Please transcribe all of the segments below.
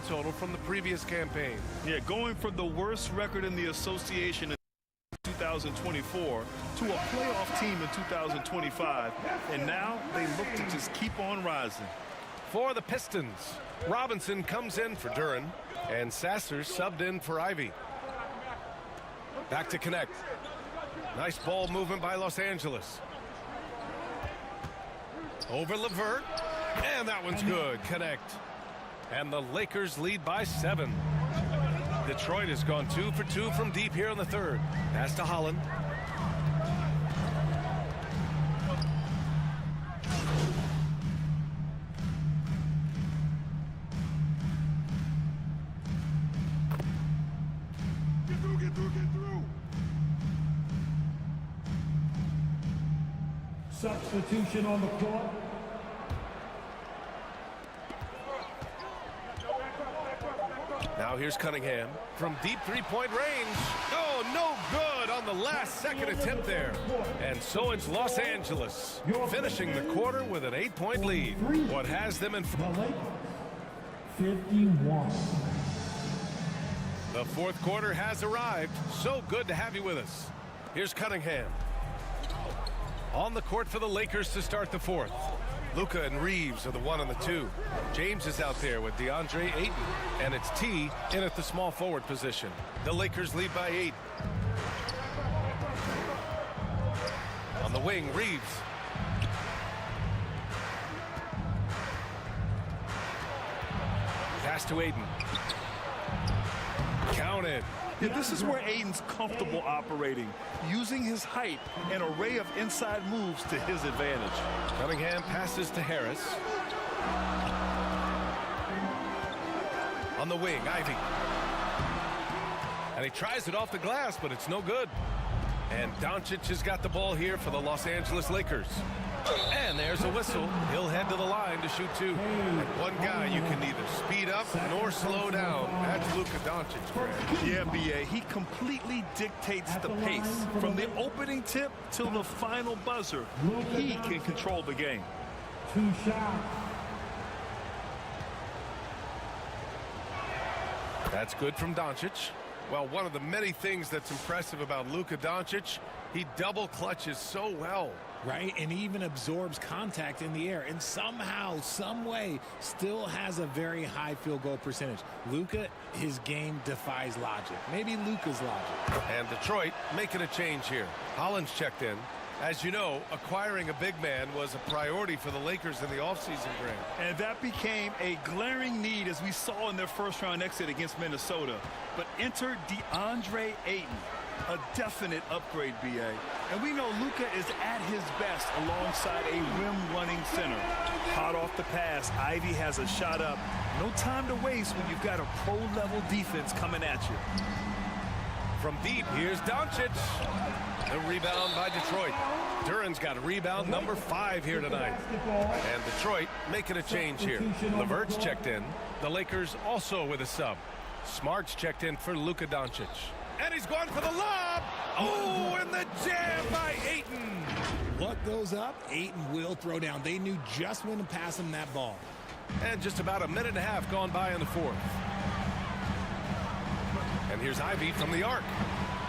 total from the previous campaign. Yeah, going from the worst record in the association in 2024 to a playoff team in 2025, and now they look to just keep on rising. For the Pistons, Robinson comes in for Duren, and Sasser subbed in for Ivy. Back to connect. Nice ball movement by Los Angeles. Over LeVert, and that one's good. Connect. And the Lakers lead by 7. Detroit has gone 2 for 2 from deep here in the third. Pass to Holland. Get through. Substitution on the court. Now here's Cunningham from deep three-point range. Oh, no good on the last second attempt there. And so it's Los Angeles finishing the quarter with an 8-point lead. What has them in front? 51. The fourth quarter has arrived. So good to have you with us. Here's Cunningham. On the court for the Lakers to start the fourth. Luka and Reeves are the 1 and the 2. James is out there with DeAndre Ayton. And it's T in at the small forward position. The Lakers lead by 8. On the wing, Reeves. Pass to Ayton. Counted. Yeah, this is where Ayton's comfortable operating, using his height and array of inside moves to his advantage. Cunningham passes to Harris. On the wing, Ivy. And he tries it off the glass, but it's no good. And Doncic has got the ball here for the Los Angeles Lakers. And there's a whistle. He'll head to the line to shoot 2. And one guy you can neither speed up nor slow down. That's Luka Doncic, Greg. Yeah, B.A., he completely dictates the pace. From the opening tip till the final buzzer, he can control the game. 2 shots. That's good from Doncic. Well, one of the many things that's impressive about Luka Doncic, he double clutches so well. Right, and he even absorbs contact in the air and somehow, some way, still has a very high field goal percentage. Luka, his game defies logic. Maybe Luka's logic. And Detroit making a change here. Holland's checked in. As you know, acquiring a big man was a priority for the Lakers in the offseason, Grant. And that became a glaring need as we saw in their first-round exit against Minnesota. But enter DeAndre Ayton, a definite upgrade, B.A. And we know Luka is at his best alongside a rim-running center. Hot off the pass, Ivy has a shot up. No time to waste when you've got a pro-level defense coming at you. From deep, here's Doncic. The rebound by Detroit. Duren's got a rebound number 5 here tonight. And Detroit making a change here. LeVert's checked in. The Lakers also with a sub. Smart's checked in for Luka Doncic. And he's going for the lob. Oh, and the jam by Ayton. What goes up, Ayton will throw down. They knew just when to pass him that ball. And just about a minute and a half gone by in the fourth. And here's Ivy from the arc.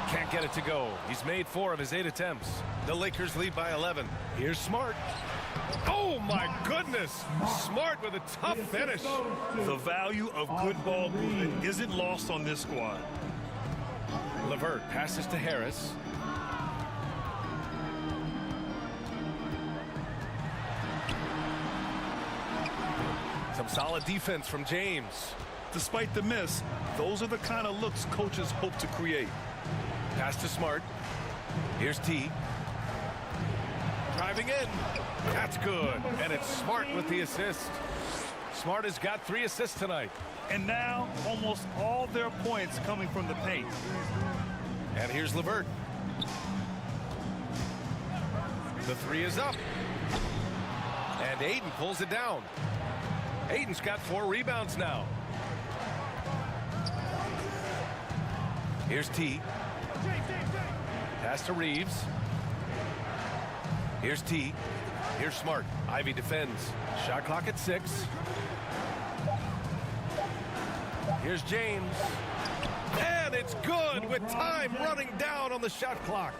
Can't get it to go. He's made 4 of his 8 attempts. The Lakers lead by 11. Here's Smart. Oh, my goodness. Smart with a tough finish. The value of good ball movement isn't lost on this squad. LeVert passes to Harris. Some solid defense from James. Despite the miss, those are the kind of looks coaches hope to create. Pass to Smart. Here's T. Driving in. That's good. And it's Smart with the assist. Smart has got 3 assists tonight. And now almost all their points coming from the paint. And here's LeVert. The 3 is up. And Ayton pulls it down. Ayton's got 4 rebounds now. Here's T. Pass to Reeves. Here's T. Here's Smart. Ivy defends. Shot clock at 6. Here's James. And it's good with time running down on the shot clock.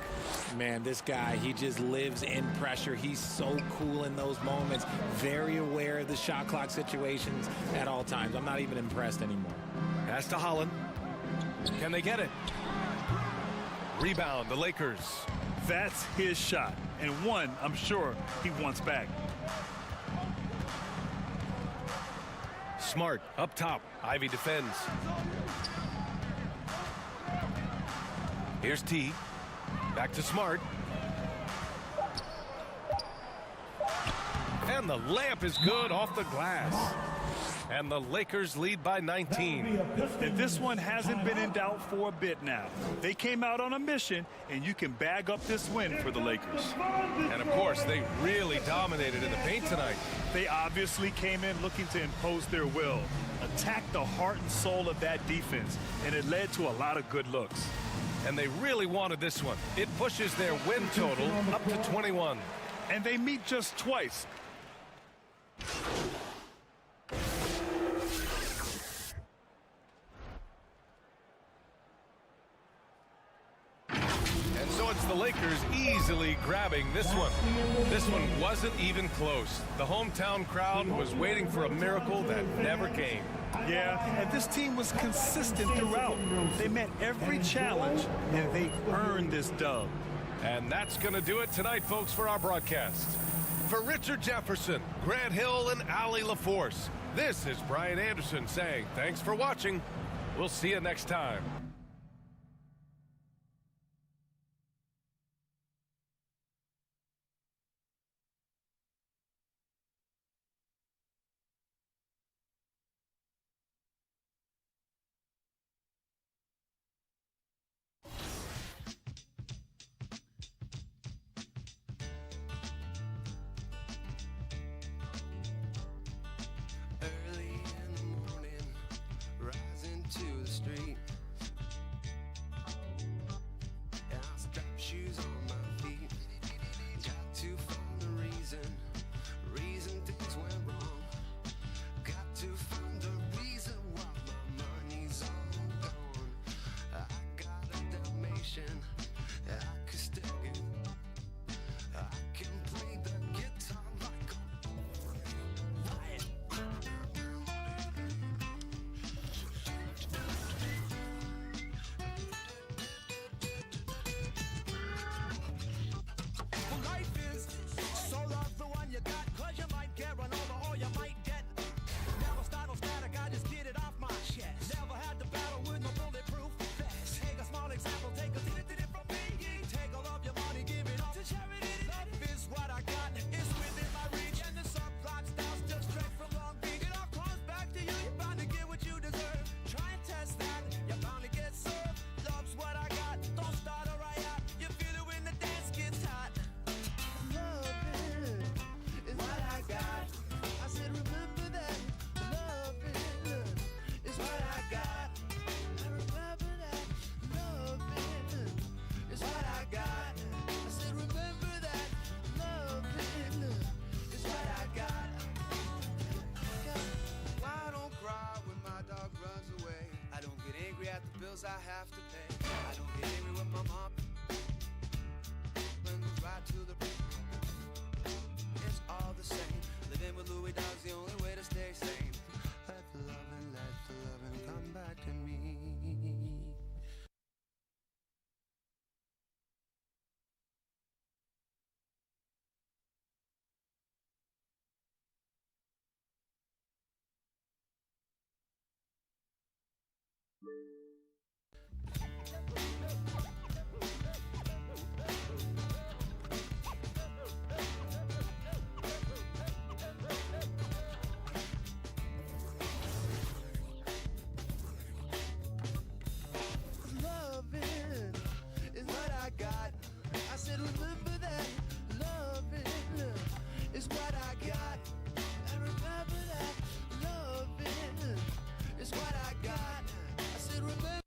Man, this guy, he just lives in pressure. He's so cool in those moments. Very aware of the shot clock situations at all times. I'm not even impressed anymore. Pass to Holland. Can they get it? Rebound, the Lakers. That's his shot, and one I'm sure he wants back. Smart up top. Ivy defends. Here's T. Back to Smart. And the layup is good off the glass. And the Lakers lead by 19. And this one hasn't been in doubt for a bit now. They came out on a mission, and you can bag up this win for the Lakers. And, of course, they really dominated in the paint tonight. They obviously came in looking to impose their will, attack the heart and soul of that defense, and it led to a lot of good looks. And they really wanted this one. It pushes their win total up to 21. And they meet just twice. And so it's the Lakers easily grabbing this one. This one wasn't even close. The hometown crowd was waiting for a miracle that never came. Yeah, and this team was consistent throughout. They met every challenge, and they earned this dub. And that's going to do it tonight, folks, for our broadcast. For Richard Jefferson, Grant Hill, and Allie LaForce, this is Brian Anderson saying thanks for watching. We'll see you next time. Early in the morning, rising to the street. And I strap shoes on my feet. Got to find the reason things went wrong. Got to find the reason why my money's all gone. I got a Dalmatian, I could stick it. I can play the guitar like a Well, life is so love the one you got, 'cause you might get run over or you might get. Never start no static, I just get it off my chest. Never had to battle with no bulletproof vest. Take a small example, take a did it from me. Take all of your money, give it up to charity. Love is what I got, it's within my reach. And the subplot styles just straight from Long Beach. It all comes back to you, you're bound to get what you deserve. Try and test that, you're bound to get served. Love's what I got, don't start a riot. You feel it when the dance gets hot. Loving is what I got. I said remember that. Loving is what I got. I remember that. Loving is what I got. I said remember that. Loving is what I got. Why don't cry when my dog runs away? I don't get angry at the bills I have to pay. I don't get angry when my mom goes right to the it's all the same. Living with Louis Dog's the only way to stay sane. Let the loving come back to me. Loving is what I got. I said remember that. Loving is what I got. And remember that. Loving is what I got. I said remember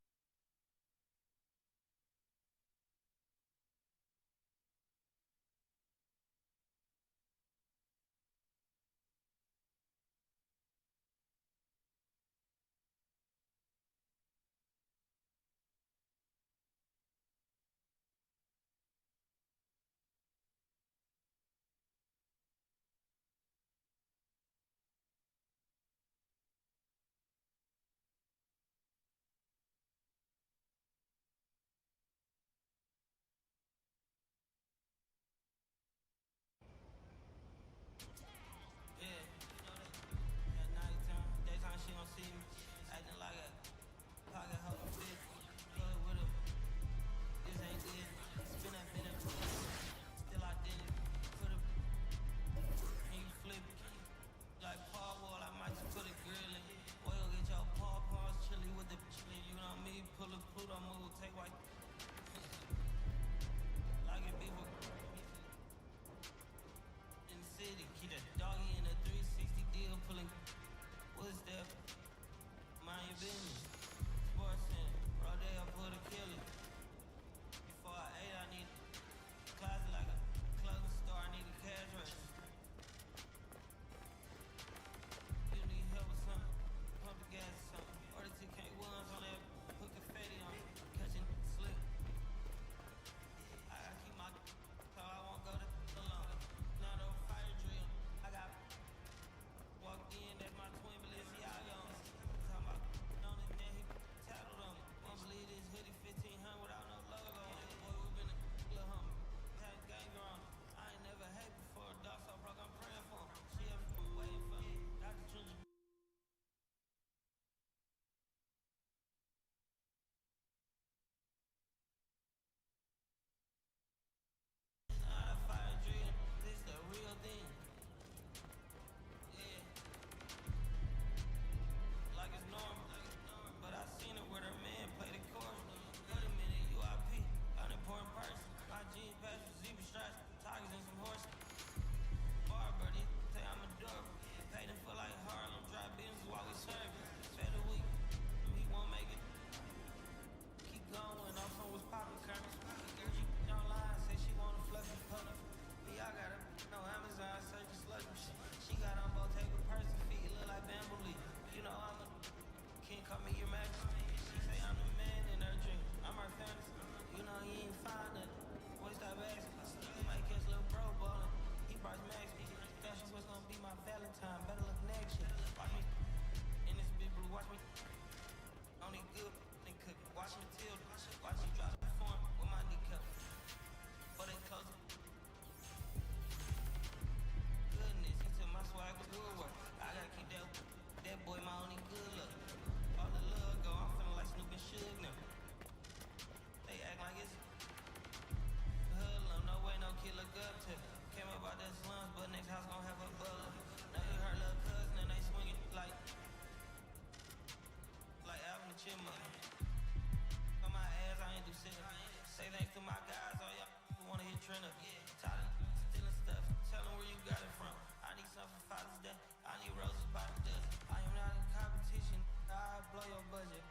trend up. Tired of stealing stuff. Tell them where you got it from. I need something for Father's Day. I need roses by the dozen. I am not in competition. I blow your budget.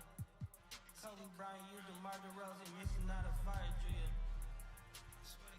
Kobe Bryant used DeMar DeRozan. This is not a fire drill. Switch.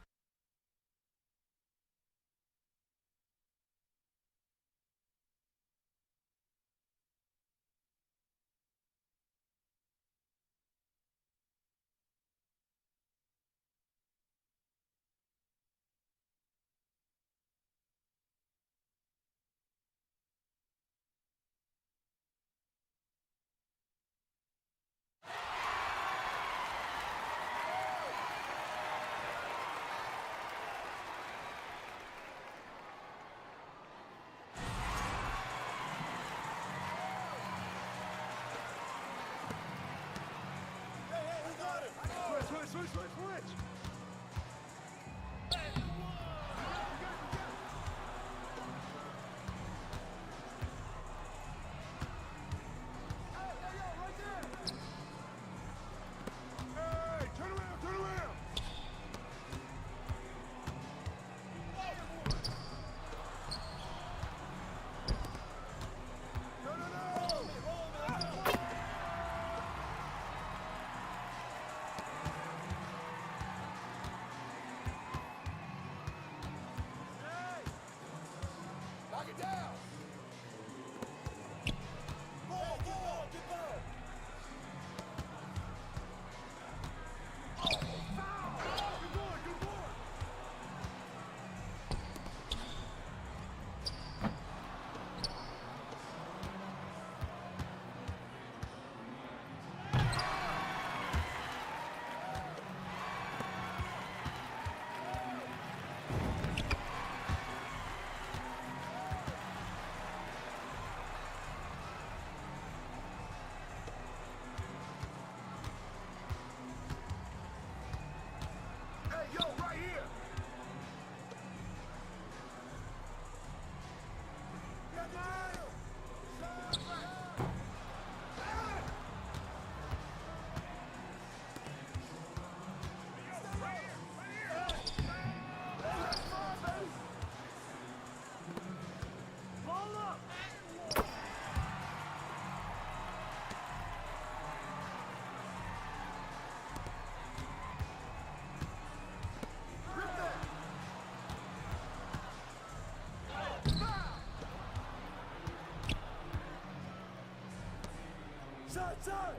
Shot!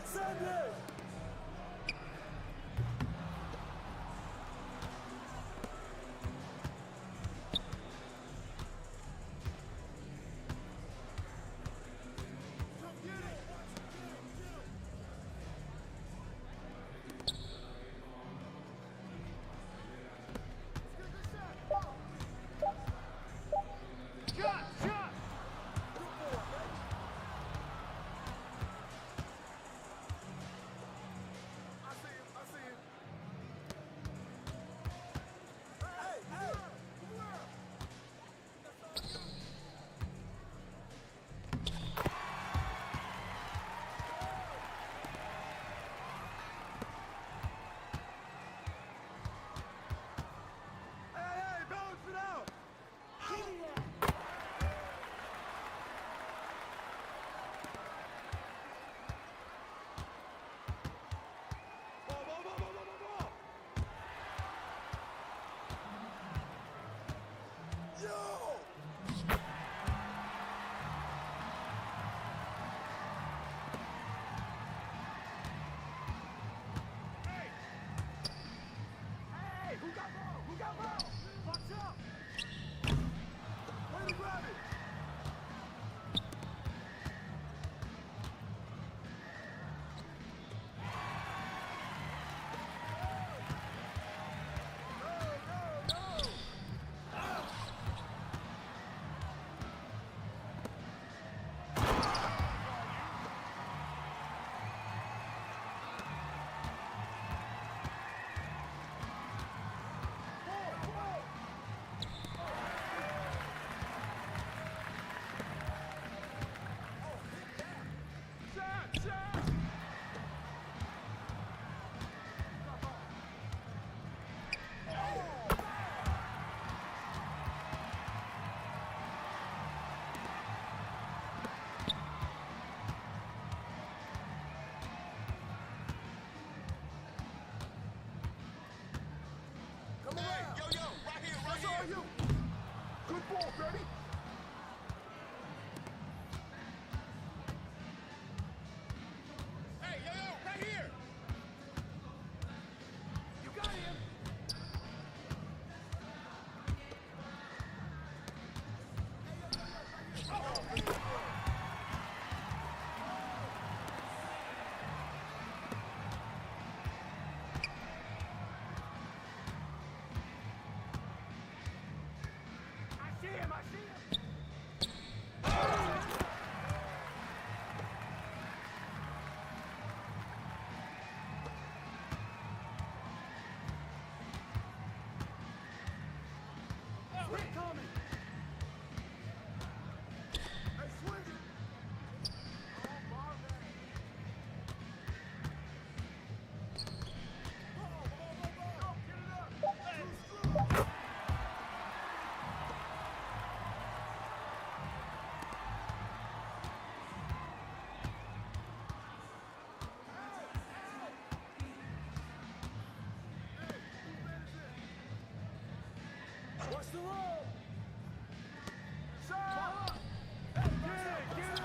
Send it! Watch the roll. Shot. Get it.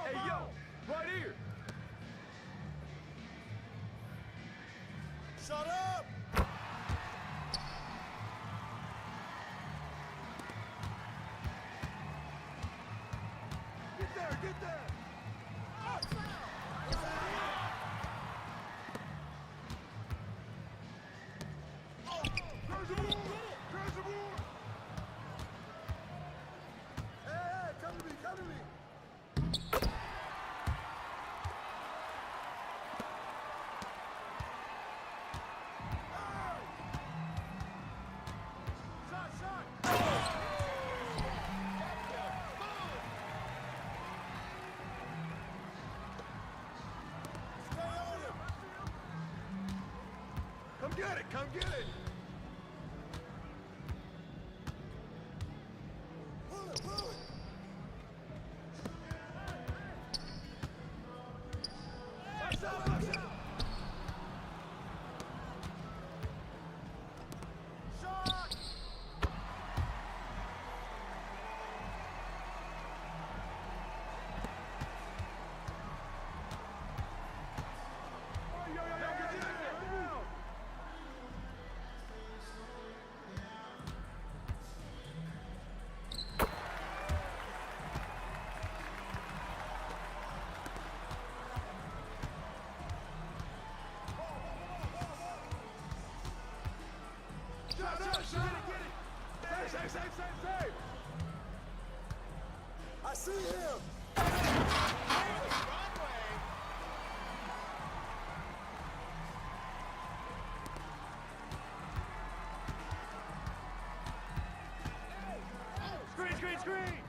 Hey, yo, right here. Shut up! Get there! Hey, come to me! Shot! Stay on him! Come get it! Pull it! Watch out! Shot! Yo, get down! Save! I see him! Screen!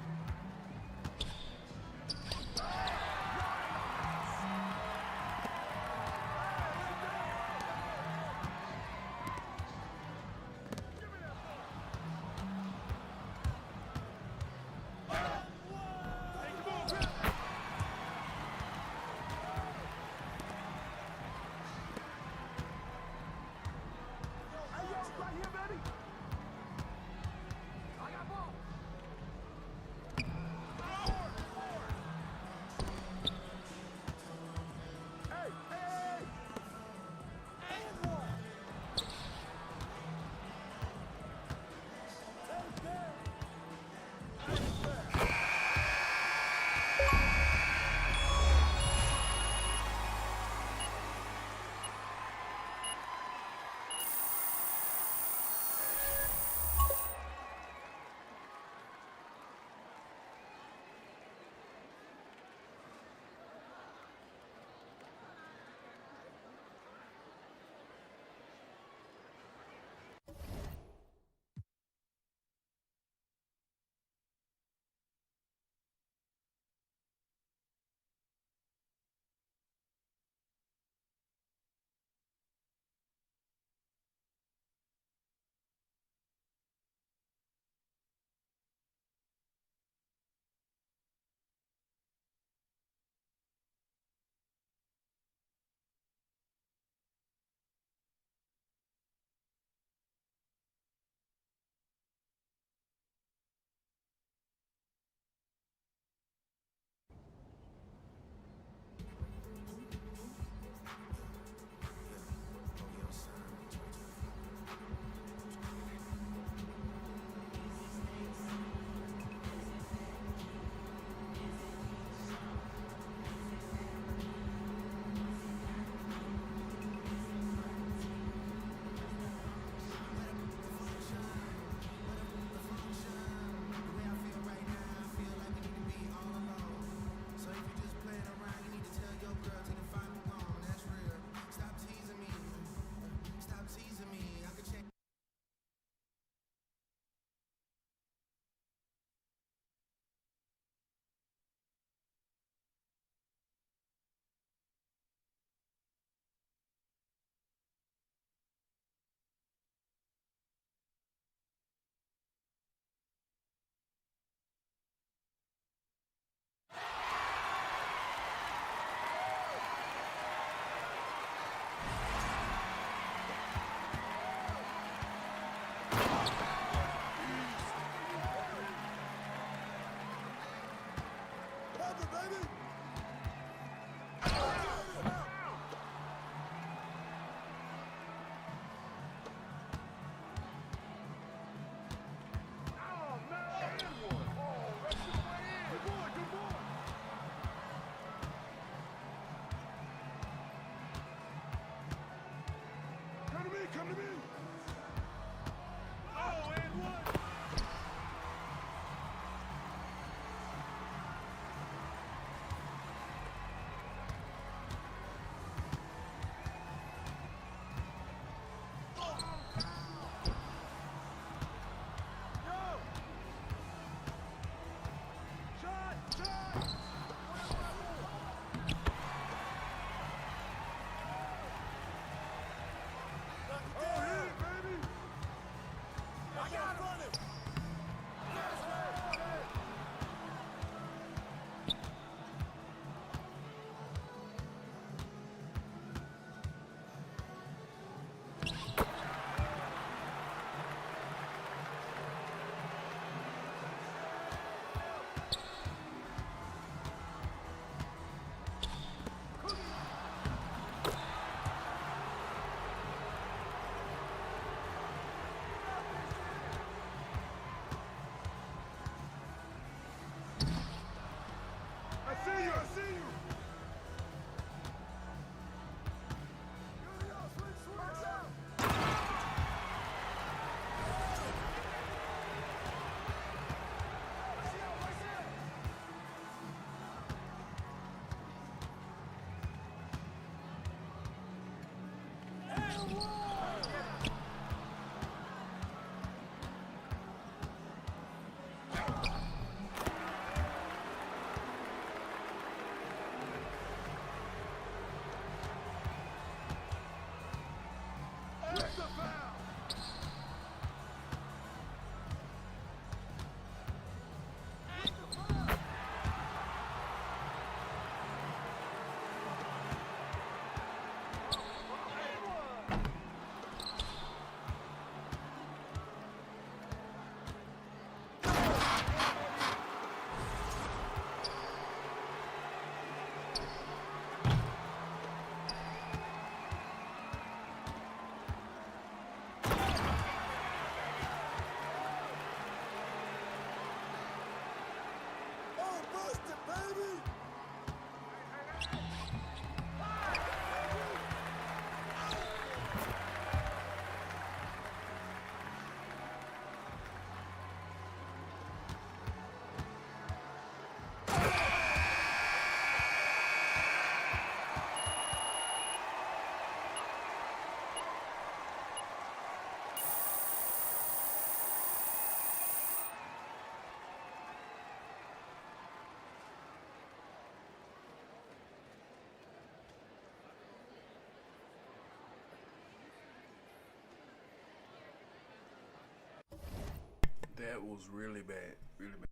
That was really bad, really bad.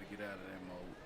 got to get out of that mode.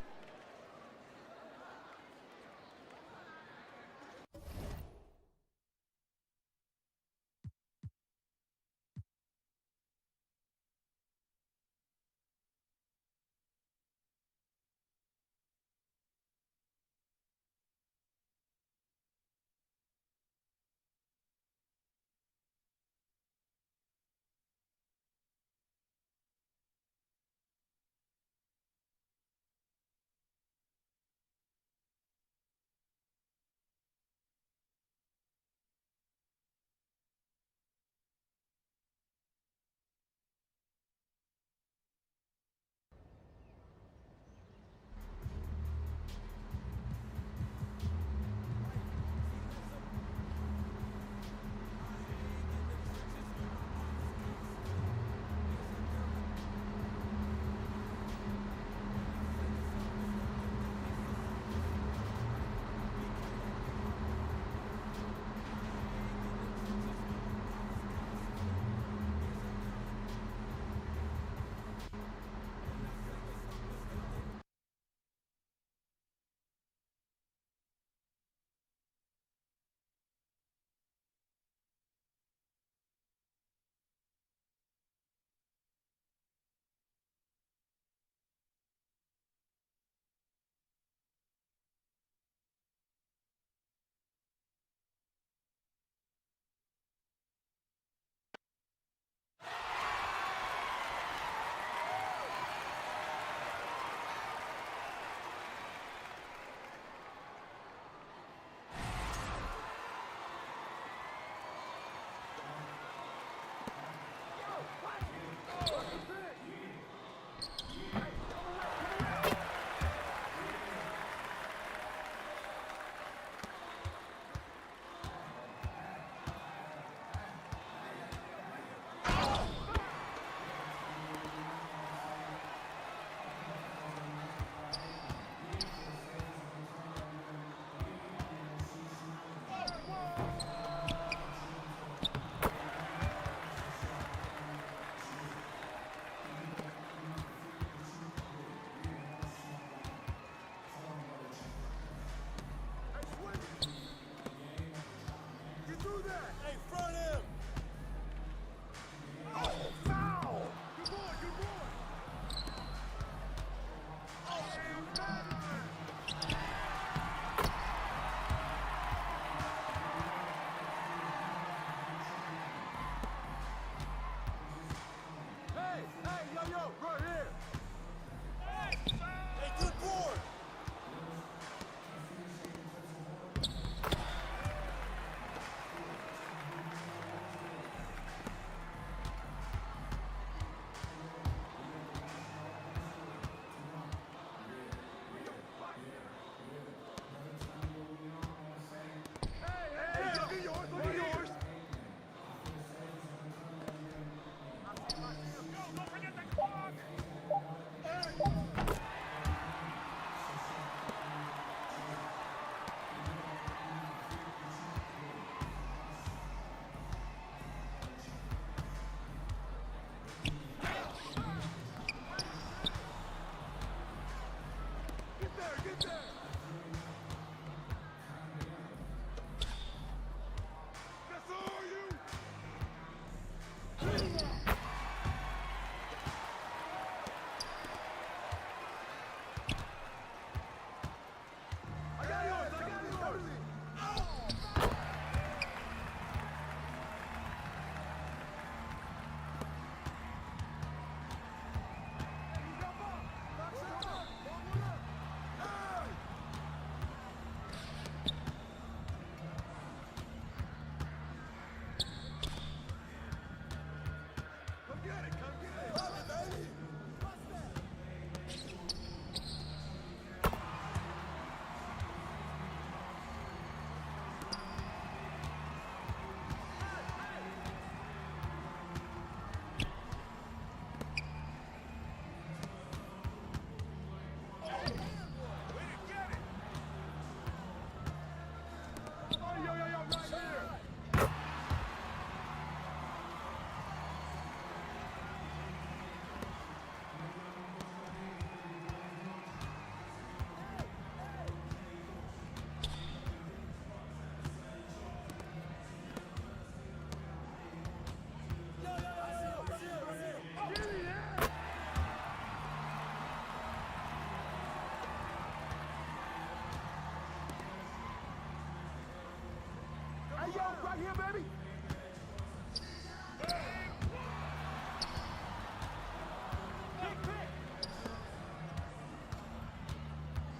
Right here, baby.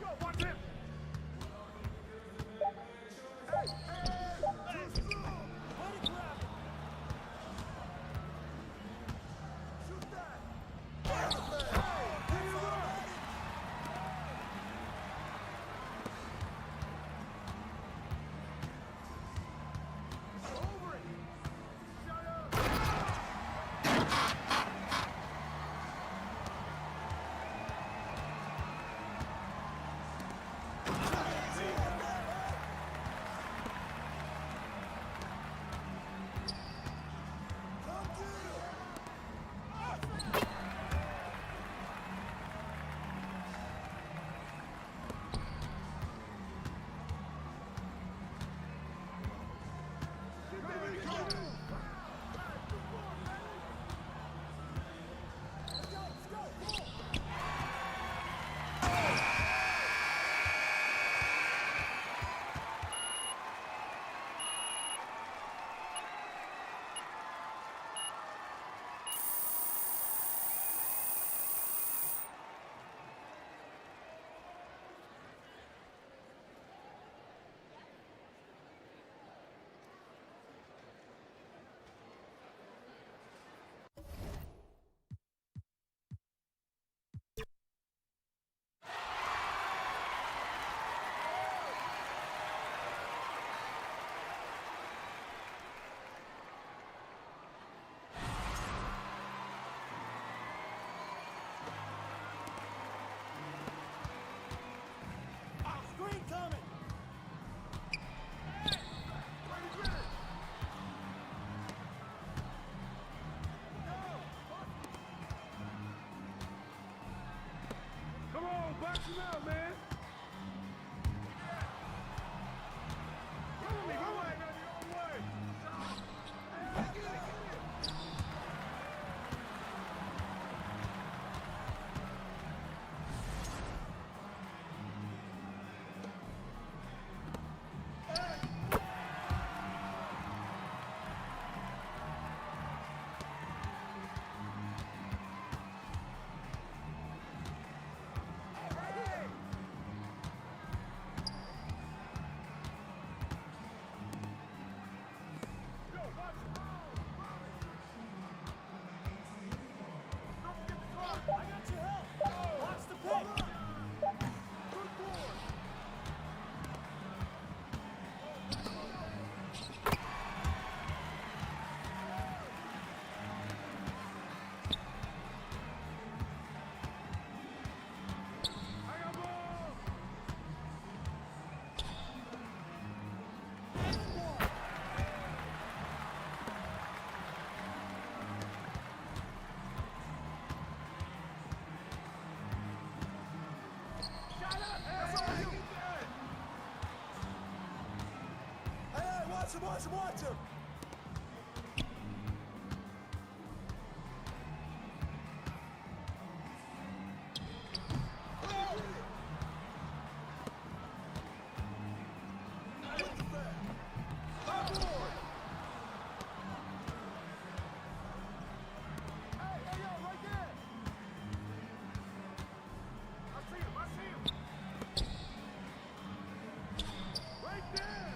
Yo, watch him. Hey, shoot that. Over it. Shut up. Screen coming. Come on, box him out, man. Come with me, go right now, your own way. Yo, watch it. Don't forget the clock. I got your help. Watch the pick. Good boy. I got ball. Shut up. That's all you. Hey, watch him, watch him, watch him. Right there!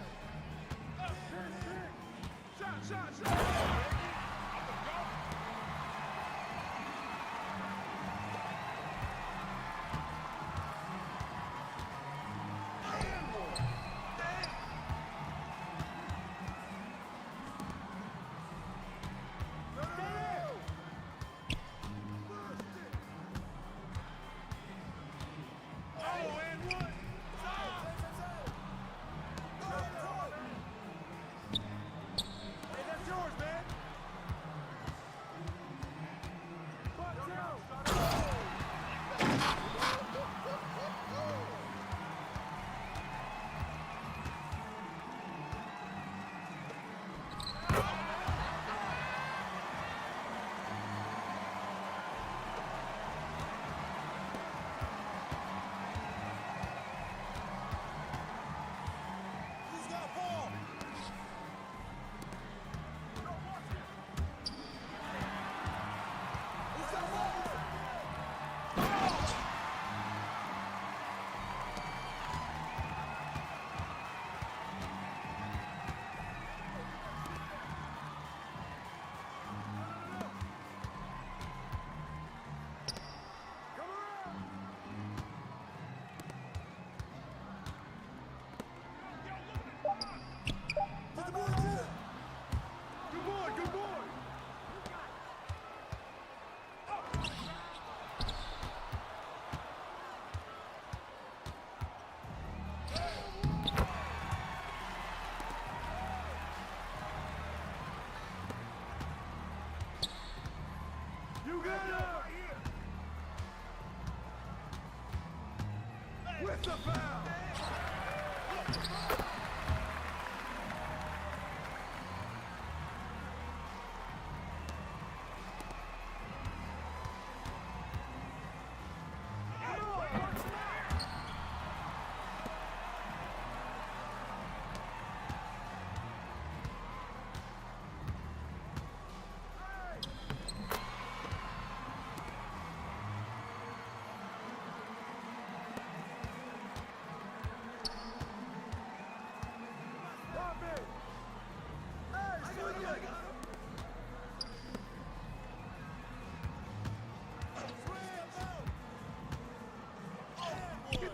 Get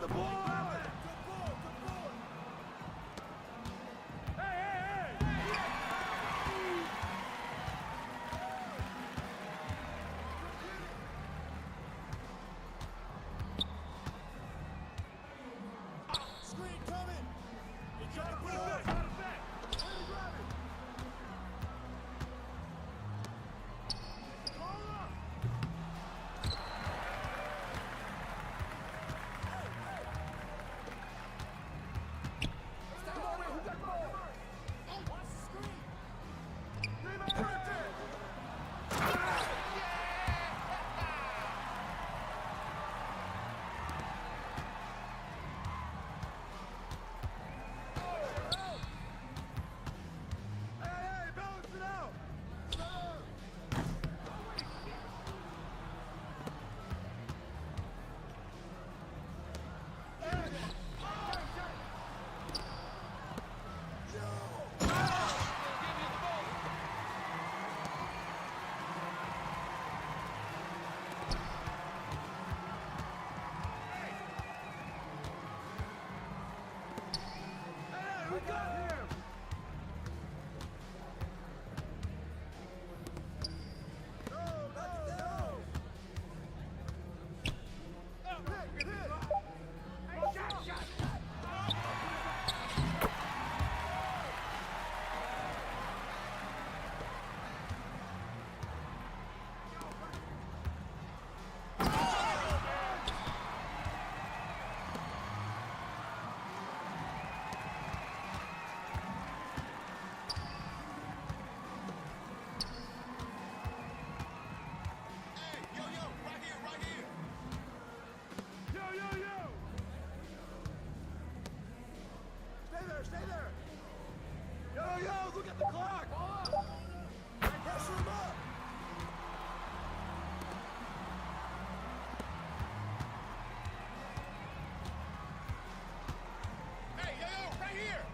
the ball! Screen coming! You try to put it back! We got him! Stay there! Yo, look at the clock! Pressure him up! Hey, yo, right here!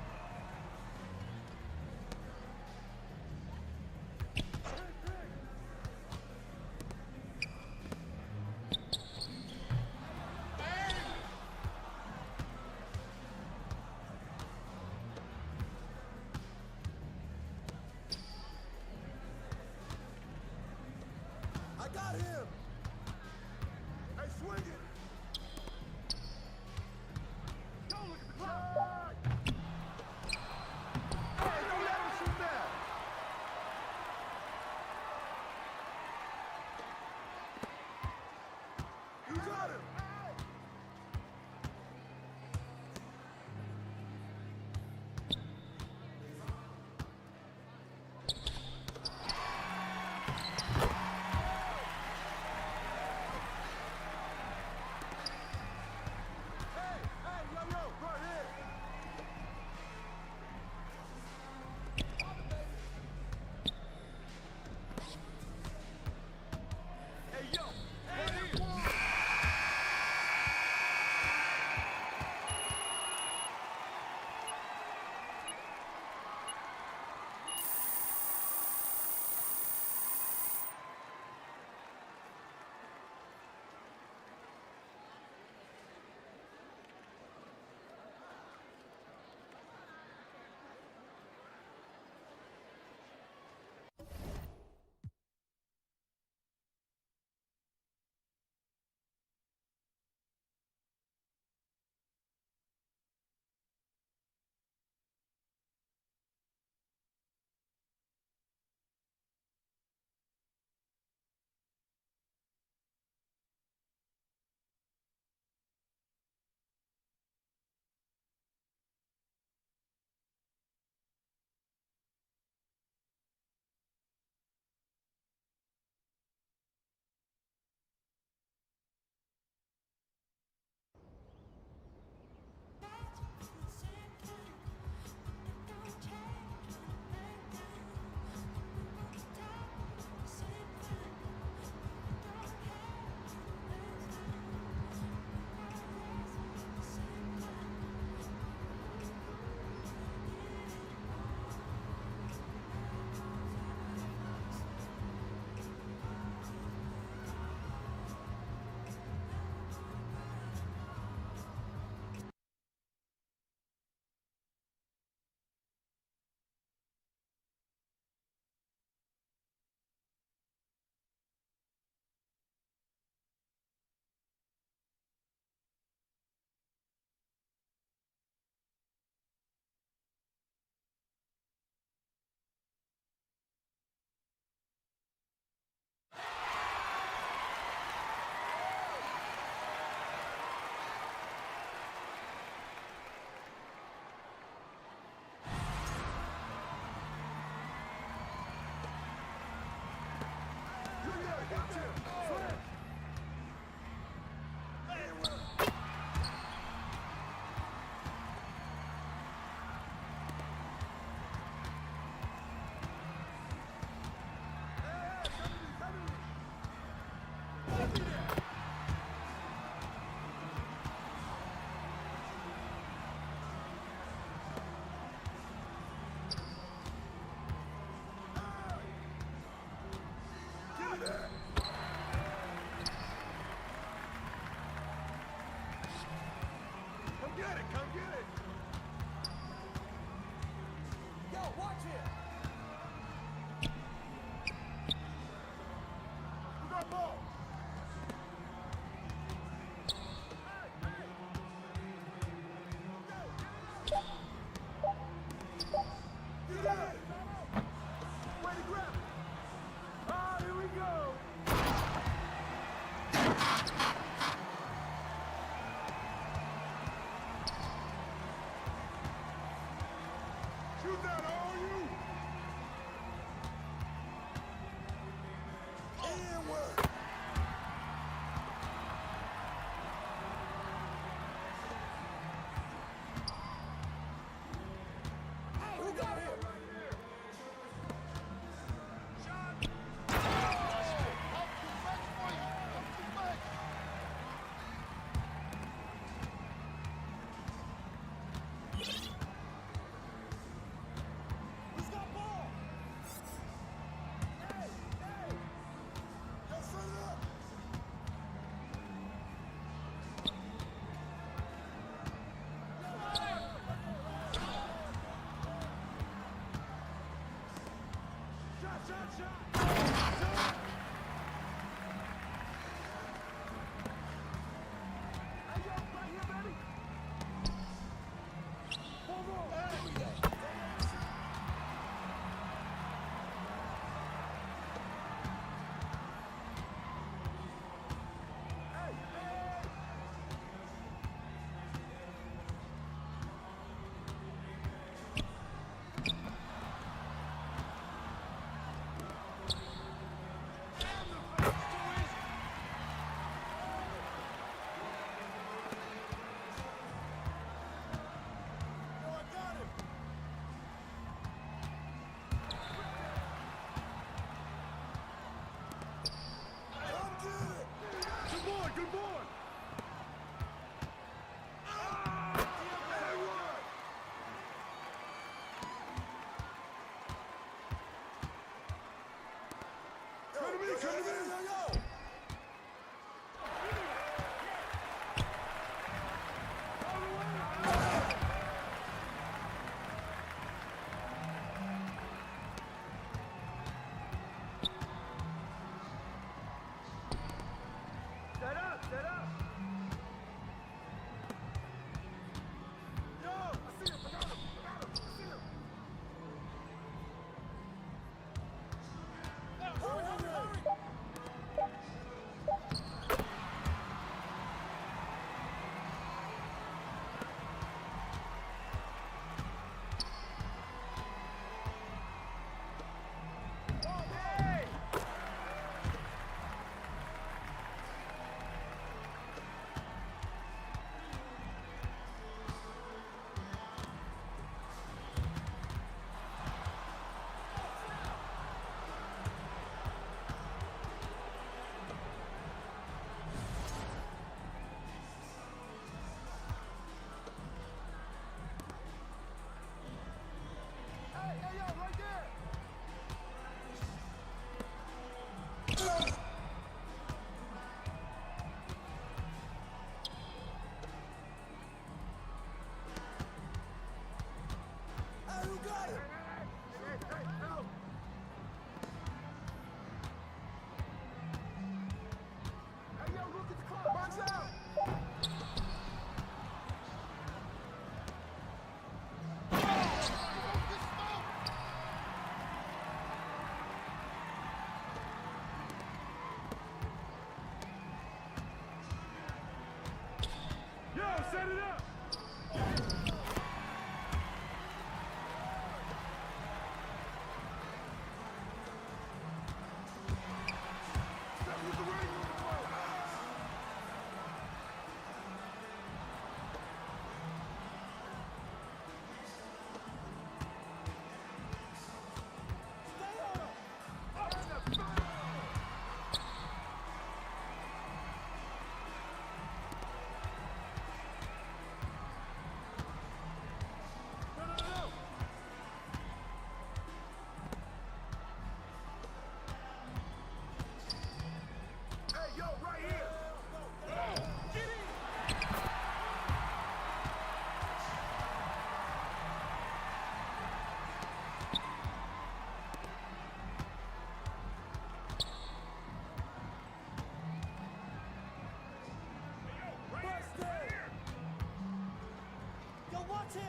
Tim.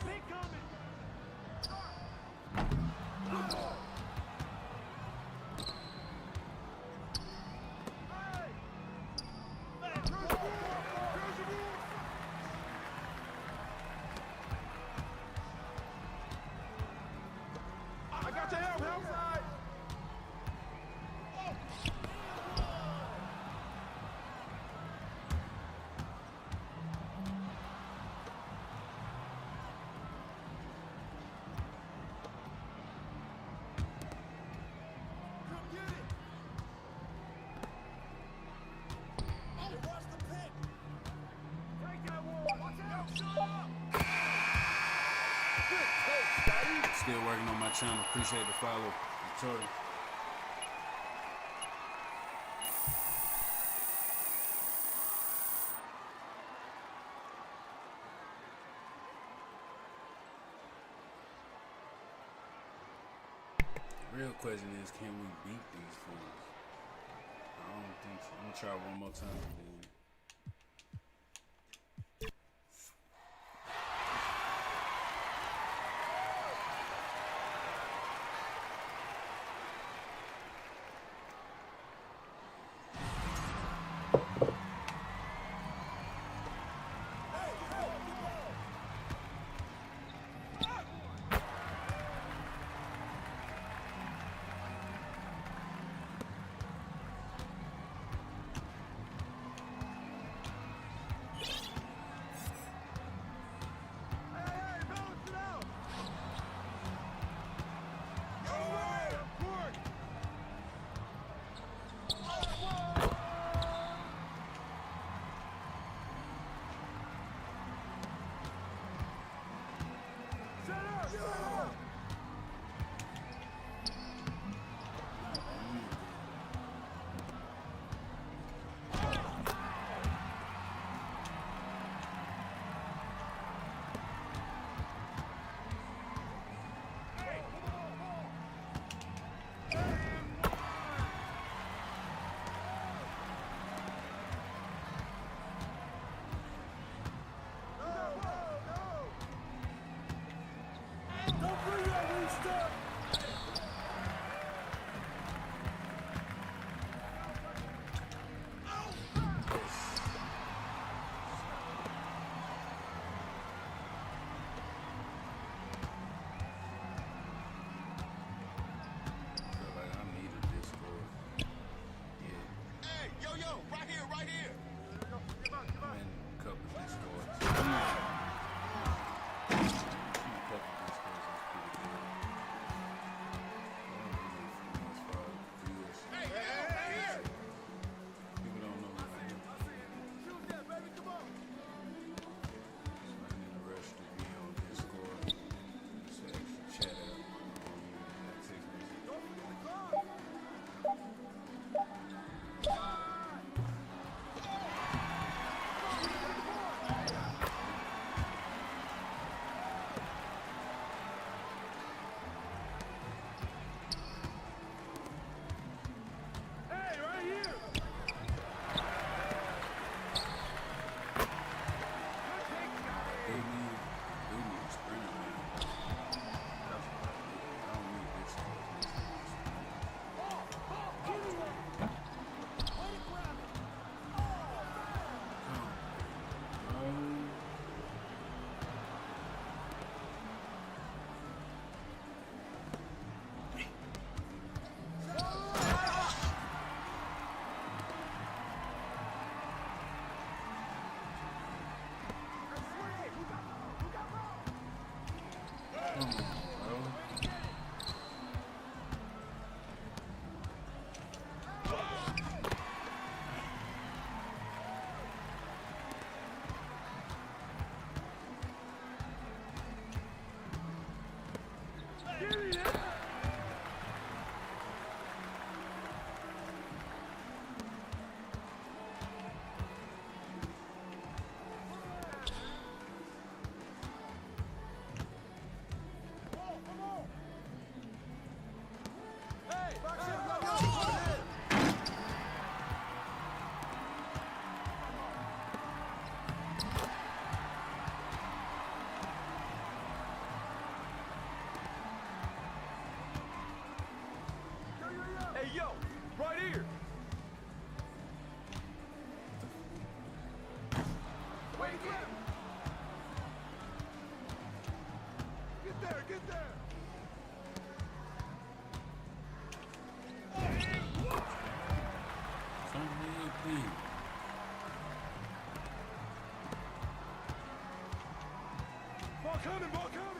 Big coming. I got your help, help side. Still working on my channel. Appreciate the follow, Victoria. Real question is, can we beat these fools? I don't think so. I'm gonna try one more time. Then. Ball coming.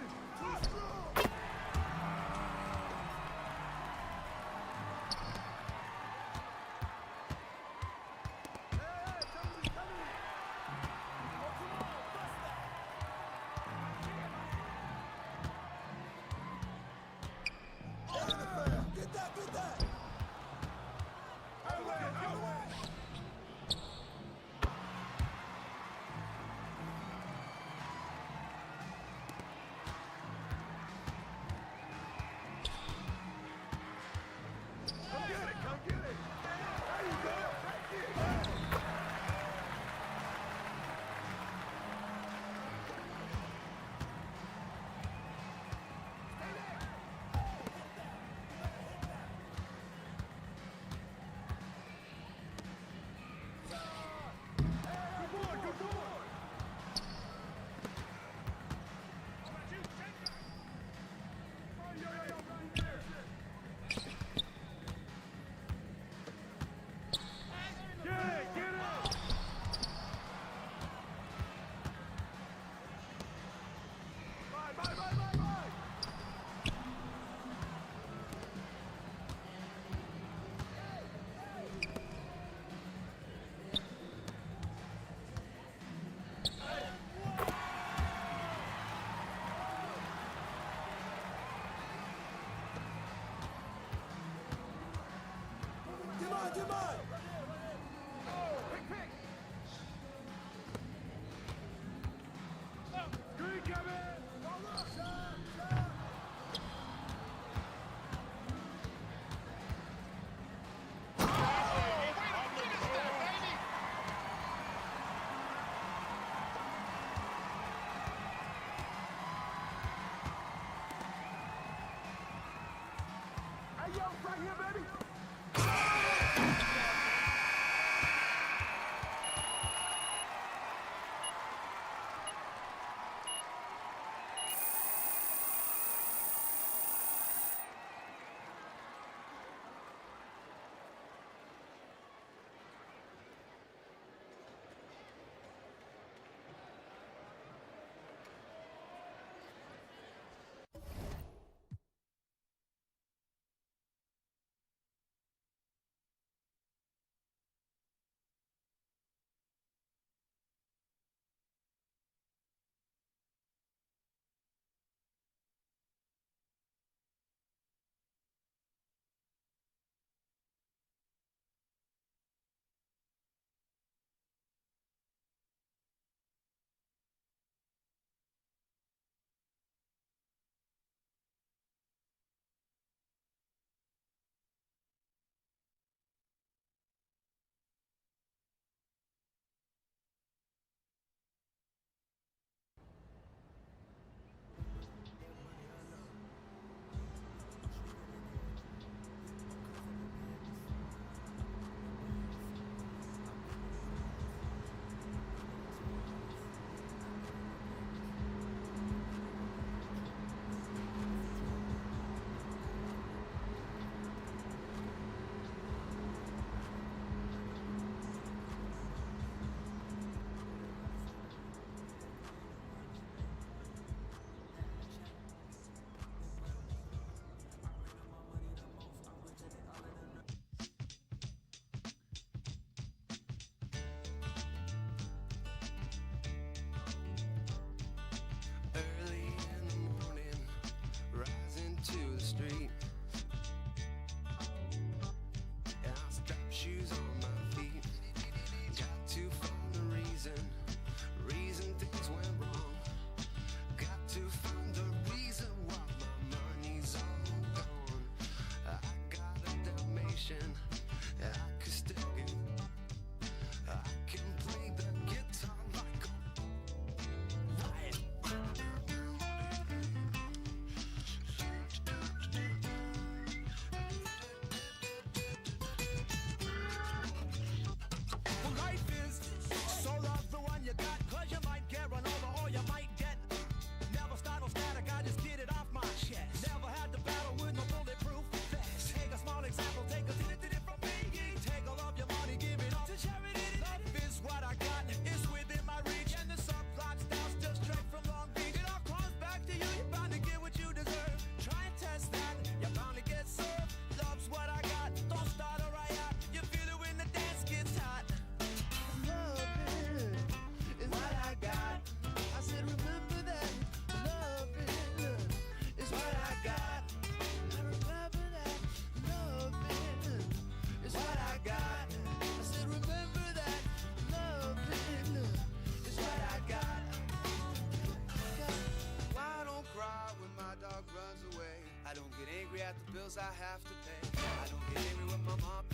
bills I have to pay. I don't get angry with my mom.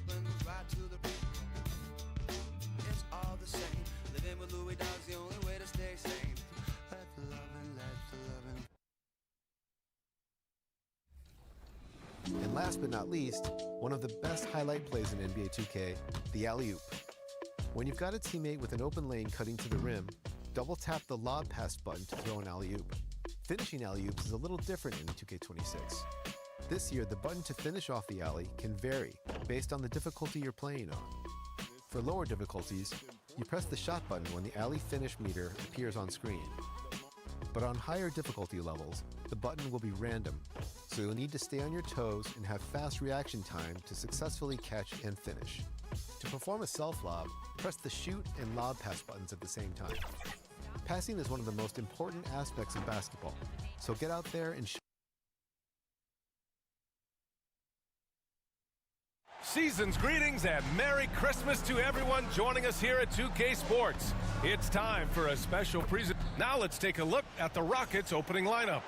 When it's right to the it's all the same. Living with Louis Dog's the only way to stay sane. Let the loving, let the loving. And last but not least, one of the best highlight plays in NBA 2K, the alley-oop. When you've got a teammate with an open lane cutting to the rim, double tap the lob pass button to throw an alley-oop. Finishing alley-oops is a little different in 2K26. This year, the button to finish off the alley can vary based on the difficulty you're playing on. For lower difficulties, you press the shot button when the alley finish meter appears on screen. But on higher difficulty levels, the button will be random, so you'll need to stay on your toes and have fast reaction time to successfully catch and finish. To perform a self-lob, press the shoot and lob pass buttons at the same time. Passing is one of the most important aspects of basketball, so get out there and Season's greetings and Merry Christmas to everyone joining us here at 2K Sports. It's time for a special presentation. Now let's take a look at the Rockets' opening lineup.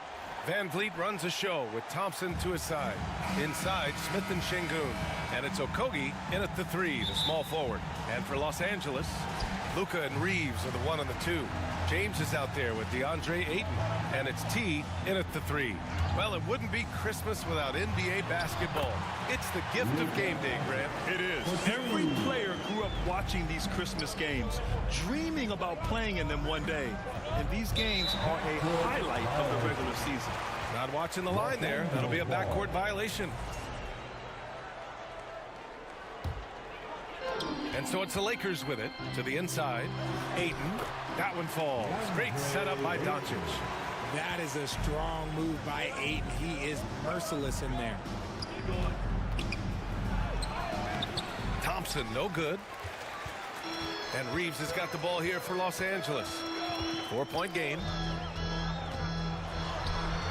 Van Vliet runs a show with Thompson to his side. Inside, Smith and Şengün. And it's Okogie in at the 3, the small forward. And for Los Angeles, Luka and Reeves are the 1 and the 2. James is out there with DeAndre Ayton. And it's T in at the 3. Well, it wouldn't be Christmas without NBA basketball. It's the gift of game day, Grant. It is. Every player grew up watching these Christmas games, dreaming about playing in them one day. And these games are a highlight of the regular season. Not watching the line there. That'll be a backcourt violation. And so it's the Lakers with it to the inside. Ayton. That one falls. Great setup by Doncic. That is a strong move by Ayton. He is merciless in there. Thompson, no good. And Reeves has got the ball here for Los Angeles. 4-point game.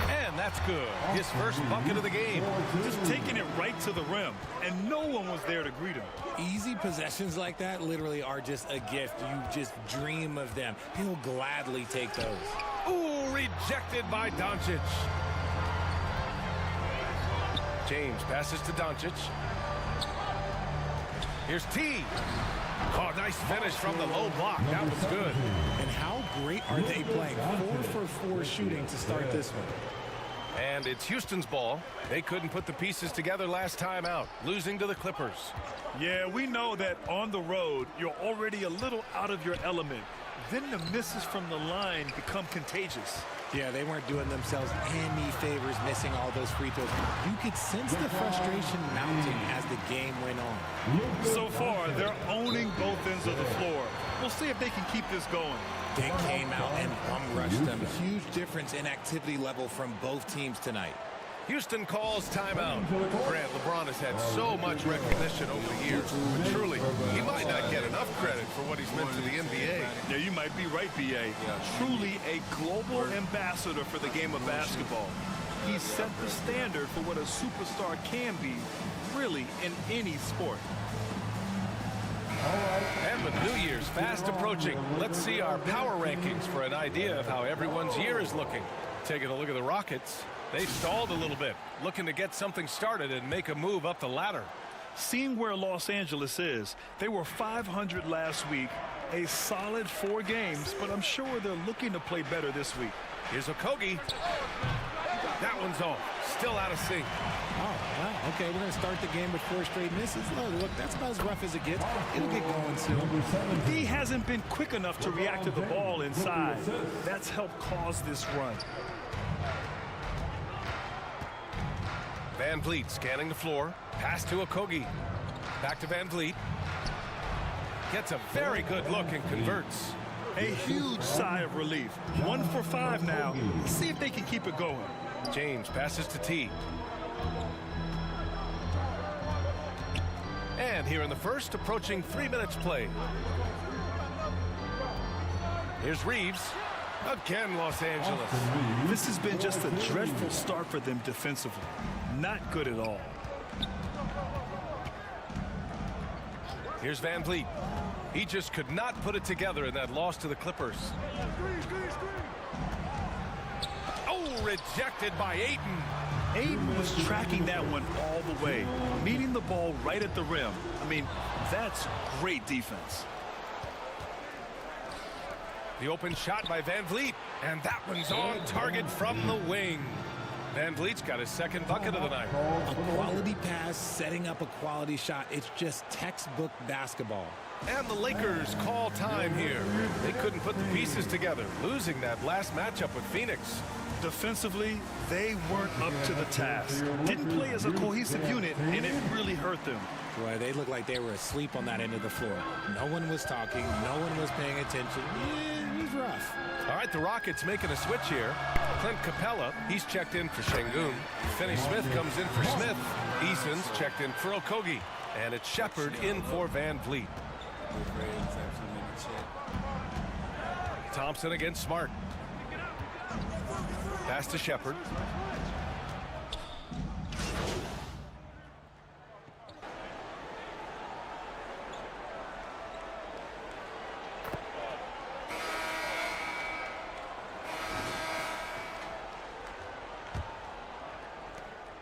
And that's good. His first bucket of the game. Just taking it right to the rim, and no one was there to greet him. Easy possessions like that literally are just a gift. You just dream of them. He'll gladly take those. Ooh, rejected by Doncic. James passes to Doncic. Here's T. Oh, nice finish from the low block. That was good. And how great are they playing? 4 for 4 shooting to start this one. And it's Houston's ball. They couldn't put the pieces together last time out, losing to the Clippers. Yeah, we know that on the road, you're already a little out of your element. Then the misses from the line become contagious. Yeah, they weren't doing themselves any favors missing all those free throws. You could sense the frustration mounting as the game went on. So far, they're owning both ends of the floor. We'll see if they can keep this going. They came out and bum-rushed them. Huge difference in activity level from both teams tonight. Houston calls timeout. Grant, LeBron has had so much recognition over the years, but truly, he might not get enough credit for what he's meant to the NBA. Yeah, you might be right, B.A. Truly a global ambassador for the game of basketball. He set the standard for what a superstar can be, really, in any sport. And with New Year's fast approaching, let's see our power rankings for an idea of how everyone's year is looking. Taking a look at the Rockets. They stalled a little bit, looking to get something started and make a move up the ladder. Seeing where Los Angeles is, they were 500 last week, a solid 4 games, but I'm sure they're looking to play better this week. Here's Okogie. That one's off. Still out of sync. Oh, well, okay, we're going to start the game with 4 straight misses. Oh, look, that's about as rough as it gets. It'll get going soon. He hasn't been quick enough to react to the ball inside. That's helped cause this run. Van Vliet scanning the floor. Pass to Okogie. Back to Van Vliet. Gets a very good look and converts. A huge sigh of relief. 1 for 5 now. Let's see if they can keep it going. James passes to T. And here in the first, approaching 3 minutes played. Here's Reeves. Again, Los Angeles. This has been just a dreadful start for them defensively. Not good at all. Here's Van Vliet. He just could not put it together in that loss to the Clippers. Oh, rejected by Ayton. Aiden was tracking that one all the way, meeting the ball right at the rim. I mean, that's great defense. The open shot by Van Vliet, and that one's on target from the wing. Van Vliet's got his second bucket of the night. A quality pass, setting up a quality shot. It's just textbook basketball. And the Lakers call time here. They couldn't put the pieces together, losing that last matchup with Phoenix. Defensively, they weren't up to the task. Didn't play as a cohesive unit, and it really hurt them. Boy, they looked like they were asleep on that end of the floor. No one was talking. No one was paying attention. Yeah, it was rough. All right, the Rockets making a switch here. Clint Capella, he's checked in for Şengün. Finney Smith comes in for Smith. Eason's checked in for Okogie. And it's Shepard in for Van Vliet. Thompson against Smart. Pass to Shepard.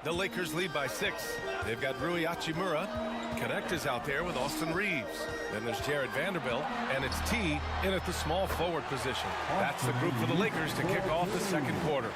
The Lakers lead by 6. They've got Rui Hachimura. Connect is out there with Austin Reeves. Then there's Jared Vanderbilt, and it's T in at the small forward position. That's the group for the Lakers to kick off the second quarter.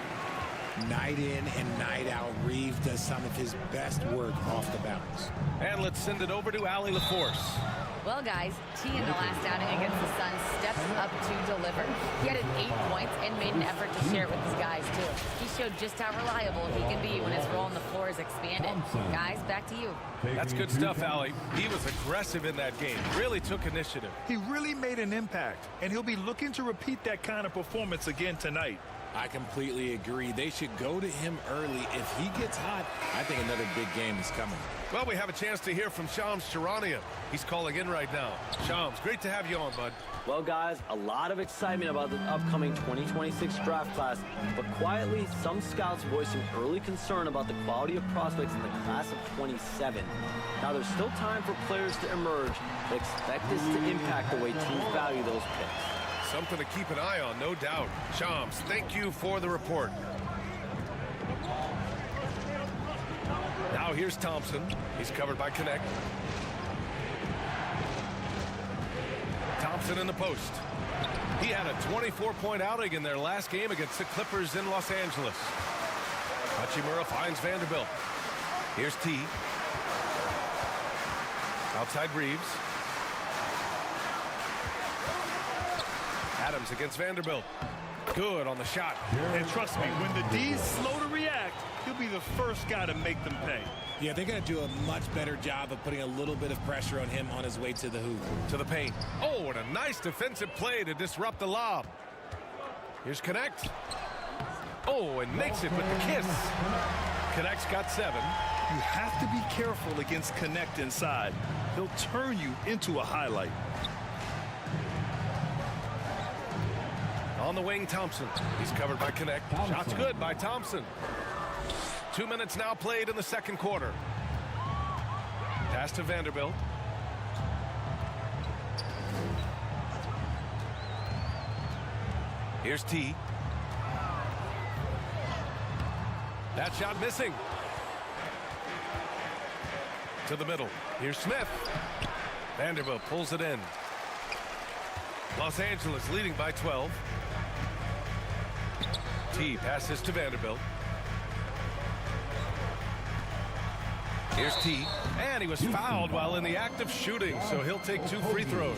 Night in and night out, Reeves does some of his best work off the bounce. And let's send it over to Allie LaForce. Well, guys, T in the last outing against the Suns stepped up to deliver. He had 8 points and made an effort to share it with his guys, too. He showed just how reliable he can be when his role on the floor is expanded. Guys, back to you. That's good stuff, Allie. He was aggressive in that game. Really took initiative. He really made an impact, and he'll be looking to repeat that kind of performance again tonight. I completely agree. They should go to him early. If he gets hot, I think another big game is coming. Well, we have a chance to hear from Shams Charania. He's calling in right now. Shams, great to have you on, bud. Well, guys, a lot of excitement about the upcoming 2026 draft class, but quietly, some scouts voicing early concern about the quality of prospects in the class of 27. Now, there's still time for players to emerge, but expect this to impact the way teams value those picks. Something to keep an eye on, no doubt. Shams, thank you for the report. Now here's Thompson. He's covered by Connect. Thompson in the post. He had a 24-point outing in their last game against the Clippers in Los Angeles. Hachimura finds Vanderbilt. Here's T. Outside Reeves. Adams against Vanderbilt. Good on the shot. And trust me, when the D's slow to react, he'll be the first guy to make them pay. Yeah, they're going to do a much better job of putting a little bit of pressure on him on his way to the hoop. To the paint. Oh, and a nice defensive play to disrupt the lob. Here's Connect. Oh, and makes it with the kiss. Connect's got 7. You have to be careful against Connect inside. He'll turn you into a highlight. On the wing, Thompson. He's covered by Connect. Shot's good by Thompson. 2 minutes now played in the second quarter. Pass to Vanderbilt. Here's T. That shot missing. To the middle. Here's Smith. Vanderbilt pulls it in. Los Angeles leading by 12. T passes to Vanderbilt. Here's T, and he was fouled while in the act of shooting, so he'll take 2 free throws.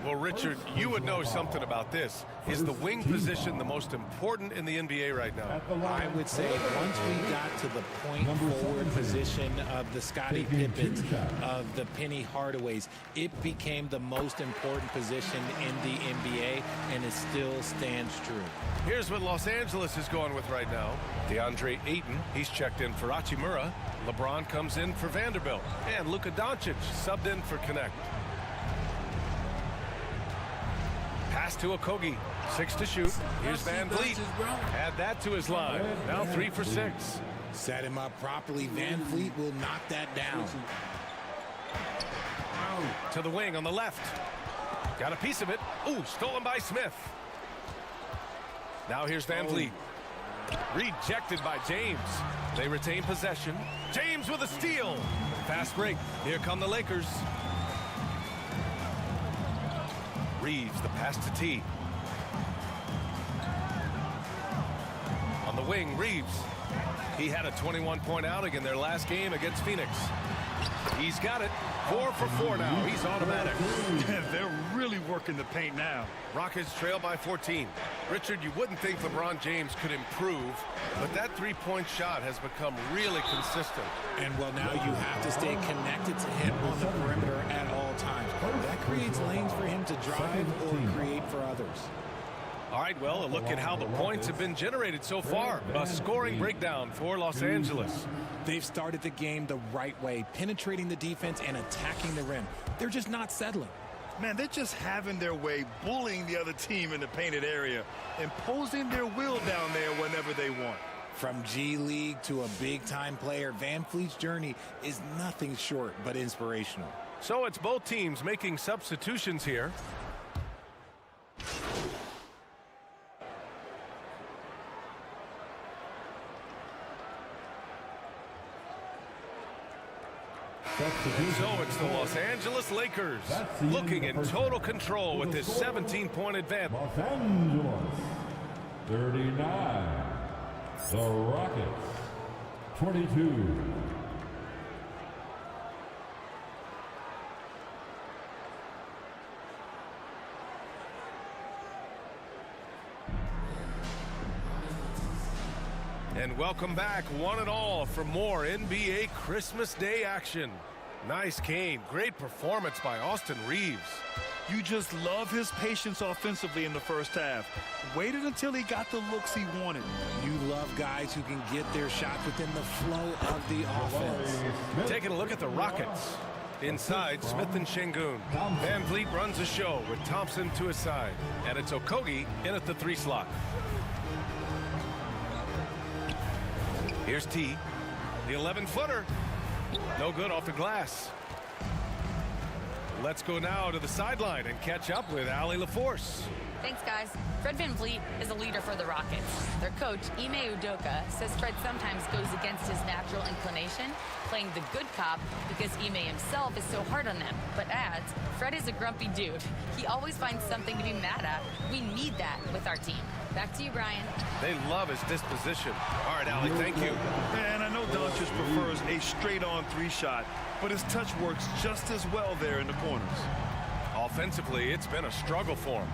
Well, Richard, you would know something about this. Is the wing position the most important in the NBA right now? I would say once we got to the point forward position of the Scottie Pippens, of the Penny Hardaways, it became the most important position in the NBA, and it still stands true. Here's what Los Angeles is going with right now. DeAndre Ayton, he's checked in for Hachimura. LeBron comes in for Vanderbilt. And Luka Doncic subbed in for Connect. Pass to Okogie. 6 to shoot. Here's Van Vliet. Add that to his line. Now 3 for 6. Set him up properly. Van Vliet will knock that down. To the wing on the left. Got a piece of it. Ooh, stolen by Smith. Now here's Van Vliet. Rejected by James. They retain possession. James with a steal. Fast break. Here come the Lakers. Reeves, the pass to T. On the wing, Reeves. He had a 21-point outing in their last game against Phoenix. He's got it. 4 for 4 now. He's automatic. They're really working the paint now. Rockets trail by 14. Richard, you wouldn't think LeBron James could improve, but that three-point shot has become really consistent. And, well, now you have to stay connected to him on the perimeter at all times. That creates lanes for him to drive or create for others. All right, well, a look at how the points have been generated so far. A scoring breakdown for Los Angeles. They've started the game the right way, penetrating the defense and attacking the rim. They're just not settling. Man, they're just having their way, bullying the other team in the painted area, imposing their will down there whenever they want. From G League to a big-time player, Van Fleet's journey is nothing short but inspirational. So it's both teams making substitutions here. So it's the Los Angeles Lakers looking in total control with this 17-point advantage. Los Angeles 39. The Rockets 22. And welcome back, one and all, for more NBA Christmas Day action. Nice game. Great performance by Austin Reeves. You just love his patience offensively in the first half. Waited until he got the looks he wanted. You love guys who can get their shots within the flow of the offense. Taking a look at the Rockets. Inside, Smith and Şengün. Van Vliet runs the show with Thompson to his side. And it's Okogie in at the 3 slot. Here's T. The 11-footer. No good off the glass. Let's go now to the sideline and catch up with Allie LaForce. Thanks, guys. Fred Van Vliet is a leader for the Rockets. Their coach, Ime Udoka, says Fred sometimes goes against his natural inclination, playing the good cop because Ime himself is so hard on them, but adds, Fred is a grumpy dude. He always finds something to be mad at. We need that with our team. Back to you, Brian. They love his disposition. All right, Allie, thank you. And I know Doncic prefers a straight-on 3-shot, but his touch works just as well there in the corners. Offensively, it's been a struggle for him.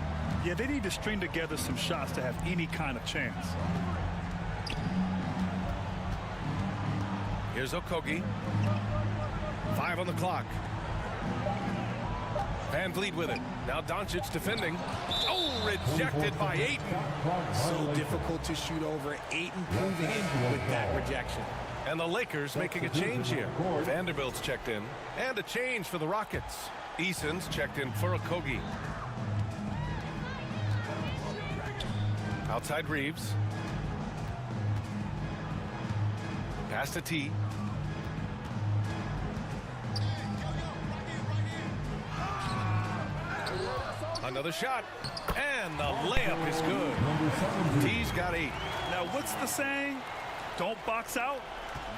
Yeah, they need to string together some shots to have any kind of chance. Here's Okogie. 5 on the clock. Van Vliet with it. Now Doncic defending. Oh, rejected by Ayton. So difficult to shoot over. Ayton proving it with that rejection. And the Lakers making a change here. Vanderbilt's checked in. And a change for the Rockets. Eason's checked in for Okogie. Outside Reeves. Pass to T. Another shot. And the layup is good. T's got 8. Now, what's the saying? Don't box out.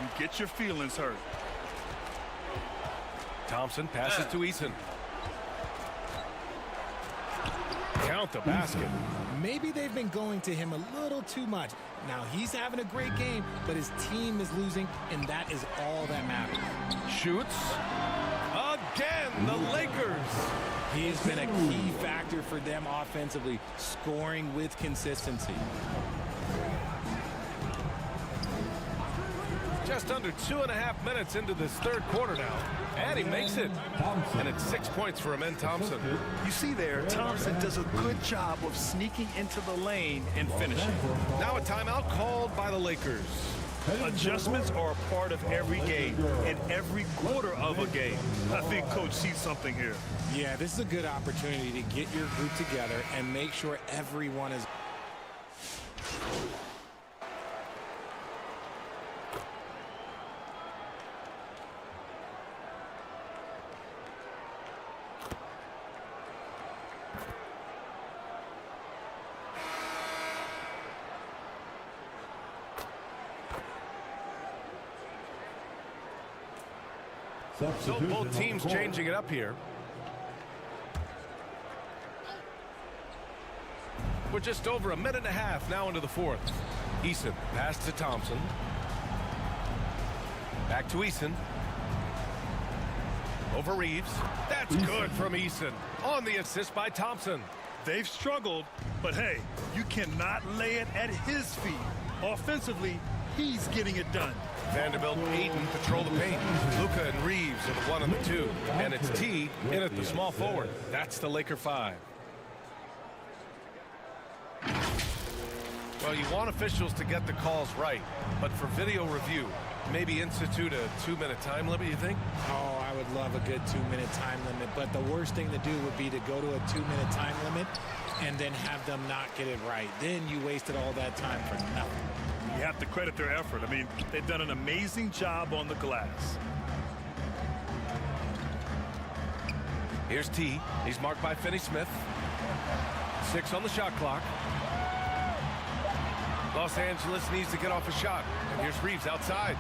You get your feelings hurt. Thompson passes to Eason. Count the basket. Maybe they've been going to him a little too much. Now he's having a great game, but his team is losing, and that is all that matters. Shoots. Again, the Lakers. He has been a key factor for them offensively, scoring with consistency. Just under 2.5 minutes into this third quarter now. And he makes it. And it's 6 points for Amen Thompson. You see there, Thompson does a good job of sneaking into the lane and finishing. Now a timeout called by the Lakers. Adjustments are a part of every game and every quarter of a game. I think Coach sees something here. Yeah, this is a good opportunity to get your group together and make sure everyone is... So both teams changing it up here. We're just over a minute and a half now into the fourth. Eason pass to Thompson. Back to Eason. Over Reeves. That's good from Eason. On the assist by Thompson. They've struggled, but hey, you cannot lay it at his feet. Offensively, he's getting it done. Vanderbilt, Aiden patrol the paint. Luka and Reeves are the 1 and the 2. And it's T in at the small forward. That's the Laker 5. Well, you want officials to get the calls right, but for video review, maybe institute a 2-minute time limit, you think? Oh, I would love a good 2-minute time limit, but the worst thing to do would be to go to a 2-minute time limit and then have them not get it right. Then you wasted all that time for nothing. You have to credit their effort. I mean, they've done an amazing job on the glass. Here's T. He's marked by Finney-Smith. 6 on the shot clock. Los Angeles needs to get off a shot. And here's Reeves outside.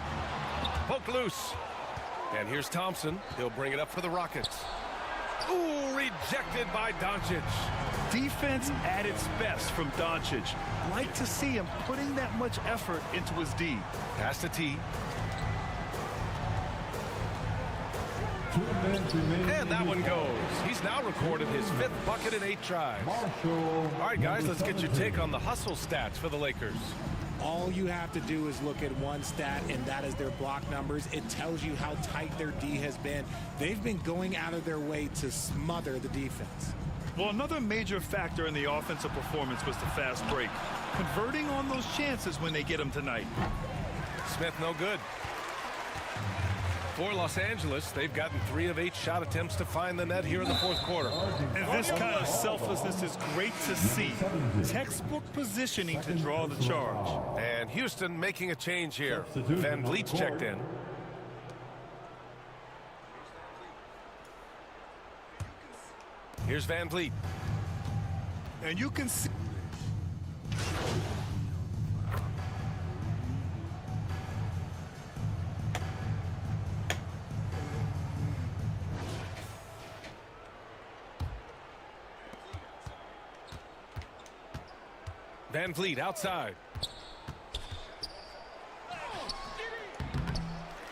Poke loose. And here's Thompson. He'll bring it up for the Rockets. Ooh, rejected by Doncic. Defense at its best from Doncic. Like to see him putting that much effort into his D. Pass to T. And that one goes. He's now recorded his 5th bucket in 8 tries. All right, guys, let's get your take on the hustle stats for the Lakers. All you have to do is look at one stat, and that is their block numbers. It tells you how tight their D has been. They've been going out of their way to smother the defense. Well, another major factor in the offensive performance was the fast break. Converting on those chances when they get them tonight. Smith no good. For Los Angeles, they've gotten 3 of 8 shot attempts to find the net here in the fourth quarter. And this kind of selflessness is great to see. Textbook positioning to draw the charge. And Houston making a change here. Van Vliet's checked in. Here's Van Vliet. And you can see. Van Vliet outside.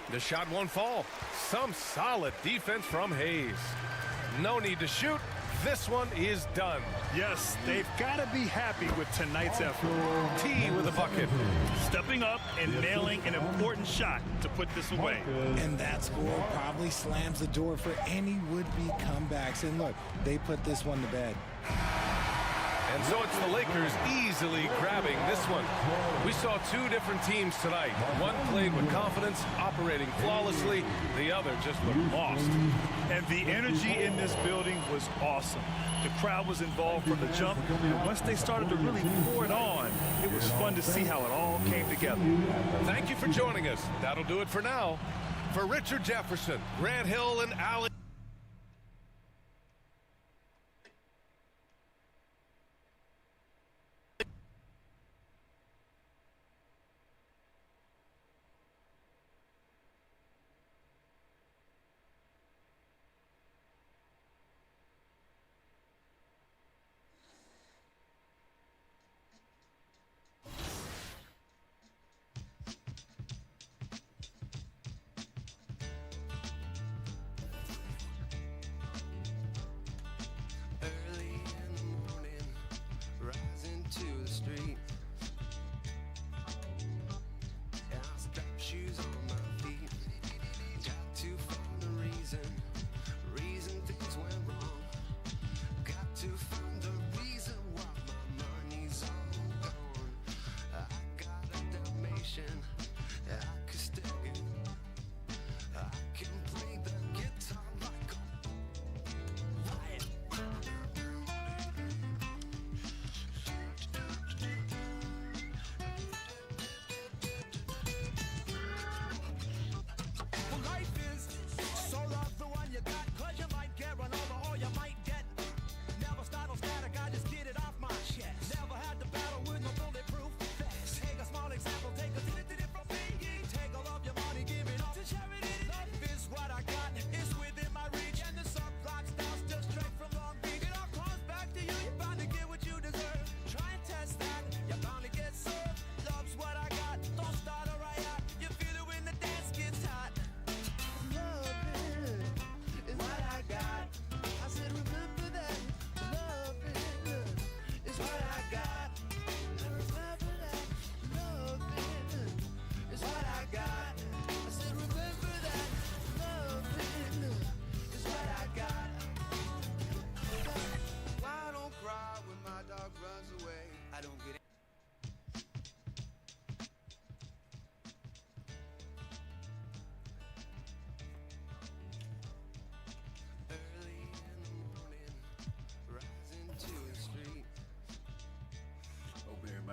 The shot won't fall. Some solid defense from Hayes. No need to shoot. This one is done. Yes, they've got to be happy with tonight's effort. T with a bucket. Stepping up and nailing an important shot to put this away. And that score probably slams the door for any would-be comebacks. And look, they put this one to bed. And so it's the Lakers easily grabbing this one. We saw 2 different teams tonight. One played with confidence, operating flawlessly. The other just looked lost. And the energy in this building was awesome. The crowd was involved from the jump. And once they started to really pour it on, it was fun to see how it all came together. Thank you for joining us. That'll do it for now. For Richard Jefferson, Grant Hill, and Alex.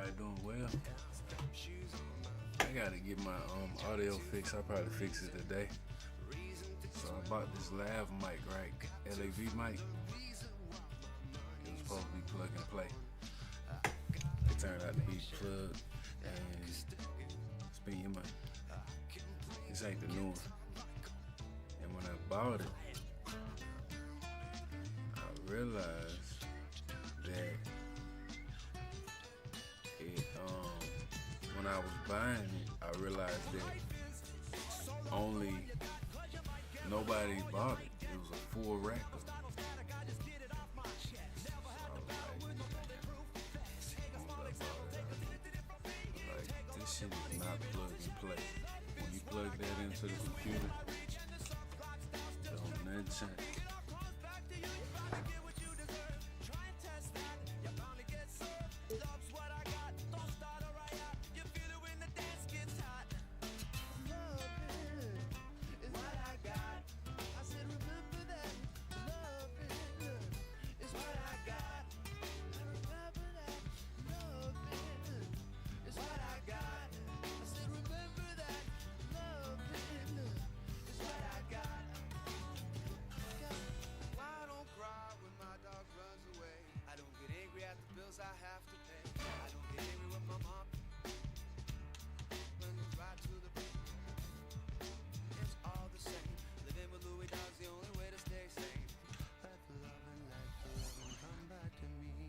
everybody doing well. I gotta get my audio fixed. I'll probably fix it today. So I bought this lav mic, right? LAV mic. It was supposed to be plug and play. It turned out to be plug and spend your money. This ain't the new one. And when I bought it, I realized that it when I was buying it, I realized that nobody bought it. It was a full rack of it. This shit is not plug and play. When you plug that into the computer, don't nothing change. I have to pay. I don't get angry with my mom. When it's right to the it's all the same. Living with Louis Dog's the only way to stay sane. Let the loving come back to me.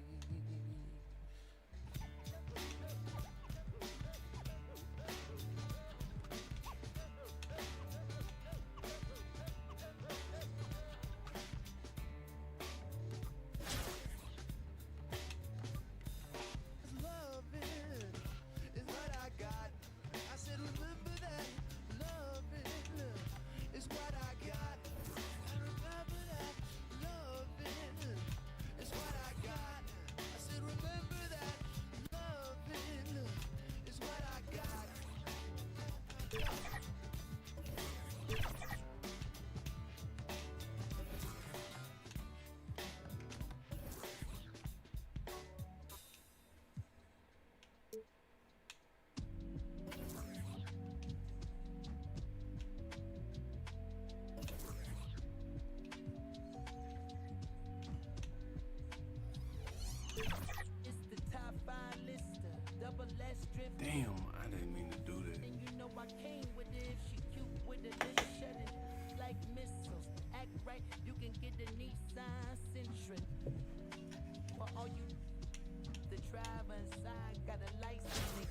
Damn, I didn't mean to do that. And you know I came with it. She cute with a little shedding like missiles. Act right, you can get a Nissan Sentra. For all you, the driver inside got a license.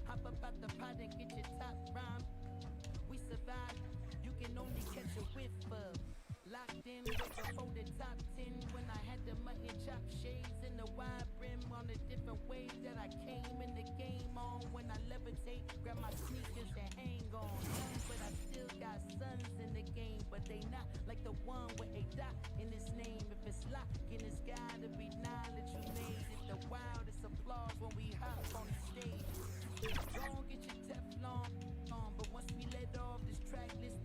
Hop up out the pot and get your top rhyme. We survive. You can only catch a whiff of. Locked in with before the top 10 when I had the mutton chop shades and the wide brim on the different ways that I came in the game on. When I levitate, grab my sneakers and hang on. But I still got sons in the game, but they not like the one with a dot in his name. If it's locking, it's gotta be knowledge you made it. The wildest applause when we hop on the stage. Don't get your Teflon on, but once we let off this track list,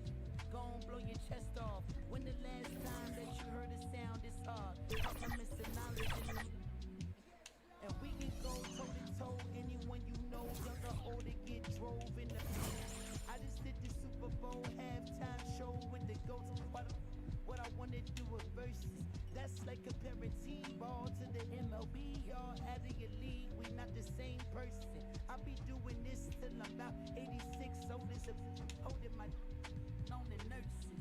gon' blow your chest off. When the last time that you heard a sound this hard? Compliments and knowledge in them. And we can go toe to toe. Anyone you know, younger, older, get drove in the. I just did the Super Bowl halftime show with the ghosts. What I wanna do with verses. That's like comparing T-ball to the MLB. Y'all out of your league, we not the same person. I'll be doing this till I'm about 86. So this is holding my on the nurses.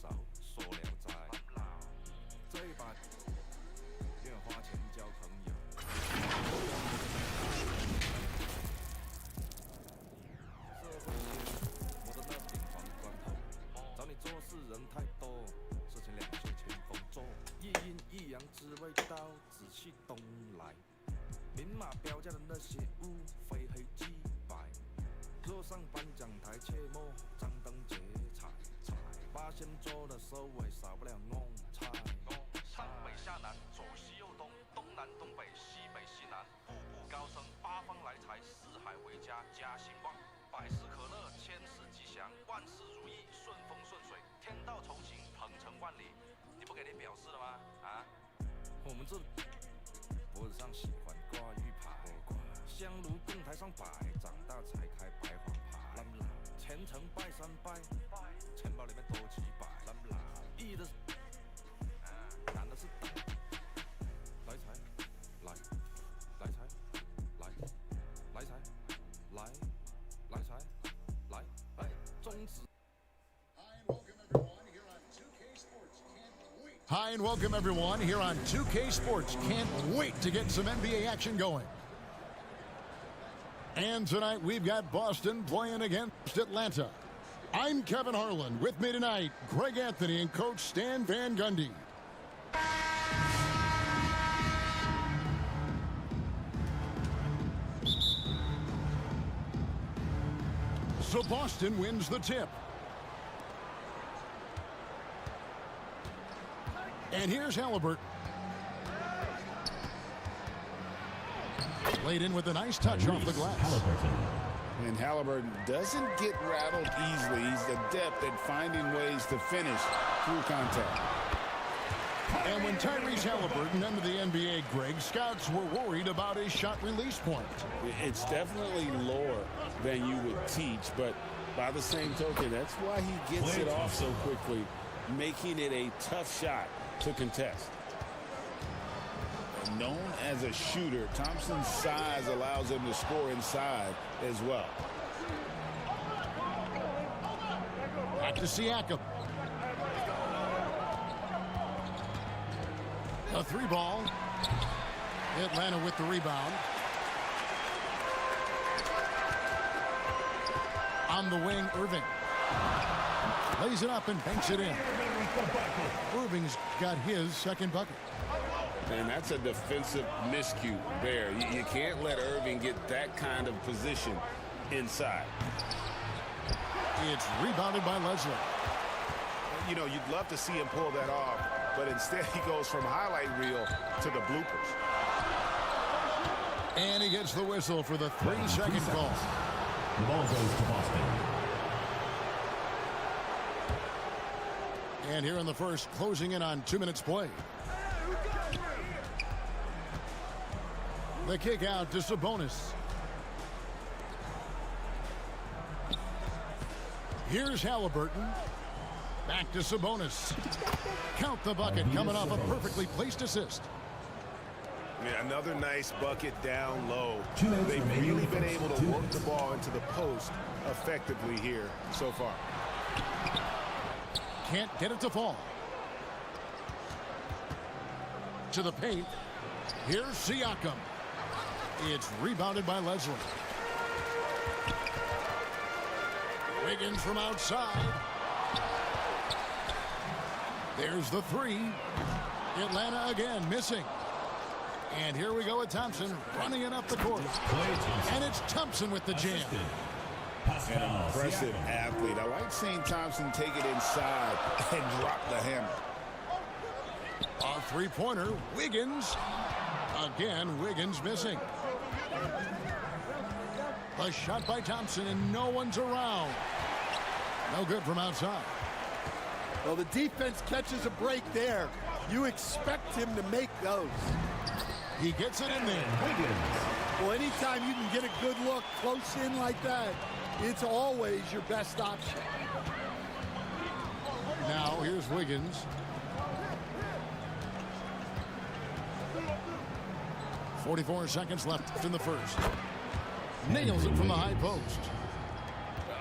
手说聊斋。这一把愿花钱交朋友。社会间磨得那顶房砖头，找你做事人太多，事情两袖清风做，一阴一阳只为刀，仔细东来。明码标价的那些物，非黑即白。坐上颁奖台，切莫张灯结彩。八仙桌的收尾，少不了弄菜。上北下南，左西右东，东南东北，西北西南，步步高升，八方来财，四海为家，家兴旺。百事可乐，千事吉祥，万事如意，顺风顺水，天道酬勤，鹏程万里。你不给你表示了吗？啊？我们这脖子上喜欢挂玉牌，香炉供台上摆，长大才开白黄牌。虔诚拜三拜，钱包里面多几百。易的，难的是等。来财，来，来财，来，来财，来，来财，来，哎，中指。Hi and welcome everyone here on 2K Sports. Can't wait to get some NBA action going. And tonight we've got Boston playing against Atlanta. I'm Kevin Harlan. With me tonight, Greg Anthony and Coach Stan Van Gundy. So Boston wins the tip. And here's Halliburton. Laid in with a nice touch off the glass. And Halliburton doesn't get rattled easily. He's adept at finding ways to finish through contact. And when Tyrese Halliburton entered the NBA, Greg, scouts were worried about his shot release point. It's definitely lower than you would teach, but by the same token, that's why he gets it off so quickly, making it a tough shot to contest. Known as a shooter, Thompson's size allows him to score inside as well. Back to Siakam. A three ball. Atlanta with the rebound. On the wing, Irving. Lays it up and banks it in. Irving's got his second bucket. And that's a defensive miscue there. You can't let Irving get that kind of position inside. It's rebounded by Leslie. You know, you'd love to see him pull that off, but instead he goes from highlight reel to the bloopers. And he gets the whistle for the 3-second call. The ball goes to Boston. And here in the first, closing in on 2 minutes play. The kick out to Sabonis. Here's Halliburton. Back to Sabonis. Count the bucket coming off a perfectly placed assist. Yeah, another nice bucket down low. They've really been able to work the ball into the post effectively here so far. Can't get it to fall. To the paint. Here's Siakam. It's rebounded by Leslie. Wiggins from outside. There's the three. Atlanta again missing. And here we go with Thompson running it up the court. And it's Thompson with the jam. An impressive athlete. I like seeing Thompson take it inside and drop the hammer. A three-pointer, Wiggins. Again, Wiggins missing. A shot by Thompson, and no one's around. No good from outside. Well, the defense catches a break there. You expect him to make those. He gets it in there. Well, anytime you can get a good look close in like that, it's always your best option. Now, here's Wiggins. 44 seconds left in the first. Nails it from the high post.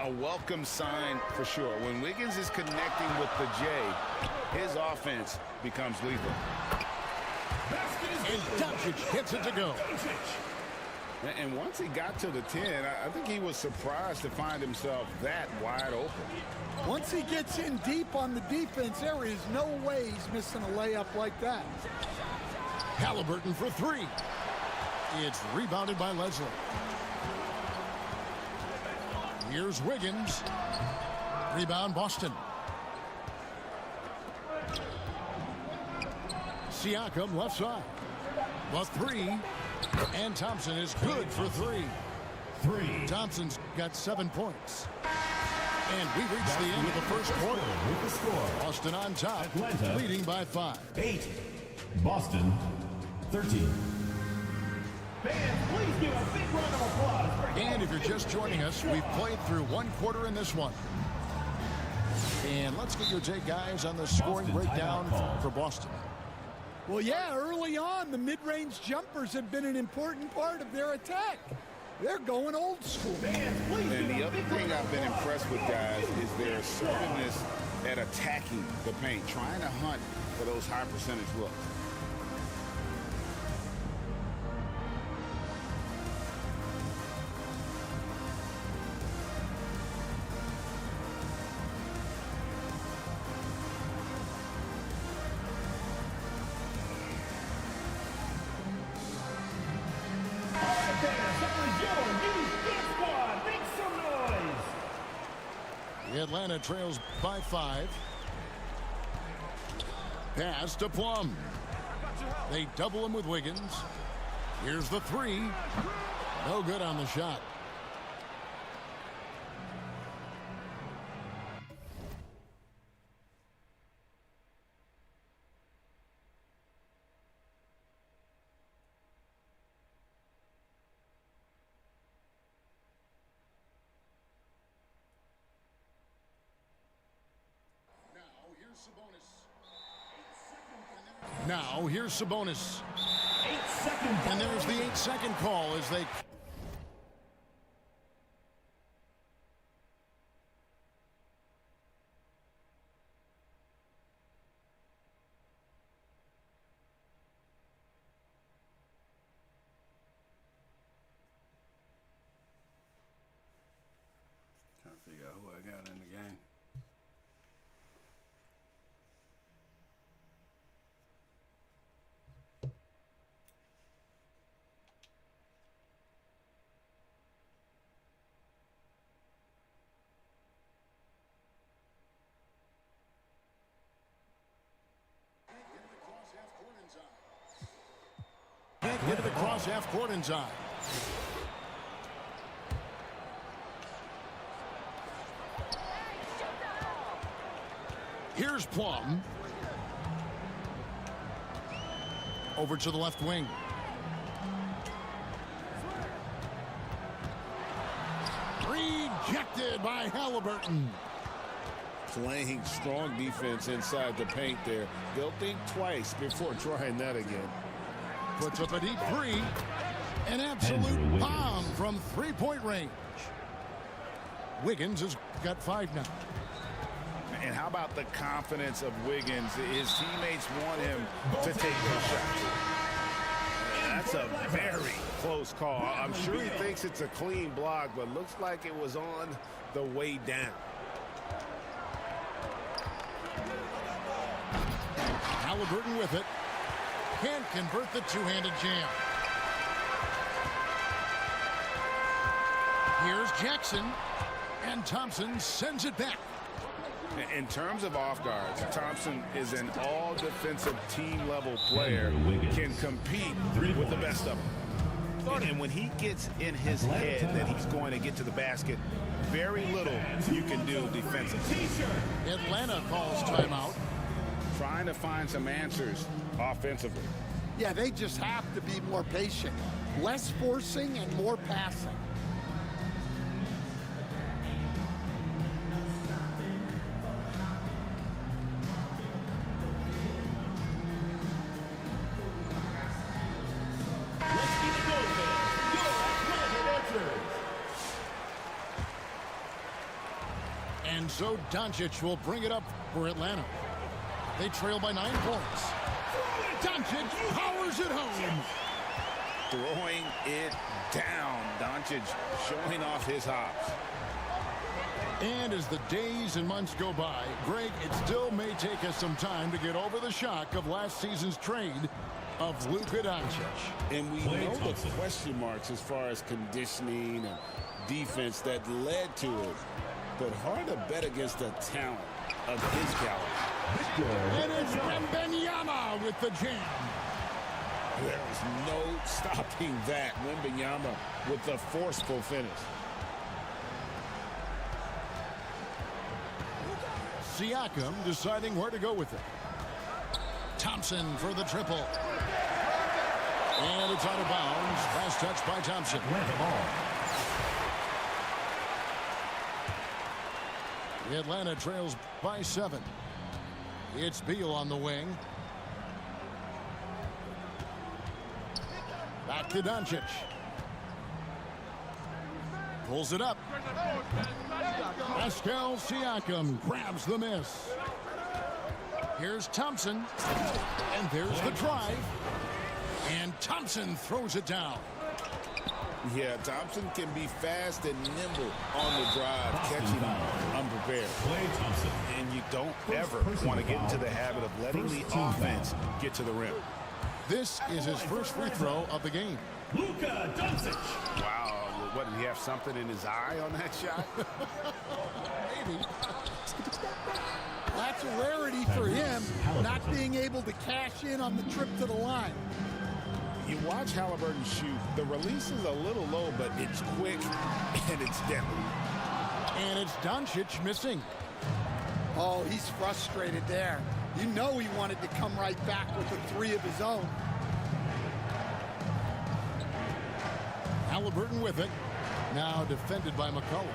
A welcome sign for sure. When Wiggins is connecting with the J, his offense becomes lethal. And Doncic hits it to go. And once he got to the 10, I think he was surprised to find himself that wide open. Once he gets in deep on the defense, there is no way he's missing a layup like that. Halliburton for three. It's rebounded by Leslie. Here's Wiggins. Rebound Boston. Siakam left side. The three. And Thompson is good for three. Thompson's got 7 points. And we've reached the end of the first quarter. With the score. Boston on top, Atlanta, leading by 5. 8. Boston, 13. Fans, please give a big round of applause. And if you're just joining us, we've played through 1 quarter in this one. And let's get your take, guys, on the scoring breakdown for Boston. Well, yeah, early on, the mid-range jumpers have been an important part of their attack. They're going old school. And the other thing I've been impressed with, guys, is their assertiveness at attacking the paint, trying to hunt for those high percentage looks. Atlanta trails by 5. Pass to Plum. They double him with Wiggins. Here's the three. No good on the shot. Now, here's Sabonis. 8 seconds. And there's the 8-second call as they... Trying to figure out who I got in the game. Can't get it across half court in time. Here's Plum. Over to the left wing. Rejected by Halliburton. Playing strong defense inside the paint there. They'll think twice before trying that again. Puts up a deep three. An absolute bomb from three-point range. Wiggins has got 5 now. And how about the confidence of Wiggins? His teammates want him to take those shots. That's a very close call. I'm sure he thinks it's a clean block, but looks like it was on the way down. Halliburton with it. Can't convert the two-handed jam. Here's Jackson. And Thompson sends it back. In terms of off guards, Thompson is an all-defensive team-level player, can compete with the best of them. And when he gets in his head that he's going to get to the basket, very little you can do defensively. Atlanta calls timeout. Trying to find some answers offensively. Yeah, they just have to be more patient. Less forcing and more passing. so Doncic will bring it up for Atlanta. They trail by 9 points. Doncic powers it home. Throwing it down. Doncic showing off his hops. And as the days and months go by, Greg, it still may take us some time to get over the shock of last season's trade of Luka Doncic. And we know the question marks as far as conditioning and defense that led to it. But hard to bet against the talent of his caliber. And it's Wembanyama with the jam. There is no stopping that. Wembanyama with the forceful finish. Siakam deciding where to go with it. Thompson for the triple. And it's out of bounds. Last touch by Thompson. Atlanta trails by 7. It's Beal on the wing. Back to Doncic. Pulls it up. Pascal Siakam grabs the miss. Here's Thompson. And there's the drive. And Thompson throws it down. Yeah, Thompson can be fast and nimble on the drive, catching unprepared. And you don't ever want to get into the habit of letting the offense get to the rim. This is his first free throw of the game. Luka Doncic. Wow, what, did he have something in his eye on that shot? Maybe. That's a rarity for him, not being able to cash in on the trip to the line. You watch Halliburton shoot. The release is a little low, but it's quick and it's deadly. And it's Doncic missing. Oh, he's frustrated there. You know he wanted to come right back with a 3 of his own. Halliburton with it. Now defended by McCollum.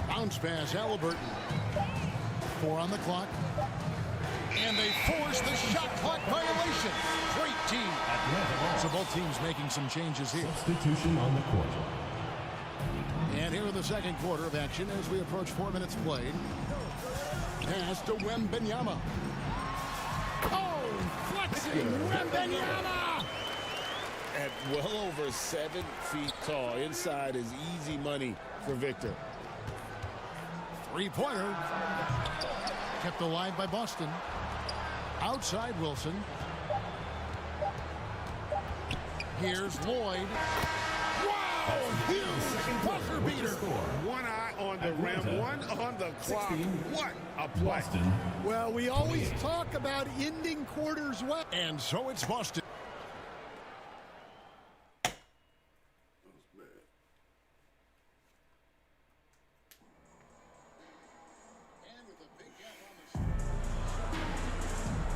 Bounce pass, Halliburton. 4 on the clock. And they force the shot clock violation. Great team. So both teams making some changes here. Substitution on the court. And here in the second quarter of action as we approach 4 minutes played. Pass to Wembanyama. Oh, flexing Wembanyama! At well over 7 feet tall. Inside is easy money for Victor. 3-pointer. Kept alive by Boston. Outside Wilson. Here's Lloyd. Wow! Huge buzzer beater. One eye on the rim, one on the clock. What a play. Well, we always talk about ending quarters well. And so it's Boston.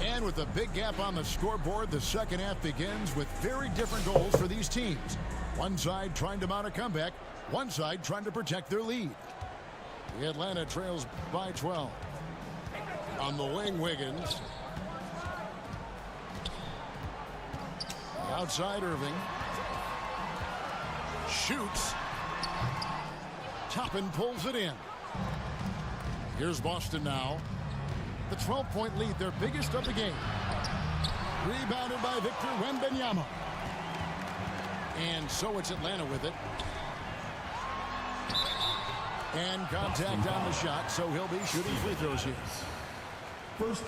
And with a big gap on the scoreboard, the second half begins with very different goals for these teams. One side trying to mount a comeback, one side trying to protect their lead. The Atlanta trails by 12. On the wing, Wiggins. Outside Irving. Shoots. Toppin pulls it in. Here's Boston now. The 12-point lead, their biggest of the game. Rebounded by Victor Wembanyama. And so it's Atlanta with it. And contact on the shot, so he'll be shooting free throws here.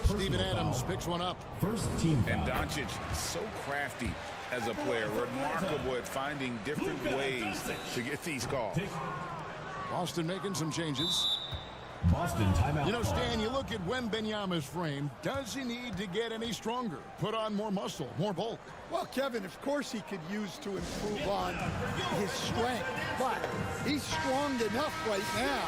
Steven Adams picks one up. First team foul. And Doncic, so crafty as a player, remarkable at finding different ways to get these calls. Boston making some changes. Boston timeout. You know, Stan, you look at Wembanyama's frame. Does he need to get any stronger? Put on more muscle, more bulk? Well, Kevin, of course he could use to improve on his strength, but he's strong enough right now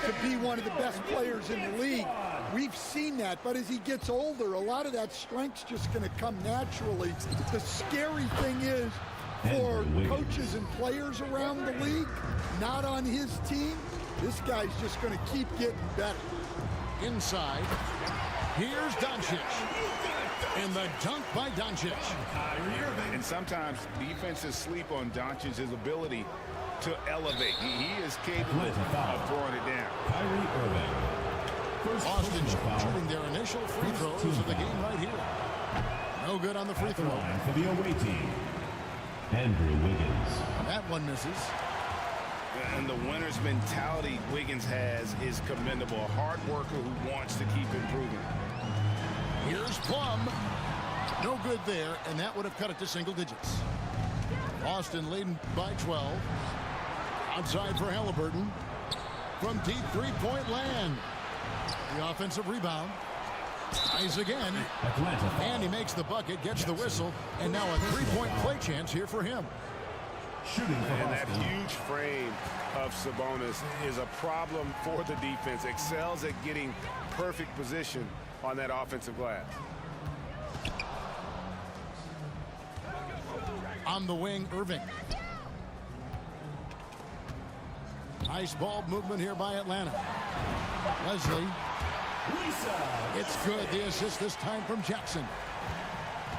to be one of the best players in the league. We've seen that, but as he gets older, a lot of that strength's just going to come naturally. The scary thing is, for coaches and players around the league, not on his team, this guy's just going to keep getting better. Inside, here's Doncic. And the dunk by Doncic. And sometimes defenses sleep on Doncic's ability to elevate. He is capable of throwing it down. Boston shooting their initial free throws of the game right here. No good on the free throw. For the away team, Andrew Wiggins. That one misses. And the winner's mentality Wiggins has is commendable. A hard worker who wants to keep improving. Here's Plum. No good there, and that would have cut it to single digits. Boston leading by 12. Outside for Halliburton. From deep three-point land. The offensive rebound. Tries again. And he makes the bucket, gets the whistle, and now a three-point play chance here for him. And that huge frame of Sabonis is a problem for the defense. Excels at getting perfect position on that offensive glass. On the wing, Irving. Nice ball movement here by Atlanta. Leslie. It's good. The assist this time from Jackson.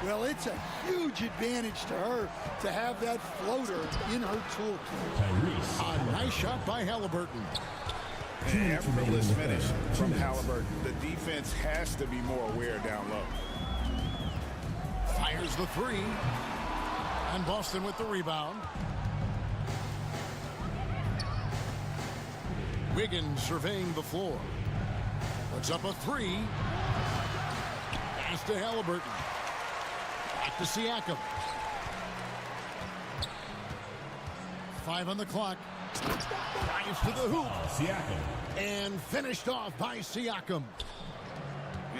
Well, it's a huge advantage to her to have that floater in her toolkit. A nice shot by Halliburton. An effortless finish from Halliburton. The defense has to be more aware down low. Fires the three. And Boston with the rebound. Wiggins surveying the floor. Puts up a three. Pass to Halliburton. Back to Siakam. 5 on the clock. Drives to the hoop. Siakam. And finished off by Siakam.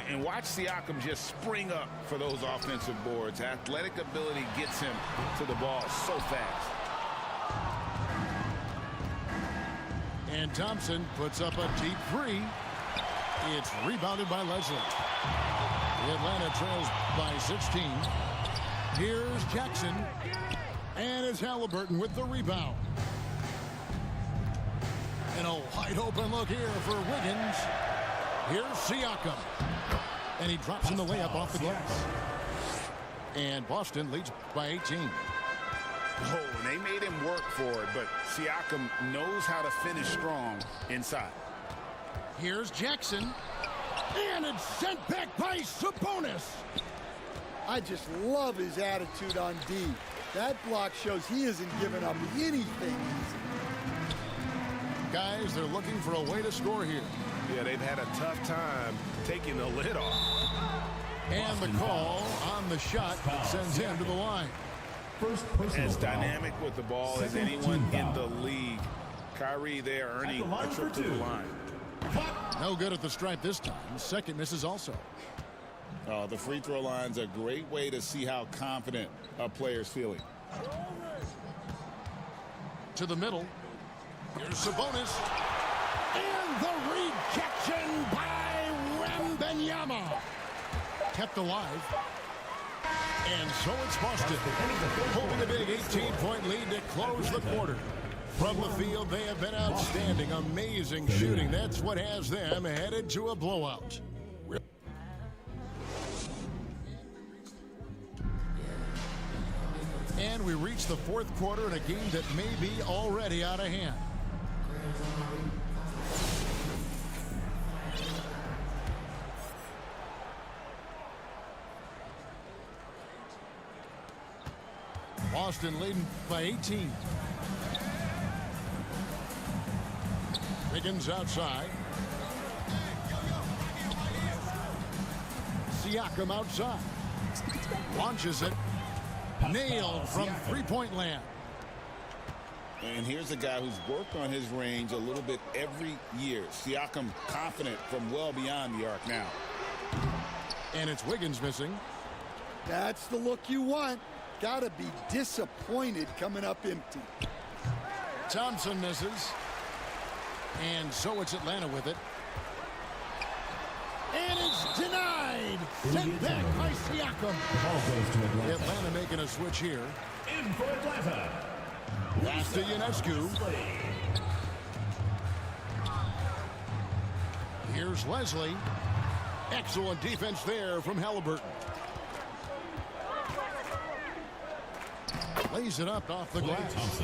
And watch Siakam just spring up for those offensive boards. Athletic ability gets him to the ball so fast. And Thompson puts up a deep three. It's rebounded by Leslie. The Atlanta trails by 16. Here's Jackson. And it's Halliburton with the rebound. And a wide open look here for Wiggins. Here's Siakam. And he drops in the layup off the glass. And Boston leads by 18. Oh, and they made him work for it, but Siakam knows how to finish strong inside. Here's Jackson. And it's sent back by Sabonis. I just love his attitude on D. That block shows he isn't giving up anything. Guys, they're looking for a way to score here. Yeah, they've had a tough time taking the lid off. And the call on the shot sends him to the line. As dynamic with the ball as anyone in the league. Kyrie there earning a trip to the line. No good at the stripe this time. Second misses also. The free throw line's a great way to see how confident a player's feeling. To the middle. Here's Sabonis. And the rejection by Wembanyama. Kept alive. And so it's Boston, holding a big 18-point lead to close the quarter. From the field, they have been outstanding, amazing shooting. That's what has them headed to a blowout. And we reach the fourth quarter in a game that may be already out of hand. Boston leading by 18. Wiggins outside. Siakam outside. Launches it. Nailed from three-point land. And here's a guy who's worked on his range a little bit every year. Siakam confident from well beyond the arc now. And it's Wiggins missing. That's the look you want. Gotta be disappointed coming up empty. Thompson misses. And so it's Atlanta with it. And it's denied. Sent back by Siakam. Atlanta making a switch here. In for Atlanta. Pass to Ionescu. Here's Leslie. Excellent defense there from Halliburton. Lays it up off the glass.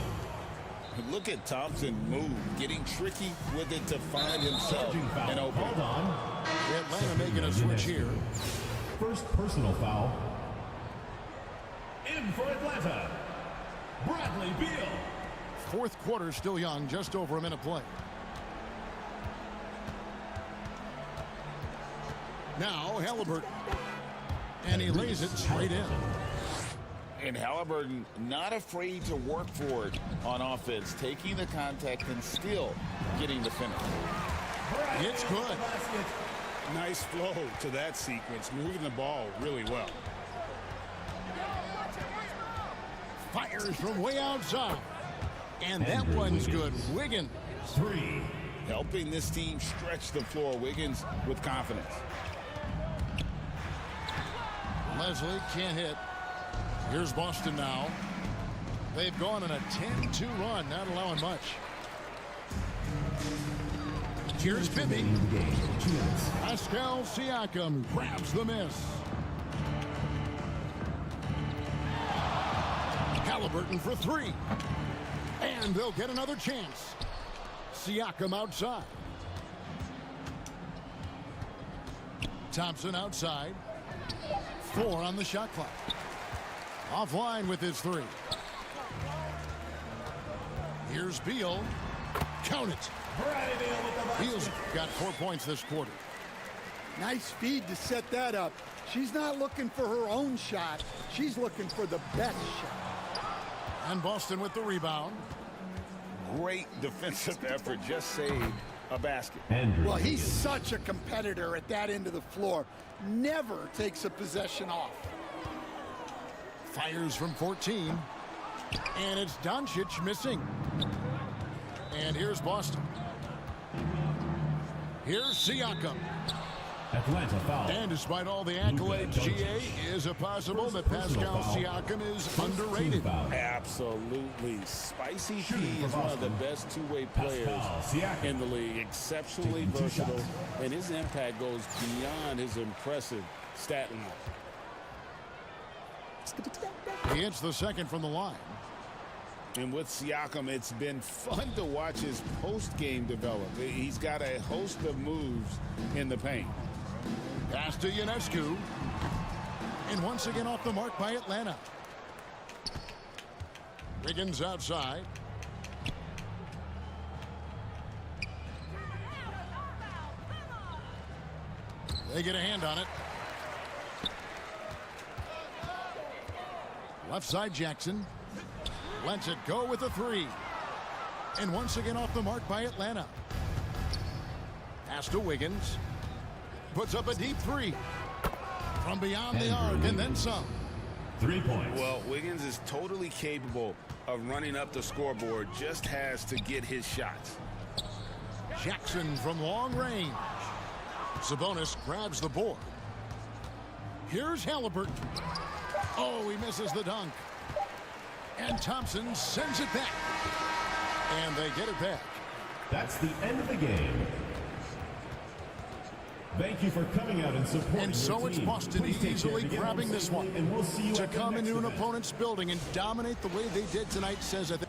Look at Thompson move, getting tricky with it to find himself an open. Hold on. Atlanta making a switch here. First personal foul. In for Atlanta, Bradley Beal. Fourth quarter still young, just over a minute play. Now Halliburton. And he lays it straight in. And Halliburton not afraid to work for it on offense, taking the contact and still getting the finish. It's good. Nice flow to that sequence, moving the ball really well. Fires from way outside. And that one's good. Wiggins. 3. Helping this team stretch the floor. Wiggins with confidence. Leslie can't hit. Here's Boston now. They've gone on a 10-2 run, not allowing much. Here's Bibby. Pascal Siakam grabs the miss. Halliburton for 3. And they'll get another chance. Siakam outside. Thompson outside. 4 on the shot clock. Offline with his 3. Here's Beal. Count it. Beal's got 4 points this quarter. Nice feed to set that up. She's not looking for her own shot. She's looking for the best shot. And Boston with the rebound. Great defensive effort. Just saved a basket. Well, he's such a competitor at that end of the floor. Never takes a possession off. Fires from 14. And it's Doncic missing. And here's Boston. Here's Siakam. Atlanta foul. And despite all the accolades, GA, is it possible that Pascal Siakam is underrated? Absolutely. Spicy P is one of the best two-way players in the league. Exceptionally versatile, and his impact goes beyond his impressive stat line. He hits the second from the line. And with Siakam, it's been fun to watch his post-game develop. He's got a host of moves in the paint. Pass to Ionescu. And once again off the mark by Atlanta. Wiggins outside. They get a hand on it. Left side Jackson. Lets it go with a 3. And once again off the mark by Atlanta. Pass to Wiggins. Puts up a deep 3. From beyond the arc and then some. 3 points. Well, Wiggins is totally capable of running up the scoreboard. Just has to get his shots. Jackson from long range. Sabonis grabs the board. Here's Halliburton. Oh, he misses the dunk. And Thompson sends it back. And they get it back. That's the end of the game. Thank you for coming out and supporting And so your it's team. Boston Please take easily care. Again, grabbing we'll this see you, one. and we'll see you To at the come next into an event. opponent's building and dominate the way they did tonight says that.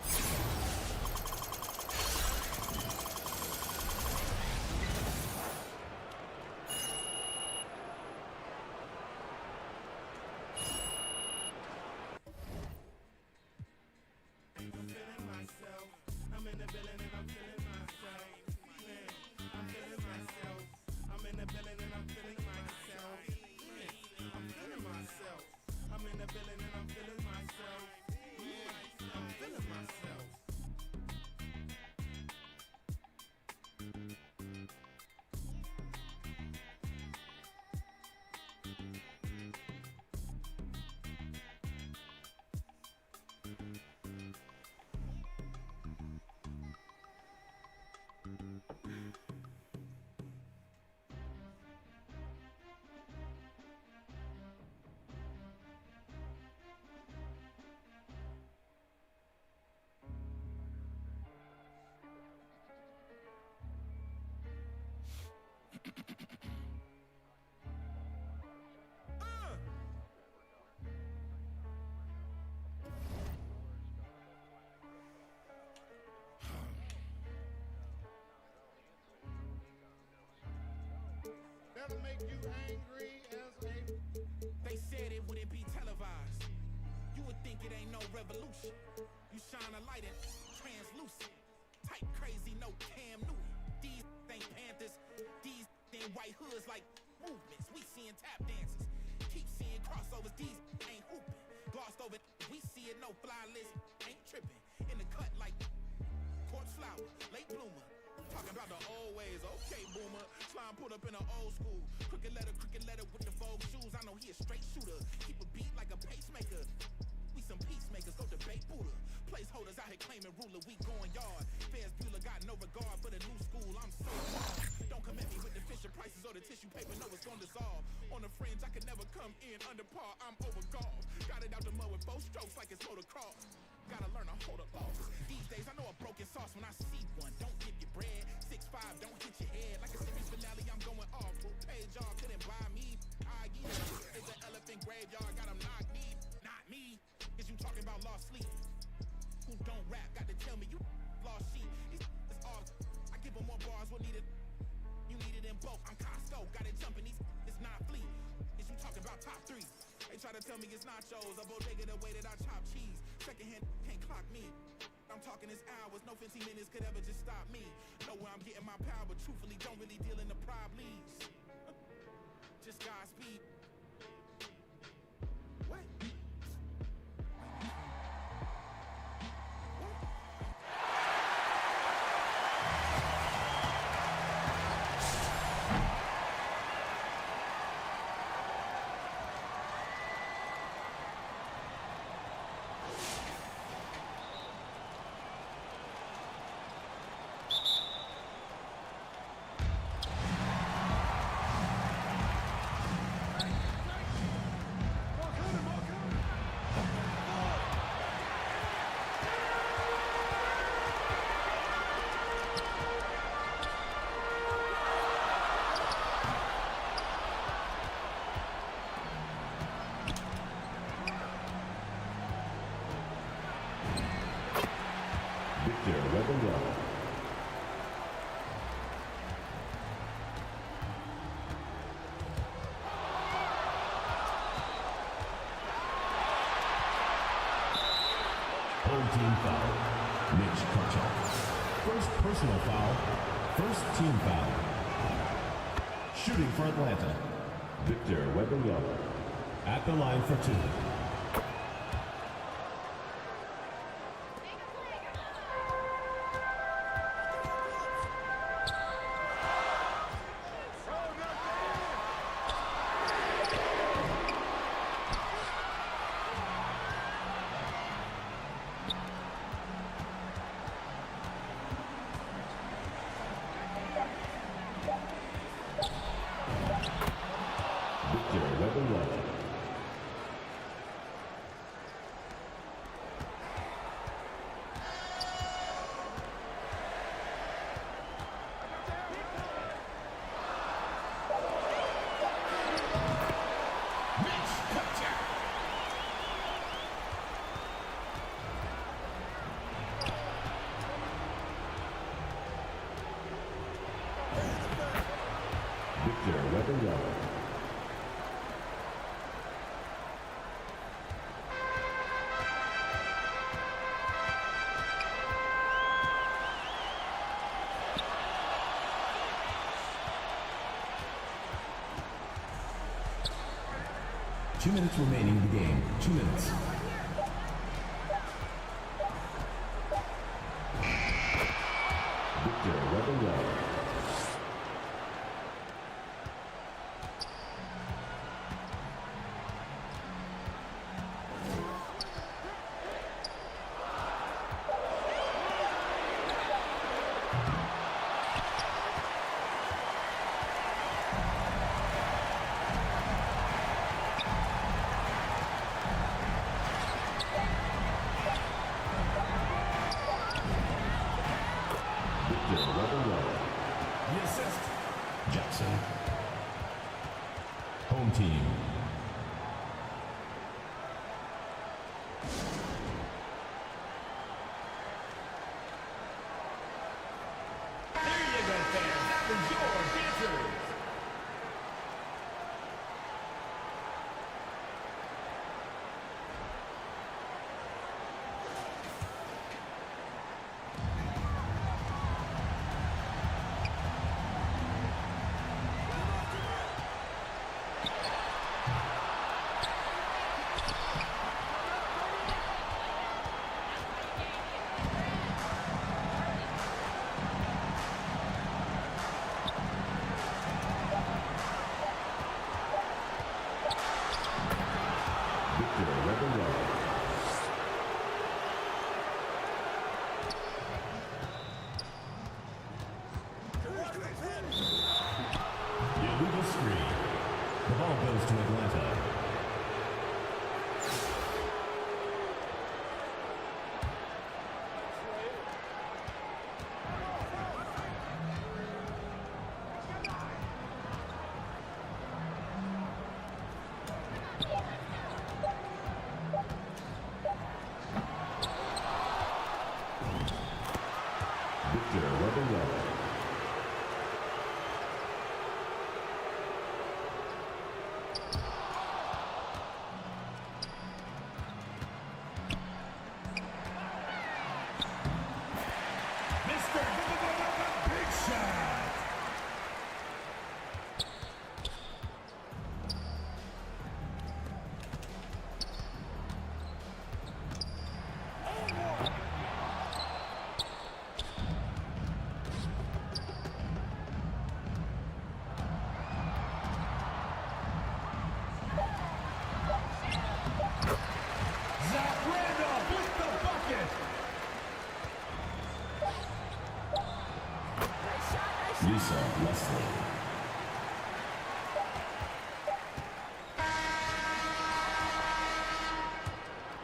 I'm feeling myself. that'll make you angry as a... They said it wouldn't be televised. You would think it ain't no revolution. You shine a light and translucent. Type crazy, no Cam Newton. These ain't Panthers. These ain't white hoods like movements. We seeing tap dances. Keep seeing crossovers. These ain't hooping. Glossed over. We see it, no fly list. Ain't tripping. In the cut like corpse flower. Late bloomer. Talking about the old ways. Okay, boomer. Slime put up in an old school. Crooked letter with the Vogue shoes. I know he a straight shooter. Keep a beat like a pacemaker. We some peacemakers, go debate Buddha. Placeholders out here claiming ruler, we going yard. Fairs Bueller got no regard for the new school, I'm so hard. Don't come at me with the Fisher prices or the tissue paper, no it's gonna dissolve. On the fringe, I could never come in under par, I'm overgalled. Got it out the mud with 4 strokes like it's motocross. Gotta learn to hold a loss. These days I know a broken sauce when I see one. Don't give your bread, 6'5", don't hit your head. Like a series finale, I'm going off. Who paid y'all, couldn't buy me. I get it, it's an elephant graveyard, got them knocked me. Not me, is you talking about lost sleep? Who don't rap, got to tell me you lost sheep. It's all, I give them more bars, what needed? You needed them both, I'm Costco, got it jumping, it's not fleet. Is you talking about top 3? They try to tell me it's nachos, a bodega the way that I chop cheese. Secondhand can't clock me. I'm talking this hours, no 15 minutes could ever just stop me. Know where I'm getting my power, but truthfully don't really deal in the problems. Just Godspeed. What? Victor Weber. Home team foul. Mitch Kutchuk. First personal foul. First team foul. Shooting for Atlanta. Victor Weber at the line for 2. Victor Weber. 2 minutes remaining in the game. 2 minutes. Victor Weber. The assist. Jackson. Home team. There you go, fans. That was your dancers. Weber yellow. Illegal screen. The ball goes to Atlanta. Victor Weber yellow. Big shot. Zach Randolph with the bucket. Lisa Leslie.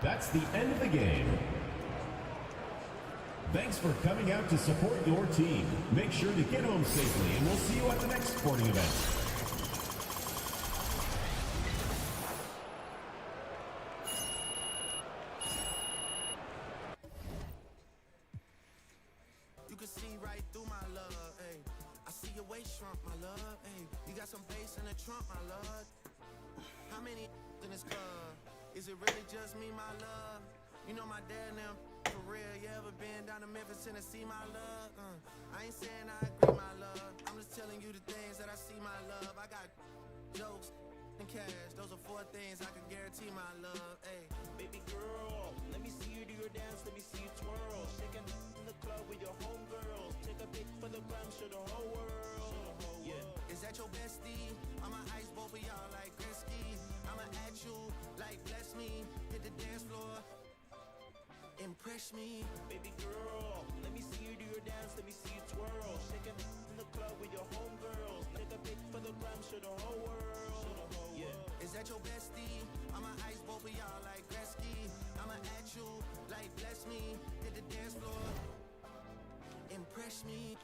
That's the end of the game. Thanks for coming out to support your team. Make sure to get home safely, and we'll see you at the next sporting event. You can see right through my love, ayy. I see your waist shrunk, my love, ayy. You got some bass in the trunk, my love. How many in this club? Is it really just me, my love? You know my dad and them for real. You ever been down to Memphis, Tennessee, my love? I ain't saying I agree, my love. I'm just telling you the things that I see, my love. I got jokes and cash. Those are 4 things I can guarantee, my love. Ayy, baby girl, let me see you do your dance. Let me see you twirl. Shaking in the club with your homegirls. Take a pic for the gram, show the whole world. Yeah. Is that your bestie? I'ma ice both of y'all like Gretzky. I'ma at you like bless me. Hit the dance floor. Impress me, baby girl. Let me see you do your dance. Let me see you twirl. Shaking in the club with your homegirls. Take a pic for the gram, show the whole world. Yeah. Is that your bestie? I'ma ice both of y'all like Gretzky. I'ma at you like bless me. Hit the dance floor. Impress me.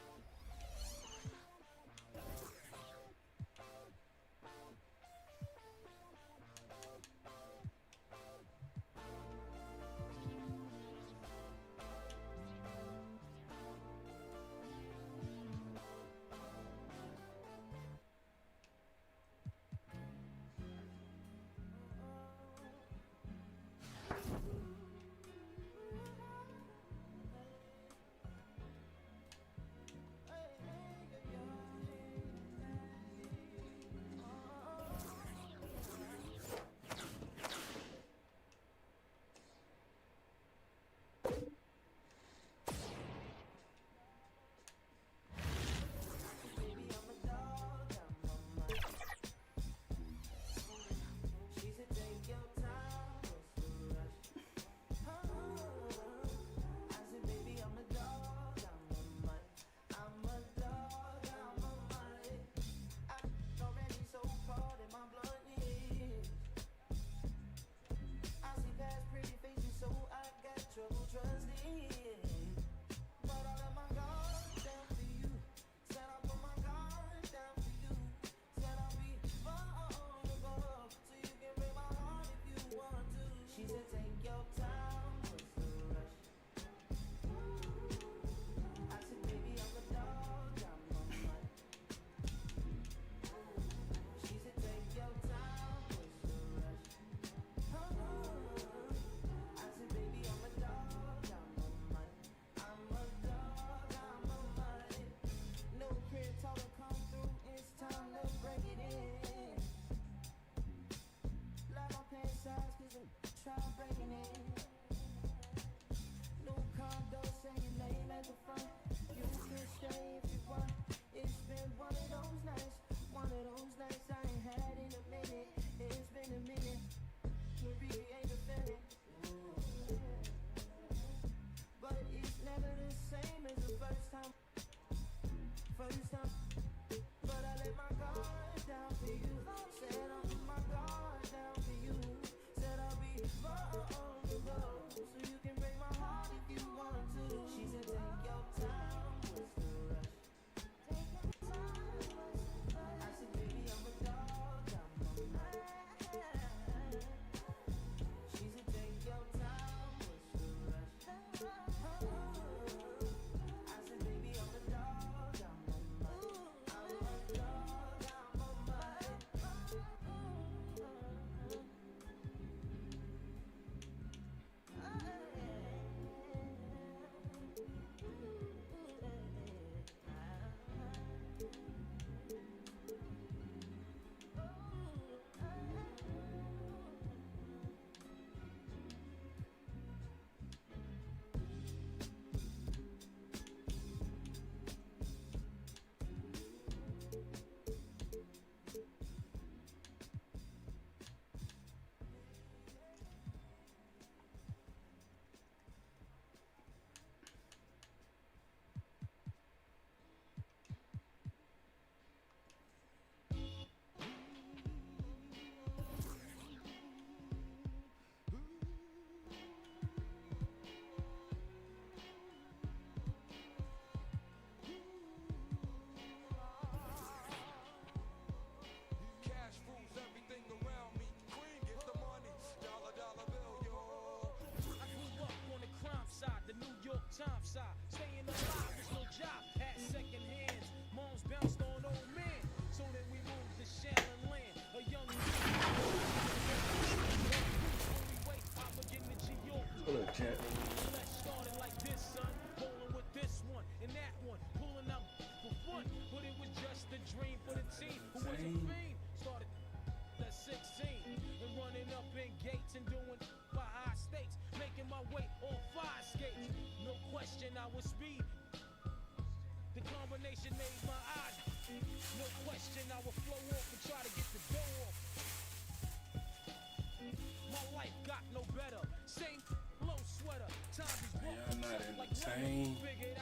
not entertained.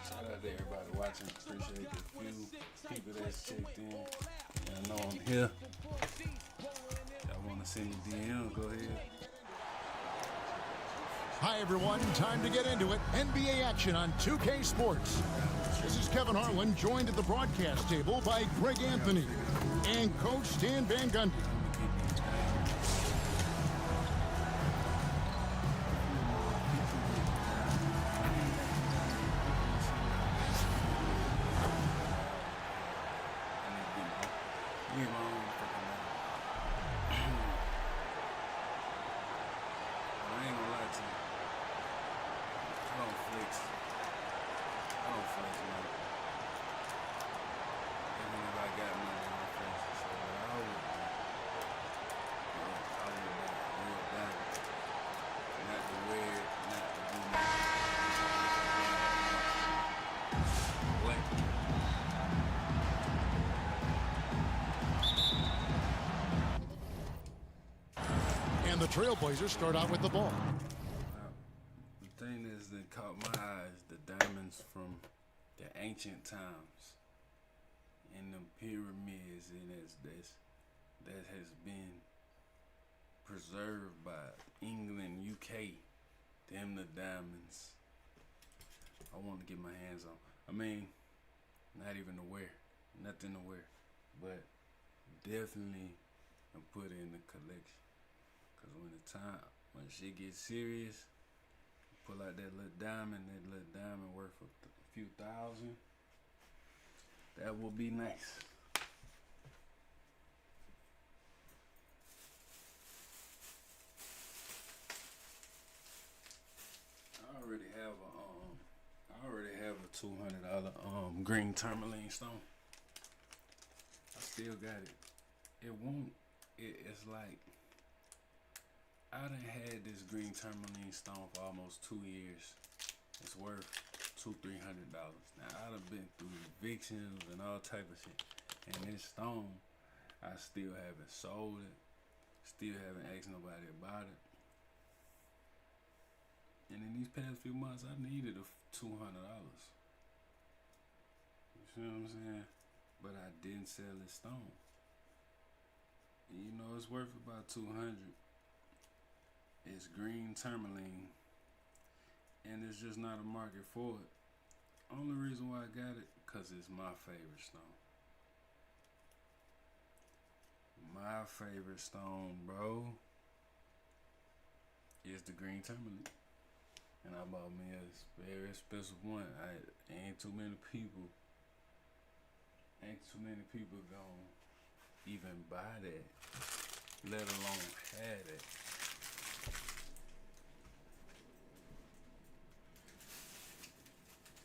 Shout out to everybody watching. Appreciate the few people that's checked in. I know I'm here. Y'all want to send me DM? Go ahead. Hi, everyone. Time to get into it. NBA action on 2K Sports. This is Kevin Harlan, joined at the broadcast table by Greg Anthony and Coach Stan Van Gundy. And the Trailblazers start out with the ball. The thing that caught my eyes, the diamonds from the ancient times and the pyramids, and that has been preserved by England, UK. Them the diamonds I want to get my hands on. I mean, not even to wear, nothing to wear, but definitely put in the collection. Cause when shit gets serious, pull out that little diamond worth a few thousand. That will be nice. I already have a $200 green tourmaline stone. I still got it. It's like I done had this green tourmaline stone for almost 2 years. It's worth $200-300. Now I done been through evictions and all type of shit, and this stone, I still haven't sold it. Still haven't asked nobody about it. And in these past few months, I needed $200. You see what I'm saying? But I didn't sell this stone. And you know it's worth about $200. It's green tourmaline, and there's just not a market for it. Only reason why I got it, cause it's my favorite stone. My favorite stone, bro, is the green tourmaline. And I bought me a very expensive one. Ain't too many people gonna even buy that, let alone have it.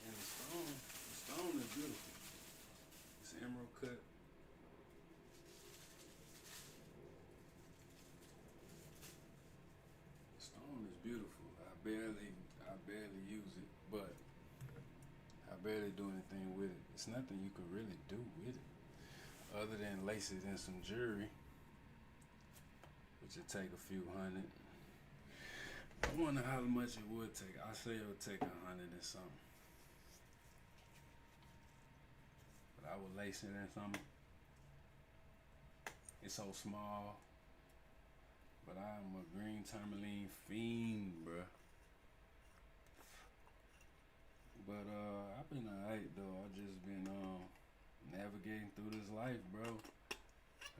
And the stone is beautiful. It's emerald cut. The stone is beautiful. I barely use it, but I barely do anything with it. It's nothing you could really do with it, other than lace it in some jewelry, which would take a few hundred. I wonder how much it would take. I say it would take 100 and something. But I would lace it in something. It's so small. But I'm a green tourmaline fiend, bruh. But I've been alright though. I just been navigating through this life, bro.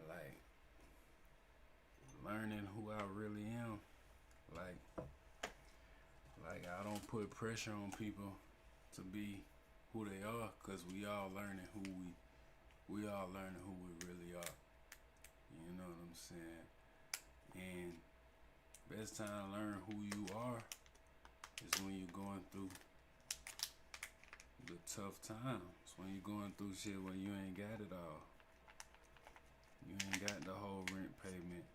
Like learning who I really am. Like I don't put pressure on people to be who they are, cause we all learning who we really are. You know what I'm saying? And best time to learn who you are is when you're going through the tough times, when you're going through shit when you ain't got it all. You ain't got the whole rent payment.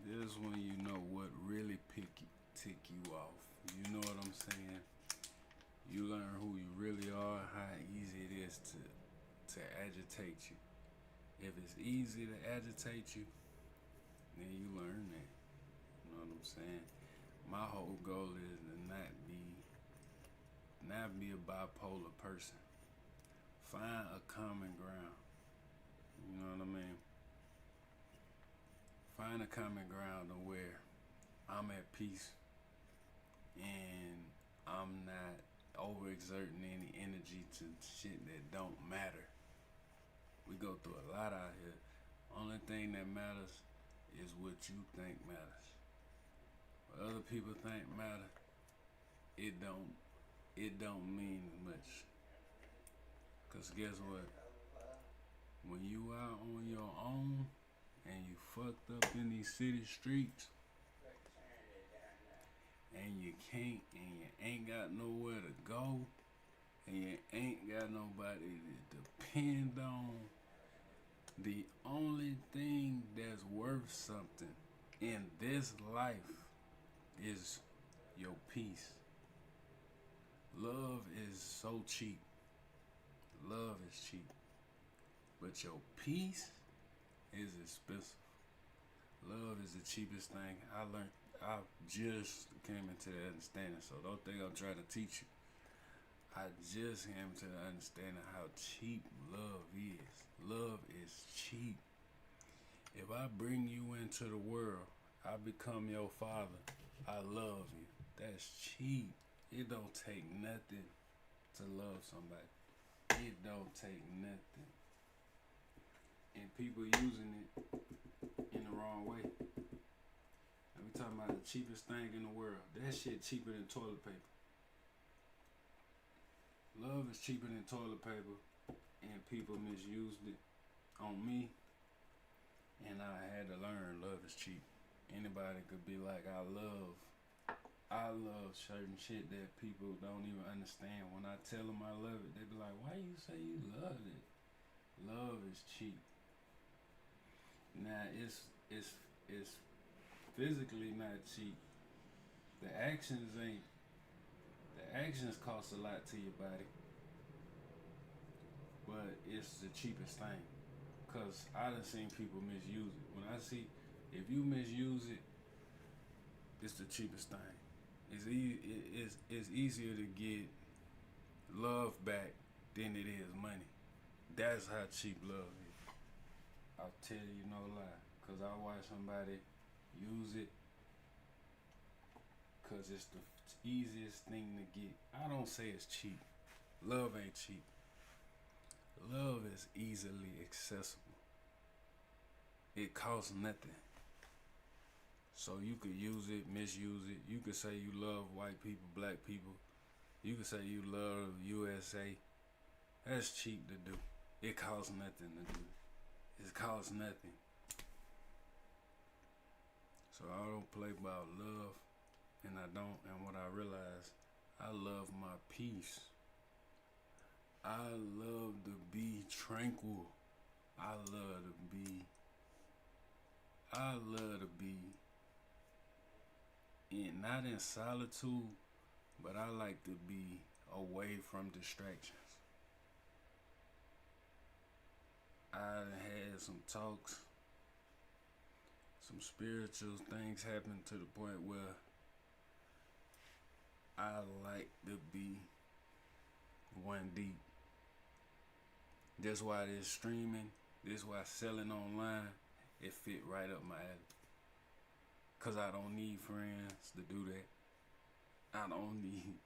This is when you know what really tick you off. You know what I'm saying? You learn who you really are, how easy it is to agitate you. If it's easy to agitate you, then you learn that. You know what I'm saying? My whole goal is to not be not be a bipolar person. Find a common ground. You know what I mean? Find a common ground to where I'm at peace and I'm not overexerting any energy to shit that don't matter. We go through a lot out here. Only thing that matters is what you think matters. What other people think matter, it don't mean much. Cause guess what? When you out on your own and you fucked up in these city streets and you can't and you ain't got nowhere to go and you ain't got nobody to depend on, the only thing that's worth something in this life is your peace. Love is so cheap. Love is cheap. But your peace is expensive. Love is the cheapest thing. I just came into that understanding, so don't think I'm trying to teach you. I just came to the understanding how cheap love is. Love is cheap. If I bring you into the world, I become your father. I love you. That's cheap. It don't take nothing to love somebody. It don't take nothing. And people using it in the wrong way. And we talking about the cheapest thing in the world. That shit cheaper than toilet paper. Love is cheaper than toilet paper, and people misused it on me, and I had to learn love is cheap. Anybody could be like, I love certain shit that people don't even understand. When I tell them I love it, they be like, why you say you love it? Love is cheap. Now it's physically not cheap. The actions cost a lot to your body, but it's the cheapest thing. Cause I done seen people misuse it. When I see, if you misuse it, it's the cheapest thing. It's easier to get love back than it is money. That's how cheap love is. I'll tell you no lie. Cause I watch somebody use it. Cause it's the easiest thing to get. I don't say it's cheap. Love ain't cheap. Love is easily accessible. It costs nothing. So you could use it, misuse it. You could say you love white people, black people. You could say you love USA. That's cheap to do. It costs nothing to do. It costs nothing. So I don't play about love. And I don't, and what I realize, I love my peace. I love to be tranquil. I love to be not in solitude, but I like to be away from distractions. I had some talks, some spiritual things happen to the point where I like to be one deep. That's why this streaming, that's why selling online, it fit right up my alley. Cause I don't need friends to do that. I don't need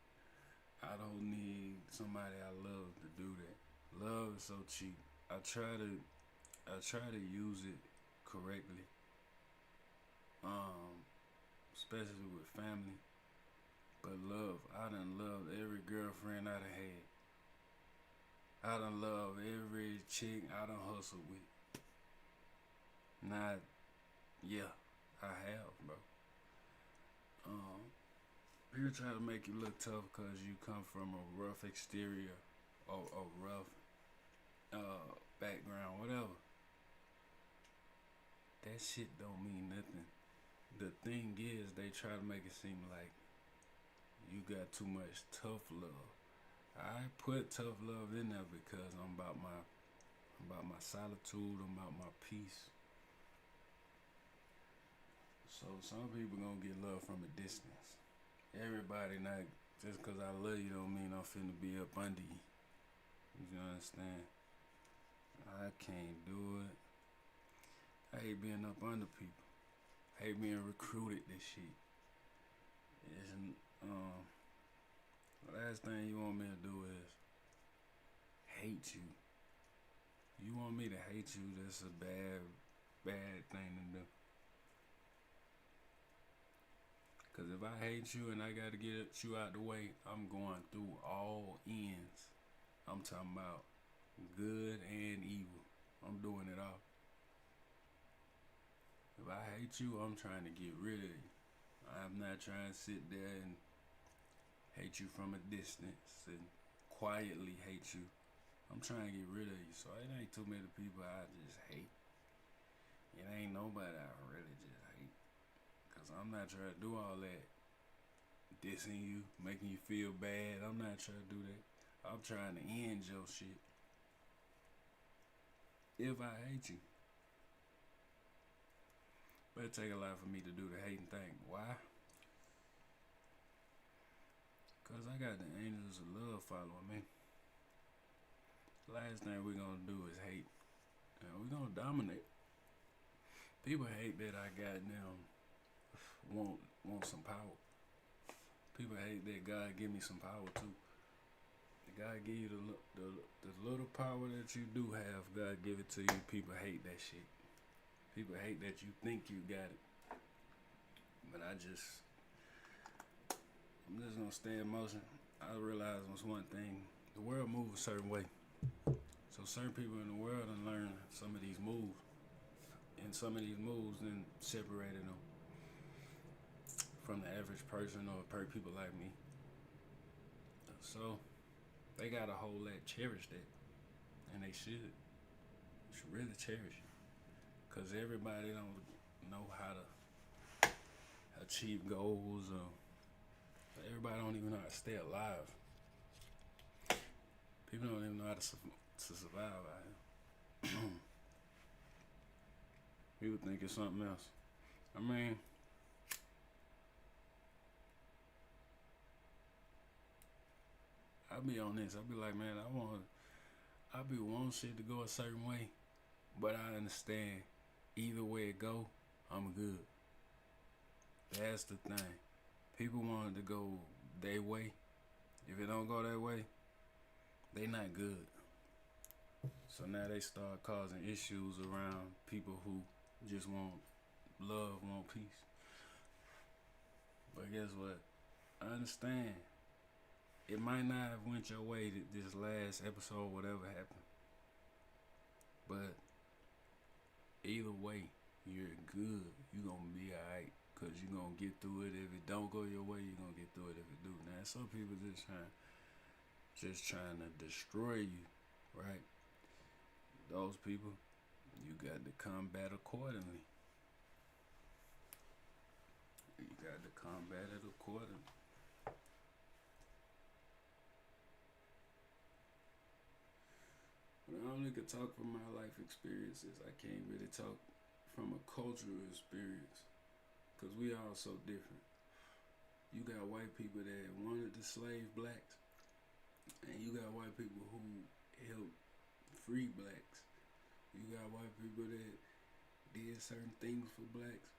somebody I love to do that. Love is so cheap. I try to use it correctly. Especially with family. But love, I done loved every girlfriend I done had. I done loved every chick I done hustled with. I have, bro. People try to make you look tough because you come from a rough exterior or a rough background, whatever. That shit don't mean nothing. The thing is, they try to make it seem like you got too much tough love. I put tough love in there because I'm about my solitude, I'm about my peace. So some people gonna get love from a distance. Everybody not Just because I love you don't mean I'm finna be up under you. You understand? I can't do it. I hate being up under people. I hate being recruited this shit. It's, the last thing you want me to do is hate you. You want me to hate you, that's a bad thing to do. Cause if I hate you and I gotta get you out the way, I'm going through all ends. I'm talking about good and evil. I'm doing it all. If I hate you, I'm trying to get rid of you. I'm not trying to sit there and hate you from a distance and quietly hate you. I'm trying to get rid of you. So it ain't too many people I just hate. It ain't nobody I really just hate. Cause I'm not trying to do all that. Dissing you, making you feel bad. I'm not trying to do that. I'm trying to end your shit. If I hate you. But it take a lot for me to do the hating thing. Why? Cause I got the angels of love following me. The last thing we're gonna do is hate. And we're gonna dominate. People hate that I got them want some power. People hate that God give me some power too. God give you the little power that you do have, God give it to you. People hate that shit. People hate that you think you got it. But I'm just gonna stay in motion. I realize one thing. The world moves a certain way. So certain people in the world done learn some of these moves. And some of these moves then separated them from the average person or people like me. So they gotta hold that, cherish that. And they should. They should really cherish it. Cause everybody don't know how to achieve goals or everybody don't even know how to stay alive. People don't even know how to survive out here. People think it's something else. I mean, I be on this. I be like, man, I be wanting shit to go a certain way, but I understand either way it go, I'm good. That's the thing. People want it to go their way. If it don't go that way, they not good. So now they start causing issues around people who just want love, want peace. But guess what? I understand. It might not have went your way this last episode, whatever happened. But either way, you're good. You gonna be alright. Cause you gonna get through it. If it don't go your way, you gonna get through it if it do. Now some people just trying to destroy you, right? Those people, you got to combat accordingly. You got to combat it accordingly. But I only could talk from my life experiences. I can't really talk from a cultural experience. Because we all so different. You got white people that wanted to slave blacks. And you got white people who helped free blacks. You got white people that did certain things for blacks.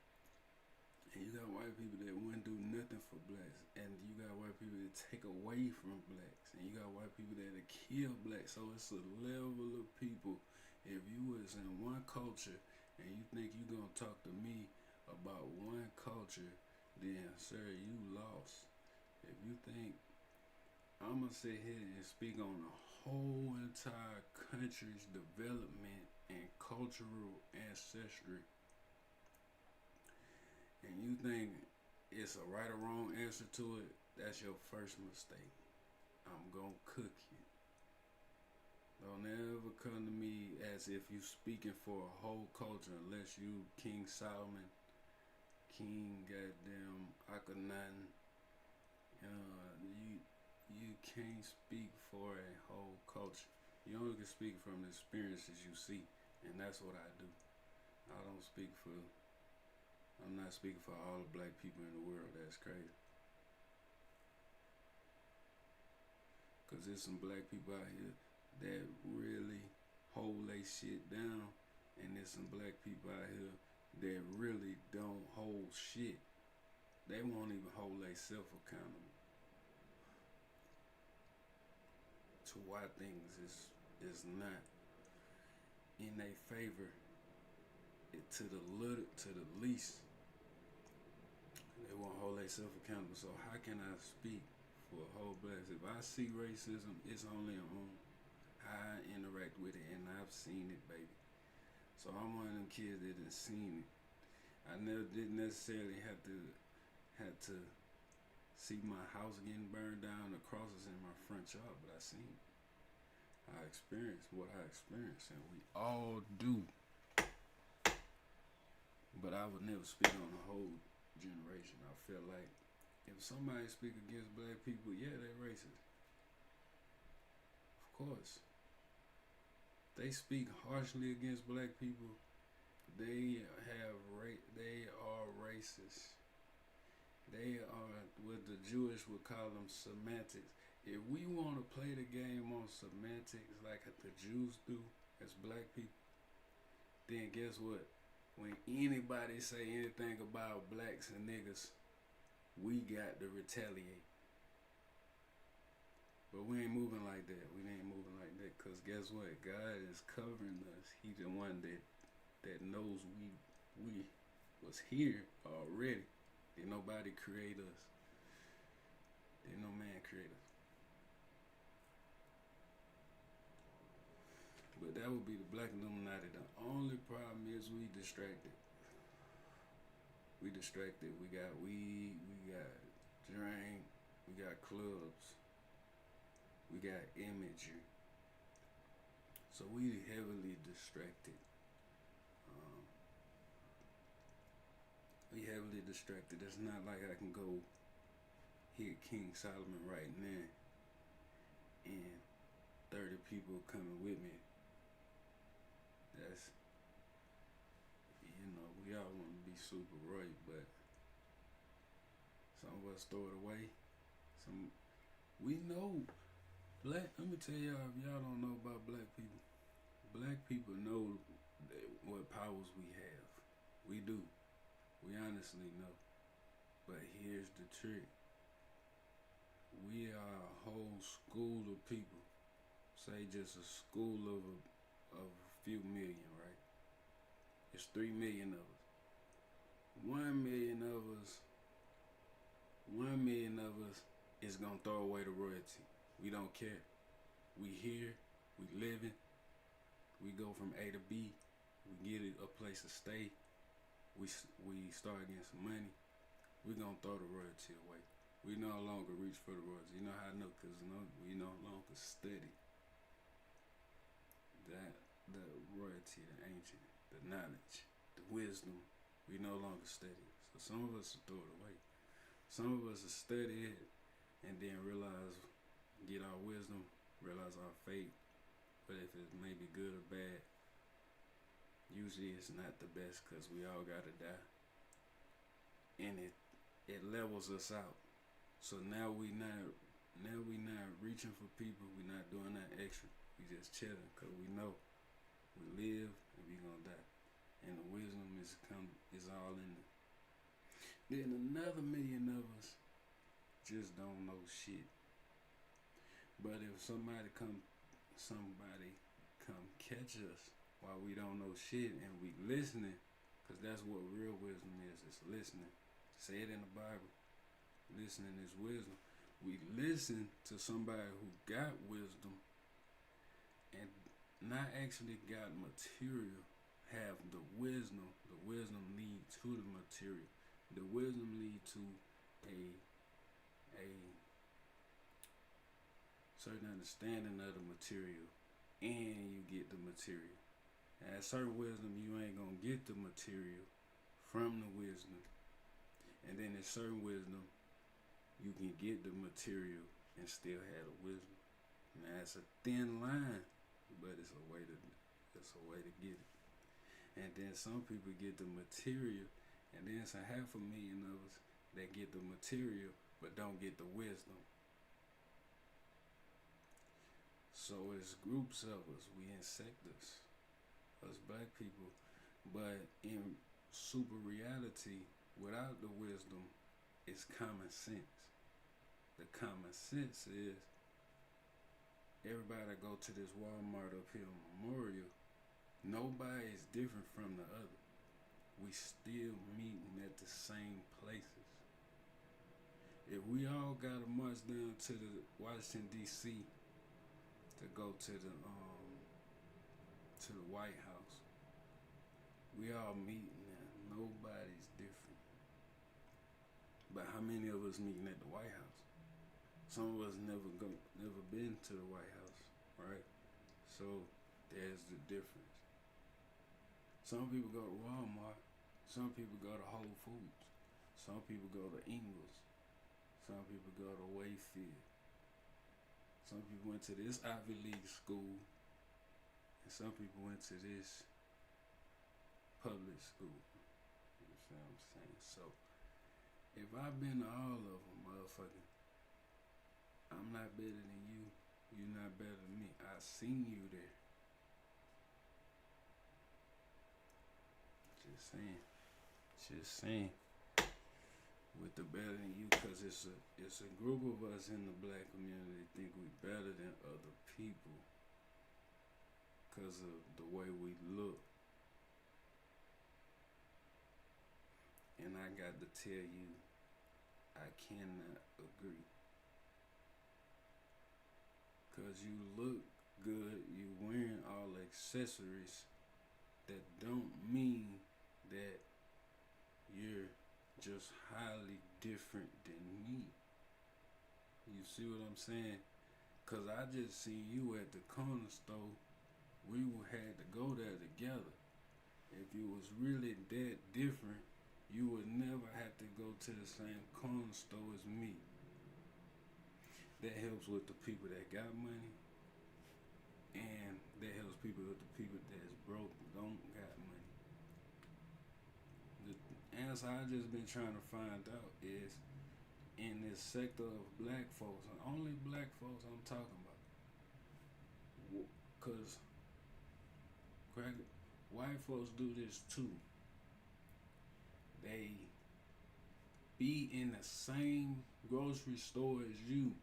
And you got white people that wouldn't do nothing for blacks. And you got white people that take away from blacks. And you got white people that kill blacks. So it's a level of people. If you was in one culture and you think you gonna talk to me about one culture, then sir, you lost. If you think I'm gonna sit here and speak on the whole entire country's development and cultural ancestry, and you think it's a right or wrong answer to it, that's your first mistake. I'm gonna cook you. Don't ever come to me as if you speaking for a whole culture unless you King Solomon, King goddamn Akhenaten. You can't speak for a whole culture. You only can speak from the experiences you see, and that's what I do. I'm not speaking for all the black people in the world. That's crazy. Because there's some black people out here that really hold their shit down, and there's some black people out here that really don't hold shit. They won't even hold themselves accountable to why things is not in their favor, to the least. They won't hold themselves accountable. So how can I speak for a whole blast? If I see racism, it's only on how I interact with it, and I've seen it, baby. So I'm one of them kids that done seen it. I never didn't necessarily have to see my house getting burned down, the crosses in my front yard, but I seen it. I experienced what I experienced, and we all do. But I would never speak on the whole generation. I feel like if somebody speak against black people, yeah, they're racist. Of course. They speak harshly against black people. They are racist. They are what the Jewish would call them semantics. If we want to play the game on semantics like the Jews do as black people, then guess what? When anybody say anything about blacks and niggas, we got to retaliate. But we ain't moving like that. We ain't moving like that, because guess what? God is covering us. He the one that knows we was here already. Did nobody create us. Did no man create us. But that would be the Black Illuminati. The only problem is we distracted. We distracted. We got weed, we got drink, we got clubs, we got imagery. So we heavily distracted. We heavily distracted. It's not like I can go hit King Solomon right now and 30 people coming with me. That's, we all want to be super right, but some of us throw it away. We know let me tell y'all, if y'all don't know about black people know what powers we have. We do. We honestly know. But here's the trick. We are a whole school of people. Say just a school of a few million, right? It's 3 million of us. 1 million of us is gonna throw away the royalty. We don't care. We here, we living, we go from A to B, we get a place to stay, we start getting some money, we gonna throw the royalty away. We no longer reach for the royalty. You know how I know? Because we no longer study that the royalty, the ancient, the knowledge, the wisdom. We no longer study. So some of us will throw it away. Some of us will study it and then realize, get our wisdom, realize our fate. But if it's maybe good or bad, usually it's not the best, because we all gotta die. And it levels us out. So now we not reaching for people. We not doing that extra. We just chilling, because we know we live and we gonna die. And the wisdom is all in it. Then another million of us just don't know shit. But if somebody come catch us while we don't know shit and we listening, because that's what real wisdom is. It's listening. Say it in the Bible. Listening is wisdom. We listen to somebody who got wisdom and not actually got material, have the wisdom. The wisdom lead to the material. The wisdom lead to a certain understanding of the material, and you get the material. And at certain wisdom, you ain't gonna get the material from the wisdom. And then in certain wisdom, you can get the material and still have the wisdom. Now it's a thin line, but it's a way to get it. And then some people get the material, and then it's 500,000 of us that get the material but don't get the wisdom. So it's groups of us. We insect us black people. But in super reality, without the wisdom, it's common sense. The common sense is everybody that go to this Walmart up here on Memorial, nobody is different from the other. We still meeting at the same places. If we all got to march down to the Washington D.C. to go to the White House, we all meeting there. Nobody's different. But how many of us meeting at the White House? Some of us never been to the White House, right? So there's the difference. Some people go to Walmart. Some people go to Whole Foods. Some people go to Ingles. Some people go to Wayfield. Some people went to this Ivy League school. And some people went to this public school. You see what I'm saying? So if I've been to all of them, motherfucker, I'm not better than you. You're not better than me. I seen you there. Just saying. With the better than you, cause it's a group of us in the black community think we better than other people, cause of the way we look. And I got to tell you, I cannot agree. Cause you look good, you wearing all accessories, that don't mean that you're just highly different than me. You see what I'm saying? Cause I just seen you at the corner store. We had to go there together. If you was really that different, you would never have to go to the same corner store as me. That helps with the people that got money, and that helps people with the people that's broke, don't got money. The answer I just been trying to find out is in this sector of black folks, and only black folks I'm talking about, cause white folks do this too. They be in the same grocery store as you.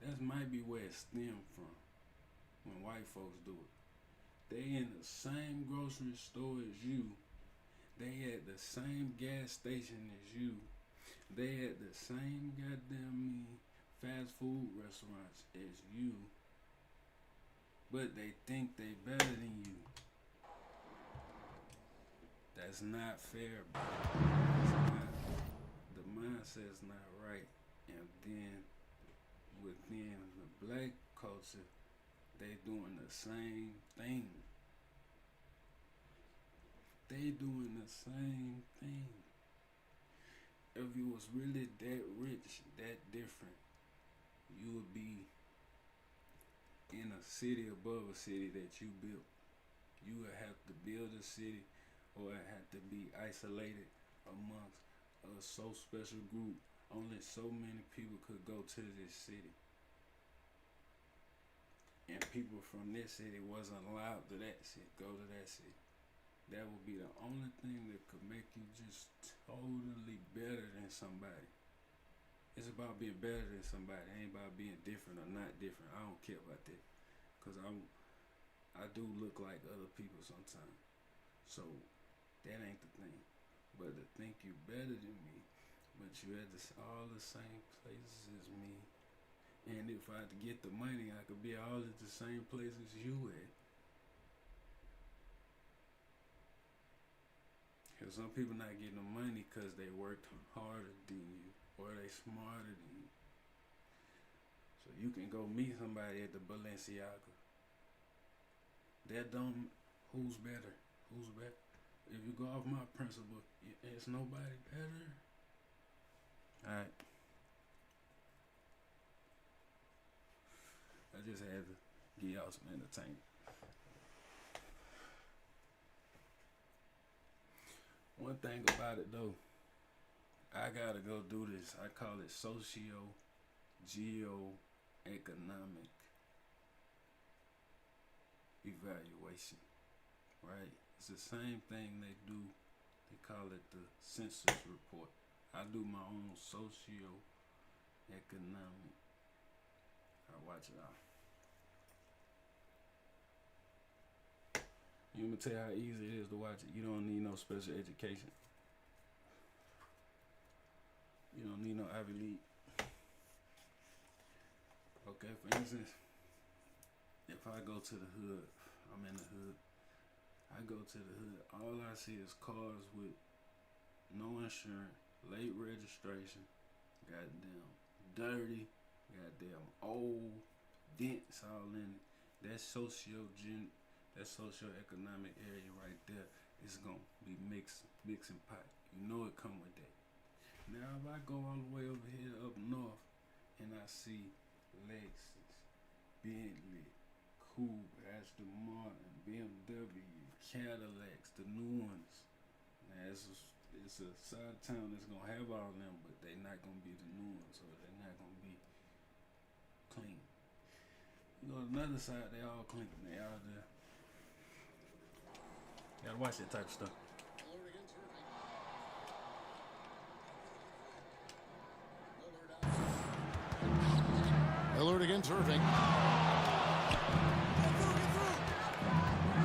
That might be where it stemmed from when white folks do it. They in the same grocery store as you. They at the same gas station as you. They at the same goddamn fast food restaurants as you. But they think they better than you. That's not fair, bro. The mindset's not right. And then within the black culture, they doing the same thing. They doing the same thing. If you was really that rich, that different, you would be in a city above a city that you built. You would have to build a city, or it had to be isolated amongst a so special group. Only so many people could go to this city. And people from this city wasn't allowed to that city, go to that city. That would be the only thing that could make you just totally better than somebody. It's about being better than somebody. It ain't about being different or not different. I don't care about that. Because I do look like other people sometimes. So that ain't the thing. But to think you better than me, but you at all the same places as me. And if I had to get the money, I could be all at the same places you at. Because some people not getting the money because they worked harder than you, or they smarter than you. So you can go meet somebody at the Balenciaga. That don't, who's better? Who's better? If you go off my principle, it's nobody better. Alright. I just had to give y'all some entertainment. One thing about it though, I gotta go do this. I call it socio-geoeconomic evaluation, right? It's the same thing they do. They call it the census report. I do my own socio-economic. I watch it out. You want me to tell you how easy it is to watch it? You don't need no special education. You don't need no Ivy League. Okay, for instance, if I go to the hood, I'm in the hood, I go to the hood, all I see is cars with no insurance, late registration, goddamn dirty, goddamn old, dents all in it. That socioeconomic area right there is gonna be mixing pot. You know it come with that. Now if I go all the way over here up north and I see Lexus, Bentley, Coupe, Aston Martin, BMW, Cadillacs, the new ones. Now it's a side of town that's gonna have all them, but they not gonna be the new ones, so they're not gonna be clean. You go to another side, they all clean. They all there. You gotta watch that type of stuff. Lillard against Irving.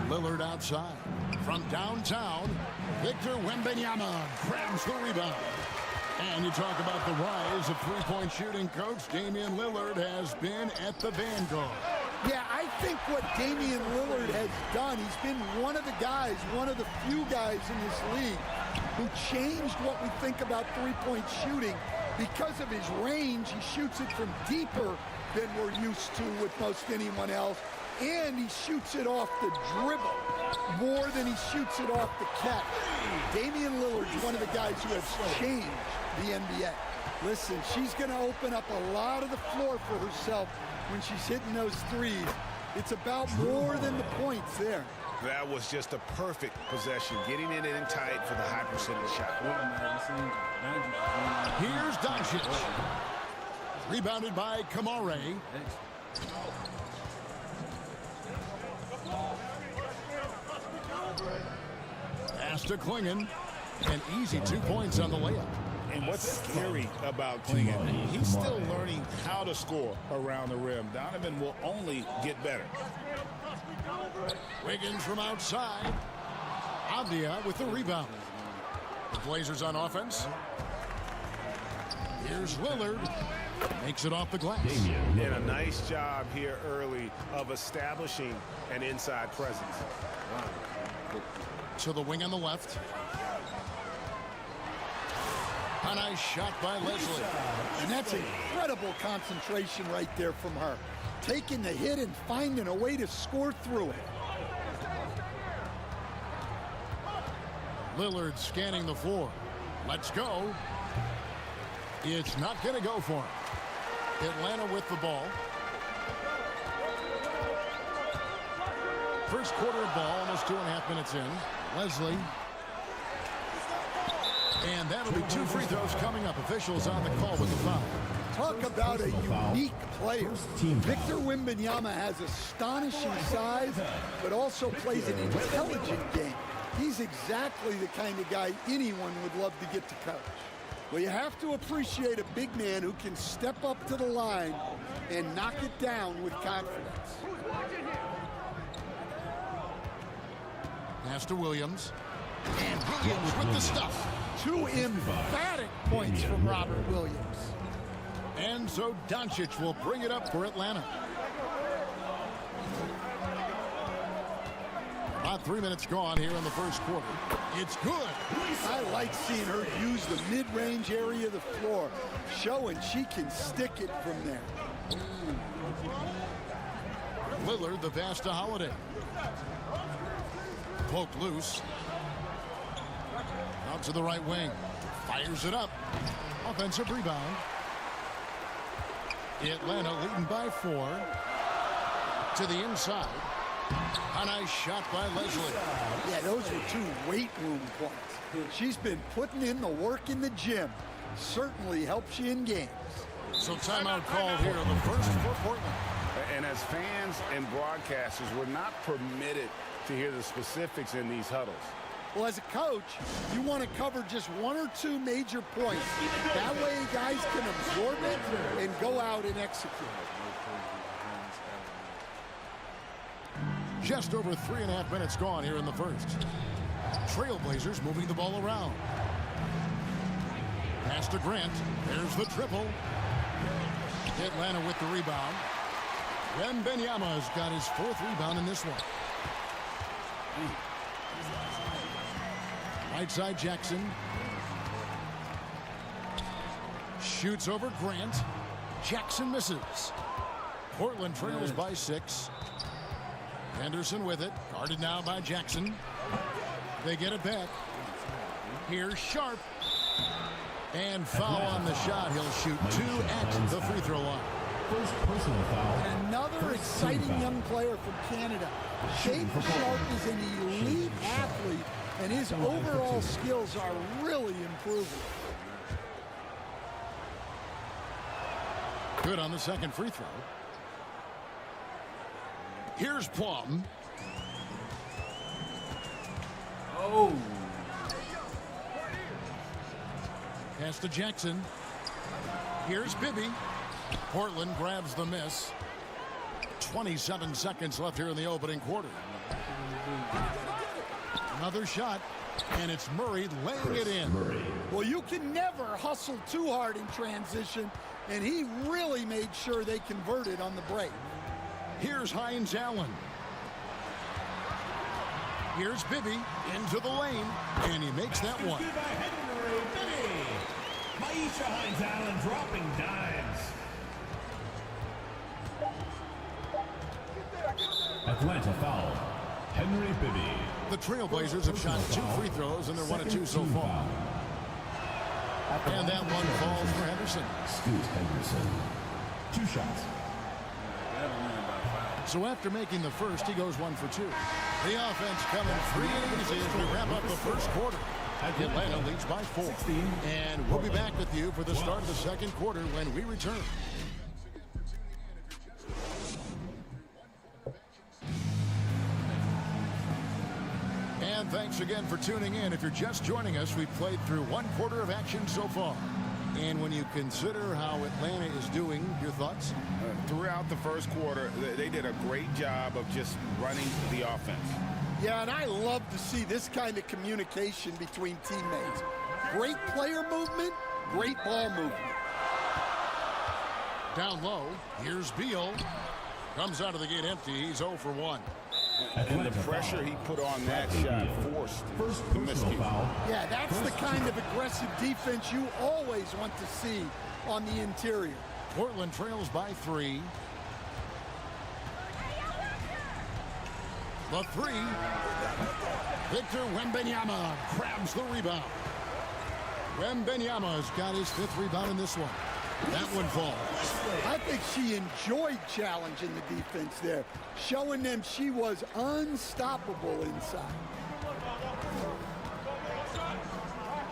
Lillard outside. From downtown, Victor Wembanyama grabs the rebound. And you talk about the rise of three-point shooting, Coach. Damian Lillard has been at the vanguard. Yeah, I think what Damian Lillard has done, he's been one of the guys, one of the few guys in this league who changed what we think about three-point shooting. Because of his range, he shoots it from deeper than we're used to with most anyone else. And he shoots it off the dribble more than he shoots it off the catch. Damian Lillard's one of the guys who has changed the NBA. Listen, she's going to open up a lot of the floor for herself when she's hitting those threes. It's about more than the points there. That was just a perfect possession, getting it in tight for the high percentage shot. Here's Doncic. Rebounded by Kamare. Pass to Klingon. An easy 2 points on the layup. And what's scary about Klingon, he's still learning how to score around the rim. Donovan will only get better. Wiggins from outside. Avdia with the rebound. The Blazers on offense. Here's Lillard. Makes it off the glass. And a nice job here early of establishing an inside presence. To the wing on the left. A nice shot by Leslie. And that's incredible concentration right there from her. Taking the hit and finding a way to score through it. Lillard scanning the floor. Let's go. It's not going to go for him. Atlanta with the ball. First quarter of ball, almost 2.5 minutes in. Leslie. And that'll be 2 free throws coming up. Officials on the call with the foul. Talk about a unique player. Victor Wembanyama has astonishing size, but also plays an intelligent game. He's exactly the kind of guy anyone would love to get to coach. Well, you have to appreciate a big man who can step up to the line and knock it down with confidence. Pass to Williams. And Williams with the stuff. 2 emphatic points from Robert Williams. And so Doncic will bring it up for Atlanta. About 3 minutes gone here in the first quarter. It's good. I like seeing her use the mid-range area of the floor, showing she can stick it from there. Lillard, the pass to Holiday. Poked loose. Out to the right wing. Fires it up. Offensive rebound. Atlanta leading by 4. To the inside. A nice shot by Leslie. Yeah, those were 2 weight room points. She's been putting in the work in the gym. Certainly helps you in games. So timeout called here, the first for Portland. And as fans and broadcasters, we're not permitted to hear the specifics in these huddles. Well, as a coach, you want to cover just one or two major points. That way guys can absorb it and go out and execute. Just over 3.5 minutes gone here in the first. Trailblazers moving the ball around. Pass to Grant. There's the triple. Atlanta with the rebound. Wembanyama's got his 4th rebound in this one. Right side Jackson. Shoots over Grant. Jackson misses. Portland trails by 6. Henderson with it. Guarded now by Jackson. They get it back. Here's Sharp. And foul on the shot. He'll shoot 2 at the free throw line. First personal foul. And another exciting young player from Canada. Shake Sharp is an elite athlete, and his overall skills are really improving. Good on the second free throw. Here's Plum. Oh. Pass to Jackson. Here's Bibby. Portland grabs the miss. 27 seconds left here in the opening quarter. Another shot, and it's Murray laying it in. Well, you can never hustle too hard in transition, and he really made sure they converted on the break. Here's Hines Allen. Here's Bibby into the lane, and he makes that one. Maisha Hines Allen dropping dimes. Atlanta foul. Henry Bibby. The Trailblazers have shot 2 free throws, and they're 1 of 2 so far. And that one falls for Henderson. Scoot Henderson. 2 shots. So after making the first, he goes 1 for 2. The offense coming free and easy as we wrap up the first quarter. Atlanta leads by 4. And we'll be back with you for the start of the second quarter when we return. And thanks again for tuning in. If you're just joining us, we've played through 1 quarter of action so far. And when you consider how Atlanta is doing, your thoughts? Throughout the first quarter, they did a great job of just running the offense. Yeah, and I love to see this kind of communication between teammates. Great player movement, great ball movement. Down low, here's Beal. Comes out of the gate empty. He's 0 for 1. And the pressure he put on that shot forced the miscue. Yeah, that's the kind of aggressive defense you always want to see on the interior. Portland trails by 3. The 3. Victor Wembanyama grabs the rebound. Wembanyama's got his 5th rebound in this one. That one falls. I think she enjoyed challenging the defense there, showing them she was unstoppable inside.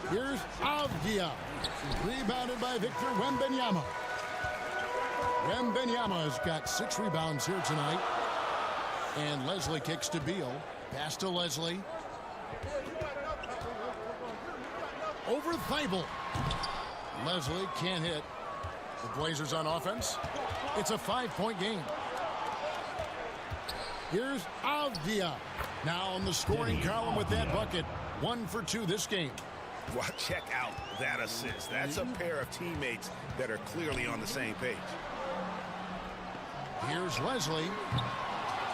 Here's Avdia. Rebounded by Victor Wembanyama. Wembanyama's got 6 rebounds here tonight. And Leslie kicks to Beal. Pass to Leslie. Over Thibault. Leslie can't hit. The Blazers on offense. It's a 5-point game. Here's Avdia. Now on the scoring column with that bucket. 1 for 2 this game. Well, check out that assist. That's a pair of teammates that are clearly on the same page. Here's Leslie.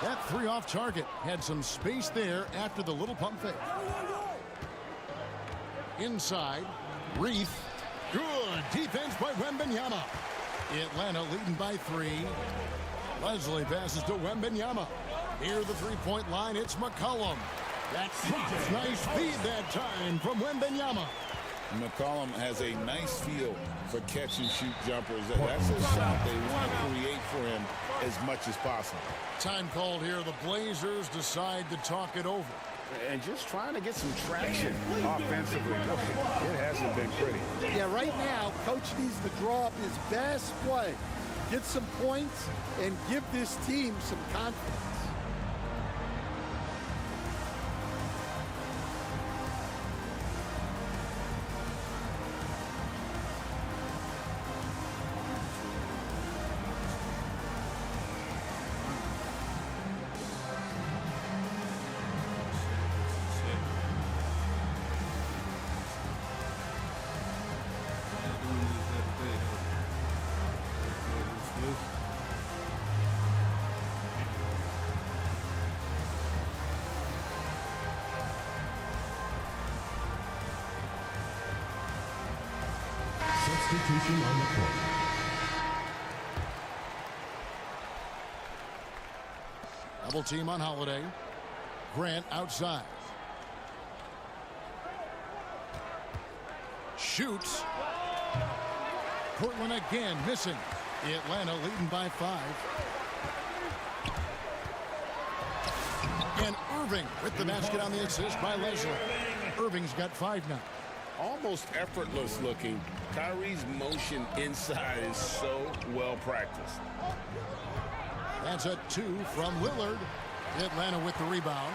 That 3 off target. Had some space there after the little pump fake. Inside. Reith. Good defense by Wembanyama. Atlanta leading by 3. Leslie passes to Wembanyama. Near the 3-point line, it's McCollum. That's nice feed that time from Wembanyama. McCollum has a nice feel for catch and shoot jumpers. That's a shot they want to create for him as much as possible. Time called here. The Blazers decide to talk it over. And just trying to get some traction offensively. It hasn't been pretty. Yeah, right now, Coach needs to draw up his best play get some points, and give this team some confidence. Substitution on the court. Double team on Holiday. Grant outside. Shoots. Portland again missing. Atlanta leading by 5. And Irving with the basket on the assist by Leslie. Irving's got 5 now. Almost effortless looking. Kyrie's motion inside is so well practiced. That's a 2 from Lillard. Atlanta with the rebound.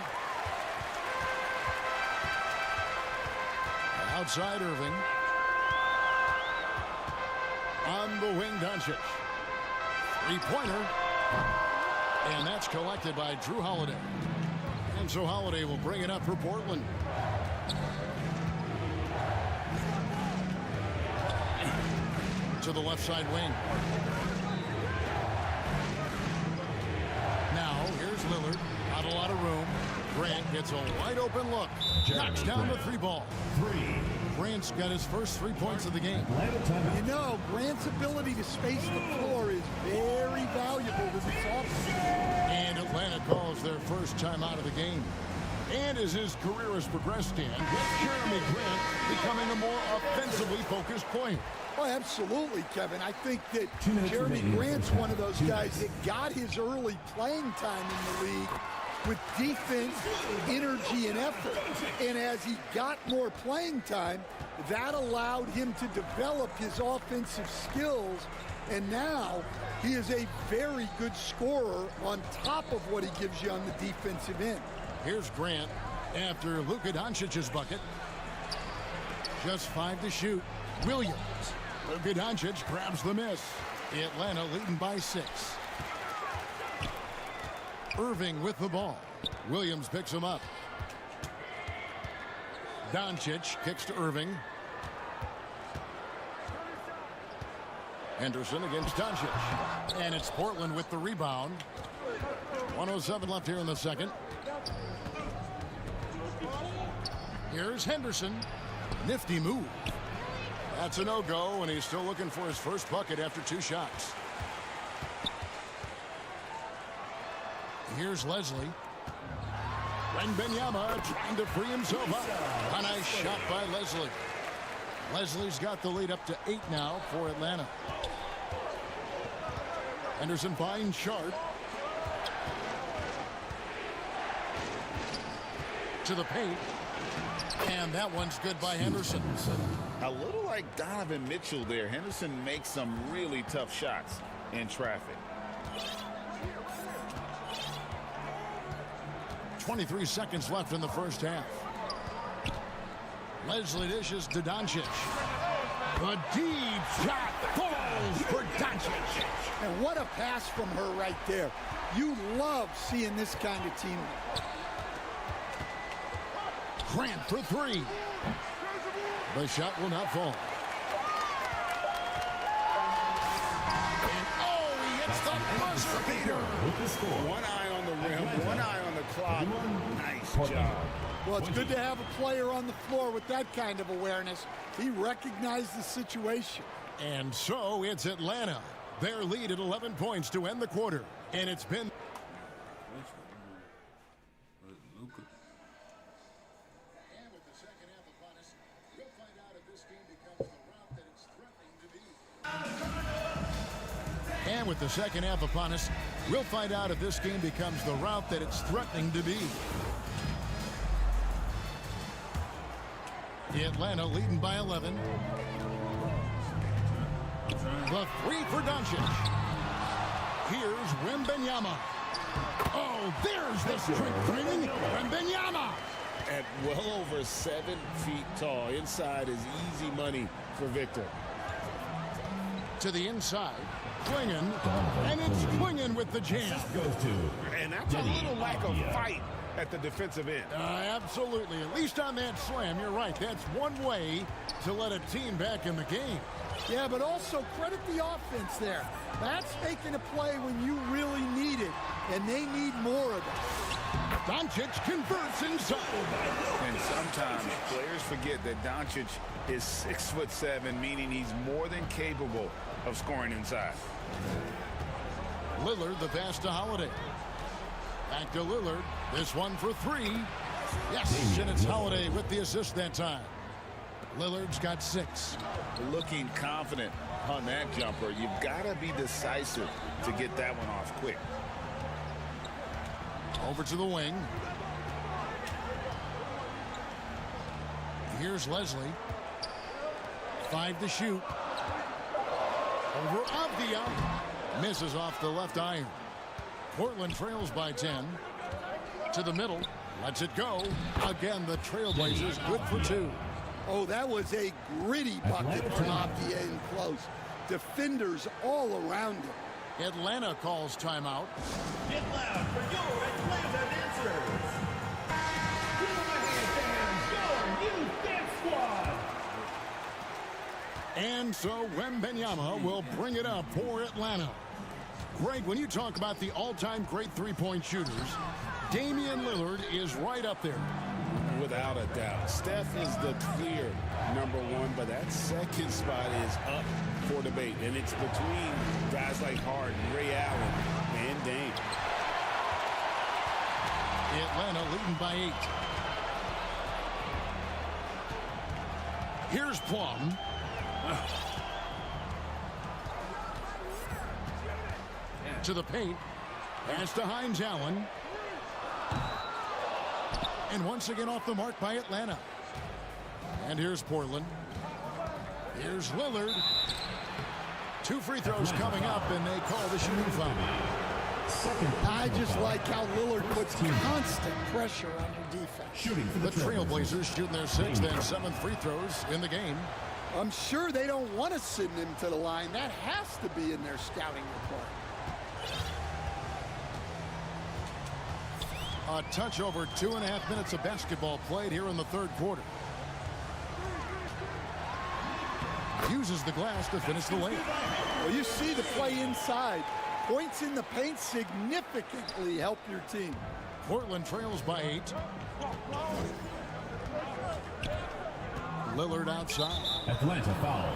Outside Irving. On the wing, Doncic. 3-pointer. And that's collected by Drew Holiday. And so Holiday will bring it up for Portland. To the left side wing. Now, here's Lillard. Not a lot of room. Grant gets a wide open look. Knocks down the 3 ball. Grant's got his first 3 points of the game. You know, Grant's ability to space the floor is very valuable to this offense. And Atlanta calls their first time out of the game. And as his career has progressed, Dan, with Jeremy Grant becoming a more offensively focused player. Oh, absolutely, Kevin. I think that Jeremy Grant's one of those guys that got his early playing time in the league with defense, energy, and effort. And as he got more playing time, that allowed him to develop his offensive skills. And now he is a very good scorer on top of what he gives you on the defensive end. Here's Grant after Luka Doncic's bucket. Just 5 to shoot. Williams. Luka Doncic grabs the miss. Atlanta leading by 6. Irving with the ball. Williams picks him up. Doncic kicks to Irving. Henderson against Doncic. And it's Portland with the rebound. 1:07 left here in the second. Here's Henderson. Nifty move. That's a no-go, and he's still looking for his first bucket after 2 shots. Here's Leslie. Wembanyama trying to free himself up. A nice shot by Leslie. Leslie's got the lead up to 8 now for Atlanta. Henderson finds Sharp. To the paint. And that one's good by Henderson. A little like Donovan Mitchell there. Henderson makes some really tough shots in traffic. 23 seconds left in the first half. Leslie dishes to Doncic. A deep shot falls for Doncic. And what a pass from her right there. You love seeing this kind of team. Grant for 3. The shot will not fall. And he hits the buzzer beater. One eye on the rim, one eye on the clock. Nice job. Well, it's good to have a player on the floor with that kind of awareness. He recognized the situation. And so it's Atlanta. Their lead at 11 points to end the quarter. And it's been... And with the second half upon us, we'll find out if this game becomes the route that it's threatening to be. Atlanta leading by 11. The 3 for Doncic. Here's Wembanyama. Oh, there's the strength training. Wembanyama. At well over 7 feet tall. Inside is easy money for Victor. To the inside. Klingon. And it's Klingon with the jam. And that's a little lack of fight at the defensive end. Absolutely. At least on that slam, you're right. That's one way to let a team back in the game. Yeah, but also credit the offense there. That's making a play when you really need it, and they need more of it. Doncic converts inside. And sometimes players forget that Doncic is 6'7", meaning he's more than capable of scoring inside. Lillard, the pass to Holiday. Back to Lillard. This one for three. Yes, and it's Holiday with the assist that time. Lillard's got 6. Looking confident on that jumper. You've got to be decisive to get that one off quick. Over to the wing. Here's Leslie. 5 to shoot. Over Avdia. Misses off the left iron. Portland trails by 10. To the middle. Lets it go. Again, the Trailblazers good for 2. Oh, that was a gritty bucket from Avdia in close. Defenders all around him. Atlanta calls timeout. Get loud for your Atlanta dancers. Give them a hand, fans. Your youth dance squad. And so Wembanyama will bring it up for Atlanta. Greg, when you talk about the all-time great three-point shooters, Damian Lillard is right up there. Without a doubt. Steph is the clear #1, but that second spot is up for debate. And it's between guys like Harden, Ray Allen, and Dame. Atlanta leading by 8. Here's Plum. To the paint. Pass to Hines Allen. And once again off the mark by Atlanta. And here's Portland. Here's Lillard. 2 free throws coming up, and they call the shooting foul. I just like how Lillard puts constant pressure on your defense. The Trailblazers shooting their 6th and 7th free throws in the game. I'm sure they don't want to send him to the line. That has to be in their scouting report. A touch over 2.5 minutes of basketball played here in the 3rd quarter. Uses the glass to finish the lane. Well, you see the play inside. Points in the paint significantly help your team. Portland trails by 8. Lillard outside. Atlanta foul.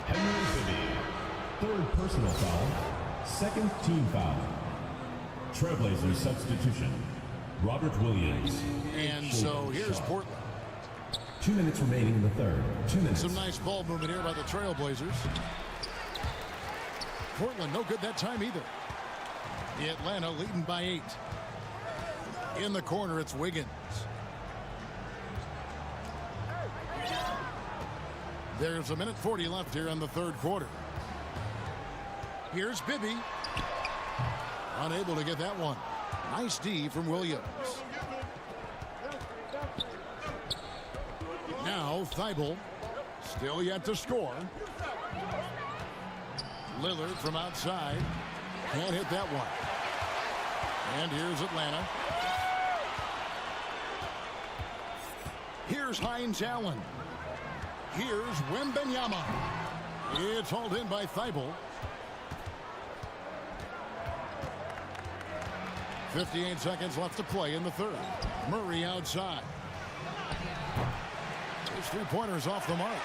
Henry Bibby. 3rd personal foul. 2nd team foul. Trailblazers substitution. Robert Williams. And so here's Portland. 2 minutes remaining in the 3rd. 2 minutes. Some nice ball movement here by the Trailblazers. Portland no good that time either. Atlanta leading by 8. In the corner, it's Wiggins. There's 1:40 left here in the 3rd quarter. Here's Bibby. Unable to get that one. Nice D from Williams. Now Thibault, still yet to score. Lillard from outside. Can't hit that one. And here's Atlanta. Here's Hines Allen. Here's Wembanyama. It's hauled in by Thibault. 58 seconds left to play in the 3rd. Murray outside. His 3-pointers off the mark.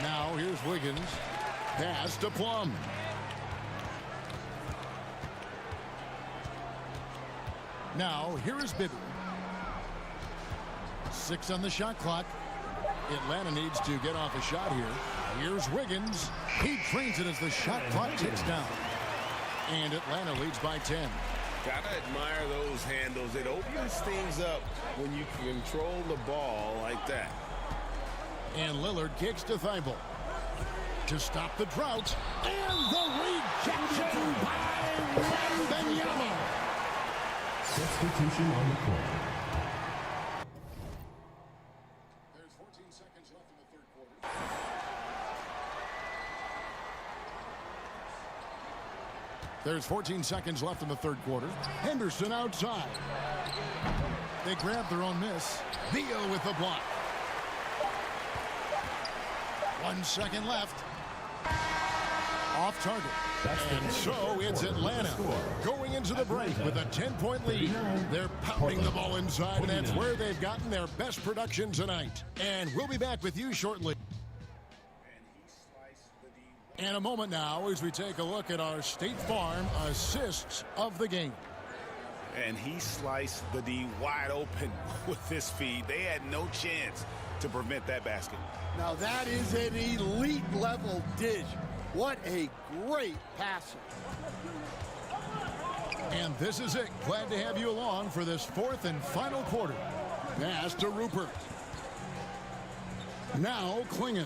Now here's Wiggins. Pass to Plum. Now here is Bibby. 6 on the shot clock. Atlanta needs to get off a shot here. Here's Wiggins. He trains it as the shot clock ticks down. And Atlanta leads by 10. Gotta admire those handles. It opens things up when you control the ball like that. And Lillard kicks to Thibault. to stop the drought. And the rejection by Wembanyama. Substitution on the court. There's 14 seconds left in the third quarter. There's 14 seconds left in the third quarter. Henderson outside. They grab their own miss. Beal with the block. 1 second left. Off target. And so it's Atlanta going into the break with a 10-point lead. They're pounding the ball inside, and that's where they've gotten their best production tonight. And we'll be back with you shortly. In a moment now as we take a look at our State Farm assists of the game. And he sliced the D wide open with this feed. They had no chance to prevent that basket. Now that is an elite level dish. What a great passer. And this is it. Glad to have you along for this fourth and final quarter. Pass to Rupert. Now Klingon.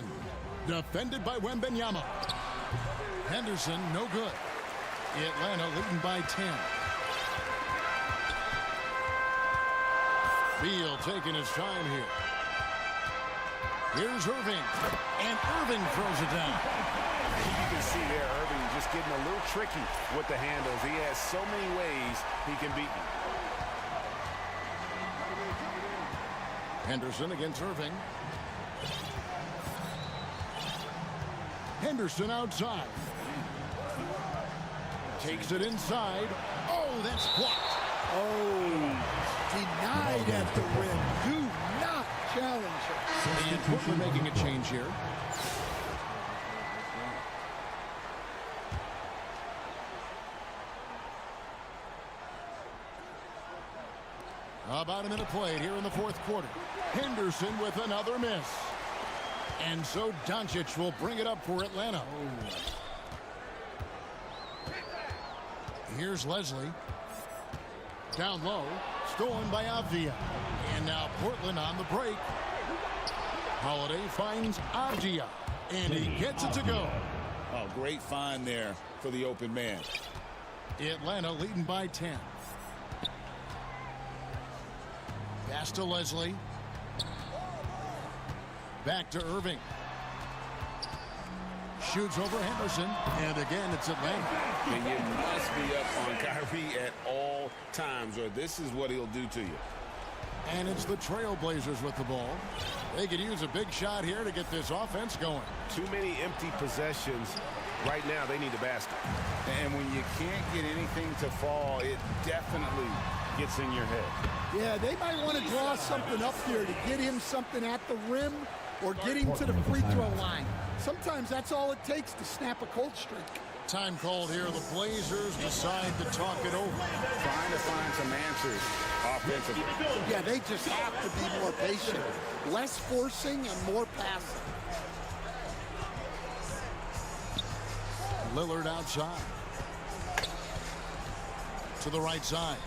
Defended by Wembanyama. Henderson, no good. Atlanta leading by 10. Beal taking his time here. Here's Irving. And Irving throws it down. You can see there, Irving just getting a little tricky with the handles. He has so many ways he can beat you. Henderson against Irving. Henderson outside. Takes it inside. Oh, that's blocked. Oh, denied at the rim. Do not challenge him. And Portland making a change here. About a minute played here in the fourth quarter. Henderson with another miss. And so Doncic will bring it up for Atlanta. Here's Leslie. Down low. Stolen by Avdia. And now Portland on the break. Holiday finds Avdia. And he gets it to go. Oh, great find there for the open man. Atlanta leading by 10. Pass to Leslie. Back to Irving. Shoots over Henderson. And again, it's Atlanta. And you must be up on Kyrie at all times, or this is what he'll do to you. And it's the Trailblazers with the ball. They could use a big shot here to get this offense going. Too many empty possessions. Right now, they need a basket. And when you can't get anything to fall, it definitely gets in your head. Yeah, they might want to draw something up here to get him something at the rim or get him to the free throw line. Sometimes that's all it takes to snap a cold streak. Time called here. The Blazers decide to talk it over. Trying to find some answers offensively. Yeah, they just have to be more patient. Less forcing and more passing. Lillard outside. To the right side.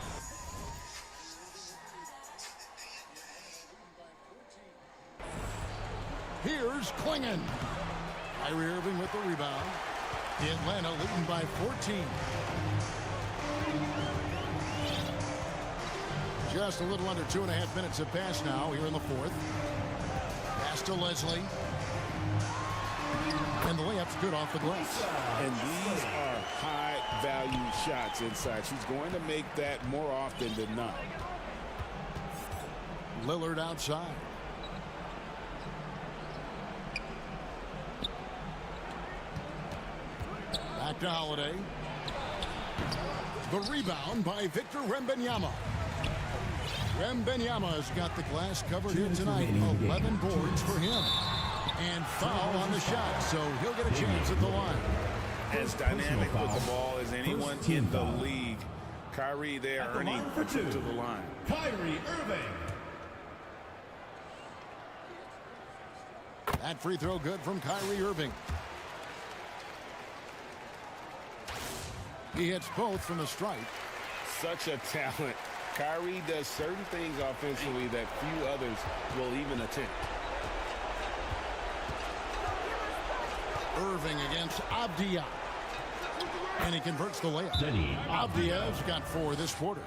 Here's Klingon. Kyrie Irving with the rebound. Atlanta leading by 14. Just a little under 2.5 minutes have passed now here in the fourth. Pass to Leslie. And the layup's good off the glass. And these are high-value shots inside. She's going to make that more often than not. Lillard outside. Back to Holiday. The rebound by Victor Wembanyama. Wembanyama's got the glass covered here tonight. 11 boards for him. And foul on the shot, so he'll get a chance at the line. As dynamic with the ball as anyone in the league. Kyrie there earning a trip to the line. Kyrie Irving. That free throw good from Kyrie Irving. He hits both from the stripe. Such a talent. Kyrie does certain things offensively that few others will even attempt. Irving against Avdia. And he converts the layup. Avdia's got 4 this quarter.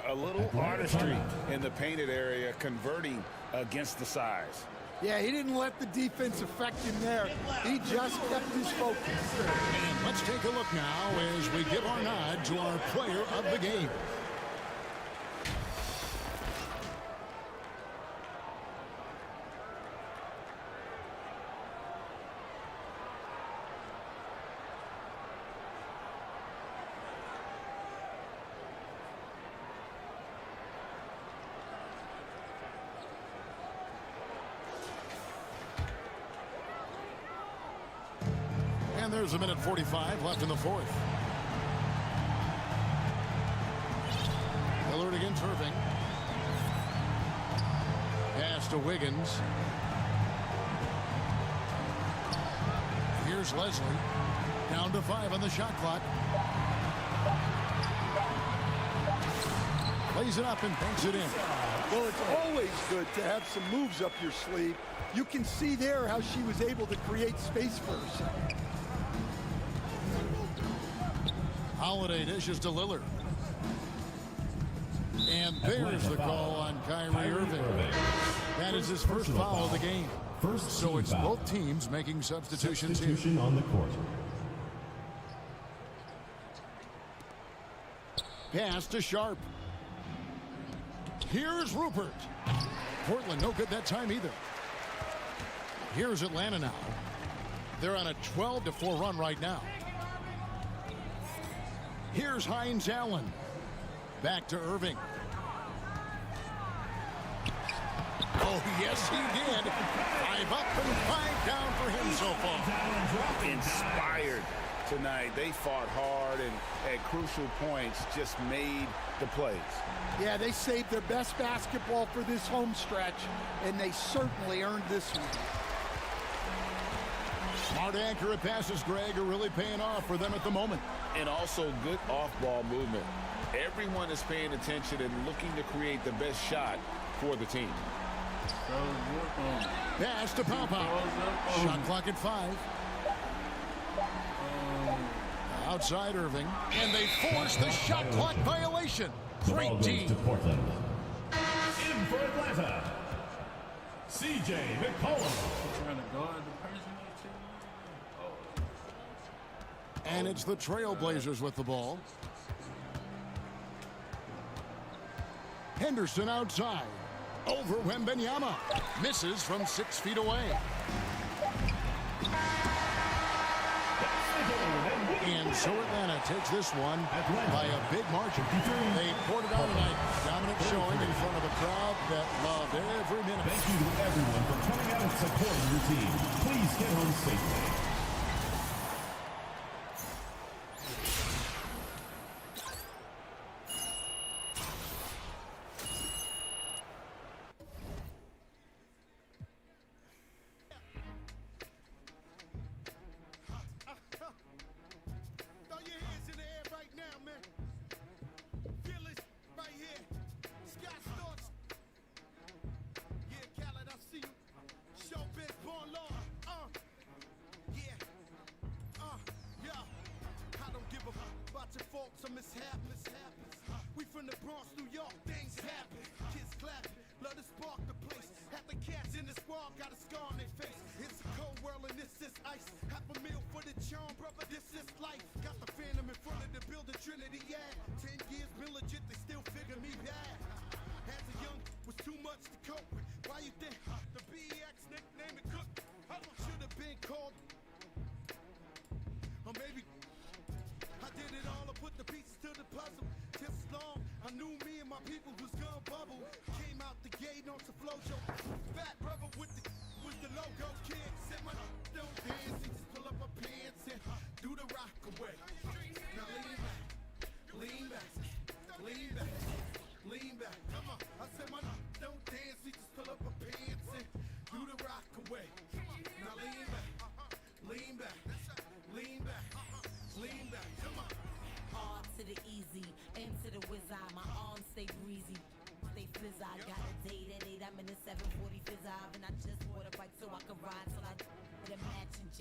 A little artistry in the painted area, converting against the size. Yeah, he didn't let the defense affect him there. He just kept his focus. And let's take a look now as we give our nod to our player of the game. And there's a minute 45 left in the fourth. Lillard against Irving. Pass to Wiggins. Here's Leslie. Down to 5 on the shot clock. Plays it up and banks it in. Well, it's always good to have some moves up your sleeve. You can see there how she was able to create space for herself. Holiday dishes to Lillard. And there's the call on Kyrie Irving. That is his first foul of the game. So it's both teams making substitutions here. On the court. Pass to Sharp. Here's Rupert. Portland no good that time either. Here's Atlanta now. They're on a 12-4 run right now. Here's Hines Allen. Back to Irving. Oh, yes, he did. 5 up and 5 down for him so far. Inspired tonight. They fought hard and at crucial points just made the plays. Yeah, they saved their best basketball for this home stretch, and they certainly earned this one. Smart accurate passes, Greg, are really paying off for them at the moment. And also good off-ball movement. Everyone is paying attention and looking to create the best shot for the team. Pass to Pau. Shot clock at 5. Outside Irving. And they force the shot clock violation. Great team. To Portland. In for Atlanta, C.J. McCollum. Trying to guard the person. And it's the Trailblazers with the ball. Henderson outside. Over Wembanyama. Misses from 6 feet away. And so Atlanta takes this one by a big margin. They poured it out tonight. Dominant showing in front of a crowd that loved every minute. Thank you to everyone for coming out and supporting your team. Please get home safely.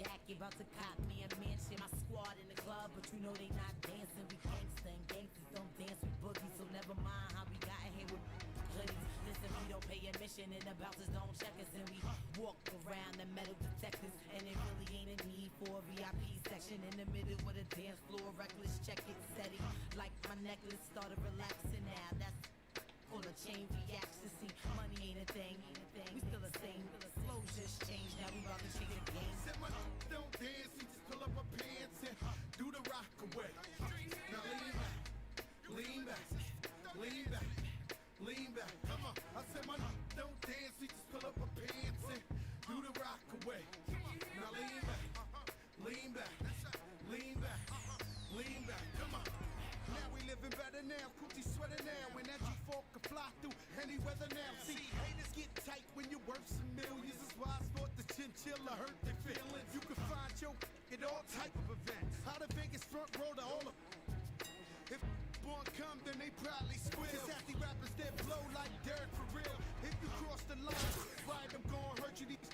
Jack, you about to cop me a mansion. My squad in the club, but you know they not dancing. We gangsta and gangsters don't dance with boogies, so never mind how we got in here with hoodies. Listen, we don't pay admission and the bouncers don't check us, and we walk around the metal detectors, and it really ain't a need for a VIP section in the middle with a dance floor. Reckless, check it, steady, like my necklace started relaxing now. That's full of chain reactions. See, money ain't a thing. We still the same. Flow just changed. Now we about to change the game. Said my don't dance, we just pull up our pants and do the rock away. Now lean back, lean back, lean back. Come on. I said my don't dance, we just pull up our pants and do the rock away. Now lean back, lean back, lean back, lean back. Come on. Now we living better now, coochie sweater now, and that G4 can fly through any weather now. See, haters get tight when you're worth some millions. That's why I sport the chinchilla, hurt their feelings. You can find your at all type of events. Out of Vegas front row to all of. If born come, then they probably squeal. Sassy rappers that blow like Derek for real. If you cross the line, right, I'm gonna hurt you. These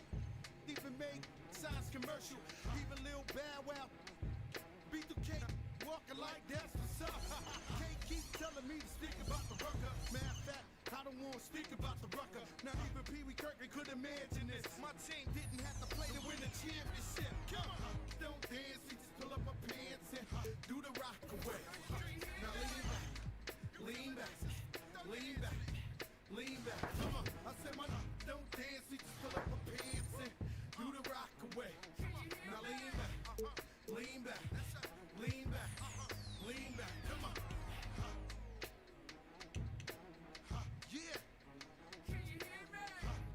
even make signs commercial. Even Lil Bow Wow. B2K walking like that's what's up. Can't keep telling me to speak about the rucker. Matter of fact, I don't want to speak about the rucker. Not even Pee Wee Kirkland could imagine this. My team didn't have to play to win the championship. Come on, don't dance, we just pull up our pants and do the rock away. Now lean back, lean back, lean back, lean back. Come on, I said my don't dance, we just pull up our pants and do the rock away. Now lean back, lean back, lean back, lean back. Come on. Yeah.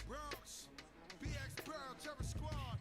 Bronx, BX Pearl, Terror Squad.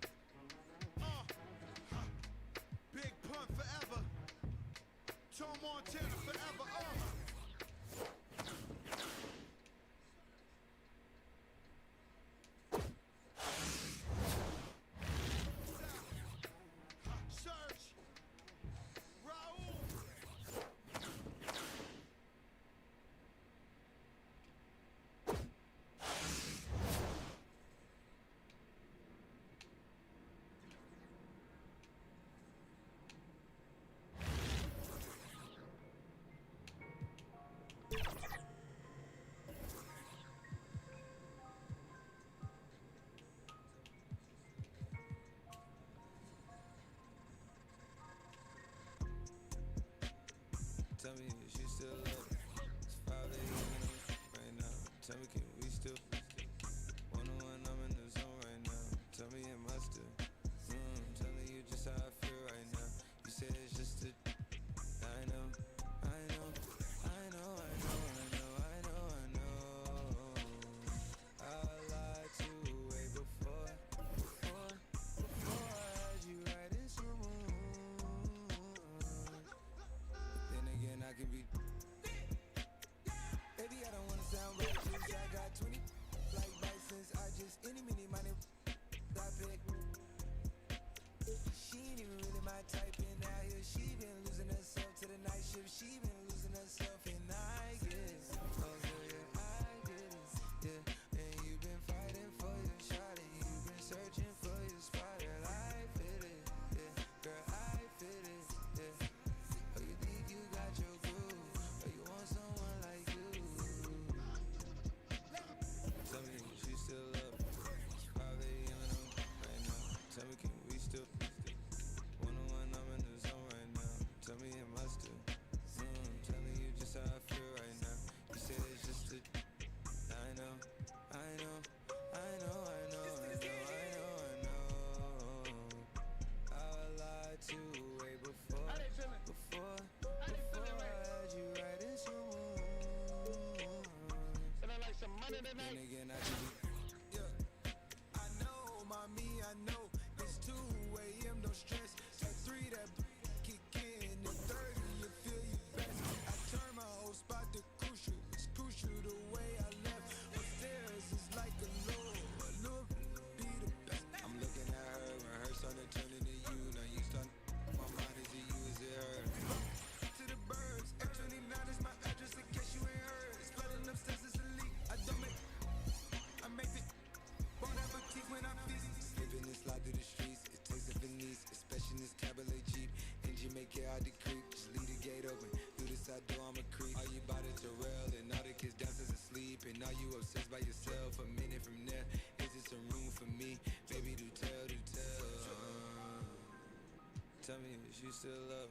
Tell me is you still up?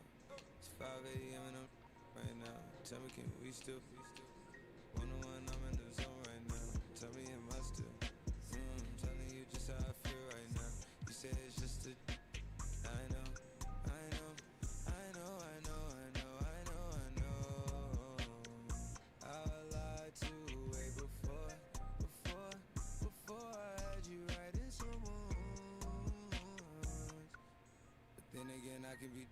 It's 5 a.m. and I'm right now. Tell me can we still one-on-one, I'm in the zone right now. Tell me am I still telling you just how I feel right now. You say it's just a I know I lied to way before I had you right in someone. But then again I can be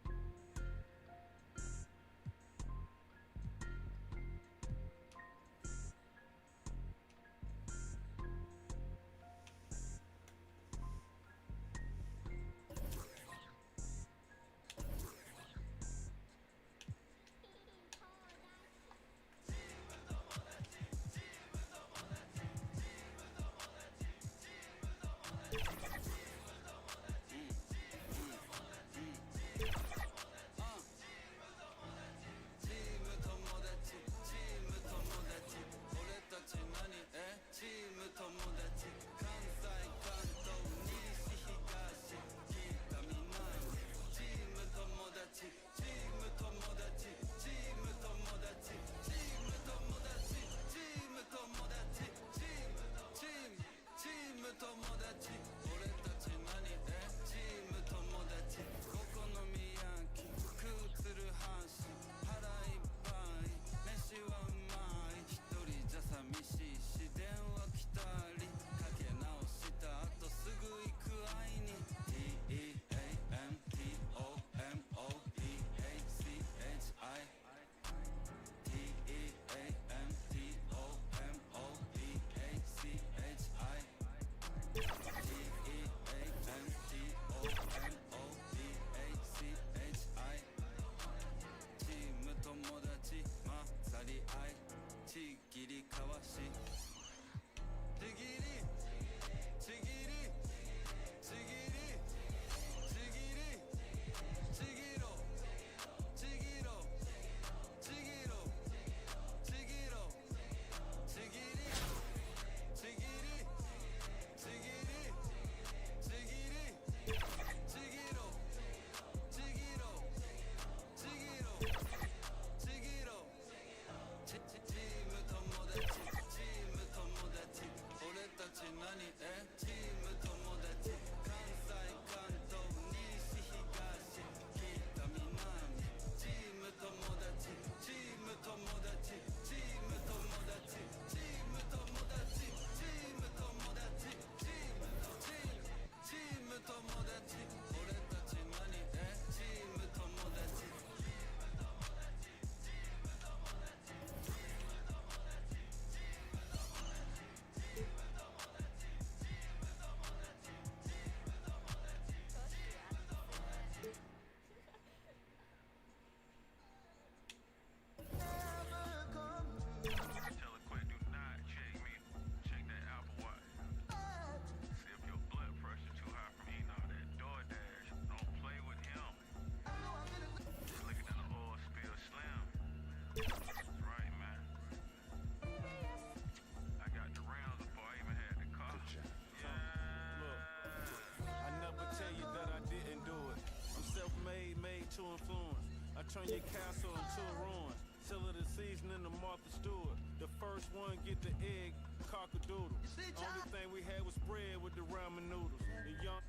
to influence. I turn your castle into a ruin. Till of the season in the Martha Stewart. The first one get the egg, cock-a-doodle. Only thing we had was bread with the ramen noodles. The young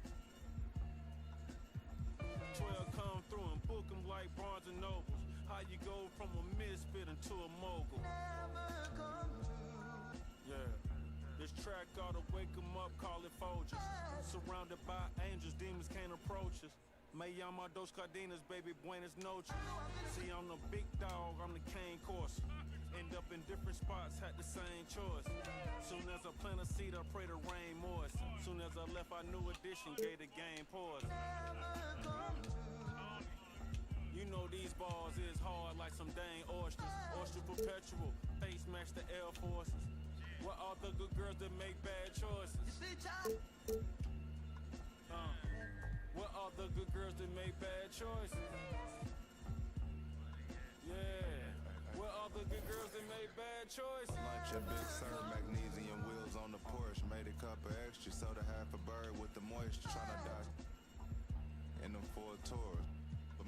12 come through and book them like Barnes and Nobles. How you go from a misfit into a mogul. Yeah. This track ought to wake them up, call it Folgers. Surrounded by angels, demons can't approach us. Me llama dos cadenas, baby, buenas noches. See, I'm the big dog, I'm the cane course. End up in different spots, had the same choice. Soon as I plant a seed, I pray the rain moist. Soon as I left, I knew addition, gave the game pause. You know these bars is hard like some dang oysters. Oyster perpetual, face match the Air Forces. What are the good girls that make bad choices? What are the good girls that make bad choices? Yeah. What are the good girls that make bad choices? Lunch a Big Sur, magnesium wheels on the Porsche. Made a cup of extra, soda half a bird with the moisture. Tryna die in them 4 tours.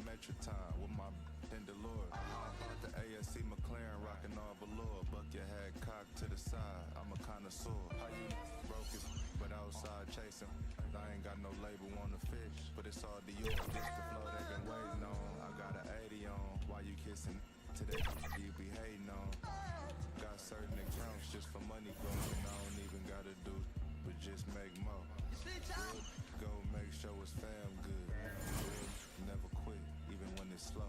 Metro time with my Pendalore. I hop out the ASC McLaren, rocking all velour. Buck your head cocked to the side. I'm a connoisseur. How you broke it, but outside chasing. I ain't got no label on the fish, but it's all Dior. This the flow they been waiting on. I got an 80 on. Why you kissing to that you be hating on? Got certain accounts just for money growing. I don't even gotta do, but just make more. Go make sure it's fam good. Never quit, even when it's slow.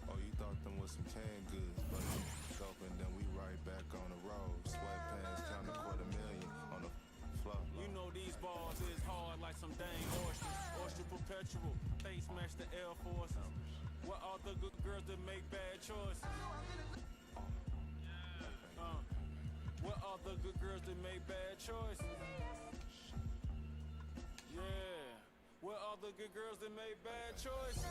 Oh, you thought them was some canned goods, but scope and then we right back on the road. Sweatpants, count $250,000 on the floor. You know these balls is hard like some dang oysters. Oyster perpetual, they smash the Air Forces. What all the good girls that make bad choices? What all the good girls that make bad choices? Yeah. What all the good girls that make bad choices?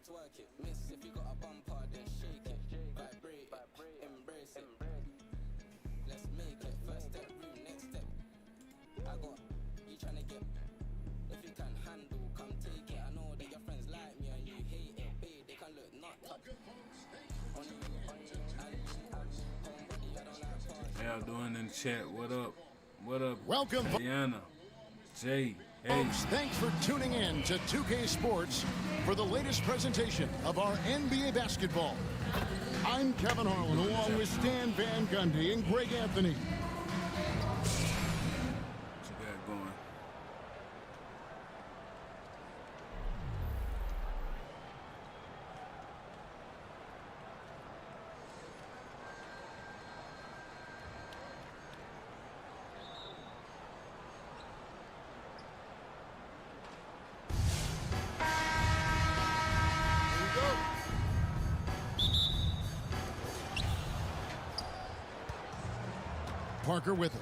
Twerk it, miss if you got a bumper, then shake it, vibrate it, embrace it. Let's make it. First step, room, next step. I got you tryna get. If you can handle, come take it. I know that your friends like me and you hate it, babe. They can look not. How y'all doing in the chat? What up? What up? Welcome, Diana, Jay. Folks, thanks for tuning in to 2K Sports for the latest presentation of our NBA basketball. I'm Kevin Harlan, along with Stan Van Gundy and Greg Anthony. What you got going? Parker with it.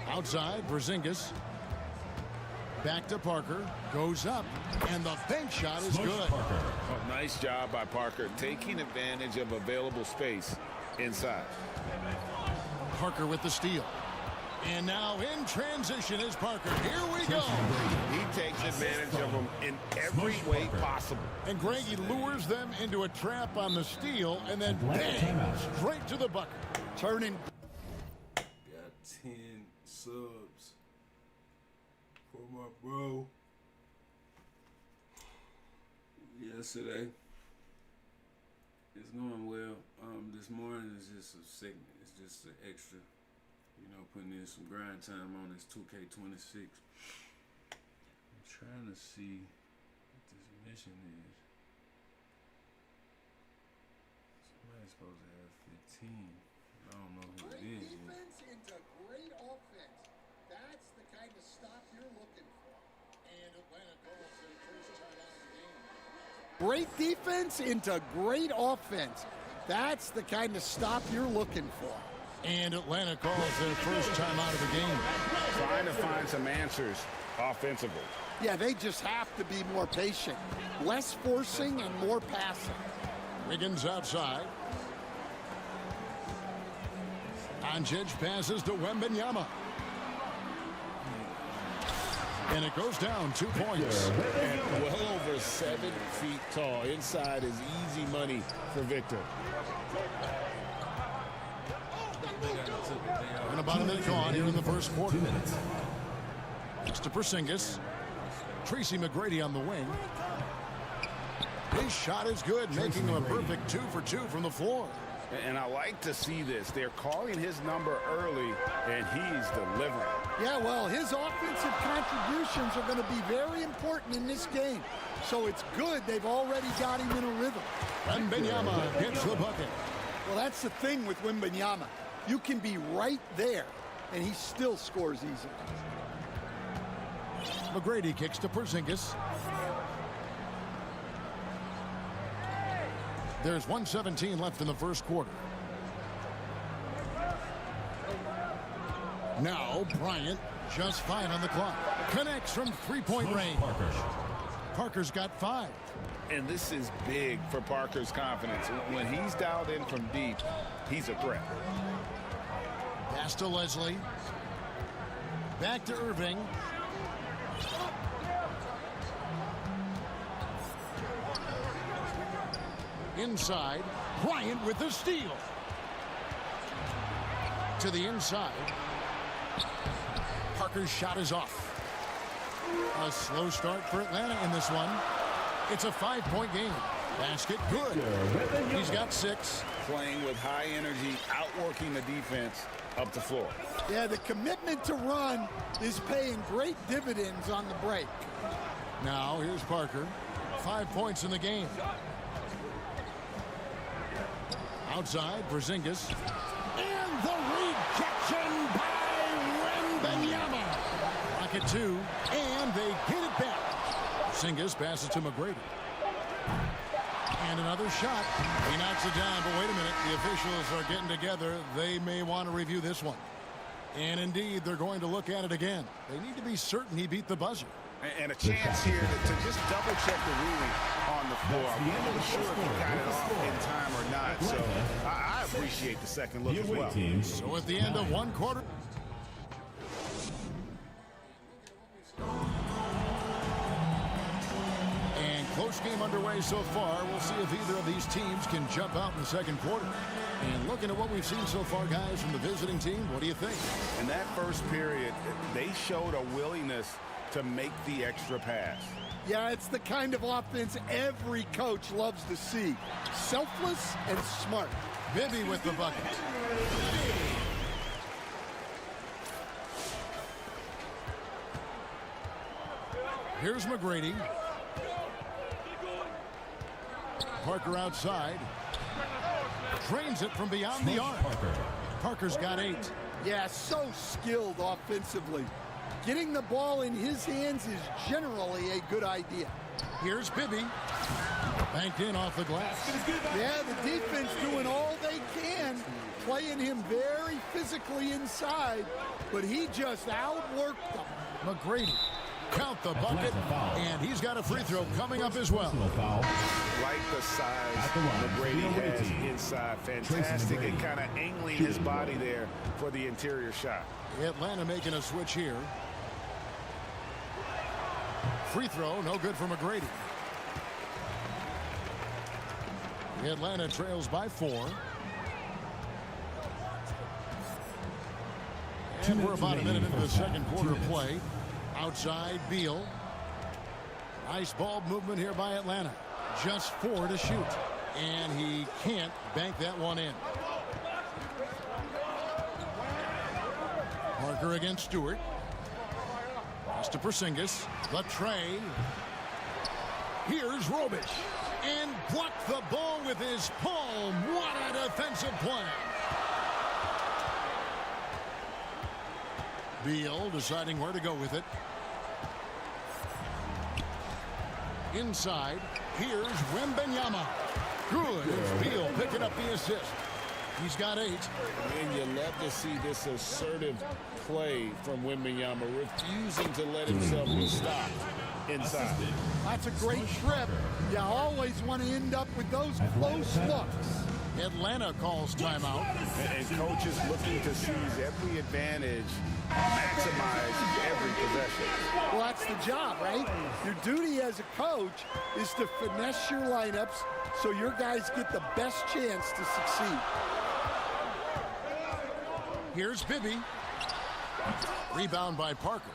Outside, Porzingis. Back to Parker. Goes up. And the bank shot is good. Oh, nice job by Parker, taking advantage of available space inside. Parker with the steal. And now in transition is Parker. Here we go. He takes advantage of them in every way possible. And Greggy lures them into a trap on the steal and then bang, straight to the bucket. Turning. Got 10 subs for my bro yesterday. It's going well. This morning is just a segment. It's just an extra. You know, putting in some grind time on this 2K26. I'm trying to see what this mission is. Somebody's supposed to have 15. I don't know who it is yet. Defense into great offense. That's the kind of stop you're looking for. And Atlanta calls for the first time out of the game. Great defense into great offense. That's the kind of stop you're looking for. And Atlanta calls their first time out of the game. Trying to find some answers offensively. Yeah, they just have to be more patient. Less forcing and more passing. Wiggins outside. Doncic passes to Wembanyama. And it goes down 2 points. And well over 7 feet tall. Inside is easy money for Victor. And about a minute gone here in the first quarter. Next to Porzingis. Tracy McGrady on the wing. His shot is good, making him a perfect 2 for 2 from the floor. And I like to see this. They're calling his number early, and he's delivering. Yeah, well, his offensive contributions are going to be very important in this game. So it's good they've already got him in a rhythm. Wembanyama gets the bucket. Well, that's the thing with Wembanyama. You can be right there, and he still scores easily. McGrady kicks to Porzingis. There's 1:17 left in the first quarter. Now Bryant, just 5 on the clock. Connects from three-point range. Parker's got 5. And this is big for Parker's confidence. When he's dialed in from deep, he's a threat. Pass to Leslie. Back to Irving. Inside. Bryant with the steal. To the inside. Parker's shot is off. A slow start for Atlanta in this one. It's a 5-point game. Basket good. He's got 6. Playing with high energy, outworking the defense up the floor. Yeah, the commitment to run is paying great dividends on the break. Now here's Parker. 5 points in the game. Outside, Porzingis. And the rejection by Wembanyama. Pocket 2, and they get it back. Porzingis passes to McGrady. And another shot. He knocks it down, but wait a minute. The officials are getting together. They may want to review this one. And indeed, they're going to look at it again. They need to be certain he beat the buzzer. And a chance here to just double-check the ruling on the floor. I'm not sure if he got it off in time or not, so I appreciate the second look as well. So at the end of one quarter. And close game underway so far. We'll see if either of these teams can jump out in the second quarter. And looking at what we've seen so far, guys, from the visiting team, what do you think? In that first period, they showed a willingness to make the extra pass. Yeah, it's the kind of offense every coach loves to see. Selfless and smart. Bibby with the bucket. Here's McGrady. Parker outside. Drains it from beyond the arc. Parker's got 8. Yeah, so skilled offensively. Getting the ball in his hands is generally a good idea. Here's Bibby. Banked in off the glass. Yeah, the defense doing all they can, playing him very physically inside, but he just outworked them. McGrady. Count the bucket, and he's got a free throw coming up as well. Like the size McGrady has inside. Fantastic and kind of angling his body there for the interior shot. Atlanta making a switch here. Free throw, no good for McGrady. Atlanta trails by 4. And we're about a minute into the second quarter of play. Outside, Beal. Nice ball movement here by Atlanta. Just 4 to shoot. And he can't bank that one in. Parker against Stewart. Pass to Porzingis. The tray. Here's Robish. And blocked the ball with his palm. What a defensive play. Beal deciding where to go with it. Inside, here's Wembanyama. Good. It's Beal picking up the assist. He's got 8. And you love to see this assertive play from Wembanyama, refusing to let himself be stopped inside. That's a great trip. You always want to end up with those close looks. Atlanta calls timeout. And coaches looking to seize every advantage, maximize every possession. Well, that's the job, right? Your duty as a coach is to finesse your lineups so your guys get the best chance to succeed. Here's Bibby. Rebound by Parker.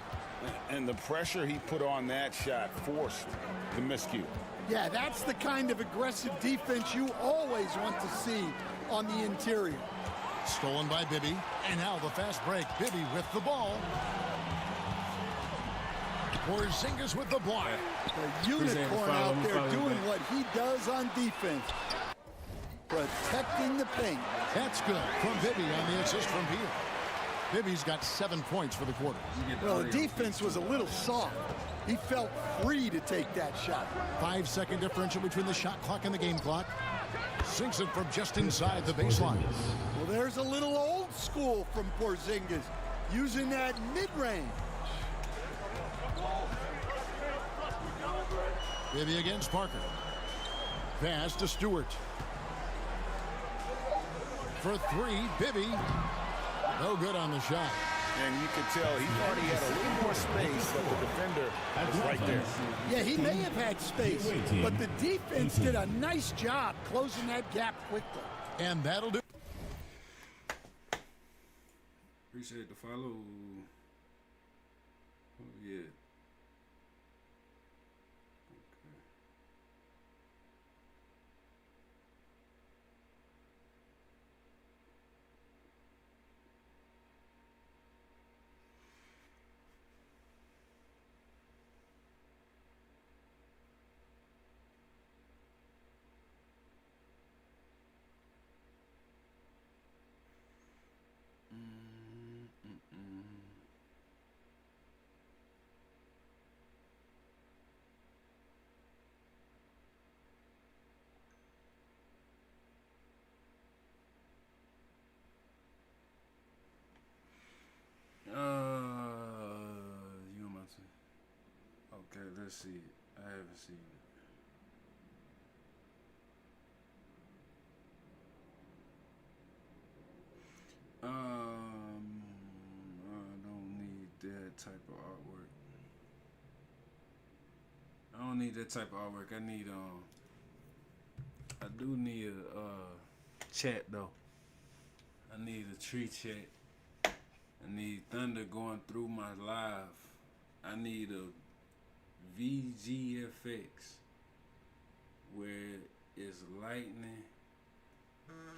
And the pressure he put on that shot forced the miscue. Yeah, that's the kind of aggressive defense you always want to see on the interior. Stolen by Bibby. And now the fast break. Bibby with the ball. Porzingis with the block. The unicorn out there doing what he does on defense. Protecting the paint. That's good from Bibby on the assist from Beal. Bibby's got 7 points for the quarter. Well, the defense was a little soft. He felt free to take that shot. 5-second differential between the shot clock and the game clock. Sinks it from just inside the baseline. Well, there's a little old school from Porzingis, using that mid-range. Bibby against Parker. Pass to Stewart. For 3, Bibby. No good on the shot. And you could tell he already had a little more space, but the defender was right there. Yeah, he may have had space, but the defense did a nice job closing that gap quickly. And that'll do. Appreciate the follow. Oh, yeah. You want to? Okay, let's see. I haven't seen it. I don't need that type of artwork. I don't need that type of artwork. I do need a chat though. I need a tree chat. I need thunder going through my live. I need a VGFX where it's lightning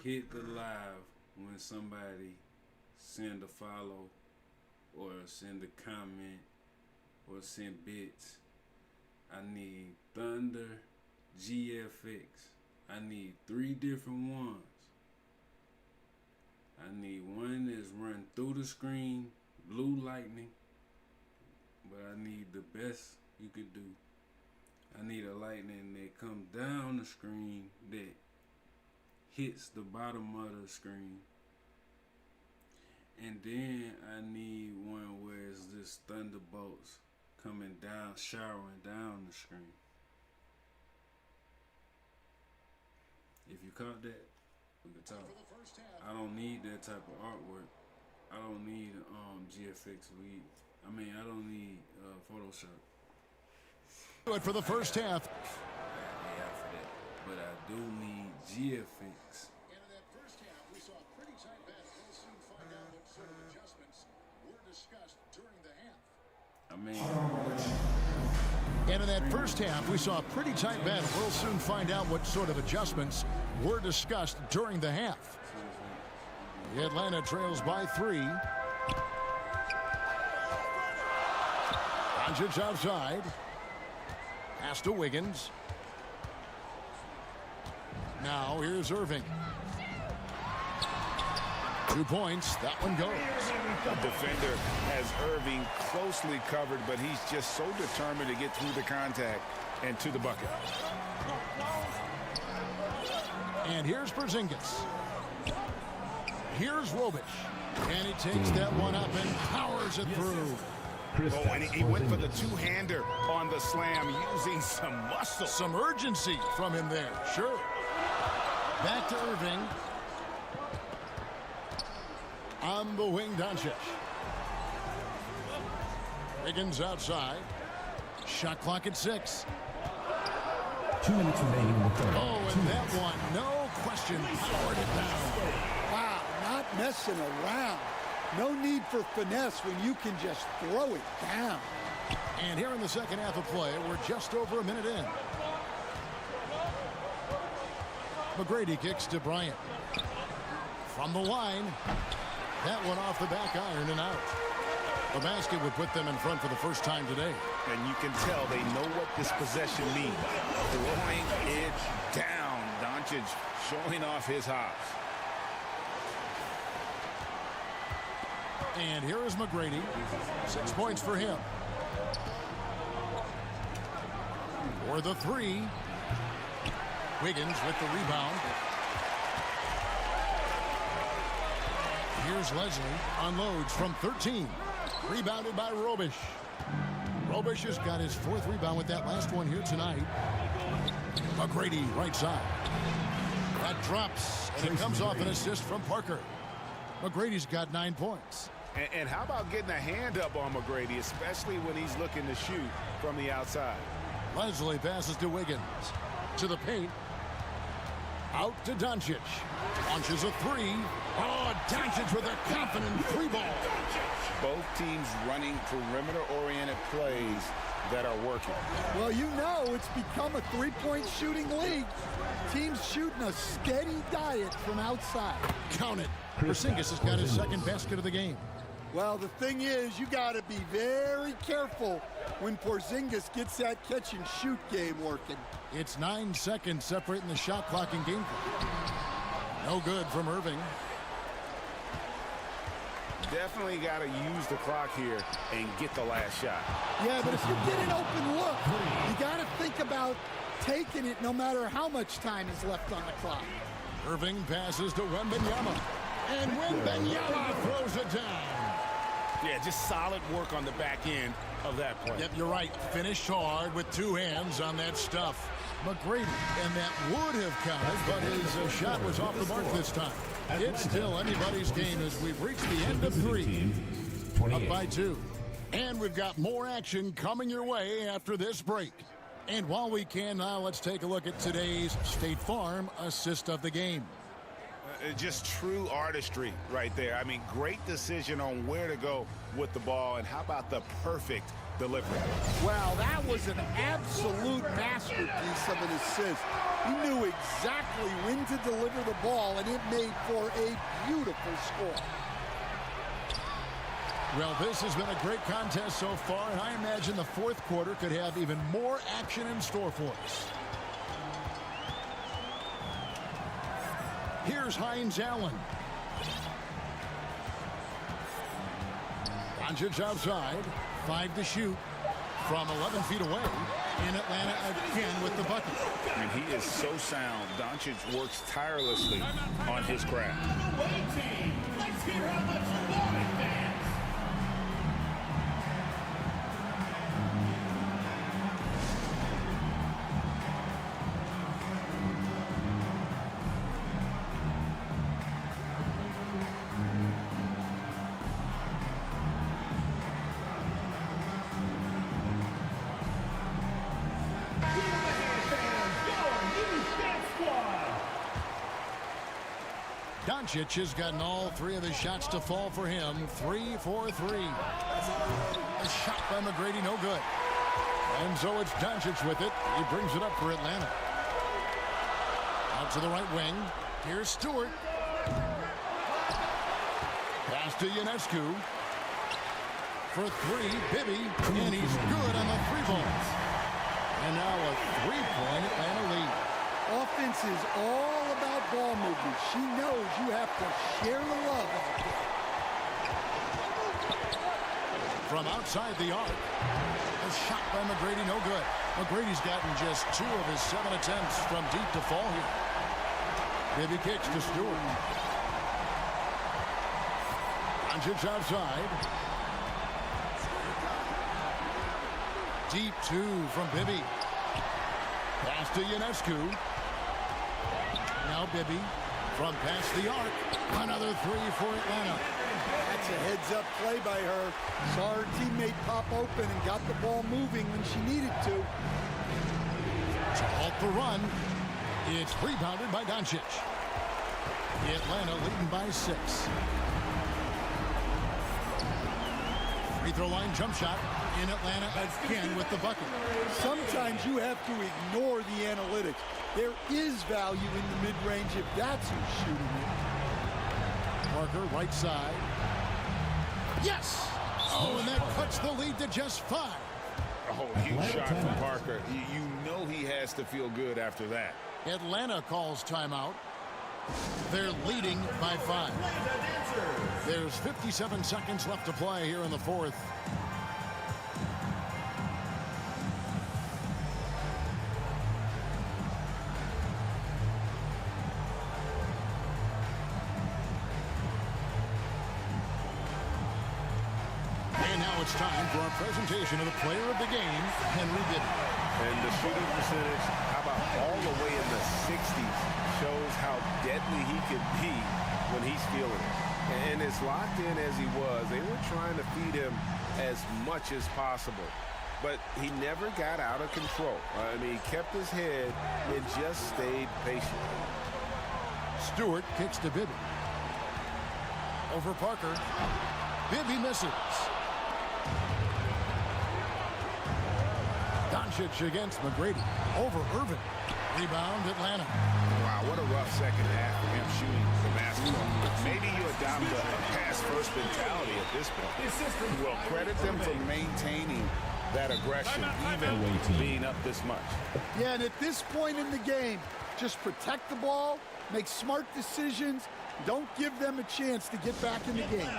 hit the live when somebody send a follow or send a comment or send bits. I need thunder GFX. I need 3 different ones. I need one that's run through the screen, blue lightning, but I need the best you could do. I need a lightning that comes down the screen that hits the bottom of the screen. And then I need one where it's just thunderbolts coming down, showering down the screen. If you caught that, we can talk. I don't need that type of artwork. I don't need GFX Lead. I don't need Photoshop. Do it for the first half. Yeah, for that. But I do need GFX. And in that first half, we saw a pretty tight battle. We'll soon find out what sort of adjustments were discussed during the half. And in that first half, we saw a pretty tight battle. We'll soon find out what sort of adjustments were discussed during the half. The Atlanta trails by 3. Doncic outside. Pass to Wiggins. Now here's Irving. 2 points. That one goes. The defender has Irving closely covered, but he's just so determined to get through the contact and to the bucket. And here's Porzingis. Here's Robic. And he takes that one up and powers it through. Oh, and he went for the two-hander on the slam using some muscle. Some urgency from him there. Sure. Back to Irving. On the wing, Doncic. Wiggins outside. Shot clock at 6. 2 minutes remaining in the third. Oh, and that one, no question, powered it down. Wow, not messing around. No need for finesse when you can just throw it down. And here in the second half of play, we're just over a minute in. McGrady kicks to Bryant. From the line. That one off the back iron and out. The basket would put them in front for the first time today. And you can tell they know what this possession means. Throwing it down. Doncic showing off his hops. And here is McGrady. 6 points for him. For the 3. Wiggins with the rebound. Here's Leslie. Unloads from 13. Rebounded by Robic. Robic has got his 4th rebound with that last one here tonight. McGrady right side. That drops, and it comes off an assist from Parker. McGrady's got 9 points. And how about getting a hand up on McGrady, especially when he's looking to shoot from the outside? Leslie passes to Wiggins. To the paint. Out to Doncic. Launches a 3. Oh, Doncic with a confident 3-ball. Both teams running perimeter-oriented plays that are working. Well, you know it's become a three-point shooting league. Teams shooting a steady diet from outside. Count it. Porzingis has got his 2nd basket of the game. Well, the thing is, you got to be very careful when Porzingis gets that catch-and-shoot game working. It's 9 seconds separating the shot clock and game clock. No good from Irving. Definitely got to use the clock here and get the last shot. Yeah, but if you get an open look, you got to think about taking it no matter how much time is left on the clock. Irving passes to Wembanyama. And Wembanyama throws it down. Yeah, just solid work on the back end of that play. Yep, you're right. Finished hard with 2 hands on that stuff. McGrady, and that would have counted, but his shot was off the mark this time. It's still anybody's game as we've reached the end of 3. Up by 2. And we've got more action coming your way after this break. And while we can now, let's take a look at today's State Farm assist of the game. Just true artistry right there. I mean, great decision on where to go with the ball, and how about the perfect delivery? Wow, that was an absolute masterpiece of an assist. He knew exactly when to deliver the ball, and it made for a beautiful score. Well, this has been a great contest so far, and I imagine the 4th quarter could have even more action in store for us. Here's Hines Allen. Doncic outside. 5 to shoot from 11 feet away. in Atlanta again with the bucket. And he is so sound. Doncic works tirelessly on his craft. Let's hear how much you want it, fans. Doncic has gotten all three of his shots to fall for him. 3 for 3. A shot by McGrady, no good. And so it's Doncic with it. He brings it up for Atlanta. Out to the right wing. Here's Stewart. Pass to Ionescu. For 3, Bibby. And he's good on the 3-ball. And now a 3-point Atlanta lead. Offense is all about ball movement. She knows you have to share the love out there. From outside the arc. A shot by McGrady, no good. McGrady's gotten just 2 of his 7 attempts from deep to fall here. Bibby kicks to Stewart. Doncic outside. Deep 2 from Bibby. Pass to Ionescu. Now Bibby from past the arc. Another 3 for Atlanta. That's a heads-up play by her. Saw her teammate pop open and got the ball moving when she needed to. To halt the run, it's rebounded by Doncic. Atlanta leading by 6. Free throw line jump shot in Atlanta again with the bucket. Sometimes you have to ignore the analytics. There is value in the mid-range if that's who's shooting it. Parker, right side. Yes! Oh, and that cuts the lead to just 5. Oh, huge shot from Parker. You know he has to feel good after that. Atlanta calls timeout. They're leading by 5. There's 57 seconds left to play here in the 4th. And now it's time for our presentation of the player of the game, Henry Bibby. And the shooting percentage, how about all the way in the 60s, shows how deadly he could be when he's feeling it. And as locked in as he was, they were trying to feed him as much as possible. But he never got out of control. I mean, he kept his head and just stayed patient. Stewart kicks to Bibby. Over Parker. Bibby misses. Doncic against McGrady. Over Irvin. Rebound Atlanta. Wow, what a rough second half for him shooting the basketball. Maybe you adopt a pass-first mentality at this point. Well, credit them for maintaining that aggression, even being up this much. Yeah, and at this point in the game, just protect the ball, make smart decisions, don't give them a chance to get back in the game.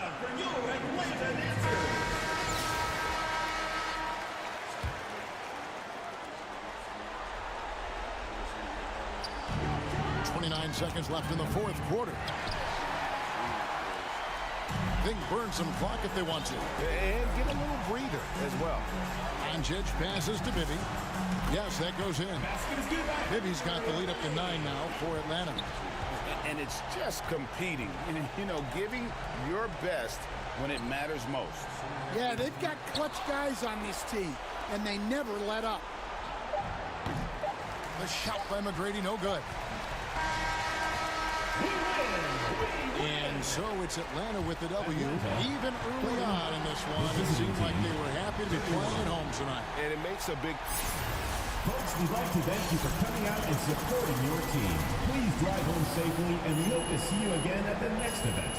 29 seconds left in the 4th quarter. They can burn some clock if they want to. And get a little breather as well. Doncic passes to Bibby. Yes, that goes in. Bibby's got the lead up to 9 now for Atlanta. And it's just competing, you know, giving your best when it matters most. Yeah, they've got clutch guys on this team, and they never let up. The shot by McGrady, no good. And so it's Atlanta with the W. Even early on in this one, it seemed like they were happy to be playing at home tonight. And it makes a big... Folks, we'd like to thank you for coming out and supporting your team. Please drive home safely, and we hope to see you again at the next event.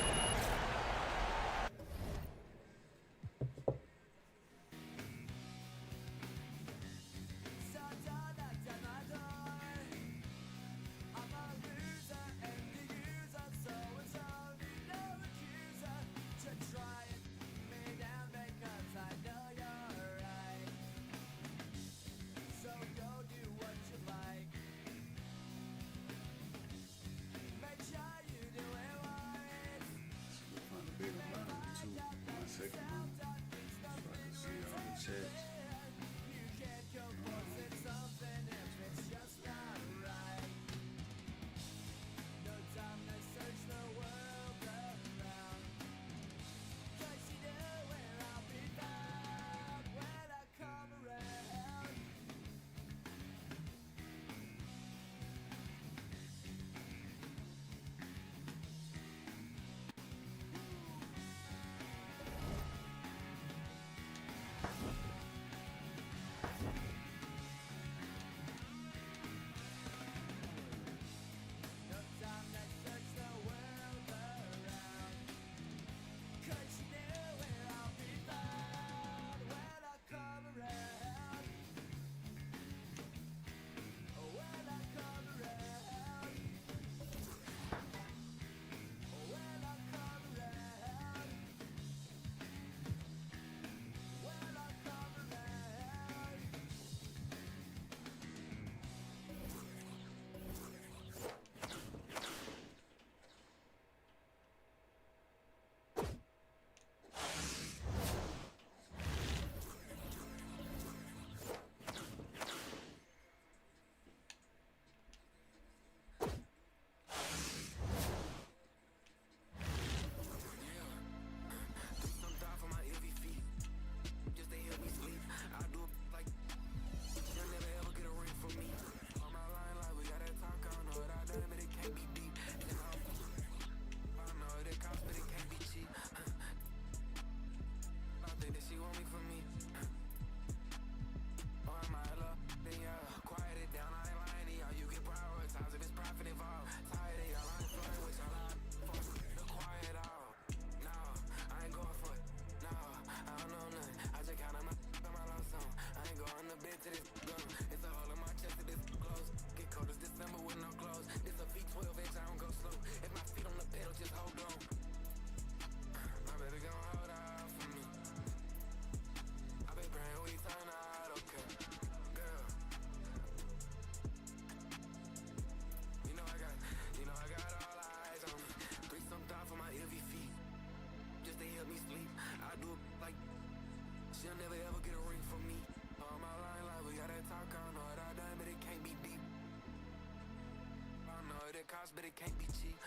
cost, but it can't be cheap.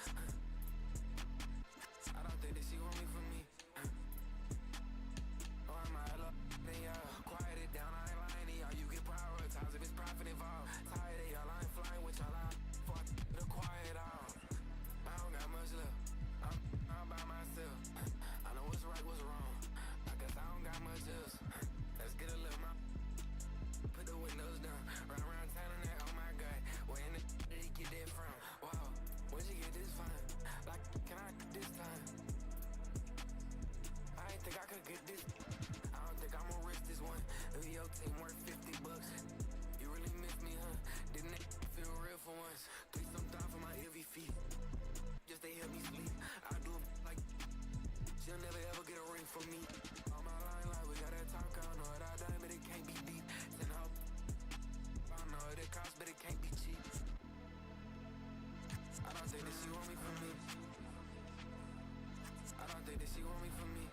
I don't think that she want me for me. Or am I hella then y'all? Quiet it down, I ain't lying to y'all. You get prioritized if it's profit involved. Tired of y'all, I ain't flying with y'all. I fuck the quiet out. I don't got much left. I'm by myself. I know what's right, what's wrong. I guess I don't got much else. Let's get a little more. Put the windows down. Run around town and that, oh my God. Where in the did he get that from? Wow, where'd you get this from? Like, can I get this time? I ain't think I could get this. I don't think I'm gonna risk this one. If your team worth $50, you really miss me, huh? Didn't it feel real for once? Please some time for my heavy feet. Just they help me sleep. I do it like she'll never ever get a ring from me. On my line, like we got that talk, I don't know what I done, but it can't be deep. Send her, I don't know what it costs, but it can't be cheap. I don't think that she want me for me. I don't think that she want me for me.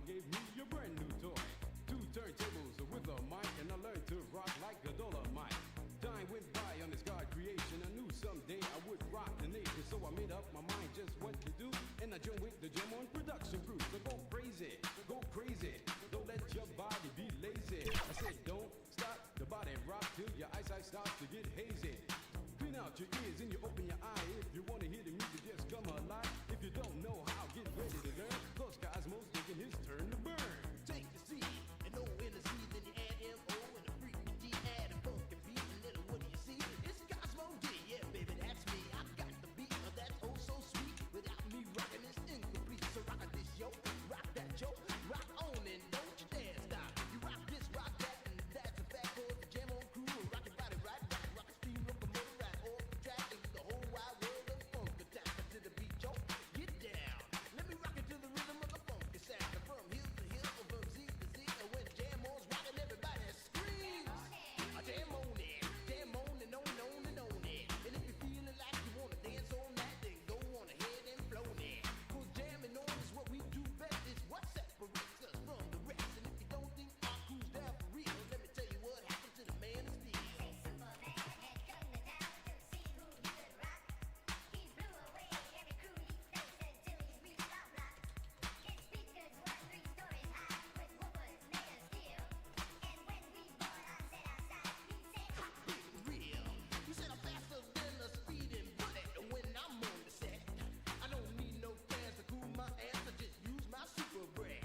gave me a brand new toy. 2 turntables with a mic, and I learned to rock like a Dolomite. Time went by on this God creation. I knew someday I would rock the nation, so I made up my mind just what to do. And I joined with the Jam On production crew. So go crazy, don't let your body be lazy. I said don't stop the body rock till your eyesight starts to get hazy. Clean out your ears and you open your eye. If you want to hear the music, just come alive. If you don't know how, get ready to learn. Cause Cosmo's taking his turn to burn. Take the C and O in the C, then you add M-O and a freaky D, add a funky beat, and little what do you see? It's Cosmo D, yeah baby, that's me. I got the beat, that's oh so sweet. Without me rocking it's incomplete. So rock this yo, rock that yo, rock on and don't you dare stop. You rock this, rock that, and that's a fact. Cause the Jam On crew will rock your body right, rock a steam locomotive right off the track. And the whole wide world of funk attack to the beat yo. Get down, let me rock it to the rhythm of the funky sound. From hill to hill, from Z to Z, and when Jam On's rocking, everybody screams. Jam on it, jam on and on and on and on it. And if you're feeling like you wanna dance on that, then go on ahead and flow it. Cause jamming on is what we do best. It's what separates us from the rest. And if you don't think our crew's down for real, let me tell you what happened to the man of steel. Real. You said I'm faster than a speeding bullet when I'm on the set. I don't need no fans to cool my ass. I just use my super breath.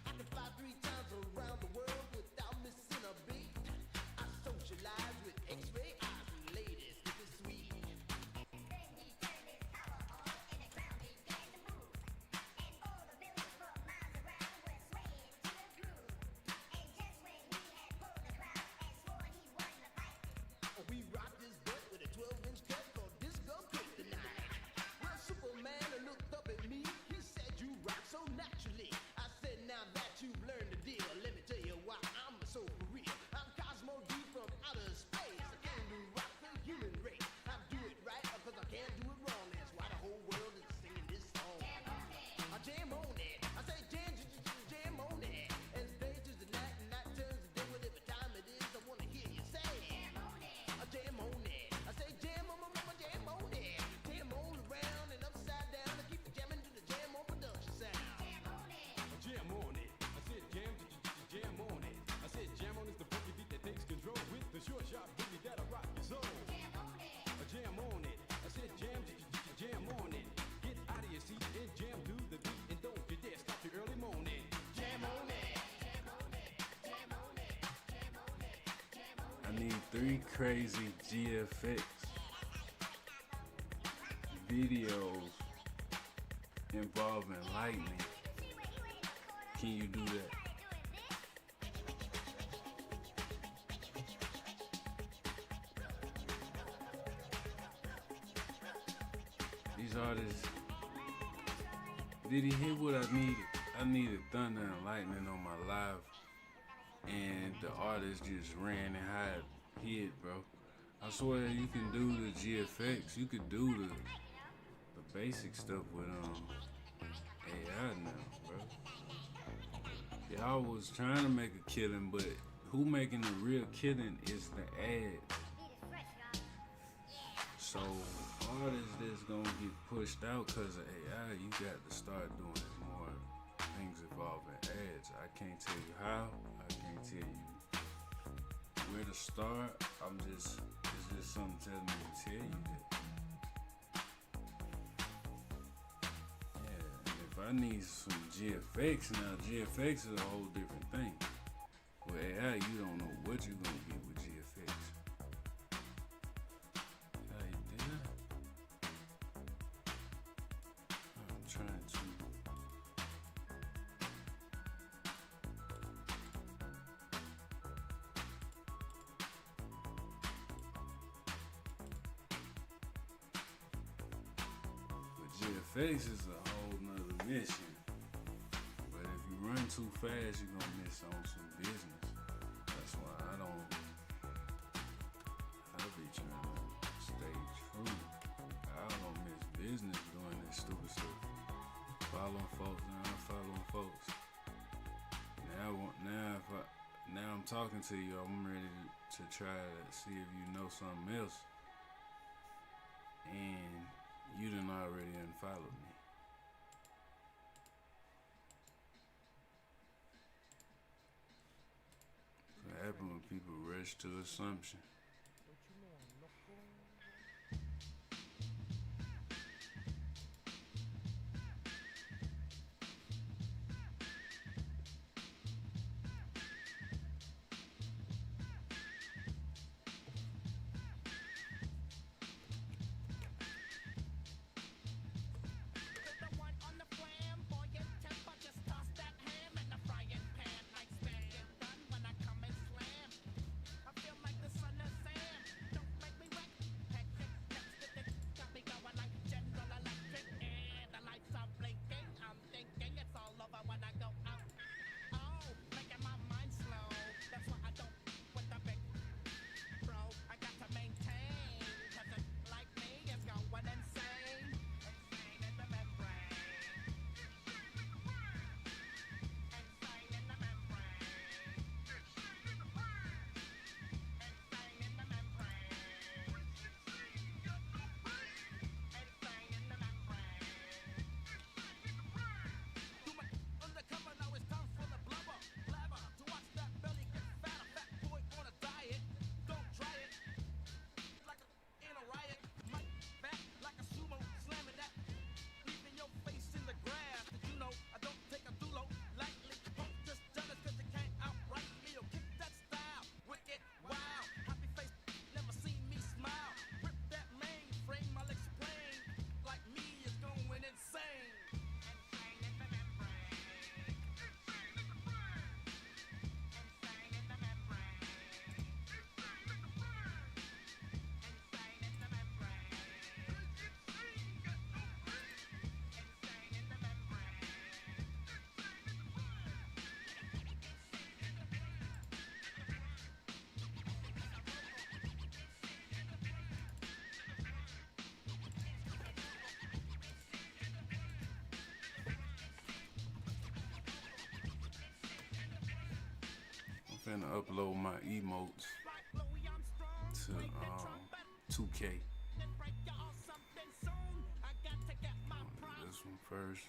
I can fly 3 times around the world without missing a beat. I socialize with X-ray eyes and ladies. This is sweet. We rock this butt with a 12-inch cut called Disco Kryptonite. Well, Superman looked up at me. He said, you rock so naturally. I said, now that you've learned the deal, let me tell you why I'm so for real. I'm Cosmo D from outer space. I can do rock the human race. I do it right because I can't do it wrong. That's why the whole world is singing this song. I jam on it. I say jam on it. As day turns to night and night turns to day, whatever time it is, I want to hear you say. I jam on it. I say jam on my mama, jam on it. Jam all around and upside down. I keep jamming to the Jam On production sound. Jam on it. I said jam on it. I said jam on is the funky beat that takes control with the short sharp booty that'll rock your soul. Jam on it. I said jam on it. Get out of your seat and jam to the beat, and don't you dare stop the early morning. Jam on it. I need 3 crazy GFX videos involving lightning. Can you do that? These artists, did he hit what I needed? I needed thunder and lightning on my live, and the artist just ran and hid, bro. I swear you can do the GFX, you could do the basic stuff with AI now, bro. Y'all was trying to make a killing, but who making the real killing is the ads. So artists that's gonna get pushed out because of AI, you got to start doing more things involving ads. I can't tell you how, I can't tell you where to start. It's just something telling me to tell you that. Yeah, and if I need some GFX now, GFX is a whole different thing. With AI, you don't know what you're gonna get with GFX. How you did that? I'm trying to. GFX is a whole nother mission. But if you run too fast, you're gonna miss on some business. That's why I be trying to stay true. I don't miss business doing this stupid stuff. Following folks and unfollowing folks. talking to you, I'm ready to try to see if you know something else. And you done already unfollowed me. What happens when people rush to assumption? I'm finna upload my emotes to 2K. This one first.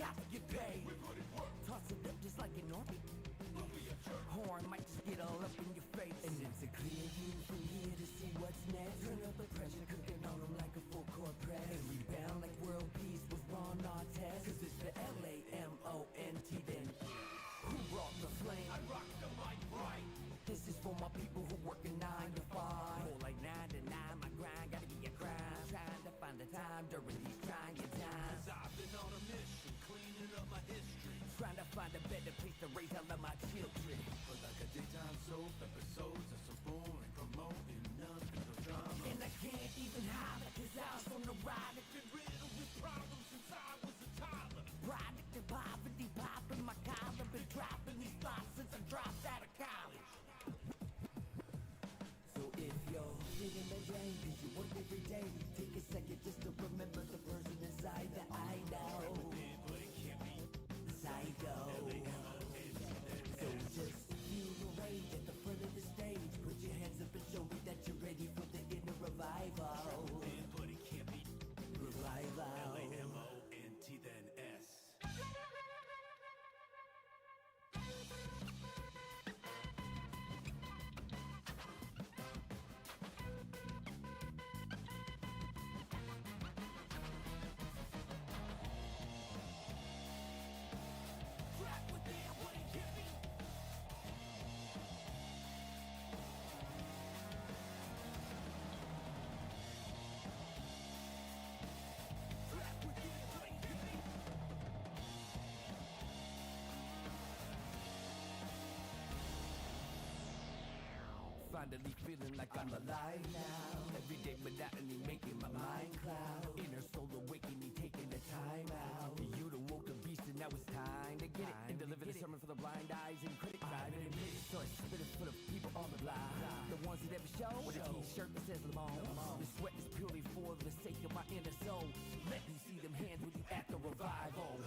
got to get paid. Toss it up just like an orphan. Horn might just get all up in your face. And it's a clear view from here to see what's next. Turn up the pressure, cooking on them like a full court press. And rebound like world peace with Ron Artest. Cause it's the LAMONT then. Who brought the flame? I rock the mic right. This is for my people who work a 9 to 5. More like 9 to 9, my grind gotta be a crime. Trying to find the time during these trying times. Cause I've been on a mission, cleaning up my history. Trying to find a better place to raise all of my children. But like a daytime soap, episodes of some boring, promoting nothing but drama. And I can't even hide it, cause I was on the ride. I've been riddled with problems since I was a toddler. Product of poverty, popping my collar. Been dropping these thoughts since I dropped out of college. So if you're feeling the day, cause you work every day, take a second just to remember the person inside that I know. Psycho. So just feel the rage at the front of the stage. Put your hands up and show me that you're ready for the inner revival. But it can't be revival. LAMONT then S. Finally feeling like I'm alive now. Everyday monotony making my mind cloud. Inner soul awakening, taking the time out. You done woke the beast and now it's time to get it. And deliver the sermon for the blind eyes and critics. I've been admitted, so it's spitting full of people on the block. The ones that never show with a t-shirt that says Lamont. The sweat is purely for the sake of my inner soul. Let me see them hands with you at the revival.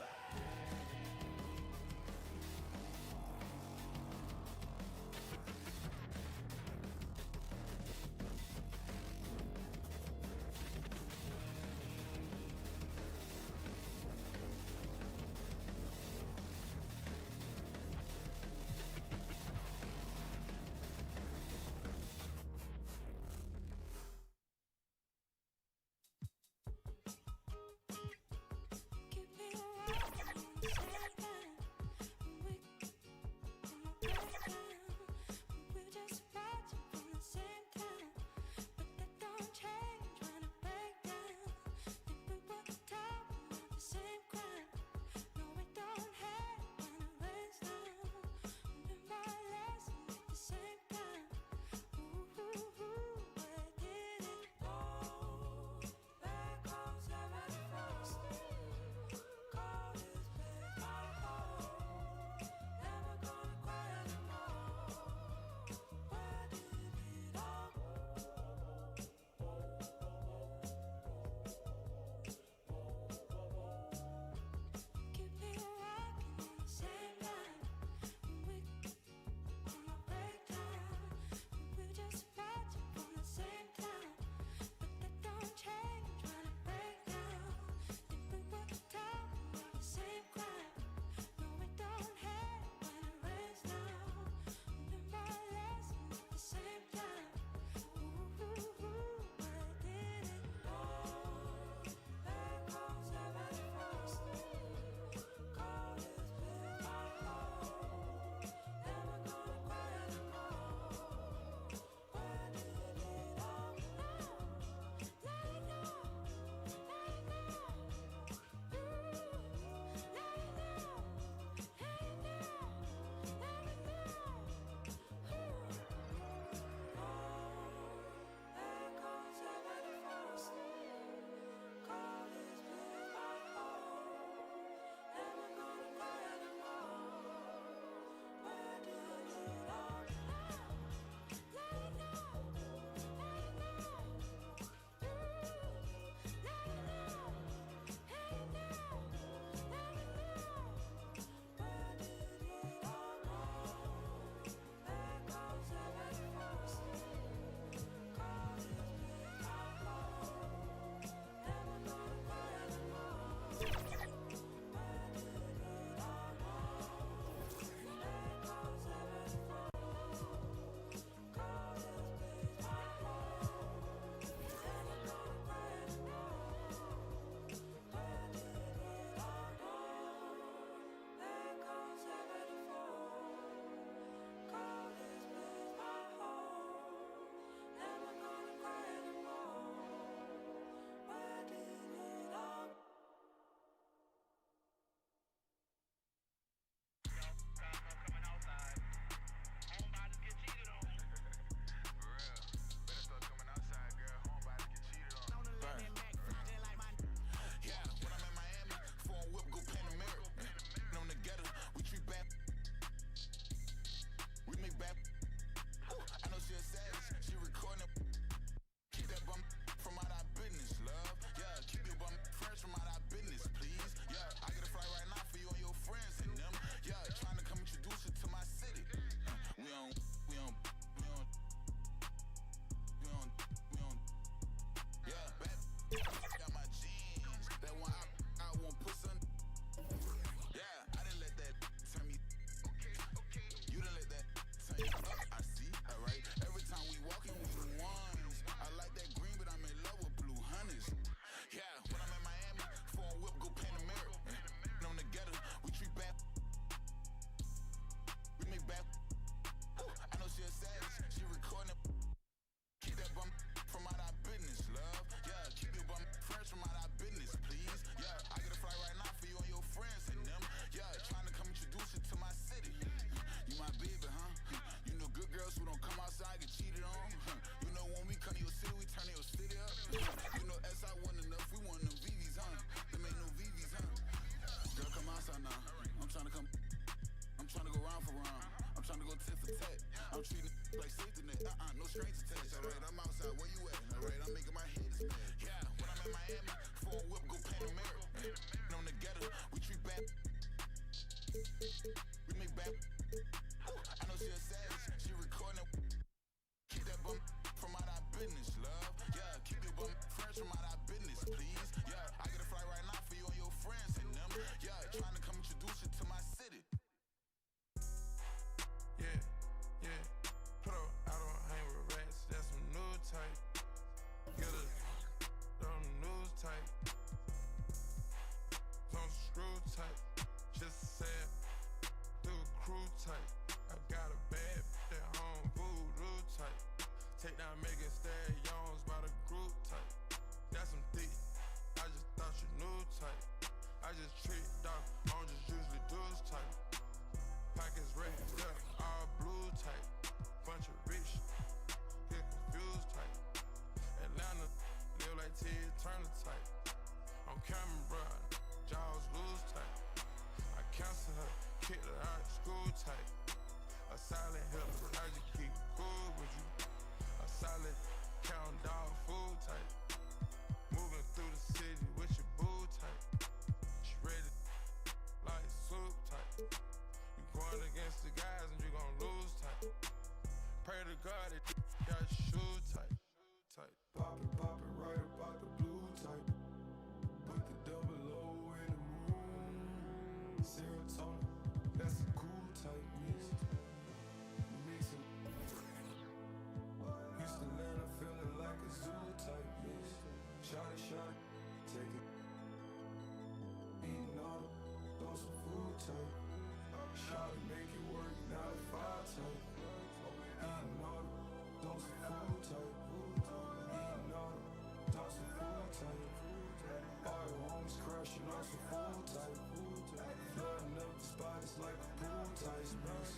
spot is like a pool type mix.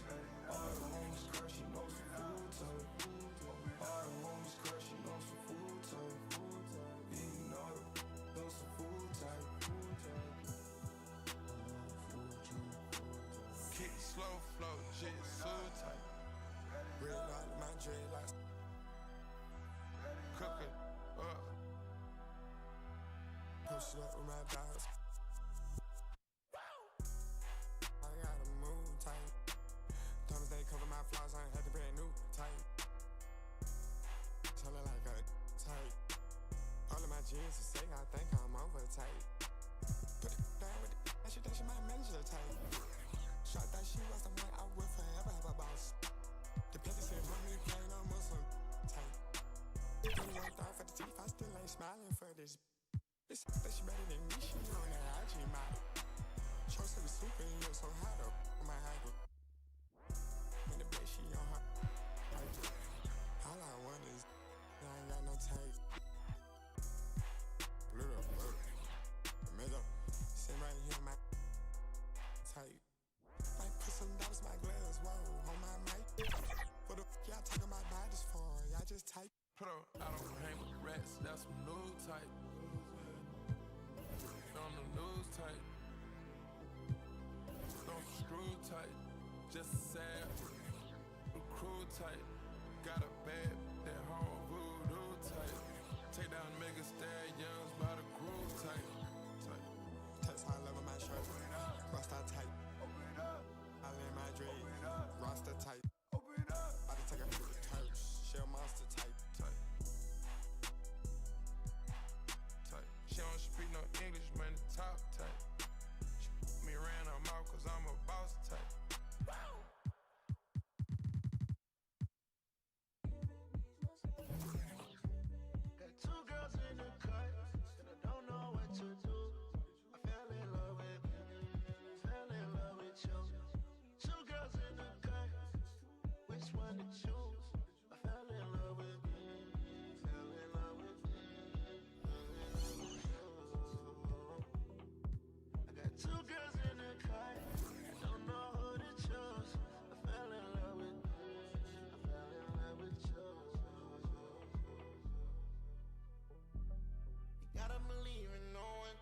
All the homies crush, you know some food type. All the homies crush, you know some food type. Eating all the know some food type. Kick slow flow, shit so tight. Red light, my dreadlocks. Cook it up. Push it up with my dogs. I gotta move tight. Thomas they cover my flaws, I ain't had to brand new tight. Tell her like a tight. All of my jeans to say I think I'm over tight. Put it down with the that she my manager tight. Shot that she was the one I would forever have a boss. The petty said mommy playing on Muslim tight. When you worked out for the teeth, I still ain't smiling for this. This that she better than me, she on that IG model. Chose to be super and you're so hot up on my haggle. When the bitch she on her. All I want is I ain't got no tape. Blue up, middle. Sit right here on my tape. Might put some dollars my glass, whoa, on my mic. For the y'all talking about bodies for, y'all just type. Put up, I don't hang with rats, that's some new type. On the news type. Don't screw tight, just sad. Crew tight, got a bad, that home voodoo type. Take down mega stallions by the groove type. Text high level my shirt, Rasta tight. I lay my dreams, Rasta tight. I just take a few turks, shell monster type. She don't speak no English, man, the top type. She put me around her mouth cause I'm a boss type. Got two girls in the cut, and I don't know what to do. I fell in love with you. Two girls in the cut, which one to choose? I fell in love with you. Fell in love with you. I got two girls in the car, I don't know who to choose. I fell in love with you. I fell in love with you. You gotta believe in no one.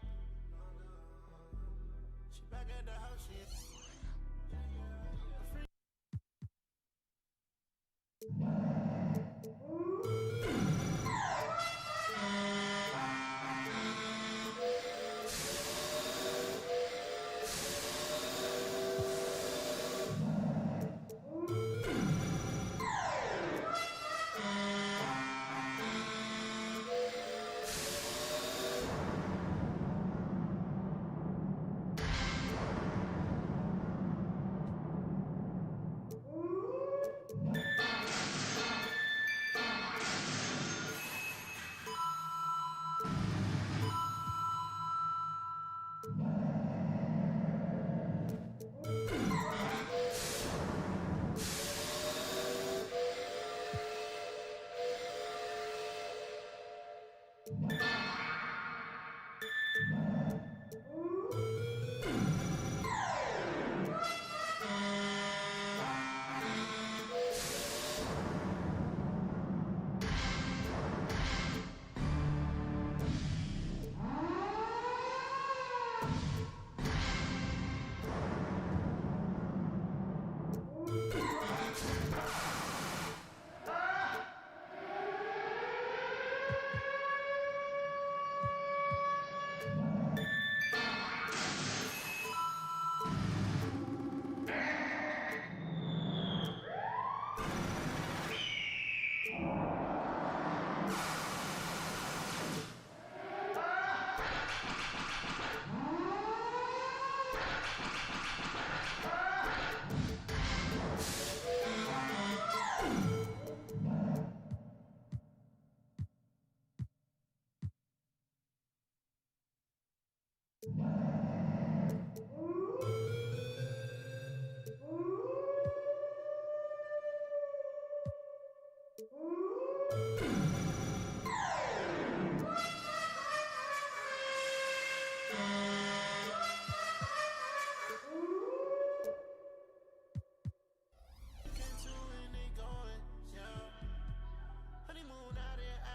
She back at the house, she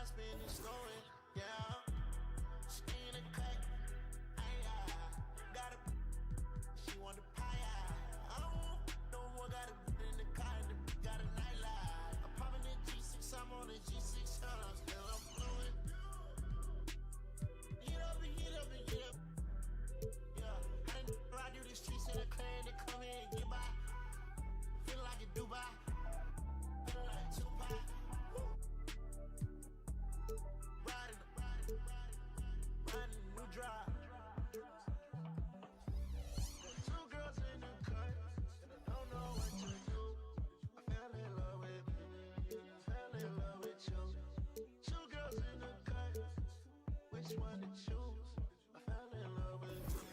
spin and slow it, yeah. Skin and cut, got a, she want the pie, I don't no more, got a in the car, and the got a nightlight. I'm popping the G6, I'm on the G6, still I'm blowing. Get up and get up and get up. Yeah, how the ride through the streets in the clan to come in and get by. Feel like a Dubai, feel like Tupac. Riding a new drive. Two girls in the cut, and I don't know what to do. I fell in love with you. Two girls in the cut, which one to choose? I fell in love with you.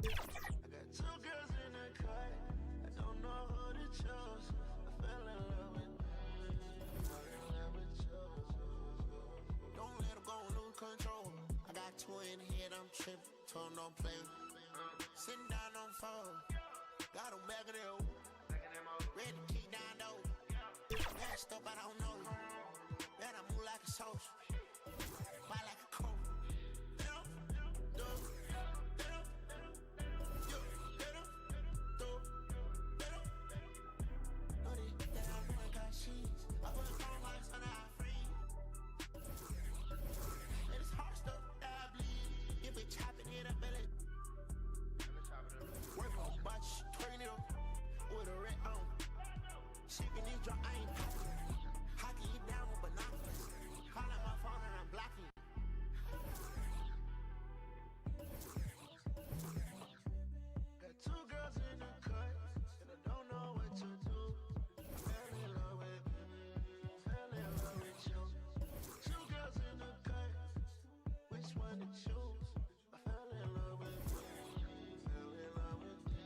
I got two girls in the cut, I don't know who to choose. I fell in love with you. Don't let them go and lose control. I got two in the head, I'm tripping, told them don't play. Sitting down on phone, got them back of them. Ready to kick down though. Messed up, I don't know. Man, I move like a sauce. Buy like a coat. I put home lights on our free. And it's hard stuff that I bleed. If it chopping it up, belly. Work on botch, turn it up with a red on. Shaking these drunk, I ain't popping. Hockey it down with binoculars. Call out my phone and I'm blocking. Got two girls in the cut, and I don't know what to do. Fell in love with you. Two girls in the cut, which one to choose? I fell in love with you. Fell in love with you.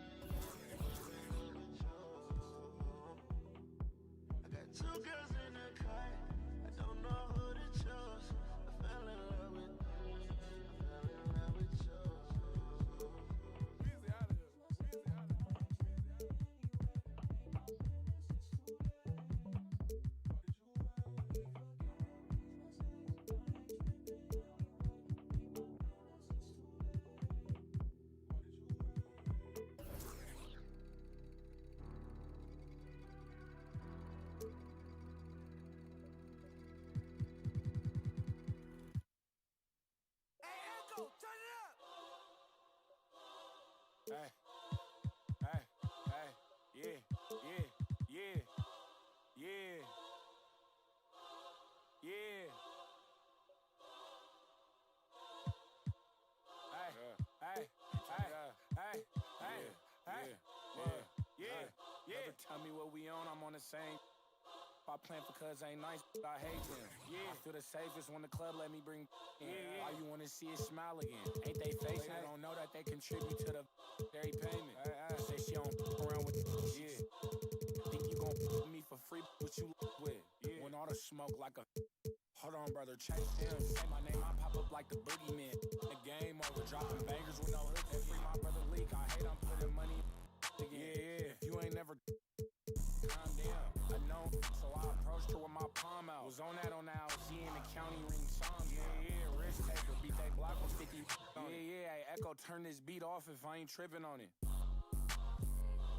I got two girls in the cut, I don't know who to choose. I fell in love with you. Fell in love with you. Hey, hey, hey, yeah, yeah, yeah, yeah, yeah. Hey, hey, hey, hey, hey, yeah. Never tell me what we on, I'm on the same. I plan for cuz ain't nice, I hate them. Yeah. I feel the safest when the club let me bring in. All you wanna see is smile again. Ain't they facing? They don't know that they contribute to the very payment. Say she don't around with shit. Think you gon' me for free, what you with? When all the smoke like a hold on, brother, chase him. Say my name, I pop up like the boogeyman. The game over, dropping bangers with no hook. And free my brother Leak, I hate I'm putting money again. Yeah. If you ain't never calm down, I know, so I approached her with my palm out. Was on that LC in the county ring song. Yeah, risk taker, beat that block with 50. Yeah, hey, Echo, turn this beat off if I ain't tripping on it.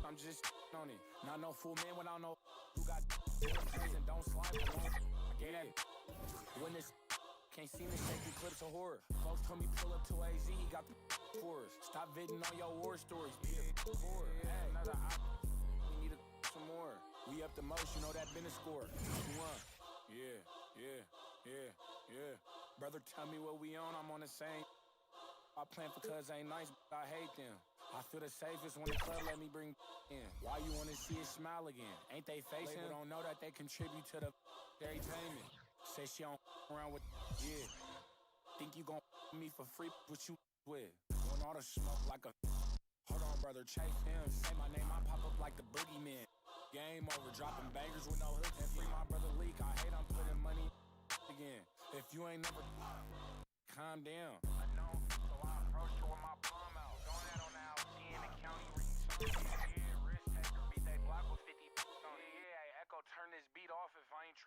I'm just on it. Not no fool man without no who got and don't slide alone. I get that. When this can't see me taking clips of horror. Folks told me pull up to AZ, he got the for us. Stop viding on your war stories, be a for it. Hey, another we need some more. We up the most, you know that been a score. 2-1. Yeah. Brother, tell me what we on, I'm on the same. I plan for cuz ain't nice, but I hate them. I feel the safest when the club let me bring in. Why you wanna see it smile again? Ain't they facing? They don't know that they contribute to the very payment. Say she don't around with, yeah. Think you gon' me for free, what you with? When all the smoke like a hold on, brother, chase him. Say my name, I pop up like the boogeyman. Game over, dropping bangers with no hooks. And free my brother Leak, I hate I'm putting money again. If you ain't never calm down. I know, so I approached her with my palm out. Going out on the LC in the county ring. Yeah, risk taker, beat that block with 50.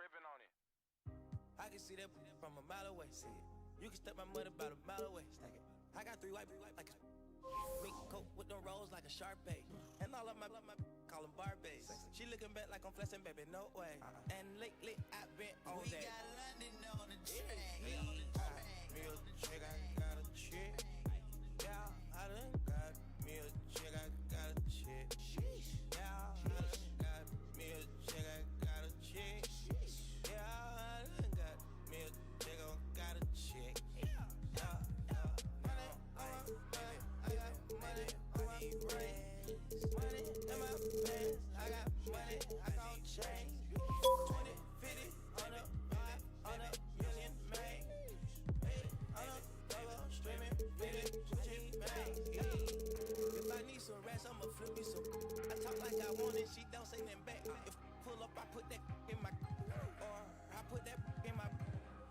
tripping on it. I can see that from a mile away. See it. You can step my money about a mile away. Stack it. I got 3 white like a mink coat with them rolls like a Sharpay. And all of my call them Barbies. She looking back like I'm flexing, baby, no way. And lately I've been on that. We got London on the track. Me a chick, I got a chick. Yeah, I done got me a chick, I got a chick. Yeah, I done got me a chick, I got a chick. Yeah, I done got me a chick, I got a chick. Money on my brains, money in my pants. I got money, I gon' change. 20, 50, 100, 500 million, man. 800 double streaming, 50, 20, man. If I need some rest, I'ma flip me some. I talk like I want it, she don't say nothing back. If pull up, I put that in my, or I put that in my.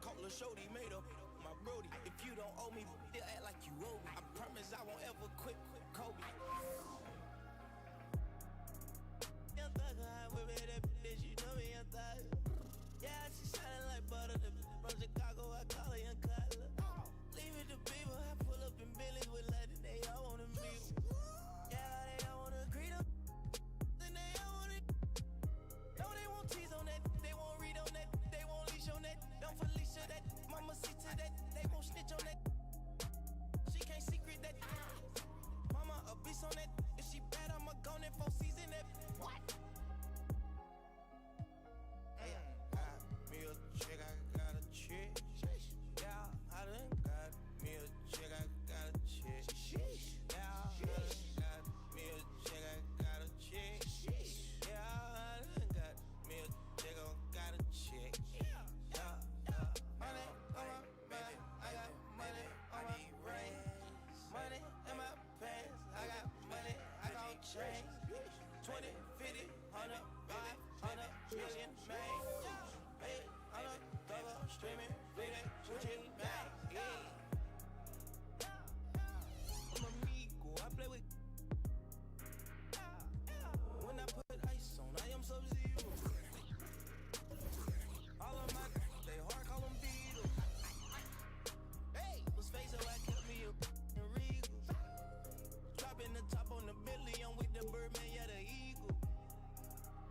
Call a shorty made up. My brody, if you don't owe me, they'll act like you owe me. I promise I won't ever quit Kobe. Young thugger, I whip it that bitch, you know me, young thugger. Yeah, she shining like butter, the from Chicago, I call her young Cutler. Leave it to people, I pull up in Billy's with London, they all wanna meet. Yeah, they all wanna greet them, then they all wanna. No, they won't tease on that, they won't read on that, they won't leash on that. Don't Felicia that, mama see to that, they won't snitch on that. She can't secret that. Mama a beast on that. If she bad, I'ma go in 4 season that. What? Got me a chick, I got a chick. Yeah, I done got me a chick, I got a chick. Yeah, I done got me a chick, I got a chick. Yeah, I done got me a chick, I got a chick. Money on my baby, I got money on my brain. Money in my pants, I got money, I gon' change. 20, 50, 100, 500 million, man. 800 double streaming, bleeding, switching back. I'm amigo, I play with. When I put ice on, I am Sub-Zero. All of my they hard, call them Beatles. Hey, was face so I kept me a Regal. Dropping the top on the Bentley, I'm with the Birdman, yeah, the Eagle.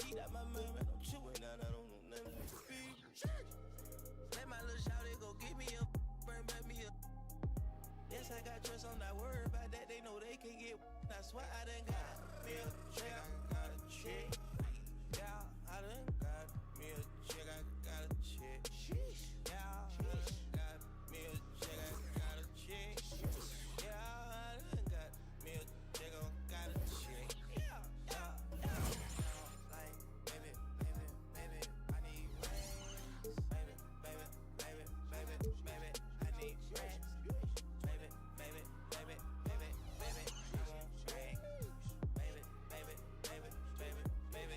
He got my man, I'm chewing out, I don't know none of these people. Let my little shawty go get me a burn back me a. Yes, I got trust, I'm not worried about that, they know they can get. That's why I done got me a chick, I got a chick. Yeah, I done got me a chick, I got a chick. Yeah, I done got me a chick, I got a chick. Yeah, I done got me a chick, I got a chick. Yeah. Like, baby, I need rings. Baby, I need rings. Baby, I want rings. Baby,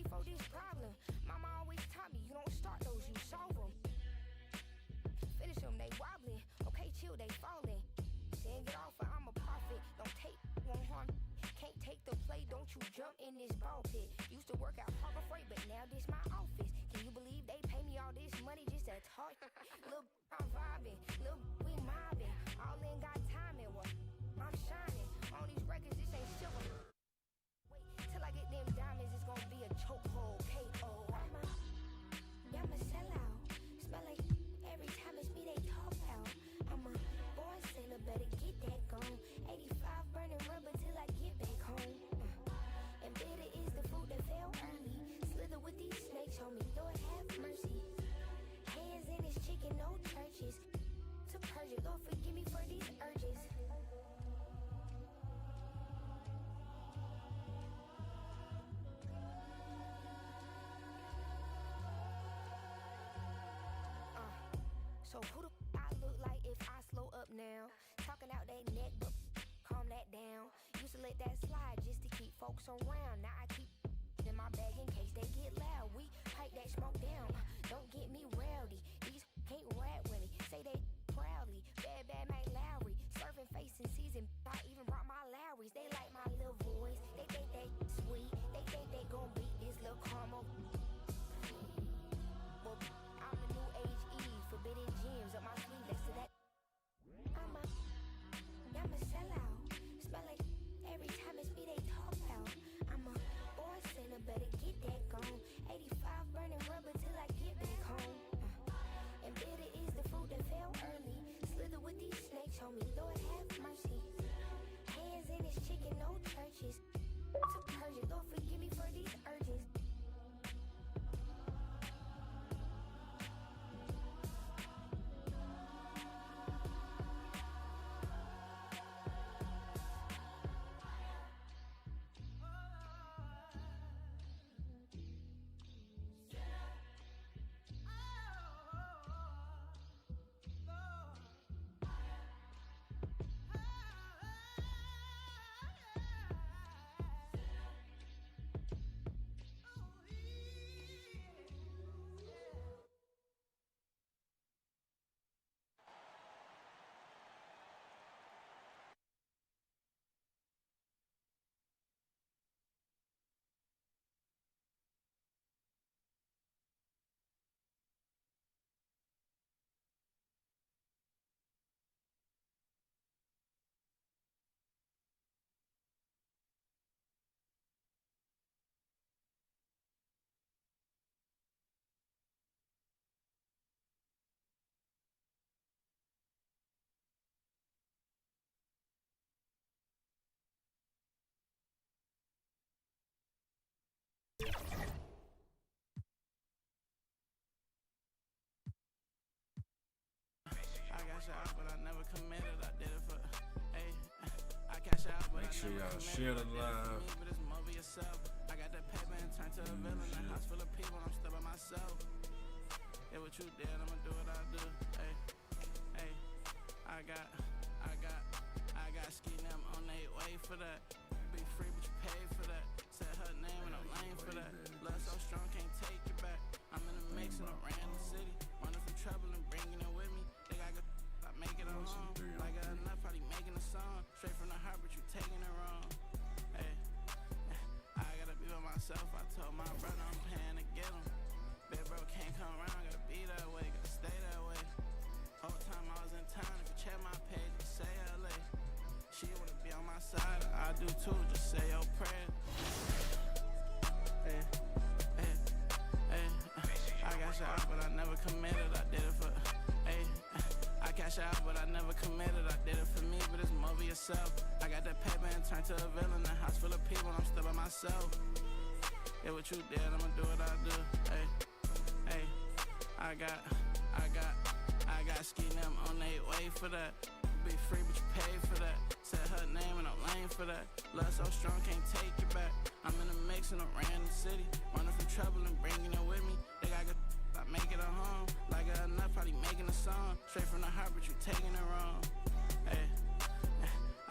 ready for this problem. Mama always taught me, you don't start those, you solve them. Finish them, they wobbling. Okay, chill, they falling. Saying get off, I'm a prophet. Don't take, won't harm. Can't take the play, don't you jump in this ball pit. Used to work out Harbor Freight, but now this my office. Can you believe they pay me all this money just to talk? Look, I'm vibing. Look, we mobbing. All in got timing. What? I'm shining. On these records, this ain't silver. Wait till I get them diamonds, it's gonna be a chokehold. K.O. I'm a sellout. Smell like every time it's me they talk out. I'm a born sinner, better get that gone. 85 burning rubber till I get back home. And bitter is the food that fell early. Slither with these snakes, homie, Lord have mercy. Hands in his chicken, no churches. To purge it, Lord forgive me for these urges. So who the I look like if I slow up now? Talking out that neck, but calm that down. Used to let that slide just to keep folks around. Now I keep in my bag in case they get loud. We pipe that smoke down. Don't get me rowdy. These can't rap with me. Say they proudly. Bad Mike Lowry. Serving face in season. I even brought my Lowrys. They like my little voice. They think they sweet. They think they gon' beat this little caramel. Well, I'm the new age Eve. Forbidden gems up my sleeve next to that. I'm a sellout. Smell like every time it's me they talk out. I'm a born sinner, better get that gone. 85 burning rubber till I get back home. And bitter is the fruit that fell early. Slither with these snakes, homie, Lord have mercy. Hands in his chicken, no churches. To purge it, Lord forgive me for these urges. out, but I never committed. I did it for, hey, I cash out, but make sure y'all share the live. But it's more of yourself. I got that paper and turned to a villain. A house full of people, I'm still by myself. Yeah, what you did, I'ma do what I do. Hey, hey, I got ski them on their way for that. Be free, but you pay for that. Said her name and I'm lame for that. Love so strong, can't take it back. I'm in the mix and I ran the city. Running from trouble and bringing it with me. They got good, I make it alone. Like I enough, probably making a song. Straight from the heart, but you taking it wrong. Hey, I gotta be with myself. I told my brother I'm paying to get him. Big bro can't come around, gotta be that way, gotta stay that way. Whole time I was in town, if you check my page, just say LA. She wanna be on my side, I do too, just say your prayer. Hey, hey, hey, I got shot, but I never committed, I did it for, hey, I cash out, but I never committed, I did it for me, but it's more for yourself. I got that paper and turned to a villain, a house full of people, I'm still by myself. Yeah, what you did, I'ma do what I do, hey, hey, I got ski them on their way for that. Be free, but you pay for that. Said her name and I'm lame for that. Love so strong, can't take it back. I'm in the mix and I ran the city. Running from trouble and bringing it with me. They got good, I make it a home. Like I enough, probably making a song. Straight from the heart, but you taking it wrong. Hey,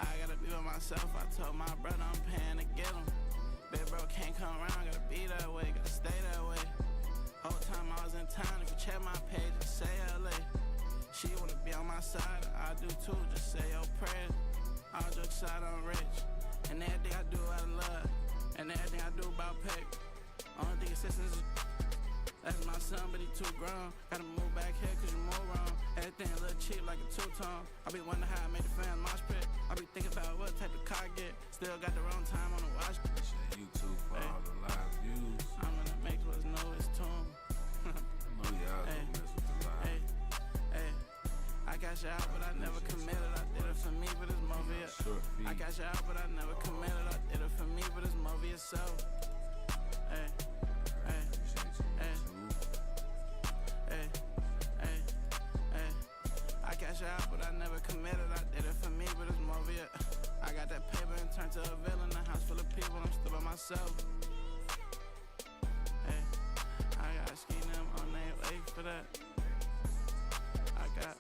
I gotta be with myself. I told my brother I'm paying to get him. Big bro can't come around, gotta be that way, gotta stay that way. Whole time I was in town, if you check my page, just say LA. She wanna be on my side, I do too, just say your prayers. All jokes aside, I'm rich, and everything I do out of love, and everything I do about paper. Only thing assistance is that's my son, but he too grown. Gotta move back here cause you move wrong. Everything a little cheap like a two-tone. I be wondering how I made the fans mosh pit. I be thinking about what type of car I get. Still got the wrong time on the watch. YouTube for all the live views. I'm gonna make what's know it's tune. I know y'all gonna mess with the live. Hey, I got you out, but I never committed. I did it for me, but it's more for you. I got you out, but I never committed. I did it for me, but it's more for yourself. Hey. I cash out, but I never committed. I did it for me, but it's more of it. I got that paper and turned to a villain. A house full of people, I'm still by myself. Hey, I got ski them on their way for that. I got.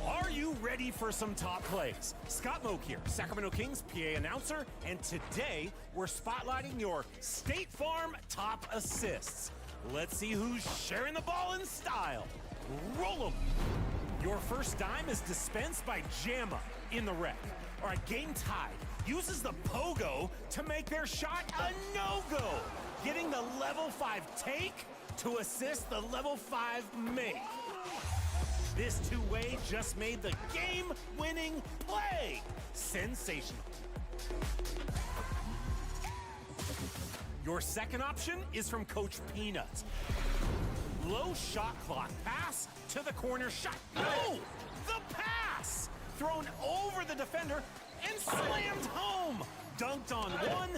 Are you ready for some top plays? Scott Moak here, Sacramento Kings PA announcer, and today we're spotlighting your State Farm top assists. Let's see who's sharing the ball in style. Roll 'em. Your first dime is dispensed by Jamma in the rec. All right, game tied. Uses the pogo to make their shot a no-go, getting the level 5 take to assist the level 5 make. This two-way just made the game-winning play. Sensational. Your second option is from Coach Peanut. Low shot clock pass to the corner shot. No! The pass! Thrown over the defender and slammed home. Dunked on one,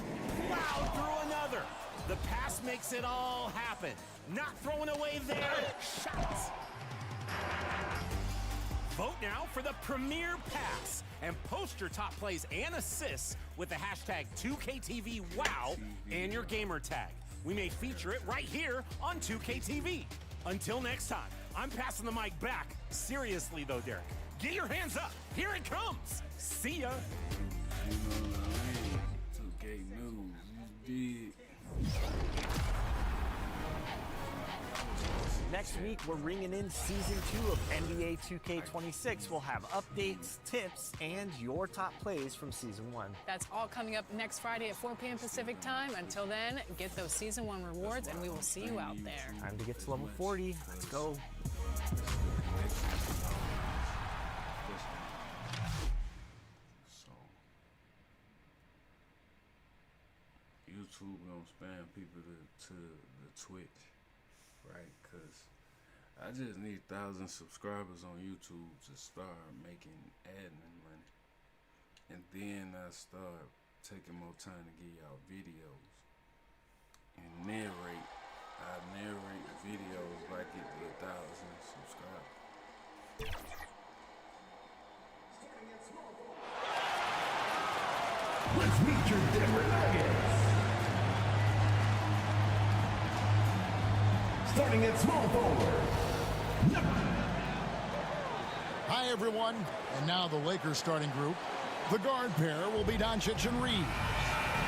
plowed through another. The pass makes it all happen. Not throwing away their shots. Vote now for the premier pass and post your top plays and assists with the hashtag 2KTVWOW and your gamer tag. We may feature it right here on 2KTV. Until next time, I'm passing the mic back. Seriously though, Derek, get your hands up. Here it comes. See ya. 2K News, you big. Next week, we're ringing in Season 2 of NBA 2K26. We'll have updates, tips, and your top plays from Season 1. That's all coming up next Friday at 4 p.m. Pacific time. Until then, get those Season 1 rewards, and we will see you out there. Time to get to level 40. Let's go. So, YouTube gonna spam people to the Twitch. Right, because I just need 1,000 subscribers on YouTube to start making admin money. And then I start taking more time to get y'all videos and narrate. I narrate videos like it to 1,000 subscribers. Let's meet your Denver Nuggets. Starting at small forward. Hi, everyone. And now the Lakers starting group. The guard pair will be Doncic and Reed.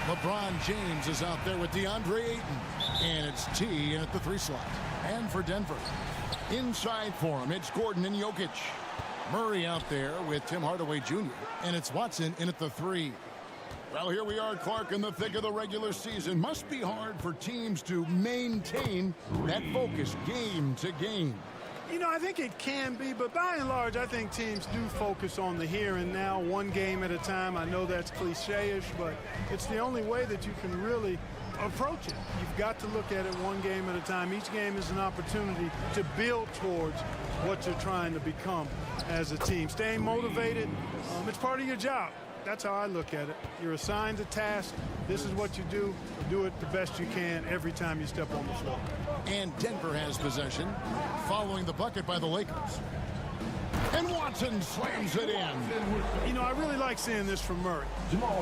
LeBron James is out there with DeAndre Ayton. And it's T in at the 3 slot. And for Denver, inside for him, it's Gordon and Jokic. Murray out there with Tim Hardaway Jr. And it's Watson in at the 3. Well, here we are, Clark, in the thick of the regular season. Must be hard for teams to maintain that focus game to game. You know, I think it can be, but by and large, I think teams do focus on the here and now, one game at a time. I know that's cliche-ish, but it's the only way that you can really approach it. You've got to look at it one game at a time. Each game is an opportunity to build towards what you're trying to become as a team. Staying motivated, it's part of your job. That's how I look at it. You're assigned a task. This is what you do. Do it the best you can every time you step on the floor. And Denver has possession, following the bucket by the Lakers. And Watson slams it in. You know, I really like seeing this from Murray.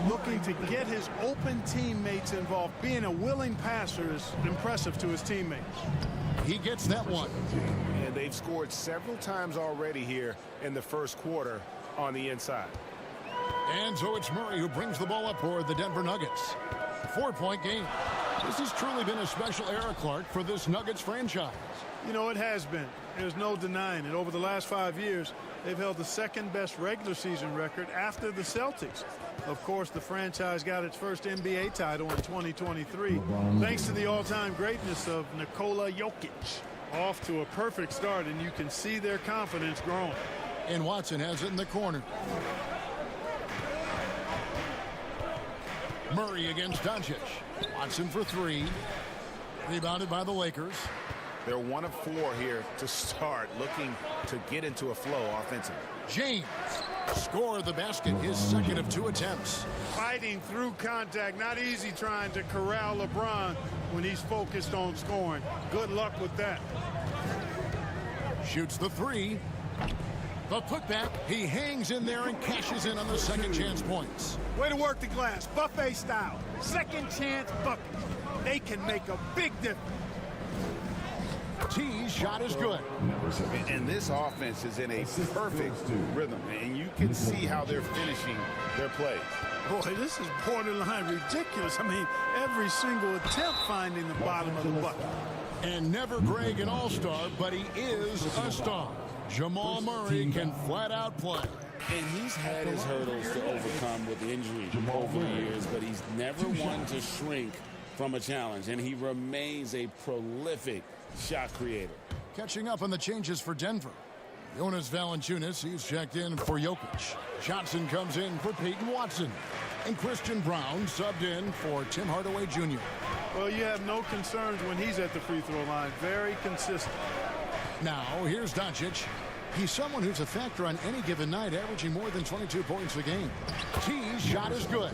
Looking to get his open teammates involved. Being a willing passer is impressive to his teammates. He gets that one. And they've scored several times already here in the first quarter. on the inside. And so it's Murray who brings the ball up for the Denver Nuggets. 4-point game. This has truly been a special era, Clark, for this Nuggets franchise. You know, it has been. There's no denying it. Over the last 5 years, they've held the second-best regular season record after the Celtics. Of course, the franchise got its first NBA title in 2023, thanks to the all-time greatness of Nikola Jokic. Off to a perfect start, and you can see their confidence growing. And Watson has it in the corner. Murray against Doncic. Watson for three. Rebounded by the Lakers. They're 1 of 4 here to start, looking to get into a flow offensively. James scored the basket, his second of 2 attempts. Fighting through contact, not easy trying to corral LeBron when he's focused on scoring. Good luck with that. Shoots the three. The putback, he hangs in there and cashes in on the second chance points. Way to work the glass, buffet style. Second chance bucket. They can make a big difference. T's shot is good. And this offense is in a perfect rhythm, and you can see how they're finishing their plays. Boy, this is borderline ridiculous. I mean, every single attempt finding the bottom of the bucket. And never Greg an all-star, but he is a star. Jamal Murray can flat out play. And he's had his hurdles to overcome with injury over the years, but he's never one to shrink from a challenge, and he remains a prolific shot creator. Catching up on the changes for Denver. Jonas Valanciunas, he's checked in for Jokic. Johnson comes in for Peyton Watson. And Christian Brown subbed in for Tim Hardaway Jr. Well, you have no concerns when he's at the free throw line. Very consistent. Now, here's Doncic. He's someone who's a factor on any given night, averaging more than 22 points a game. T's shot is good.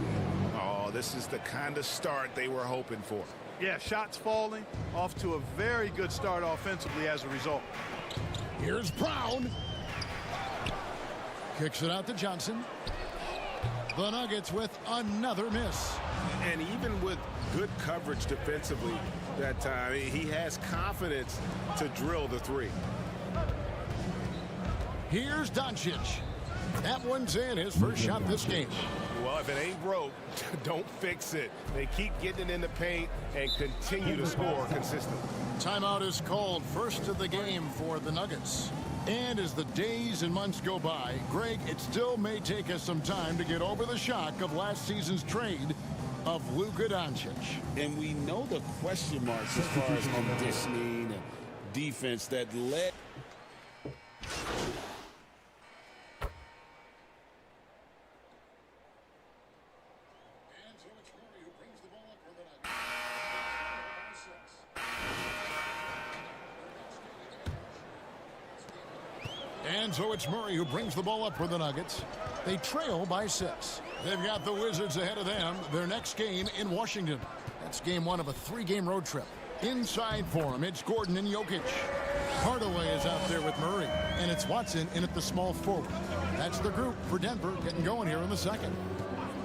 Oh, this is the kind of start they were hoping for. Yeah, shots falling, off to a very good start offensively as a result. Here's Brown. Kicks it out to Johnson. The Nuggets with another miss. And even with good coverage defensively that time, he has confidence to drill the three. Here's Doncic. That one's in, his first shot this game. Well, if it ain't broke, don't fix it. They keep getting it in the paint and continue to score consistently. Timeout is called, first of the game for the Nuggets. And as the days and months go by, Greg, it still may take us some time to get over the shock of last season's trade of Luka Doncic. And we know the question marks as far as conditioning and defense that led. And so it's Murray who brings the ball up for the Nuggets. They trail by 6. They've got the Wizards ahead of them. Their next game in Washington. That's game 1 of a 3-game road trip. Inside for him, it's Gordon and Jokic. Hardaway is out there with Murray. And it's Watson in at the small forward. That's the group for Denver getting going here in the second.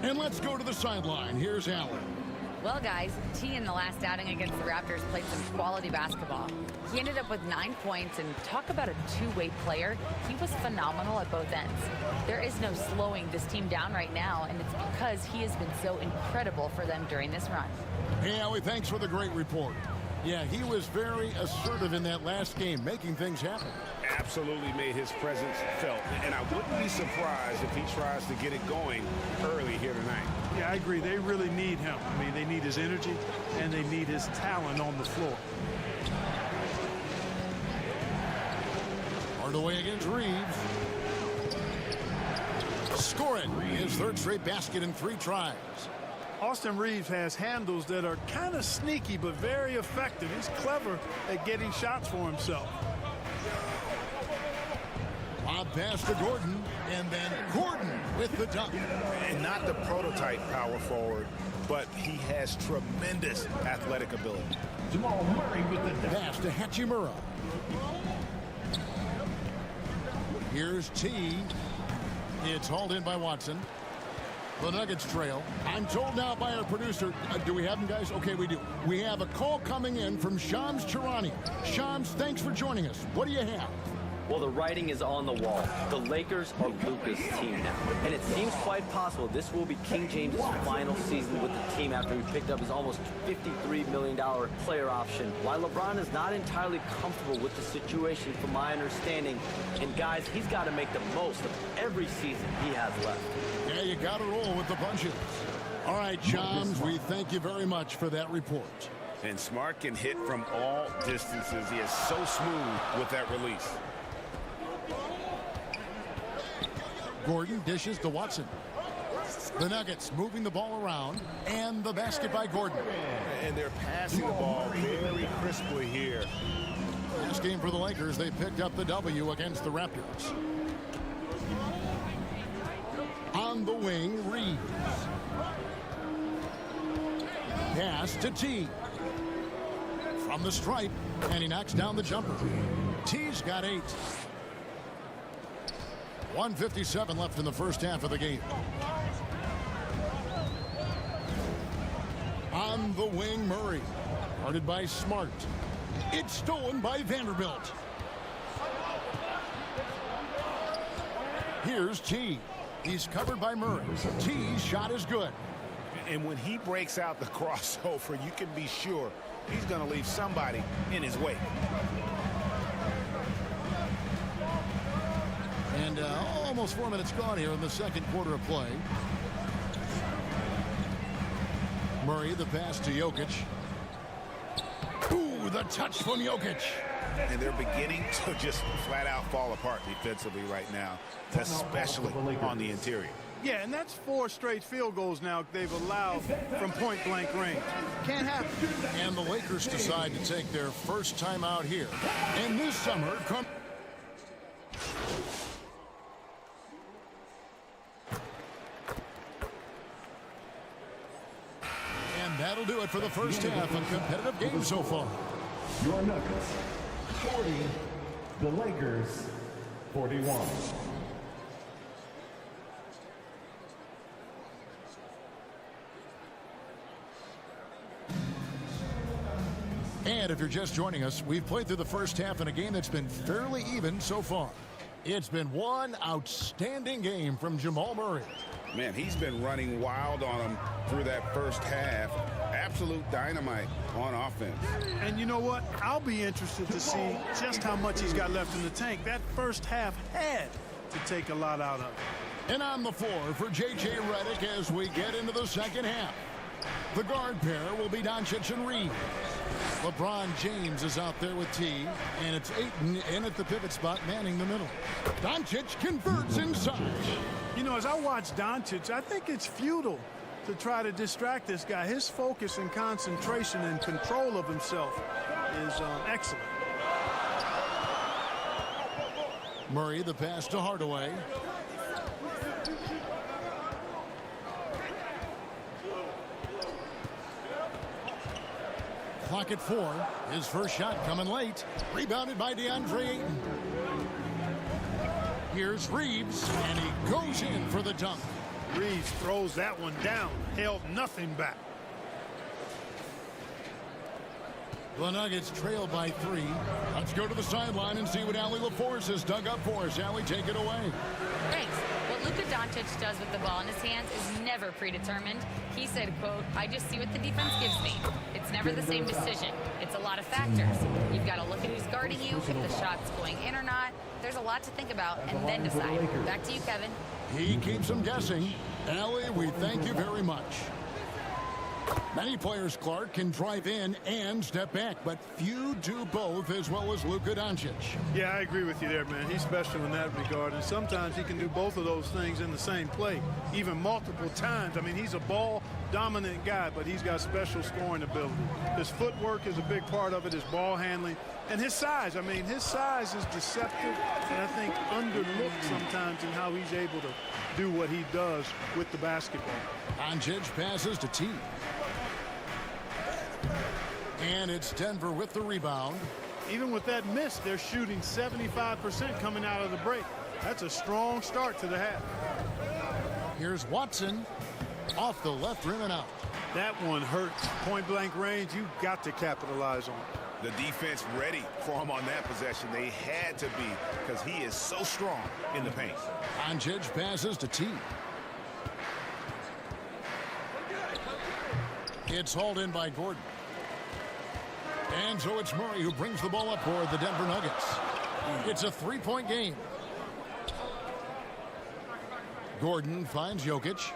And let's go to the sideline. Here's Allen. Well, guys, T in the last outing against the Raptors played some quality basketball. He ended up with 9 points, and talk about a two-way player. He was phenomenal at both ends. There is no slowing this team down right now, and it's because he has been so incredible for them during this run. Hey, Howie, thanks for the great report. Yeah, he was very assertive in that last game, making things happen. Absolutely made his presence felt. And I wouldn't be surprised if he tries to get it going early here tonight. Yeah, I agree. They really need him. I mean, they need his energy, and they need his talent on the floor. Hardaway against Reeves. Scoring his third straight basket in 3 tries. Austin Reeves has handles that are kind of sneaky but very effective. He's clever at getting shots for himself. Lob pass to Gordon, and then Gordon with the dunk. And not the prototype power forward, but he has tremendous athletic ability. Jamal Murray with the dunk. Pass to Hachimura. Here's T. It's hauled in by Watson. The Nuggets trail. I'm told now by our producer, do we have him, guys? Okay, we do. We have a call coming in from Shams Charania. Shams, thanks for joining us. What do you have? Well, the writing is on the wall. The Lakers are Luka's team now. And it seems quite possible this will be King James' final season with the team after he picked up his almost $53 million player option. While LeBron is not entirely comfortable with the situation from my understanding, and guys, he's got to make the most of every season he has left. Yeah, you got to roll with the punches. All right, Shams, we thank you very much for that report. And Smart can hit from all distances. He is so smooth with that release. Gordon dishes to Watson. The Nuggets moving the ball around, and the basket by Gordon. And they're passing the ball very crisply here. Last game for the Lakers, they picked up the W against the Raptors. On the wing, Reeves. Pass to T. From the stripe, and he knocks down the jumper. T's got 8. 1:57 left in the first half of the game. On the wing, Murray. Guarded by Smart. It's stolen by Vanderbilt. Here's T. He's covered by Murray. T's shot is good. And when he breaks out the crossover, you can be sure he's going to leave somebody in his wake. And almost 4 minutes gone here in the second quarter of play. Murray, the pass to Jokic. Ooh, the touch from Jokic. And they're beginning to just flat out fall apart defensively right now, especially on the interior. Yeah, and that's 4 straight field goals now they've allowed from point-blank range. Can't happen. And the Lakers decide to take their first time out here. And this summer come. And that'll do it for the first half. A competitive game so far. Your Nuggets, 40. The Lakers, 41. And if you're just joining us, we've played through the first half in a game that's been fairly even so far. It's been one outstanding game from Jamal Murray. Man, he's been running wild on him through that first half. Absolute dynamite on offense. And you know what? I'll be interested to see just how much he's got left in the tank. That first half had to take a lot out of it. And on the floor for J.J. Redick as we get into the second half. The guard pair will be Doncic and Reeves. LeBron James is out there with T, and it's Ayton in at the pivot spot, manning the middle. Doncic converts inside. You know, as I watch Doncic, I think it's futile to try to distract this guy. His focus and concentration and control of himself is excellent. Murray, the pass to Hardaway. Clock at 4. His first shot coming late. Rebounded by DeAndre Ayton. Here's Reeves, and he goes in for the dunk. Reeves throws that one down. Held nothing back. The Nuggets trail by 3. Let's go to the sideline and see what Allie LaForce has dug up for us. Allie, take it away. Thanks. What Luka Doncic does with the ball in his hands is never predetermined. He said, quote, "I just see what the defense gives me. It's never the same decision. It's a lot of factors. You've got to look at who's guarding you, if the shot's going in or not. There's a lot to think about and then decide." Back to you, Kevin. He keeps them guessing. Allie, we thank you very much. Many players, Clark, can drive in and step back, but few do both as well as Luka Doncic. Yeah, I agree with you there, man. He's special in that regard, and sometimes he can do both of those things in the same play, even multiple times. I mean, he's a ball-dominant guy, but he's got special scoring ability. His footwork is a big part of it, his ball handling, and his size. I mean, his size is deceptive and I think underlooked sometimes in how he's able to do what he does with the basketball. Doncic passes to T. And it's Denver with the rebound. Even with that miss, they're shooting 75% coming out of the break. That's a strong start to the half. Here's Watson off the left rim and out. That one hurts. Point blank range, you've got to capitalize on it. The defense ready for him on that possession. They had to be because he is so strong in the paint. Doncic passes to T. It's hauled in by Gordon. And so it's Murray who brings the ball up for the Denver Nuggets. It's a three-point game. Gordon finds Jokic.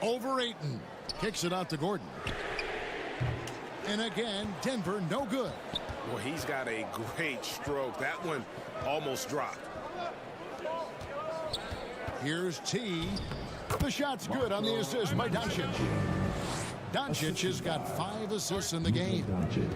Over Ayton. Kicks it out to Gordon. And again, Denver no good. Well, he's got a great stroke. That one almost dropped. Here's T. The shot's good on the assist by Doncic. Doncic has got 5 assists in the game.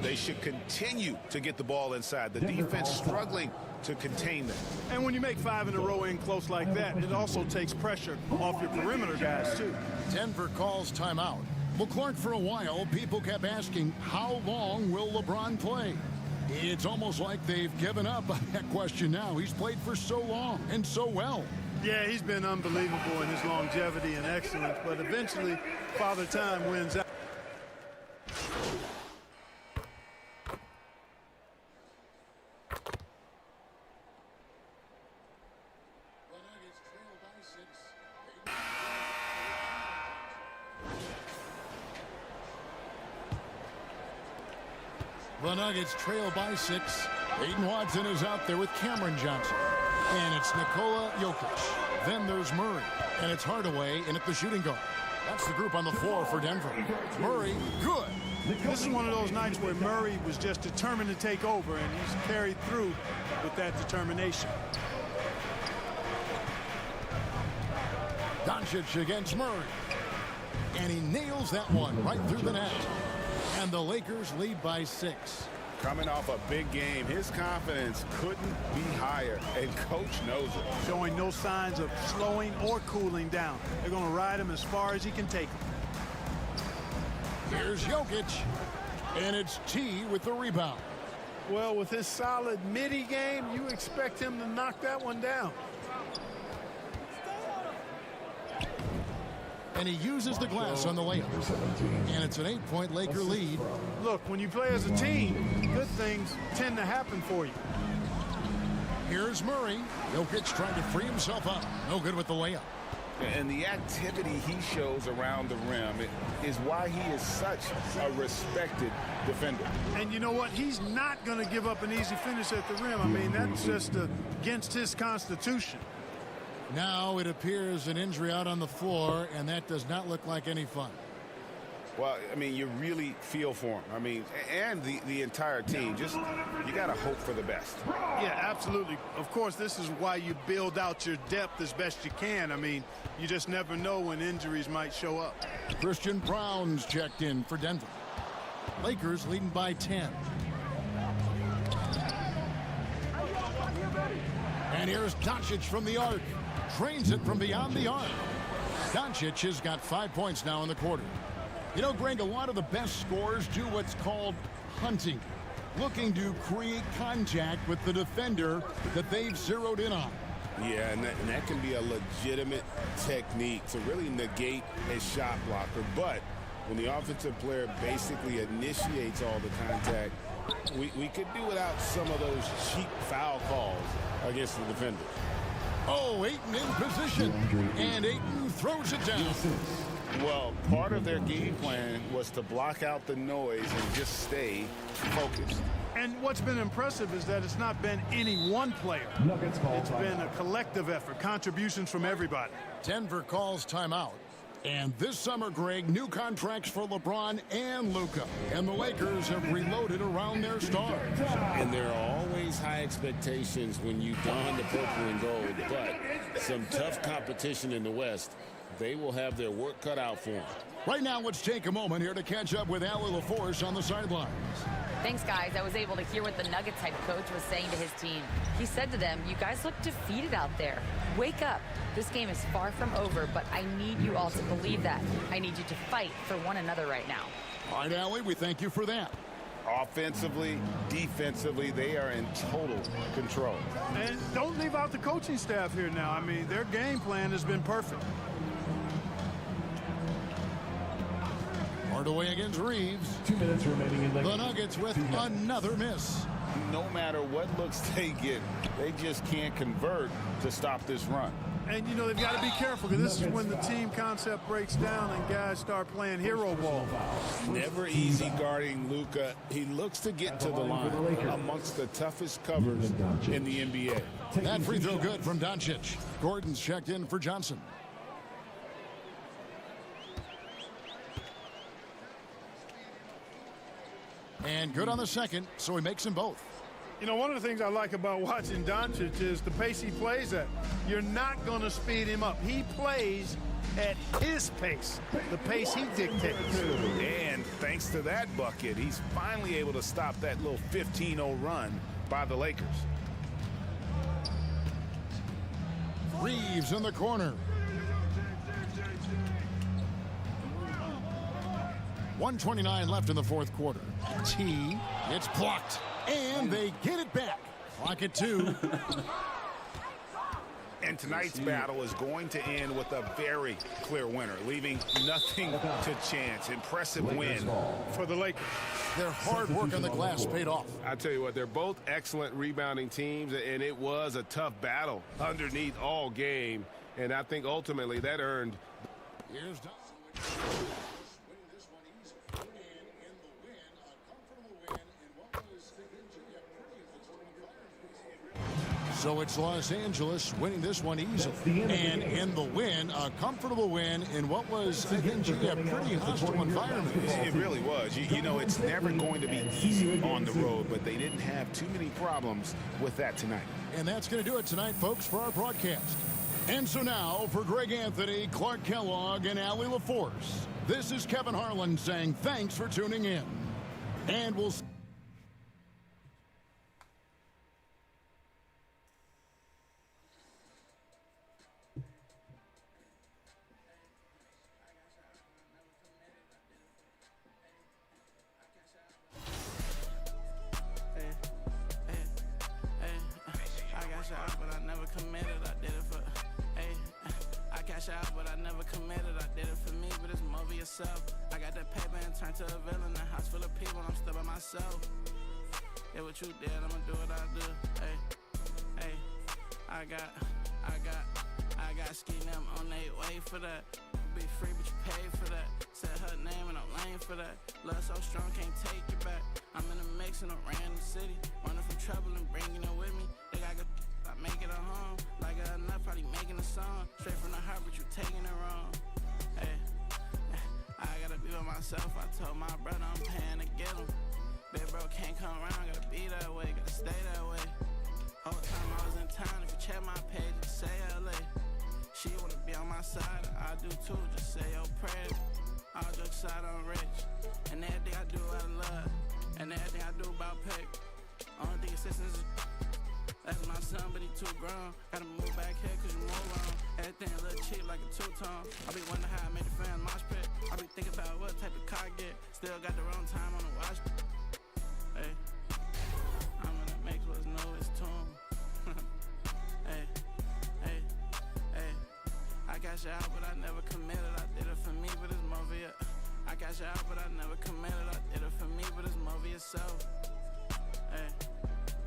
They should continue to get the ball inside. The defense struggling to contain them. And when you make 5 in a row in close like that, it also takes pressure off your perimeter guys, too. Denver calls timeout. Well, Clark, for a while, people kept asking, how long will LeBron play? It's almost like they've given up on that question now. He's played for so long and so well. Yeah, he's been unbelievable in his longevity and excellence, but eventually, Father Time wins out. The Nuggets trail by 6. Aiden Watson is out there with Cameron Johnson. And it's Nikola Jokic. Then there's Murray. And it's Hardaway in at the shooting guard. That's the group on the floor for Denver. Murray, good. This is one of those nights where Murray was just determined to take over, and he's carried through with that determination. Doncic against Murray. And he nails that one right through the net. And the Lakers lead by 6. Coming off a big game, his confidence couldn't be higher, and coach knows it. Showing no signs of slowing or cooling down. They're going to ride him as far as he can take him. Here's Jokic, and it's T with the rebound. Well, with his solid midi game, you expect him to knock that one down. And he uses the glass on the layup. And it's an 8-point Laker lead. Look, when you play as a team, good things tend to happen for you. Here's Murray. Jokic trying to free himself up. No good with the layup. And the activity he shows around the rim is why he is such a respected defender. And you know what? He's not going to give up an easy finish at the rim. I mean, that's just against his constitution. Now it appears an injury out on the floor, and that does not look like any fun. Well, I mean, you really feel for him. I mean, and the entire team. Just, you got to hope for the best. Yeah, absolutely. Of course, this is why you build out your depth as best you can. I mean, you just never know when injuries might show up. Christian Brown's checked in for Denver. Lakers leading by 10. And here's Doncic from the arc. Drains it from beyond the arc. Doncic has got 5 points now in the quarter. You know, Greg, a lot of the best scorers do what's called hunting, looking to create contact with the defender that they've zeroed in on. Yeah, and that can be a legitimate technique to really negate a shot blocker. But when the offensive player basically initiates all the contact, we could do without some of those cheap foul calls against the defender. Oh, Ayton in position, and Ayton throws it down. Well, part of their game plan was to block out the noise and just stay focused. And what's been impressive is that it's not been any one player. It's been a collective effort, contributions from everybody. Denver calls timeout. And this summer, Greg, new contracts for LeBron and Luka. And the Lakers have reloaded around their stars. And there are always high expectations when you don the purple and gold. But some tough competition in the West. They will have their work cut out for them. Right now, let's take a moment here to catch up with Allie LaForce on the sidelines. Thanks, guys. I was able to hear what the Nuggets head coach was saying to his team. He said to them, you guys look defeated out there. Wake up. This game is far from over, but I need you all to believe that. I need you to fight for one another right now. All right, Allie, we thank you for that. Offensively, defensively, they are in total control. And don't leave out the coaching staff here now. I mean, their game plan has been perfect. Hardaway against Reeves. 2 minutes remaining in the Nuggets with another miss. No matter what looks they get, they just can't convert to stop this run. And, you know, they've got to be careful because this is when the team concept breaks down and guys start playing hero ball. Never easy guarding Luka. He looks to get to the line amongst the toughest covers in the NBA. That free throw good from Doncic. Gordon's checked in for Johnson. And good on the second, so he makes them both. You know, one of the things I like about watching Doncic is the pace he plays at. You're not going to speed him up. He plays at his pace, the pace he dictates. And thanks to that bucket, he's finally able to stop that little 15-0 run by the Lakers. Reeves in the corner. 1:29 left in the fourth quarter. T, it's blocked, and they get it back. Clock at 2. And tonight's battle is going to end with a very clear winner, leaving nothing to chance. Impressive win for the Lakers. Their hard work on the glass paid off. I tell you what, they're both excellent rebounding teams, and it was a tough battle underneath all game. And I think ultimately that earned. Here's So it's Los Angeles winning this one easily. And in the win, a comfortable win in what was, again, a pretty hostile environment. It really was. You know, it's never going to be easy on the road, but they didn't have too many problems with that tonight. And that's going to do it tonight, folks, for our broadcast. And so now, for Greg Anthony, Clark Kellogg, and Allie LaForce, this is Kevin Harlan saying thanks for tuning in. And we'll see. I got that paper and turned to a villain. A house full of people, I'm still by myself. Yeah, what you did, I'ma do what I do. Hey, hey, I got ski them on their way for that. Be free, but you pay for that. Said her name and I'm lame for that. Love so strong, can't take it back. I'm in a mix in a random city. Running from trouble and bringing it with me. They got good, I make it a home. Like it enough, probably making a song. Straight from the heart, but you taking it wrong. Hey. I gotta be with myself. I told my brother I'm paying to get him. Big bro can't come around, gotta be that way, gotta stay that way. Whole time I was in town, if you check my page, just say LA. She wanna be on my side, I do too, just say your prayers. All jokes aside, I'm rich. And everything I do out of love, and everything I do about pay. Only thing assistance is that's my son, but he too grown. Gotta move back here cause you move on. Everything a little cheap like a two-tone. I be wondering how I made the fans mosh pit. I be thinking about what type of car I get. Still got the wrong time on the watch. Hey, I'm in the mix, what's new is tune. Hey, hey, hey. I got you out, but I never committed. I did it for me, but it's more for you. I got you out, but I never committed. I did it for me, but it's more for yourself. Hey,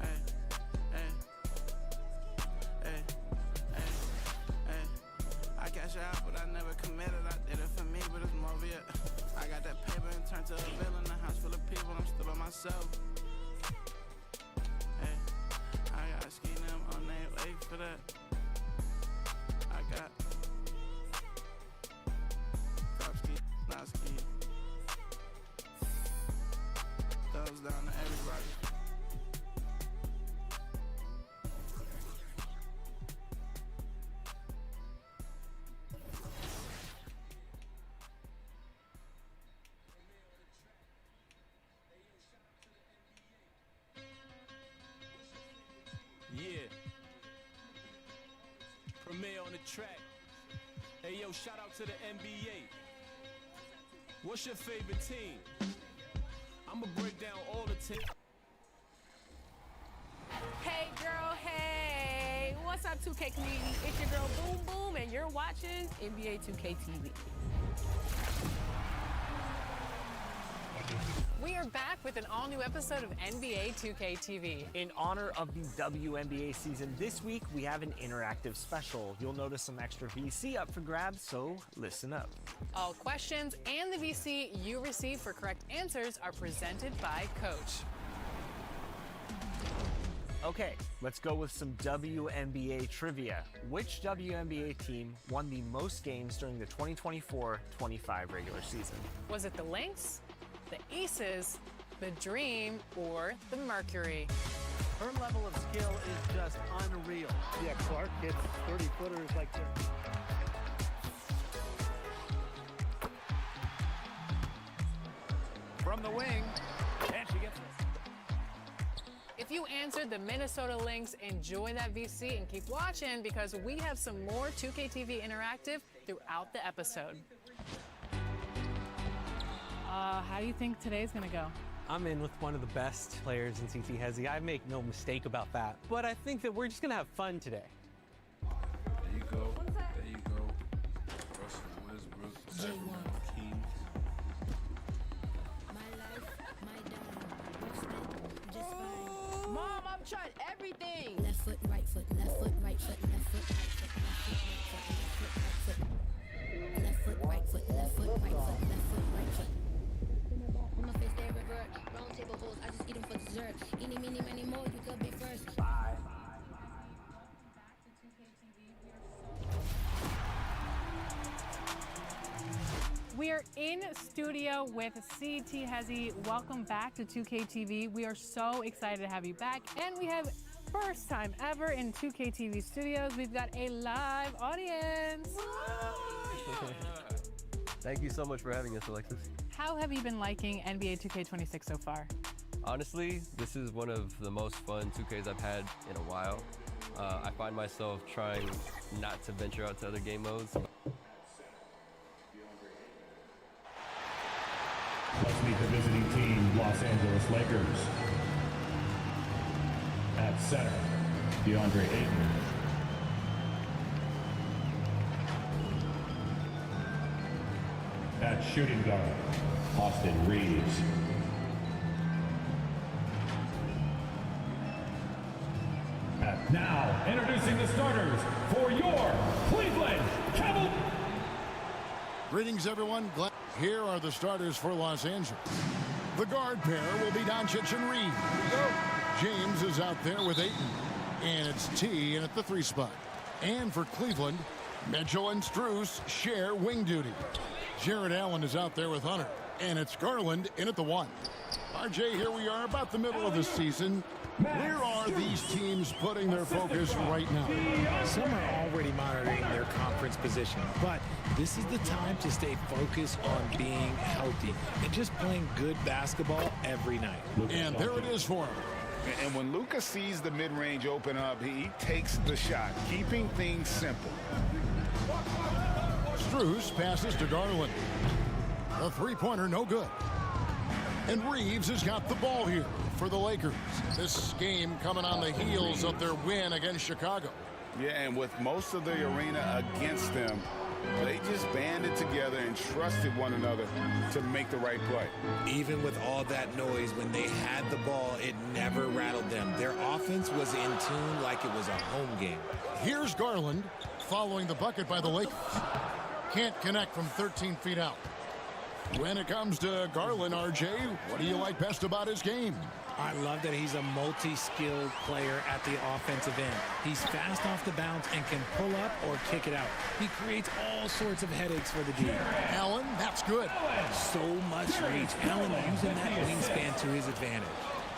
hey. I cash out, but I never committed. I did it for me, but it's more of it. I got that paper and turned to a villain. A house full of people, I'm still by myself. Hey, I got ski them on their way for that. I got drop ski, not ski. Thumbs down to everybody. Yeah. Premier on the track. Hey, yo, shout out to the NBA. What's your favorite team? I'ma break down all the teams. Hey, girl, hey. What's up, 2K community? It's your girl, Boom Boom, and you're watching NBA 2K TV. We are back with an all-new episode of NBA 2K TV. In honor of the WNBA season this week, we have an interactive special. You'll notice some extra VC up for grabs, so listen up. All questions and the VC you receive for correct answers are presented by Coach. Okay, let's go with some WNBA trivia. Which WNBA team won the most games during the 2024-25 regular season? Was it the Lynx, the Aces, the Dream, or the Mercury? Her level of skill is just unreal. Yeah, Clark hits 30-footers like this. From the wing, and she gets it. If you answered the Minnesota Lynx, enjoy that VC and keep watching because we have some more 2K TV Interactive throughout the episode. How do you think today's gonna go? I'm in with one of the best players in CT Hezzy. I make no mistake about that. But I think that we're just gonna have fun today. There you go. There you go. Russell Westbrook, Sacramento Kings. Mom, I've tried everything. Left foot, right foot, left foot, right foot, left foot, right foot, left foot, right foot, left foot, right foot, left foot, right foot, left foot, right foot. When my face they revert, round table hoes, I just eat them for dessert. Eeny, meeny, many more, you could be first. Bye. We are in studio with CT Hezzy. Welcome back to 2K TV. We are so excited to have you back. And we have first time ever in 2K TV studios. We've got a live audience. Thank you so much for having us, Alexis. How have you been liking NBA 2K26 so far? Honestly, this is one of the most fun 2Ks I've had in a while. I find myself trying not to venture out to other game modes. Let's meet the visiting team, Los Angeles Lakers. At center, DeAndre Ayton. At shooting guard, Austin Reeves. And now, introducing the starters for your Cleveland Cavaliers. Greetings, everyone. Here are the starters for Los Angeles. The guard pair will be Doncic and Reeves. James is out there with Ayton. And it's T in at the 3 spot. And for Cleveland, Mitchell and Strus share wing duty. Jared Allen is out there with Hunter. And it's Garland in at the 1. RJ, here we are about the middle of the season. Where are these teams putting their focus right now? Some are already monitoring their conference position, but this is the time to stay focused on being healthy and just playing good basketball every night. And there it is for him. And when Luka sees the mid-range open up, he takes the shot, keeping things simple. Strus passes to Garland. A three-pointer, no good. And Reeves has got the ball here for the Lakers. This game coming on the heels of their win against Chicago. Yeah, and with most of the arena against them, they just banded together and trusted one another to make the right play. Even with all that noise, when they had the ball, it never rattled them. Their offense was in tune like it was a home game. Here's Garland following the bucket by the Lakers. Can't connect from 13 feet out. When it comes to Garland, RJ, what do you like best about his game? I love that he's a multi-skilled player at the offensive end. He's fast off the bounce and can pull up or kick it out. He creates all sorts of headaches for the D. Allen, that's good. So much reach. Allen using that wingspan to his advantage.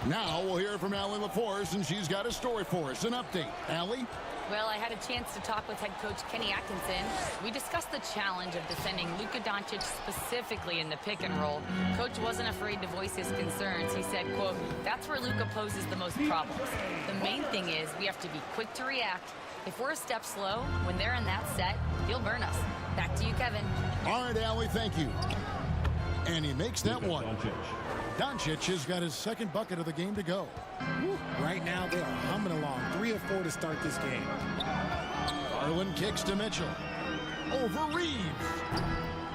Now we'll hear from Allie LaForce, and she's got a story for us. An update. Allie? Well, I had a chance to talk with head coach Kenny Atkinson. We discussed the challenge of defending Luka Doncic specifically in the pick and roll. Coach wasn't afraid to voice his concerns. He said, quote, that's where Luka poses the most problems. The main thing is we have to be quick to react. If we're a step slow, when they're in that set, he'll burn us. Back to you, Kevin. All right, Allie, thank you. And he makes that one. Doncic has got his second bucket of the game to go. Right now, they are humming along. 3 of 4 to start this game. Garland kicks to Mitchell. Over Reeves.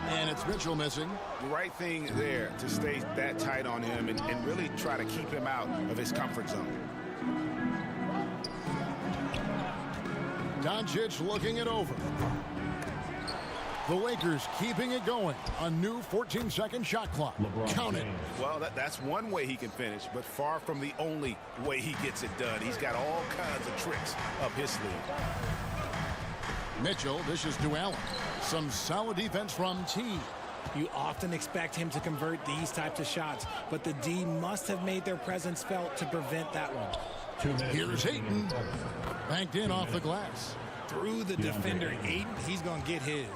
And it's Mitchell missing. The right thing there to stay that tight on him and really try to keep him out of his comfort zone. Doncic looking it over. The Lakers keeping it going. A new 14-second shot clock. Count it. Well, that's one way he can finish, but far from the only way he gets it done. He's got all kinds of tricks up his sleeve. Mitchell dishes to Allen. Some solid defense from T. You often expect him to convert these types of shots, but the D must have made their presence felt to prevent that one. Here's Ayton. Banked in off the glass. Through the defender, Ayton, he's going to get his.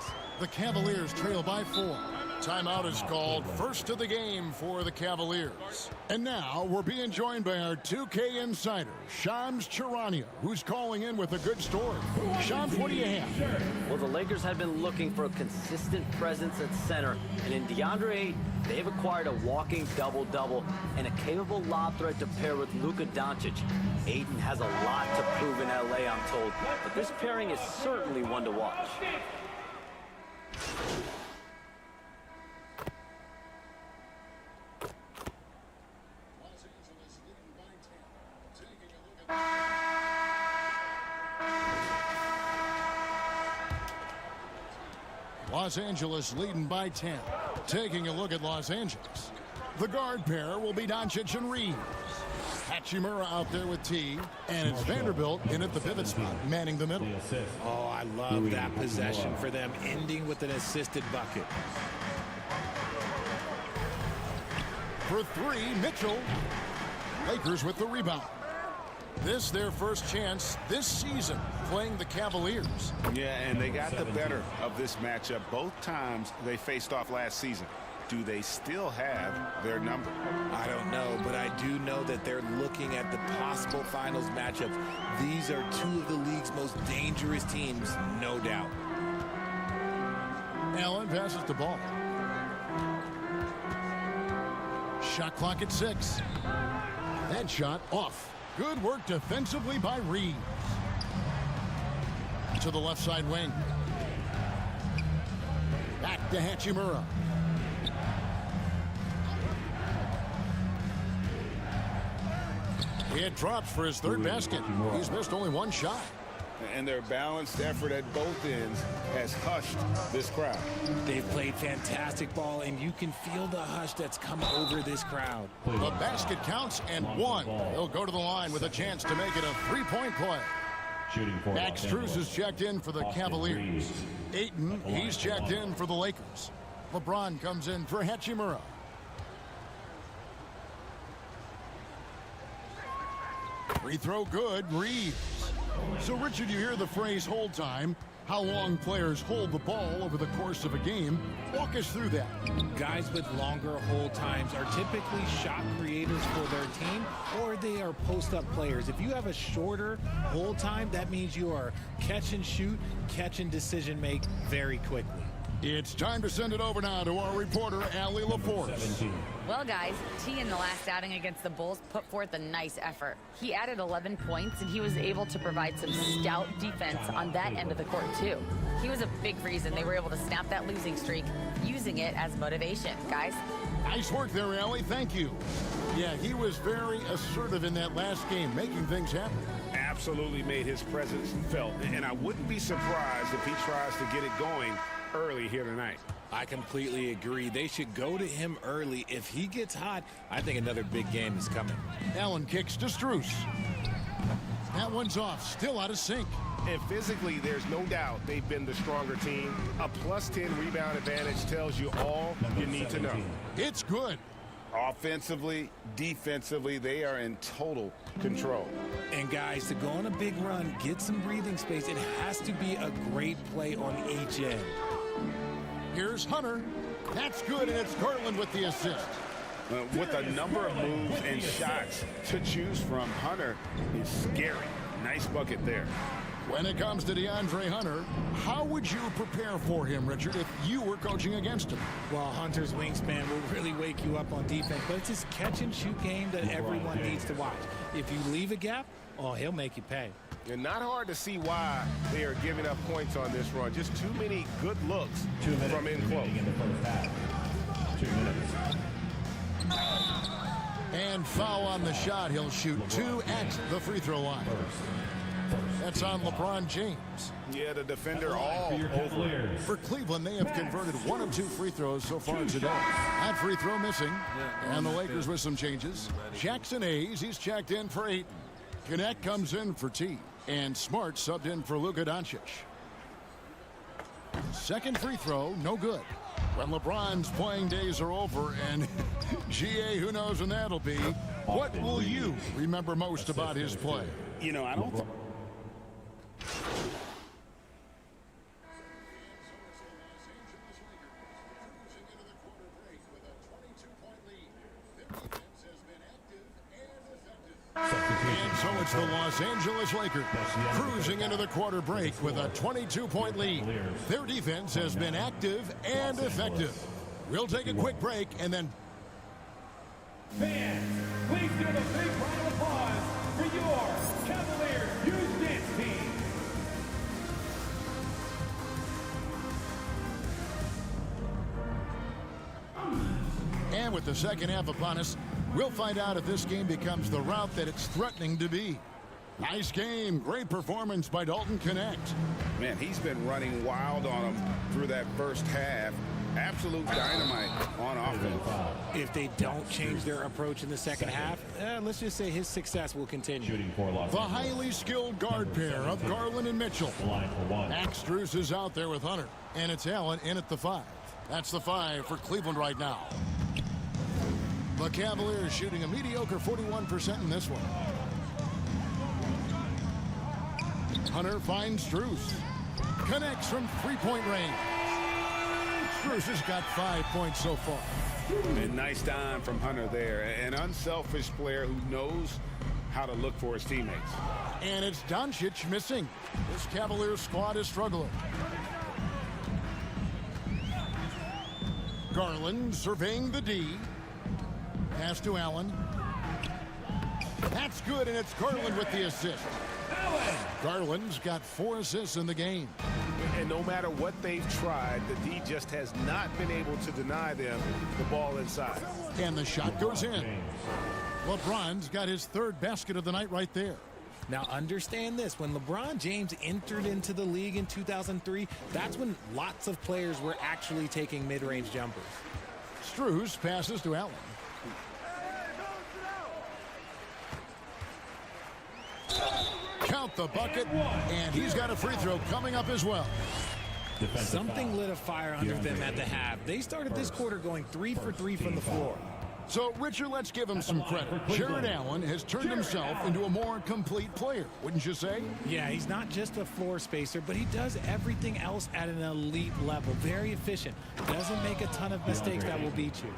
The Cavaliers trail by 4. Timeout is called. First of the game for the Cavaliers. And now we're being joined by our 2K insider, Shams Charania, who's calling in with a good story. Shams, what do you have? Well, the Lakers had been looking for a consistent presence at center, and in DeAndre Ayton, they've acquired a walking double-double and a capable lob threat to pair with Luka Doncic. Ayton has a lot to prove in LA, I'm told, but this pairing is certainly one to watch. Los Angeles leading by 10. Taking a look at Los Angeles. The guard pair will be Doncic and Reeves. Hachimura out there with T. And it's Vanderbilt in at the pivot spot, manning the middle. Oh, I love that possession for them, ending with an assisted bucket. For 3, Mitchell. Lakers with the rebound. This their first chance this season playing the Cavaliers. Yeah, and they got the better of this matchup both times they faced off last season. Do they still have their number? I don't know, but I do know that they're looking at the possible finals matchups. These are two of the league's most dangerous teams, no doubt. Allen passes the ball. Shot clock at 6. That shot off. Good work defensively by Reeves. To the left side wing. Back to Hachimura. It drops for his third basket. He's missed only 1 shot. And their balanced effort at both ends has hushed this crowd. They've played fantastic ball, and you can feel the hush that's come over this crowd. The basket counts, and 1. He'll go to the line with a chance to make it a 3-point play. Max Strus is checked in for the Cavaliers. Ayton, he's checked in for the Lakers. LeBron comes in for Hachimura. Free throw good, Reeves. So, Richard, you hear the phrase hold time. How long players hold the ball over the course of a game. Walk us through that. Guys with longer hold times are typically shot creators for their team, or they are post-up players. If you have a shorter hold time, that means you are catch and shoot, catch and decision make very quickly. It's time to send it over now to our reporter, Allie LaForce. Well, guys, T in the last outing against the Bulls put forth a nice effort. He added 11 points, and he was able to provide some stout defense on that end of the court, too. He was a big reason they were able to snap that losing streak, using it as motivation. Guys? Nice work there, Allie. Thank you. Yeah, he was very assertive in that last game, making things happen. Absolutely made his presence felt, and I wouldn't be surprised if he tries to get it going early here tonight. I completely agree. They should go to him early. If he gets hot, I think another big game is coming. Allen kicks to Strus. That one's off, still out of sync. And physically, there's no doubt they've been the stronger team. A +10 rebound advantage tells you all you need to know. It's good. Offensively, defensively, they are in total control. And guys, to go on a big run, get some breathing space, it has to be a great play on each end. Here's Hunter. That's good, and it's Garland with the assist. With a number of moves and shots to choose from, Hunter is scary. Nice bucket there. When it comes to DeAndre Hunter, how would you prepare for him, Richard, if you were coaching against him? Well, Hunter's wingspan will really wake you up on defense, but it's his catch-and-shoot game that everyone needs to watch. If you leave a gap, oh, he'll make you pay. And not hard to see why they are giving up points on this run. Just too many good looks from in close. In the first half. 2 minutes. And foul on the shot. He'll shoot 2 at the free throw line. That's on LeBron James. Yeah, the defender all over. For Cleveland, they have converted 1 of 2 free throws so far today. That free throw missing. And the Lakers with some changes. Jackson Hayes, he's checked in for Ayton. Connect comes in for T. And Smart subbed in for Luka Doncic. Second free throw, no good. When LeBron's playing days are over, and GA, who knows when that'll be, what will you remember most about his play? You know, I don't... And so it's the Los Angeles Lakers cruising into the quarter break with a 22-point lead. Their defense has been active and effective. We'll take a quick break and then... Fans, please give a big round of applause for your Cavaliers Youth Dance Team. And with the second half upon us, we'll find out if this game becomes the route that it's threatening to be. Nice game. Great performance by Dalton Connect. Man, he's been running wild on him through that first half. Absolute dynamite on offense. If they don't change their approach in the second half, let's just say his success will continue. The highly skilled guard pair of Garland and Mitchell. Max Strus is out there with Hunter. And it's Allen in at the 5. That's the 5 for Cleveland right now. The Cavaliers shooting a mediocre 41% in this one. Hunter finds Strus. Connects from three-point range. Strus has got 5 points so far. And nice dime from Hunter there. An unselfish player who knows how to look for his teammates. And it's Doncic missing. This Cavaliers squad is struggling. Garland surveying the D. Pass to Allen. That's good, and it's Garland with the assist. Garland's got 4 assists in the game. And no matter what they've tried, the D just has not been able to deny them the ball inside. And the shot goes in. LeBron's got his 3rd basket of the night right there. Now understand this, when LeBron James entered into the league in 2003, that's when lots of players were actually taking mid-range jumpers. Strus passes to Allen. Count the bucket, and he's got a free throw coming up as well. Something lit a fire under them at the half. They started this quarter going 3 for 3 from the floor. So, Richard, let's give him some credit. Jared Allen has turned himself into a more complete player, wouldn't you say? Yeah, he's not just a floor spacer, but he does everything else at an elite level. Very efficient. Doesn't make a ton of mistakes that will beat you.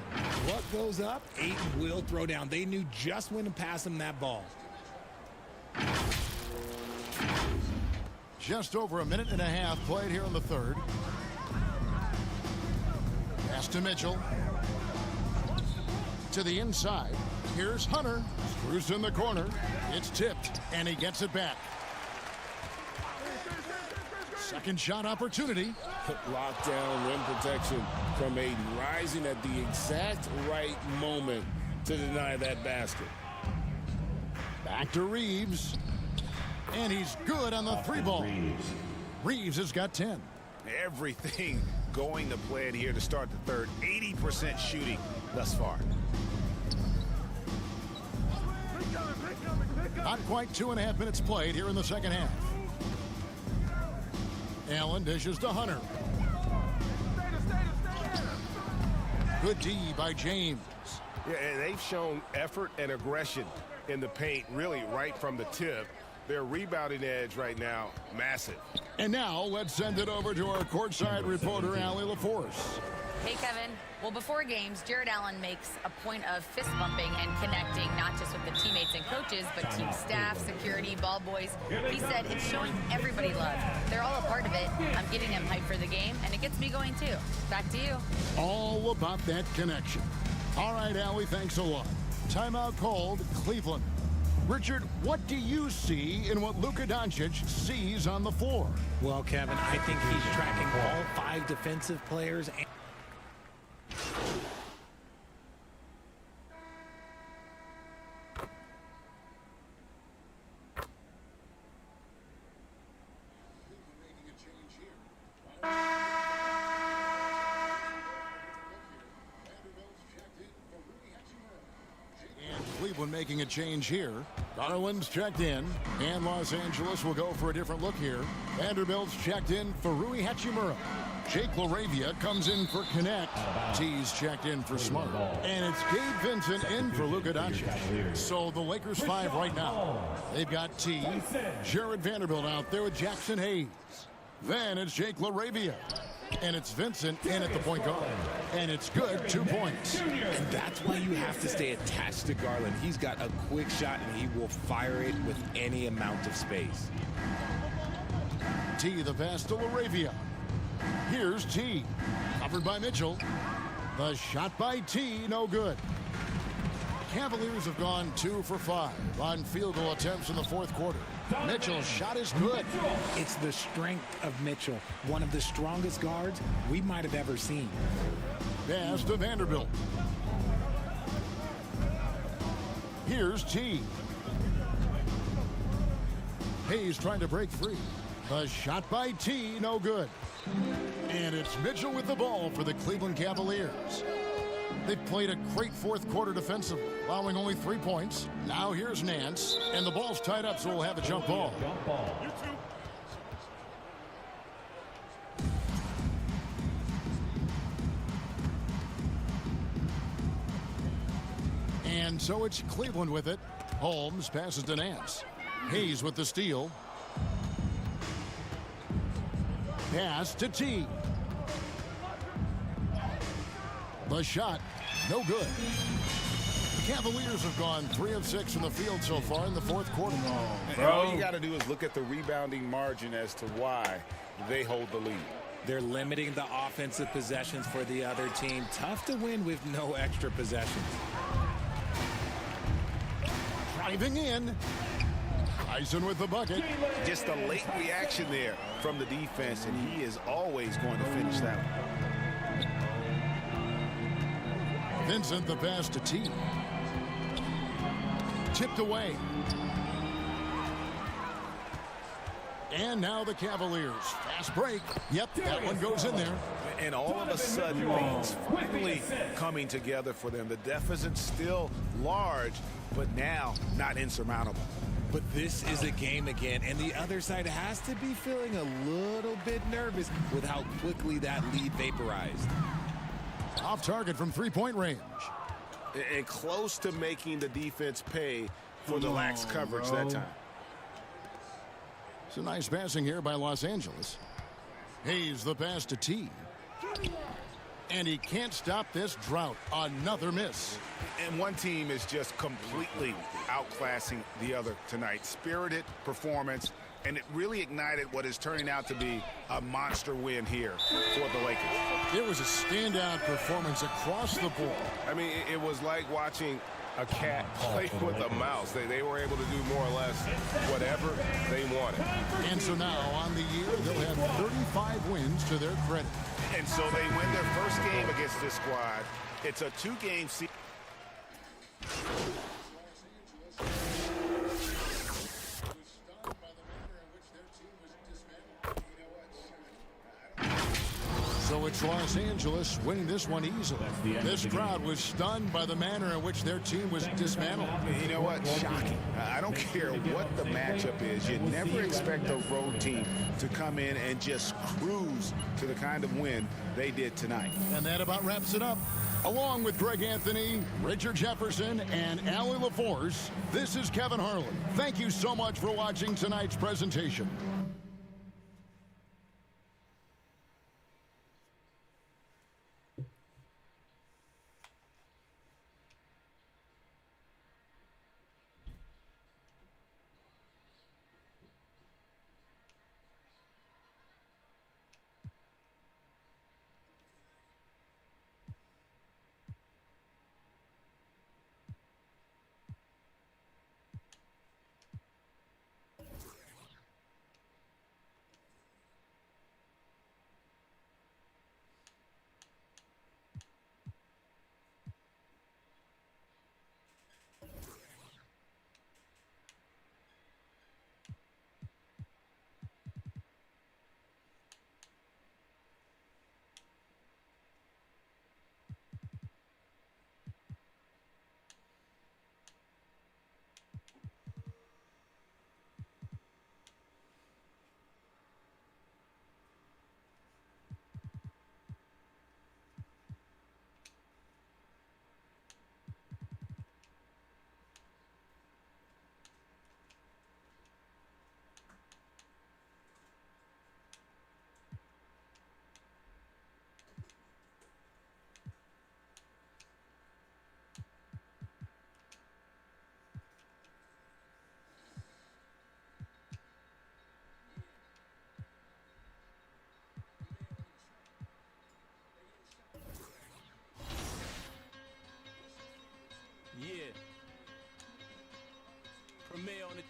What goes up, Ayton will throw down. They knew just when to pass him that ball. Just over a minute and a half played here in the 3rd. Pass to Mitchell. To the inside. Here's Hunter. Screws in the corner. It's tipped, and he gets it back. Second shot opportunity. Lockdown rim protection from Ayton, rising at the exact right moment to deny that basket. Back to Reeves. And he's good on the 3-ball. Reeves has got 10. Everything going to plan here to start the 3rd. 80% shooting thus far. Not quite 2.5 minutes played here in the second half. Allen dishes to Hunter. Good D by James. Yeah, and they've shown effort and aggression in the paint, really right from the tip. Their rebounding edge right now, massive. And now let's send it over to our courtside reporter, Allie LaForce. Hey, Kevin. Well, before games, Jared Allen makes a point of fist bumping and connecting, not just with the teammates and coaches, but team staff, security, ball boys. He said it's showing everybody love. They're all a part of it. I'm getting them hyped for the game, and it gets me going too. Back to you. All about that connection. All right, Allie, thanks a lot. Timeout called, Cleveland. Richard, what do you see in what Luka Doncic sees on the floor? Well, Kevin, I think he's tracking all 5 defensive players. Cleveland making a change here. Garland's checked in, and Los Angeles will go for a different look here. Vanderbilt's checked in for Rui Hachimura. Jake LaRavia comes in for Connect. T's checked in for Smart. And it's Gabe Vincent in for Luka Doncic. So the Lakers 5 right now. They've got T, Jared Vanderbilt out there with Jackson Hayes. Then it's Jake LaRavia. And it's Vincent in at the point guard. And it's good, 2 points. And that's why you have to stay attached to Garland. He's got a quick shot, and he will fire it with any amount of space. T, the pass to LaRavia. Here's T. Covered by Mitchell. The shot by T, no good. Cavaliers have gone 2 for 5 on field goal attempts in the fourth quarter. Mitchell's shot is good. It's the strength of Mitchell, one of the strongest guards we might have ever seen. Pass to Vanderbilt. Here's T. Hayes trying to break free. The shot by T, no good. And it's Mitchell with the ball for the Cleveland Cavaliers. They've played a great fourth quarter defensively, allowing only 3 points. Now here's Nance, and the ball's tied up, so we'll have a jump ball. And so it's Cleveland with it. Holmes passes to Nance. Hayes with the steal. Pass to T. The shot, no good. The Cavaliers have gone 3 of 6 from the field so far in the fourth quarter. And all you got to do is look at the rebounding margin as to why they hold the lead. They're limiting the offensive possessions for the other team. Tough to win with no extra possessions. Driving in. Tyson with the bucket. Just a late reaction there from the defense, and he is always going to finish that one. Vincent the pass to T. Tipped away. And now the Cavaliers. Fast break. Yep, that one goes in there. And all of a sudden, things finally coming together for them. The deficit's still large, but now not insurmountable. But this is a game again, and the other side has to be feeling a little bit nervous with how quickly that lead vaporized. Off target from three-point range. And close to making the defense pay for the lax coverage that time. It's a nice passing here by Los Angeles. Hayes the pass to T. And he can't stop this drought. Another miss. And one team is just completely outclassing the other tonight. Spirited performance, and it really ignited what is turning out to be a monster win here for the Lakers. It was a standout performance across the board. I mean, it was like watching a cat play with a mouse. They were able to do more or less whatever they wanted. And so now on the year, they'll have 35 wins to their credit. And so they win their first game against this squad. It's a 2-game season. So it's Los Angeles winning this one easily. This crowd was stunned by the manner in which their team was dismantled. You know what? Shocking. I don't care what the matchup is. You never expect a road team to come in and just cruise to the kind of win they did tonight. And that about wraps it up. Along with Greg Anthony, Richard Jefferson, and Allie LaForce, this is Kevin Harlan. Thank you so much for watching tonight's presentation.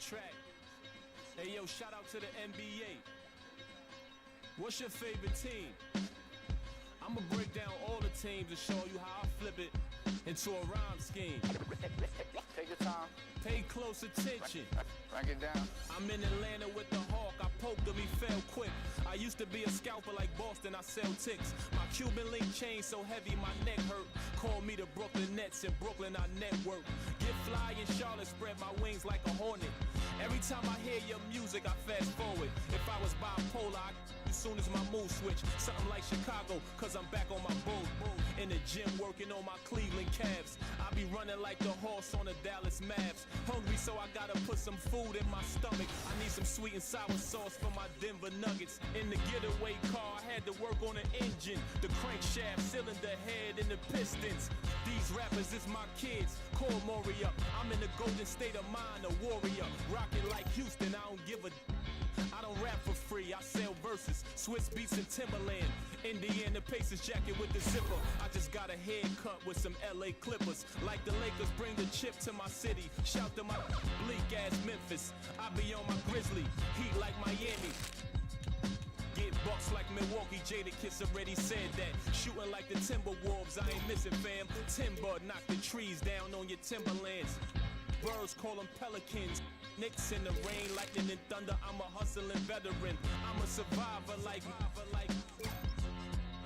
track. Hey, yo, shout out to the NBA. What's your favorite team? I'ma break down all the teams and show you how I flip it into a rhyme scheme. Take your time. Pay close attention. Break it down. I'm in Atlanta with the Hawk. I poked him, he fell quick. I used to be a scalper like Boston. I sell ticks. My Cuban link chain so heavy my neck hurt. Call me the Brooklyn Nets. In Brooklyn I network. Get fly in Charlotte, spread my wings like a hornet. Every time I hear your music, I fast forward. If I was bipolar, as soon as my mood switch. Something like Chicago, cause I'm back on my bull. In the gym working on my Cleveland Cavs. I be running like the horse on the Dallas Mavs. Hungry, so I gotta put some food in my stomach. I need some sweet and sour sauce for my Denver Nuggets. In the getaway car, I had to work on the engine. The crankshaft, cylinder head, and the pistons. These rappers is my kids. Call Maury up. I'm in the golden state of mind, a warrior. Rockin' like Houston, I don't give a. I don't rap for free, I sell verses. Swiss beats and Timberland. Indiana Pacers jacket with the zipper. I just got a haircut with some LA Clippers. Like the Lakers bring the chip to my city. Shout to my bleak ass Memphis. I be on my Grizzly, heat like Miami. Get bucks like Milwaukee, Jadakiss already said that. Shooting like the Timberwolves, I ain't missing fam. Timber, knock the trees down on your timberlands. Birds call them pelicans. Knicks in the rain, lightning and thunder. I'm a hustling veteran. I'm a survivor like.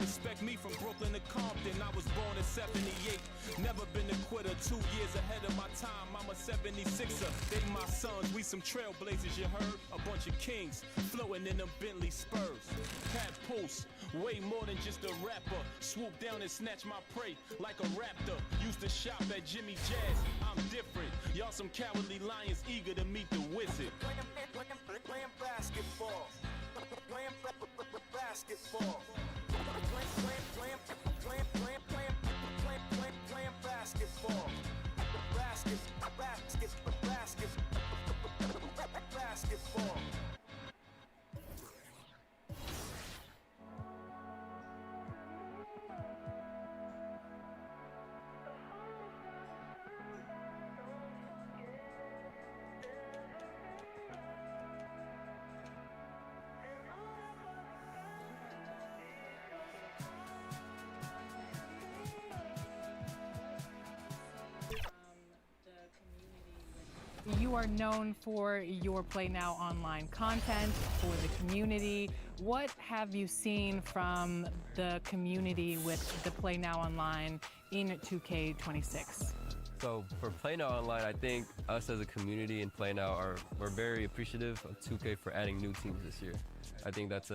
Respect me from Brooklyn to Compton. I was born in 78. Never been a quitter. 2 years ahead of my time. I'm a 76er. They my sons. We some trailblazers, you heard? A bunch of kings floating in them Bentley Spurs. Pat Pulse, way more than just a rapper. Swoop down and snatch my prey like a raptor. Used to shop at Jimmy Jazz. I'm different. Y'all some cowardly lions eager to meet the wizard. Playing basketball. Playing basketball. Playing basketball. Basketball. You are known for your Play Now online content, for the community. What have you seen from the community with the Play Now online in 2K26? So for Play Now Online, I think us as a community in Play Now we're very appreciative of 2K for adding new teams this year. I think that's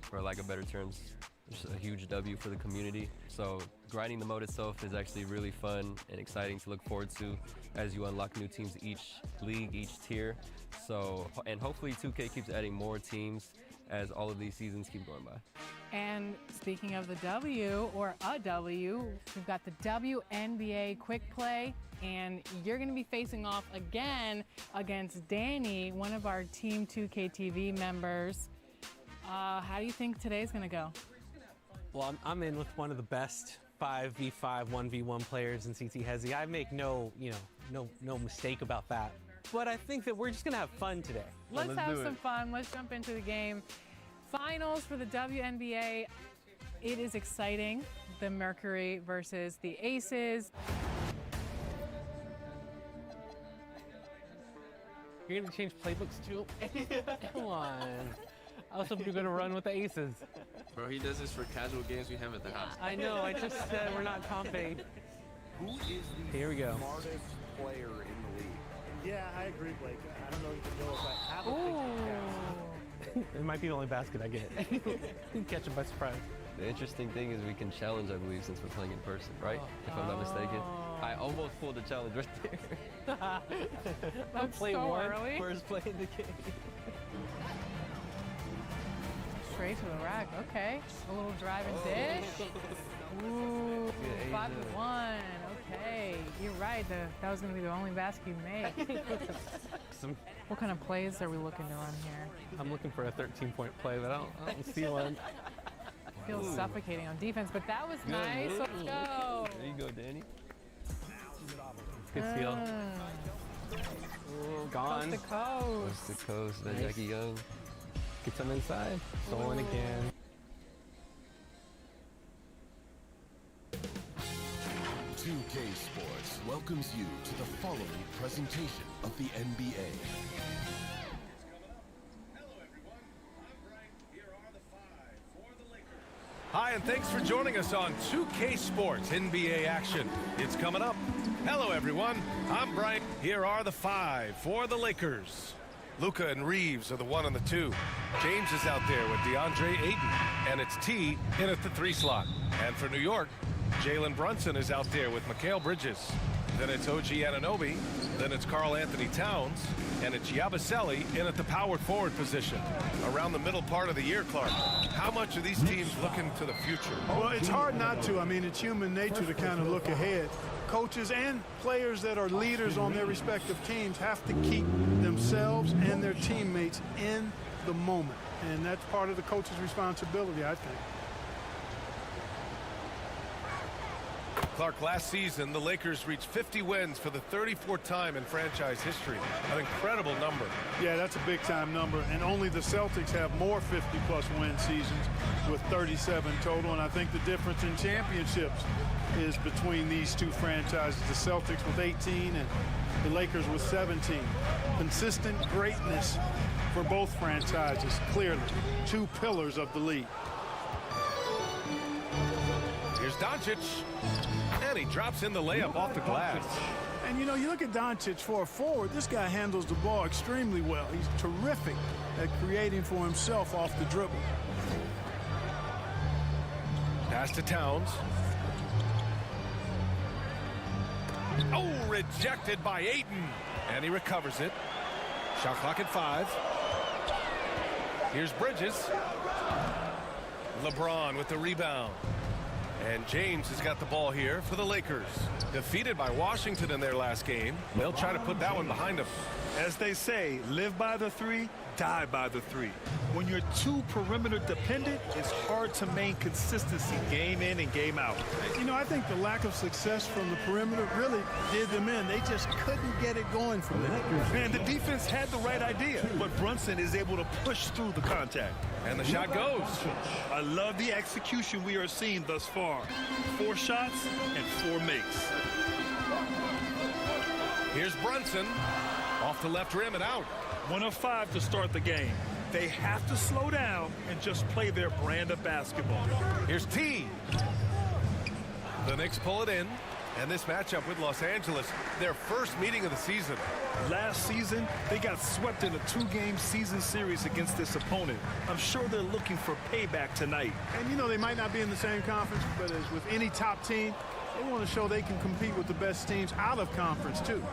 for lack of better terms, just a huge W for the community. So grinding the mode itself is actually really fun and exciting to look forward to as you unlock new teams each league, each tier. So, and hopefully 2K keeps adding more teams as all of these seasons keep going by. And speaking of the W, or a W, we've got the WNBA Quick Play, and you're going to be facing off again against Danny, one of our Team 2K TV members. How do you think today's going to go? Well, I'm in with one of the best 5v5, 1v1 players in CT Hezi. I make no mistake about that. But I think that we're just gonna have fun today. Let's have some fun. Let's jump into the game. Finals for the WNBA. It is exciting. The Mercury versus the Aces. You're gonna change playbooks too? Come on. I was hoping you were gonna run with the Aces. Bro, he does this for casual games we have at the house. I know, I just said we're not comping. Who is the Here we go. smartest player in the league? Yeah, I agree, Blake. I don't know even know if I have a big It might be the only basket I get. Catch it by surprise. The interesting thing is we can challenge, I believe, since we're playing in person, right? If I'm not mistaken. I almost pulled the challenge right there. That's play so one, early. first play in the game. Straight to the rack. Okay. A little drive and dish. Ooh, 5-1. Okay. You're right. That was going to be the only basket you made. What kind of plays are we looking to run here? I'm looking for a 13-point play, but I don't see one. Feels suffocating on defense, but that was nice. Let's go. There you go, Danny. Good steal. Oh, gone. Coast to coast. Coast to coast. That Nice. Jackie Young. Gets him inside. Stolen again. Sports welcomes you to the following presentation of the NBA. Hi, and thanks for joining us on 2K Sports NBA action. It's coming up. Hello, everyone. I'm Brian. Here are the 5 for the Lakers. Luka and Reeves are the 1 and the 2. James is out there with DeAndre Ayton, and it's T in at the 3 slot. And for New York, Jalen Brunson is out there with Mikal Bridges. Then it's OG Anunoby. Then it's Karl Anthony Towns. And it's Yabusele in at the power forward position. Around the middle part of the year, Clark, how much are these teams looking to the future? Well, it's hard not to. I mean, it's human nature to kind of look ahead. Coaches and players that are leaders on their respective teams have to keep themselves and their teammates in the moment. And that's part of the coach's responsibility, I think. Clark, last season, the Lakers reached 50 wins for the 34th time in franchise history. An incredible number. Yeah, that's a big-time number. And only the Celtics have more 50-plus win seasons with 37 total. And I think the difference in championships is between these two franchises, the Celtics with 18 and the Lakers with 17. Consistent greatness for both franchises, clearly. Two pillars of the league. Here's Doncic, and he drops in the layup off the glass. And, you know, you look at Doncic for a forward, this guy handles the ball extremely well. He's terrific at creating for himself off the dribble. Pass to Towns. Oh, rejected by Ayton. And he recovers it. Shot clock at 5. Here's Bridges. LeBron with the rebound. And James has got the ball here for the Lakers. Defeated by Washington in their last game. They'll try to put that one behind them. As they say, live by the 3, die by the 3. When you're too perimeter dependent, it's hard to maintain consistency game in and game out. You know, I think the lack of success from the perimeter really did them in. They just couldn't get it going from there. And the defense had the right idea, but Brunson is able to push through the contact. And the shot goes. I love the execution we are seeing thus far. 4 shots and 4 makes. Here's Brunson. Off the left rim and out. 1 of 5 to start the game. They have to slow down and just play their brand of basketball. Here's T. The Knicks pull it in. And this matchup with Los Angeles, their first meeting of the season. Last season, they got swept in a 2-game season series against this opponent. I'm sure they're looking for payback tonight. And, you know, they might not be in the same conference, but as with any top team, they want to show they can compete with the best teams out of conference, too.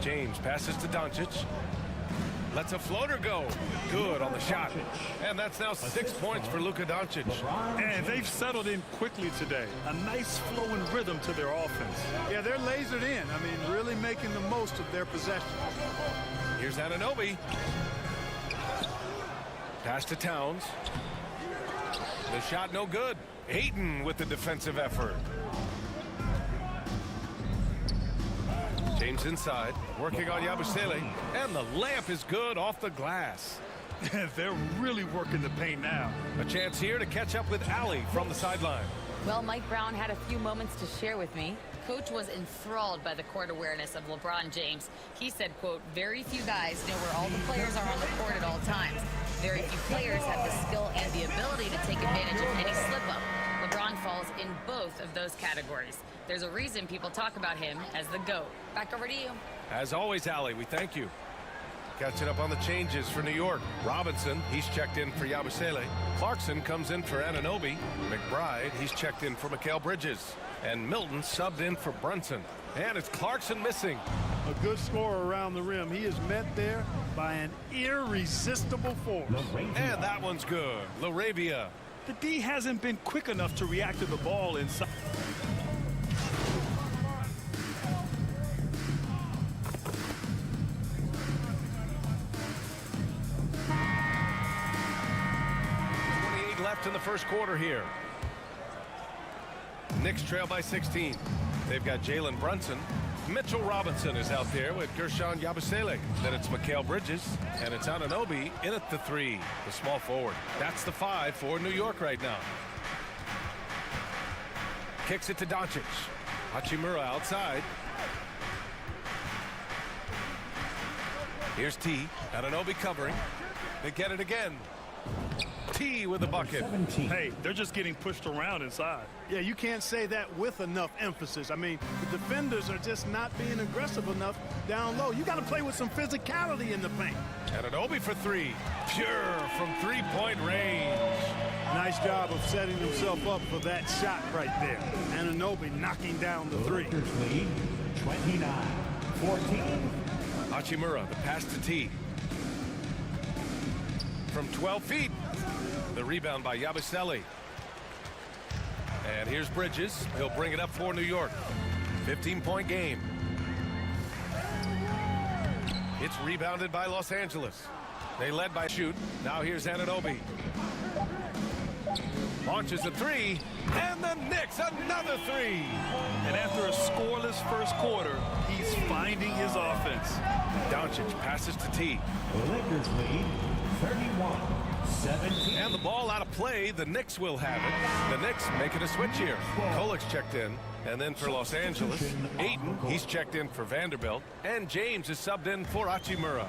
James passes to Doncic. Lets a floater go. Good on the shot. And that's now 6 points for Luka Doncic. And they've settled in quickly today. A nice flowing rhythm to their offense. Yeah, they're lasered in. I mean, really making the most of their possession. Here's Anunoby. Pass to Towns. The shot no good. Ayton with the defensive effort. James inside, working on Yabusele, and the layup is good off the glass. They're really working the paint now. A chance here to catch up with Allie from the sideline. Well, Mike Brown had a few moments to share with me. Coach was enthralled by the court awareness of LeBron James. He said, quote, very few guys know where all the players are on the court at all times. Very few players have the skill and the ability to take advantage of any slip-up. LeBron falls in both of those categories. There's a reason people talk about him as the GOAT. Back over to you. As always, Allie, we thank you. Catching up on the changes for New York. Robinson, he's checked in for Yabusele. Clarkson comes in for Anunoby. McBride, he's checked in for Mikal Bridges. And Milton subbed in for Brunson. And it's Clarkson missing. A good scorer around the rim. He is met there by an irresistible force. And that one's good. LaRavia. The D hasn't been quick enough to react to the ball inside. Left in the first quarter here. Knicks trail by 16. They've got Jalen Brunson. Mitchell Robinson is out there with Gershon Yabusele. Then it's Mikal Bridges, and it's Anunoby in at the 3, the small forward. That's the 5 for New York right now. Kicks it to Doncic. Hachimura outside. Here's T. Anunoby covering. They get it again. T with the bucket. Hey, they're just getting pushed around inside. Yeah, you can't say that with enough emphasis. I mean, the defenders are just not being aggressive enough down low. You got to play with some physicality in the paint. Anunoby for 3. Pure from three-point range. Nice job of setting himself up for that shot right there. Anunoby knocking down the 3. Lakers lead 29-14. Hachimura, the pass to T. From 12 feet. The rebound by Yabusele. And here's Bridges. He'll bring it up for New York. 15-point game. It's rebounded by Los Angeles. They led by shoot. Now here's Anunoby. Launches a 3. And the Knicks another 3. And after a scoreless first quarter, he's finding his offense. Doncic passes to T. Lakers lead 31-17. And the ball out of play. The Knicks will have it. The Knicks making a switch here. Kolik's checked in. And then for Los Angeles, Ayton, he's checked in for Vanderbilt. And James is subbed in for Hachimura.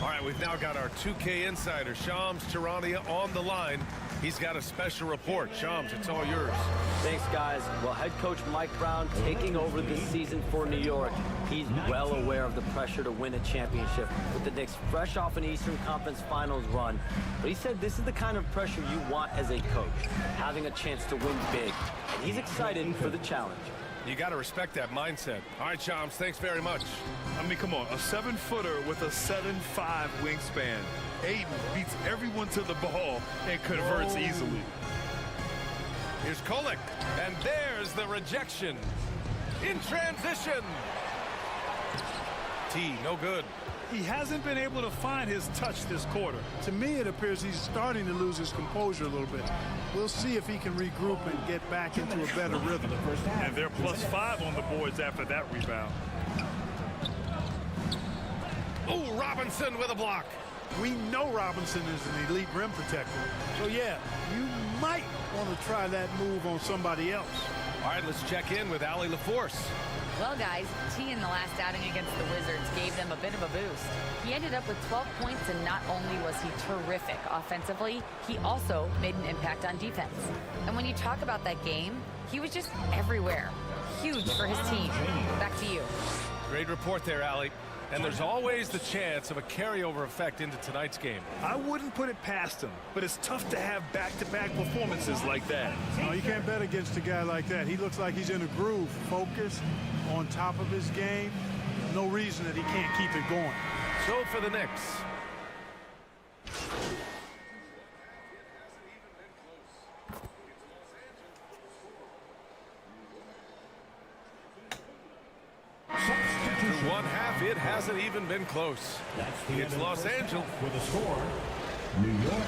All right, we've now got our 2K insider, Shams Charania, on the line. He's got a special report. Shams, it's all yours. Thanks, guys. Well, head coach Mike Brown taking over this season for New York. He's well aware of the pressure to win a championship with the Knicks fresh off an Eastern Conference Finals run. But he said this is the kind of pressure you want as a coach, having a chance to win big. And he's excited for the challenge. You got to respect that mindset. All right, Shams, thanks very much. I mean, come on, a 7-footer with a 7'5" wingspan. Ayton beats everyone to the ball and converts easily. Here's Kolik, and there's the rejection. In transition. T, no good. He hasn't been able to find his touch this quarter. To me, it appears he's starting to lose his composure a little bit. We'll see if he can regroup and get back into a better rhythm. And they're +5 on the boards after that rebound. Oh, Robinson with a block. We know Robinson is an elite rim protector. So, yeah, you might want to try that move on somebody else. All right, let's check in with Allie LaForce. Well, guys, T in the last outing against the Wizards gave them a bit of a boost. He ended up with 12 points, and not only was he terrific offensively, he also made an impact on defense. And when you talk about that game, he was just everywhere. Huge for his team. Back to you. Great report there, Allie. And there's always the chance of a carryover effect into tonight's game. I wouldn't put it past him, but it's tough to have back-to-back performances like that. No, you can't bet against a guy like that. He looks like he's in a groove, focused, on top of his game. No reason that he can't keep it going. So for the Knicks. Through one half, it hasn't even been close. It's Los Angeles. With a score, New York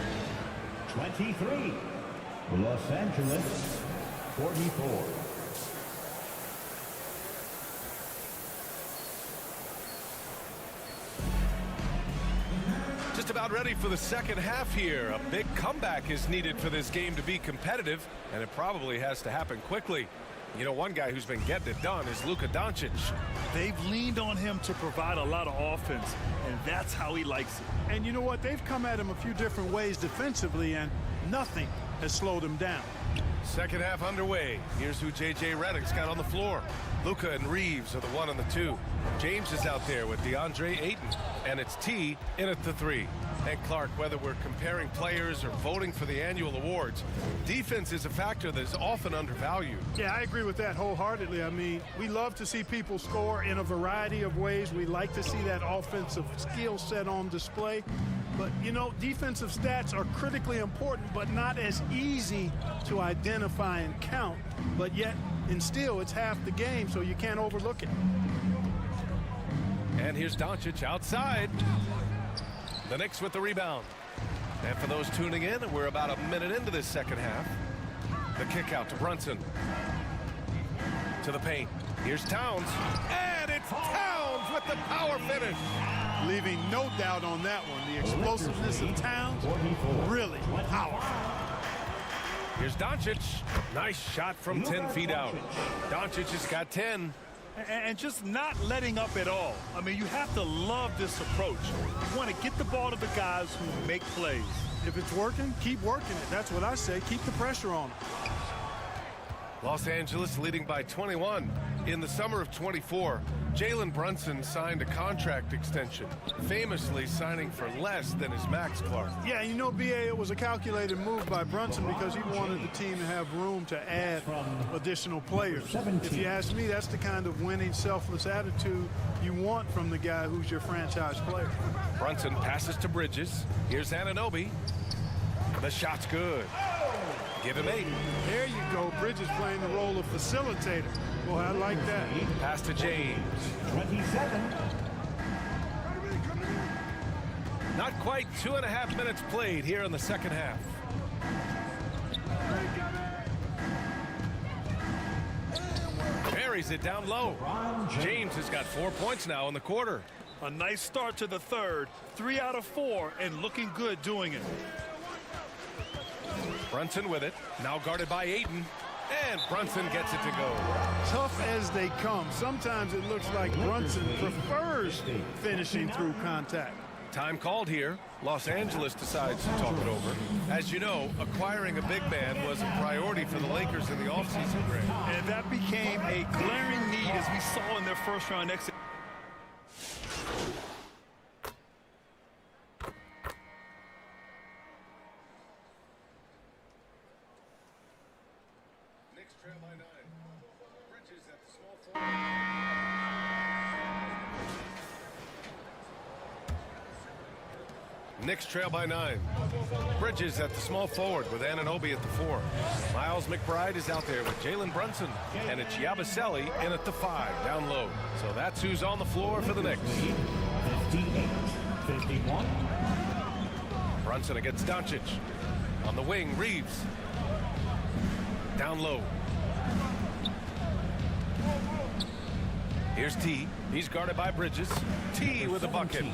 23, Los Angeles 44. Just about ready for the second half here. A big comeback is needed for this game to be competitive, and it probably has to happen quickly. You know, one guy who's been getting it done is Luka Doncic. They've leaned on him to provide a lot of offense, and that's how he likes it. And you know what? They've come at him a few different ways defensively, and nothing has slowed him down. Second half underway. Here's who J.J. Redick's got on the floor. Luka and Reeves are the 1 and the 2. James is out there with DeAndre Ayton, and it's T in at the 3. And Clark, whether we're comparing players or voting for the annual awards, defense is a factor that is often undervalued. Yeah, I agree with that wholeheartedly. I mean, we love to see people score in a variety of ways. We like to see that offensive skill set on display. But, you know, defensive stats are critically important, but not as easy to identify and count. But yet, and still, it's half the game, so you can't overlook it. And here's Doncic outside. The Knicks with the rebound. And for those tuning in, we're about a minute into this second half. The kick out to Brunson. To the paint. Here's Towns. And it It's Towns with the power finish. Leaving no doubt on that one. The explosiveness of Towns, really powerful. Here's Doncic. Nice shot from 10 feet out. Doncic has got 10. And just not letting up at all. I mean, you have to love this approach. You want to get the ball to the guys who make plays. If it's working, keep working it. That's what I say. Keep the pressure on them. Los Angeles leading by 21. In the summer of 24, Jalen Brunson signed a contract extension, famously signing for less than his max, Clark. Yeah, you know, B.A., it was a calculated move by Brunson because he wanted the team to have room to add additional players. If you ask me, that's the kind of winning, selfless attitude you want from the guy who's your franchise player. Brunson passes to Bridges. Here's Anunoby. The shot's good. Give him 8. There you go. Bridges playing the role of facilitator. Boy, I like that. Pass to James. 27. Not quite 2.5 minutes played here in the second half. Buries it down low. James has got 4 points now in the quarter. A nice start to the third. 3 out of 4 and looking good doing it. Brunson with it. Now guarded by Ayton. And Brunson gets it to go. Tough as they come. Sometimes it looks like Brunson prefers finishing through contact. Time called here. Los Angeles decides to talk it over. As you know, acquiring a big man was a priority for the Lakers in the offseason, Greg. And that became a glaring need as we saw in their first round exit. Knicks trail by 9. Bridges at the small forward with Anunoby at the 4. Miles McBride is out there with Jalen Brunson. And it's Yabusele in at the 5, down low. So that's who's on the floor for the Knicks. 58-51. Brunson against Doncic. On the wing, Reeves. Down low. Here's T. He's guarded by Bridges. T with a bucket.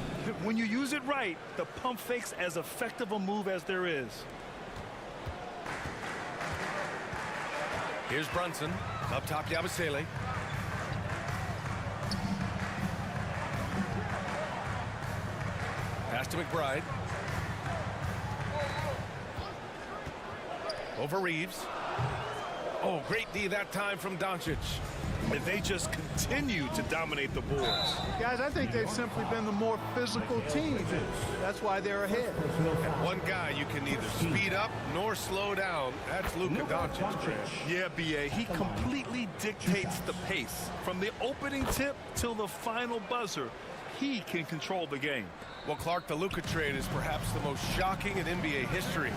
When you use it right, the pump fake's as effective a move as there is. Here's Brunson. Up top, Yabusele. Pass to McBride. Over Reeves. Oh, great D that time from Doncic. And they just continue to dominate the boards. Guys, I think they've simply been the more physical team. That's why they're ahead. And one guy you can neither speed up nor slow down. That's Luka Doncic. Yeah, B.A. He completely dictates the pace. From the opening tip till the final buzzer, he can control the game. Well, Clark, the Luka trade is perhaps the most shocking in NBA history.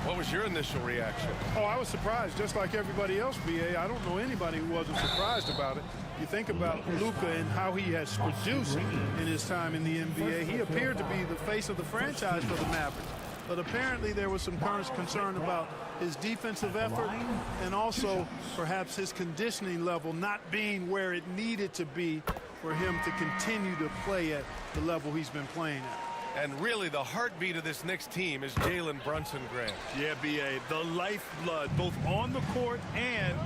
What was your initial reaction? Oh, I was surprised, just like everybody else, B.A. I don't know anybody who wasn't surprised about it. You think about Luka and how he has produced in his time in the NBA. He appeared to be the face of the franchise for the Mavericks. But apparently there was some concern about his defensive effort and also perhaps his conditioning level not being where it needed to be for him to continue to play at the level he's been playing at. And really, the heartbeat of this Knicks team is Jalen Brunson, Grant. Yeah, B.A., the lifeblood, both on the court and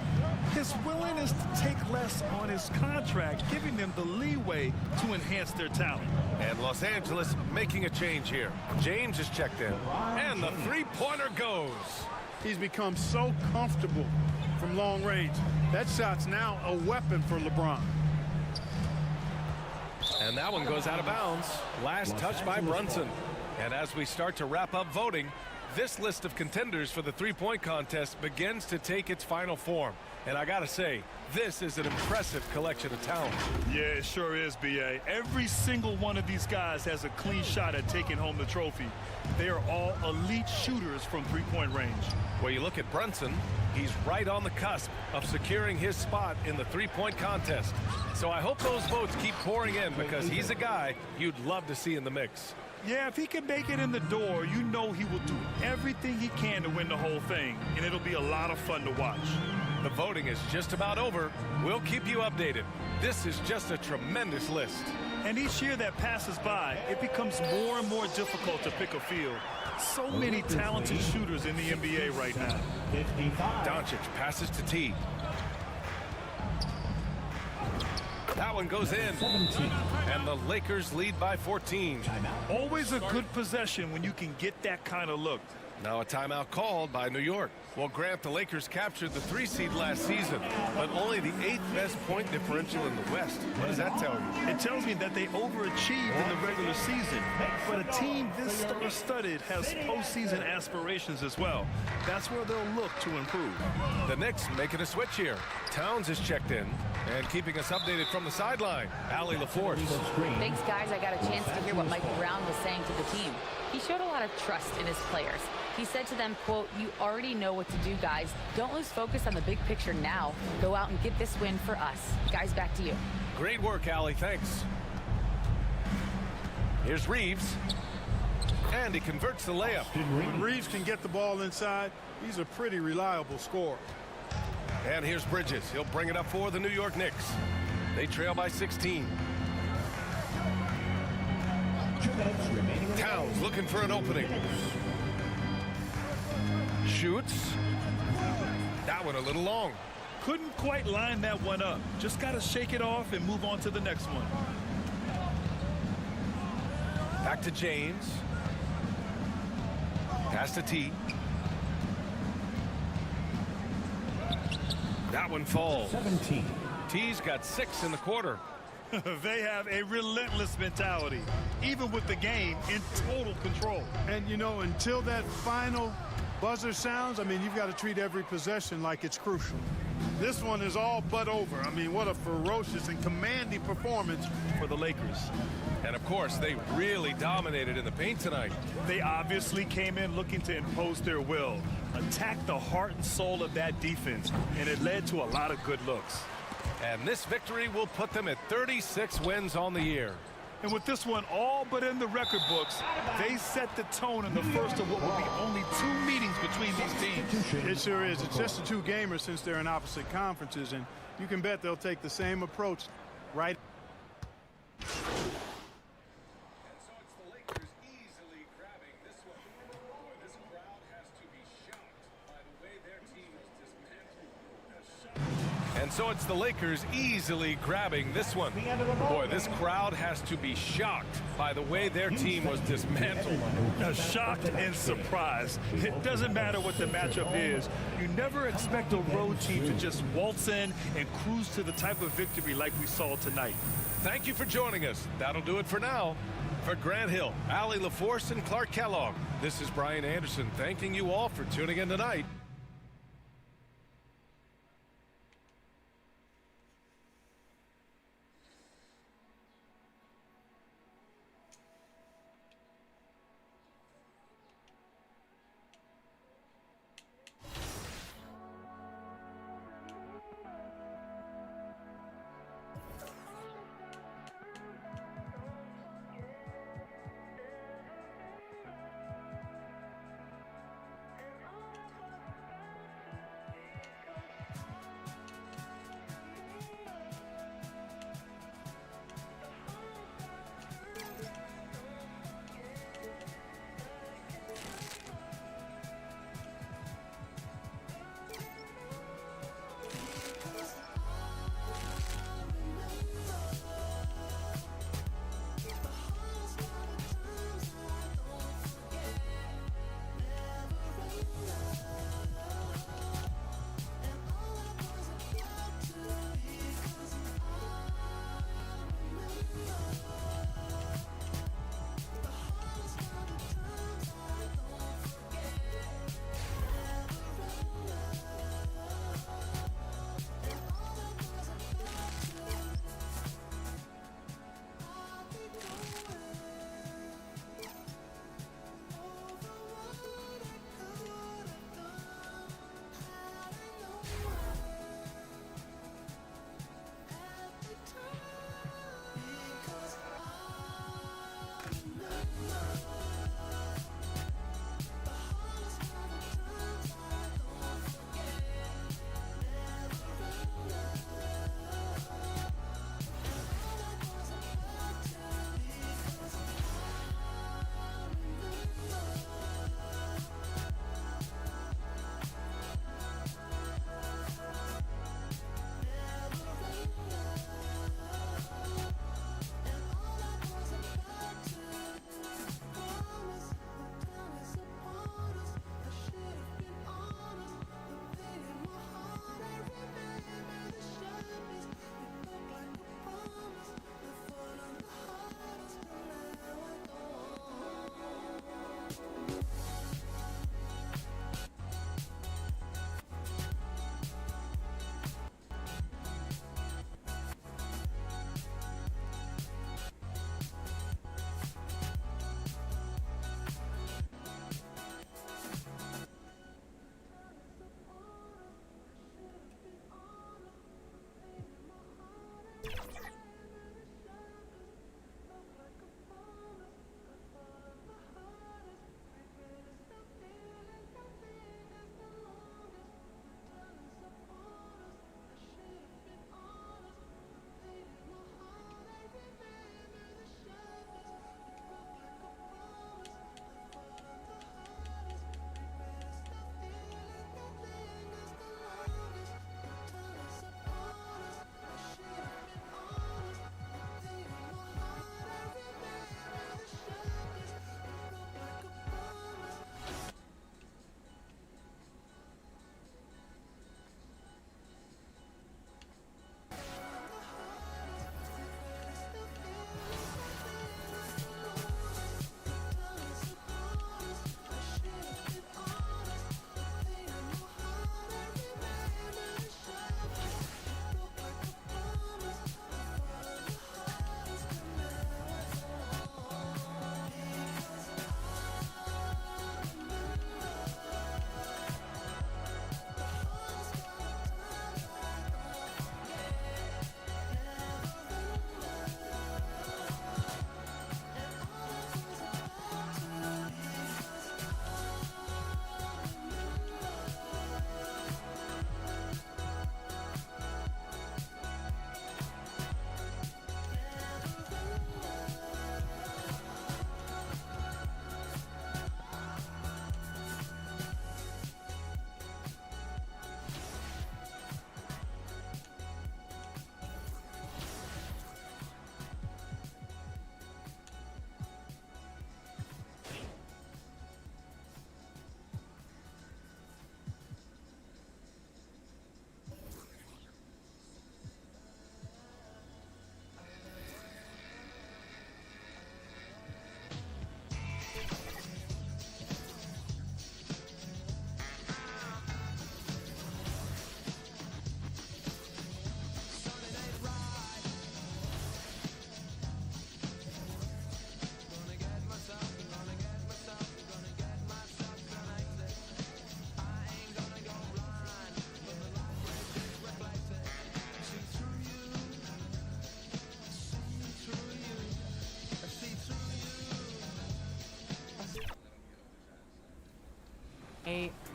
his willingness to take less on his contract, giving them the leeway to enhance their talent. And Los Angeles making a change here. James is checked in, and the three-pointer goes. He's become so comfortable from long range. That shot's now a weapon for LeBron. And that one goes out of bounds. Last touch by Brunson. And as we start to wrap up voting, this list of contenders for the three-point contest begins to take its final form. And I gotta say, this is an impressive collection of talent. Yeah, it sure is, B.A. Every single one of these guys has a clean shot at taking home the trophy. They are all elite shooters from three-point range. Well, you look at Brunson, he's right on the cusp of securing his spot in the three-point contest. So I hope those votes keep pouring in because he's a guy you'd love to see in the mix. Yeah, if he can make it in the door, you know he will do everything he can to win the whole thing, and it'll be a lot of fun to watch. The voting is just about over. We'll keep you updated. This is just a tremendous list. And each year that passes by, it becomes more and more difficult to pick a field. So many talented shooters in the NBA right now. Doncic passes to T. That one goes in. 17. And the Lakers lead by 14. Always a good possession when you can get that kind of look. Now a timeout called by New York. Well, Grant, the Lakers captured the 3 seed last season, but only the 8th best point differential in the West. What does that tell you? It tells me that they overachieved in the regular season. But a team this star-studded has postseason aspirations as well. That's where they'll look to improve. The Knicks making a switch here. Towns is checked in and keeping us updated from the sideline. Allie LaForce. Thanks, guys. I got a chance to hear what Mike Brown was saying to the team. He showed a lot of trust in his players. He said to them, quote, "You already know what to do, guys. Don't lose focus on the big picture now. Go out and get this win for us." Guys, back to you. Great work, Allie. Thanks. Here's Reeves. And he converts the layup. When Reeves can get the ball inside, he's a pretty reliable scorer. And here's Bridges. He'll bring it up for the New York Knicks. They trail by 16. Towns looking for an opening. Shoots. That one a little long. Couldn't quite line that one up. Just got to shake it off and move on to the next one. Back to James. Pass to T. That one falls. 17. T's got 6 in the quarter. They have a relentless mentality, even with the game in total control. And, you know, until that final buzzer sounds, I mean, you've got to treat every possession like it's crucial. This one is all but over. I mean, what a ferocious and commanding performance for the Lakers. And, of course, they really dominated in the paint tonight. They obviously came in looking to impose their will, attack the heart and soul of that defense, and it led to a lot of good looks. And this victory will put them at 36 wins on the year. And with this one all but in the record books, they set the tone in the first of what will be only 2 meetings between these teams. It sure is. It's just the 2 gamers since they're in opposite conferences, and you can bet they'll take the same approach right. And so it's the Lakers easily grabbing this one. Boy, this crowd has to be shocked by the way their team was dismantled. Shocked and surprised. It doesn't matter what the matchup is. You never expect a road team to just waltz in and cruise to the type of victory like we saw tonight. Thank you for joining us. That'll do it for now. For Grant Hill, Allie LaForce, and Clark Kellogg, this is Brian Anderson thanking you all for tuning in tonight.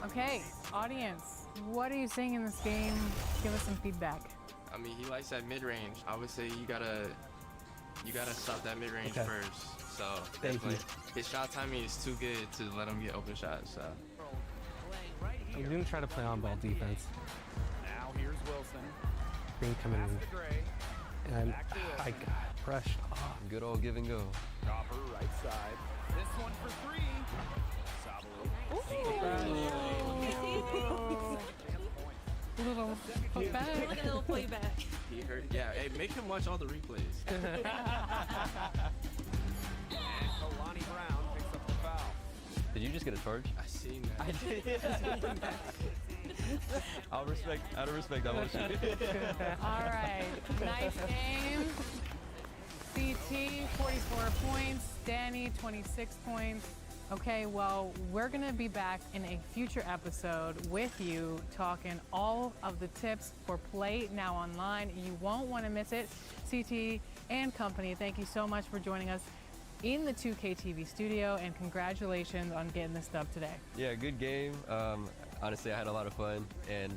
Okay, audience, what are you seeing in this game? Give us some feedback. I mean, he likes that mid-range. I would say you gotta stop that mid-range first. So definitely, his shot timing is too good to let him get open shots. So I'm gonna try to play on-ball defense. Now here's Wilson. Green coming in, and I got pressure. Oh. Good old give and go. Copper right side. This one for three. Little put back. Look at a little playback. he hurt. Yeah, hey, make him watch all the replays. And Kalani Brown picks up the foul. Did you just get a charge? I seen that. I did. Out of respect, I won't shoot. All right, nice game. CT, 44 points. Danny, 26 points. Okay, well, we're going to be back in a future episode with you talking all of the tips for Play Now Online. You won't want to miss it. CT and company, thank you so much for joining us in the 2K TV studio, and congratulations on getting this dub today. Yeah, good game. Honestly, I had a lot of fun, and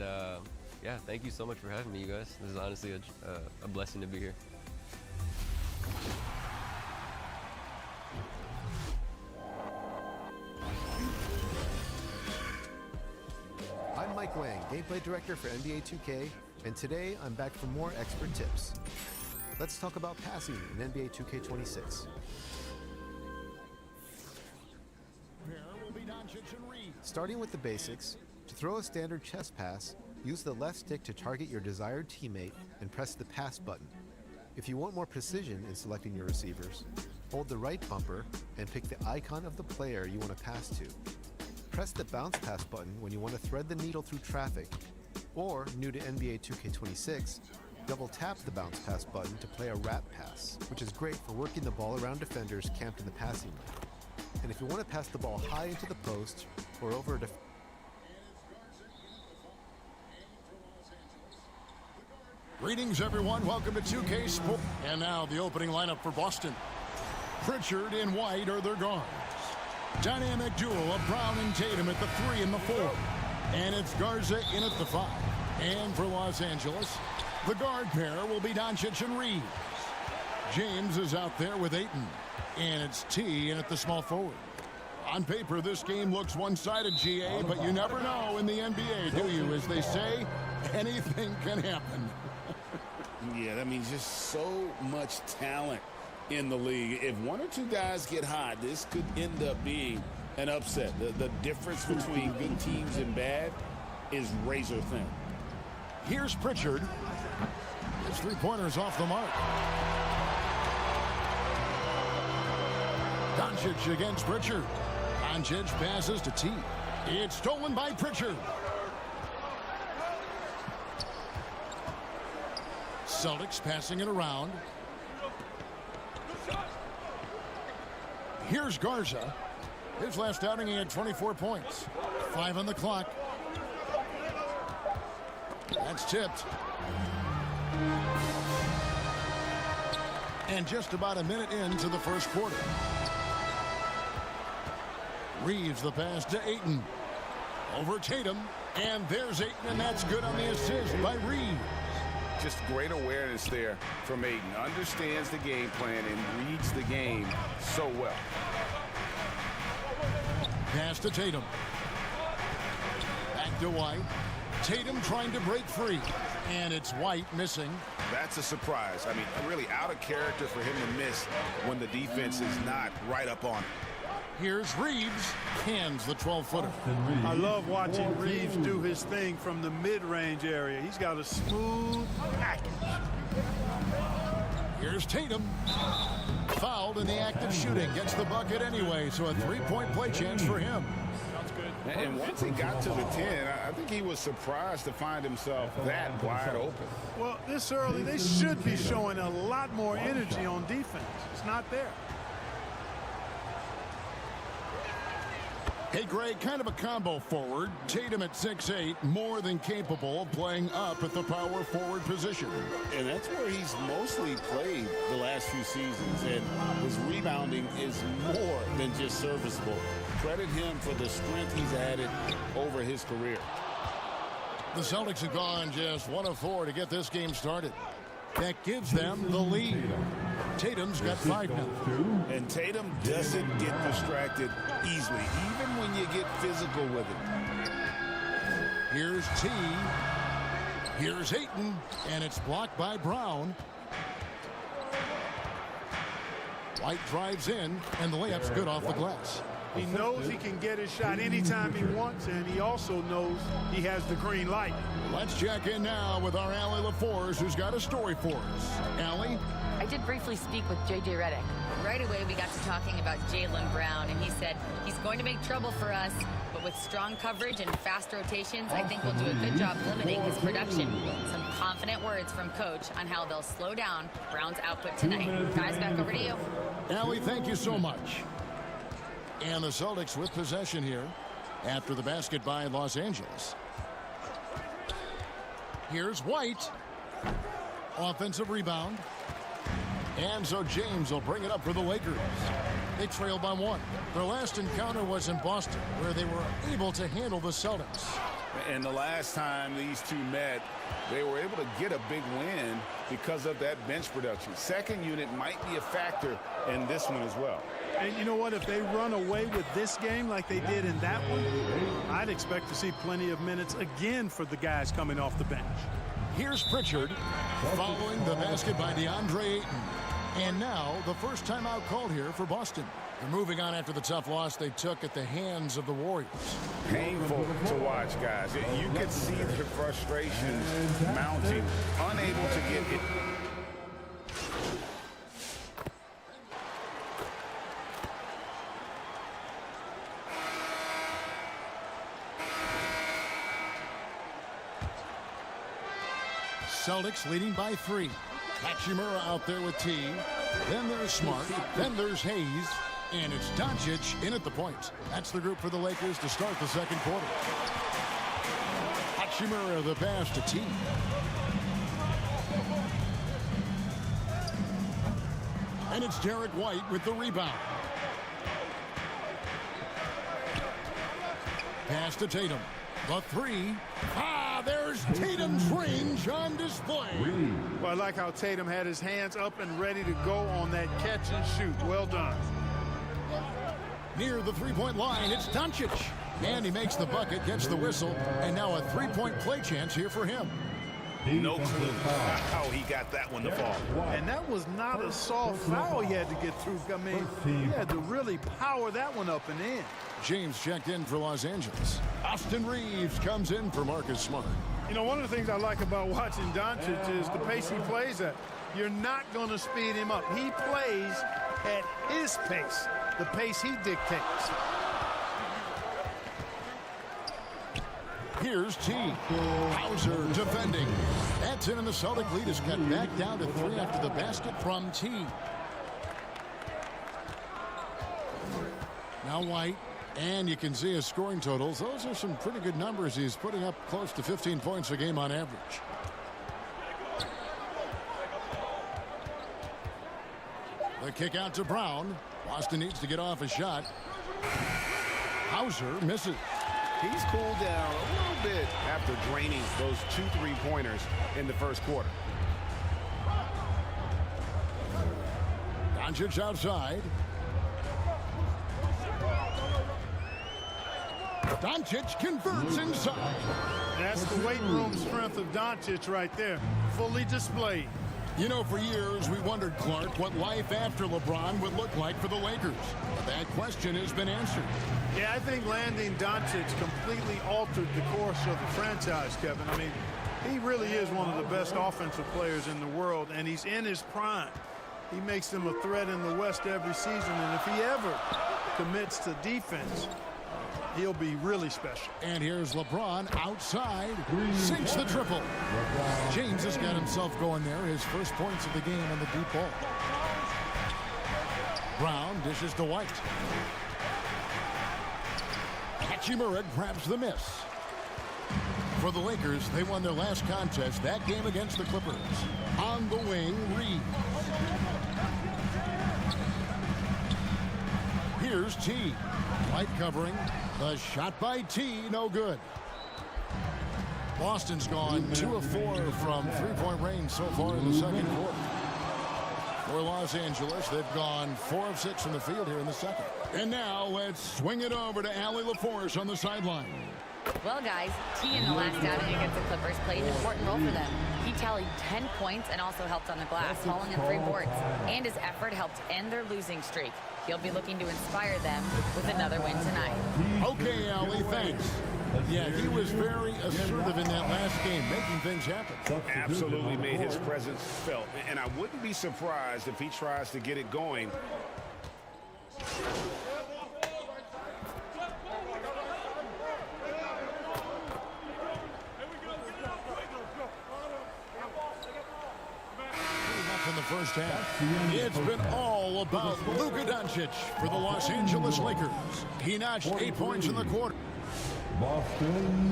yeah, thank you so much for having me, you guys. This is honestly a blessing to be here. I'm Mike Wang, Gameplay Director for NBA 2K, and today I'm back for more expert tips. Let's talk about passing in NBA 2K26. Starting with the basics, to throw a standard chest pass, use the left stick to target your desired teammate and press the pass button. If you want more precision in selecting your receivers, hold the right bumper and pick the icon of the player you want to pass to. Press the bounce pass button when you want to thread the needle through traffic, or, new to NBA 2K26, double tap the bounce pass button to play a wrap pass, which is great for working the ball around defenders camped in the passing lane. And if you want to pass the ball high into the post or over a Greetings, everyone. Welcome to 2K Sport. And now the opening lineup for Boston. Pritchard and White are their guards. Dynamic duo of Brown and Tatum at the 3 and the 4. And it's Garza in at the 5. And for Los Angeles, the guard pair will be Doncic and Reeves. James is out there with Ayton. And it's T in at the small forward. On paper, this game looks one-sided, GA, but you never know in the NBA, do you? As they say, anything can happen. Yeah, that means just so much talent in the league. If one or two guys get hot, this could end up being an upset. The difference between good teams and bad is razor thin. Here's Pritchard. His three-pointers off the mark. Doncic against Pritchard. Doncic passes to T. It's stolen by Pritchard. Celtics passing it around. Here's Garza. His last outing, he had 24 points. 5 on the clock. That's tipped. And just about a minute into the first quarter. Reeves the pass to Ayton. Over Tatum. And there's Ayton, and that's good on the assist by Reeves. Just great awareness there from Ayton. Understands the game plan and reads the game so well. Pass to Tatum. Back to White. Tatum trying to break free. And it's White missing. That's a surprise. I mean, really out of character for him to miss when the defense is not right up on him. Here's Reeves. Hands the 12-footer. I love watching Reeves do his thing from the mid-range area. He's got a smooth package. Here's Tatum. Fouled in the act of shooting. Gets the bucket anyway, so a three-point play chance for him. And once he got to the 10, I think he was surprised to find himself that wide open. Well, this early, they should be showing a lot more energy on defense. It's not there. Hey, Greg, kind of a combo forward. Tatum at 6'8", more than capable of playing up at the power forward position. And that's where he's mostly played the last few seasons, and his rebounding is more than just serviceable. Credit him for the strength he's added over his career. The Celtics have gone just 1 of 4 to get this game started. That gives them the lead. Tatum's got 5 now. And Tatum doesn't get distracted easily, even when you get physical with him. Here's T. Here's Ayton, and it's blocked by Brown. White drives in, and the layup's good off the glass. He knows he can get his shot anytime he wants, and he also knows he has the green light. Let's check in now with our Allie LaForce, who's got a story for us. Allie? I did briefly speak with J.J. Redick. Right away, we got to talking about Jaylen Brown, and he said he's going to make trouble for us, but with strong coverage and fast rotations, I think we'll do a good job limiting his production. Some confident words from Coach on how they'll slow down Brown's output tonight. Guys, back over to you. Allie, thank you so much. And the Celtics with possession here after the basket by Los Angeles. Here's White. Offensive rebound. And so James will bring it up for the Lakers. They trail by 1. Their last encounter was in Boston, where they were able to handle the Celtics. And the last time these two met, they were able to get a big win because of that bench production. Second unit might be a factor in this one as well. And you know what? If they run away with this game like they did in that one, I'd expect to see plenty of minutes again for the guys coming off the bench. Here's Pritchard following the basket by DeAndre Ayton. And now the first timeout called here for Boston. They're moving on after the tough loss they took at the hands of the Warriors. Painful to watch, guys. You could see the frustration mounting, unable to get it. Celtics leading by 3. Hachimura out there with T. Then there's Smart. Then there's Hayes. And it's Doncic in at the point. That's the group for the Lakers to start the second quarter. Hachimura the pass to T. And it's Derek White with the rebound. Pass to Tatum. The 3. There's Tatum's range on display. Well, I like how Tatum had his hands up and ready to go on that catch and shoot. Well done. Near the three-point line, it's Doncic. And he makes the bucket, gets the whistle, and now a three-point play chance here for him. No clue how he got that one to fall. And that was not a soft foul he had to get through. I mean, he had to really power that one up and in. James checked in for Los Angeles. Austin Reeves comes in for Marcus Smart. You know, one of the things I like about watching Doncic is the pace he plays at. You're not going to speed him up. He plays at his pace, the pace he dictates. Here's T. Hauser defending. That's in, and the Celtic lead is cut back down to 3 after the basket from T. Now White. And you can see his scoring totals. Those are some pretty good numbers. He's putting up close to 15 points a game on average. The kick out to Brown. Boston needs to get off a shot. Hauser misses. He's cooled down a little bit after draining those 2 3-pointers in the first quarter. Doncic outside. Doncic converts inside. That's the weight room strength of Doncic right there, fully displayed. You know, for years we wondered, Clark, what life after LeBron would look like for the Lakers. That question has been answered. Yeah, I think landing Doncic completely altered the course of the franchise, Kevin. I mean, he really is one of the best offensive players in the world, and he's in his prime. He makes them a threat in the West every season, and if he ever commits to defense, he'll be really special. And here's LeBron outside. Sinks the triple. James has got himself going there. His first points of the game on the deep ball. Brown dishes to White. Hachimura grabs the miss. For the Lakers, they won their last contest, that game against the Clippers. On the wing, Reeves. Here's T. White covering. The shot by T, no good. Boston's gone 2 of 4 from three-point range so far in the second quarter. For Los Angeles, they've gone 4 of 6 from the field here in the second. And now let's swing it over to Allie LaForce on the sideline. Well, guys, T in the last outing against the Clippers played an important role for them. He tallied 10 points and also helped on the glass, hauling in 3 boards. And his effort helped end their losing streak. He'll be looking to inspire them with another win tonight. Okay, Allie, thanks. Yeah, he was very assertive in that last game, making things happen. Absolutely made his presence felt. And I wouldn't be surprised if he tries to get it going. In the first half, it's been all about Luka Doncic for the Los Angeles Lakers. He notched 8 points in the quarter. Boston,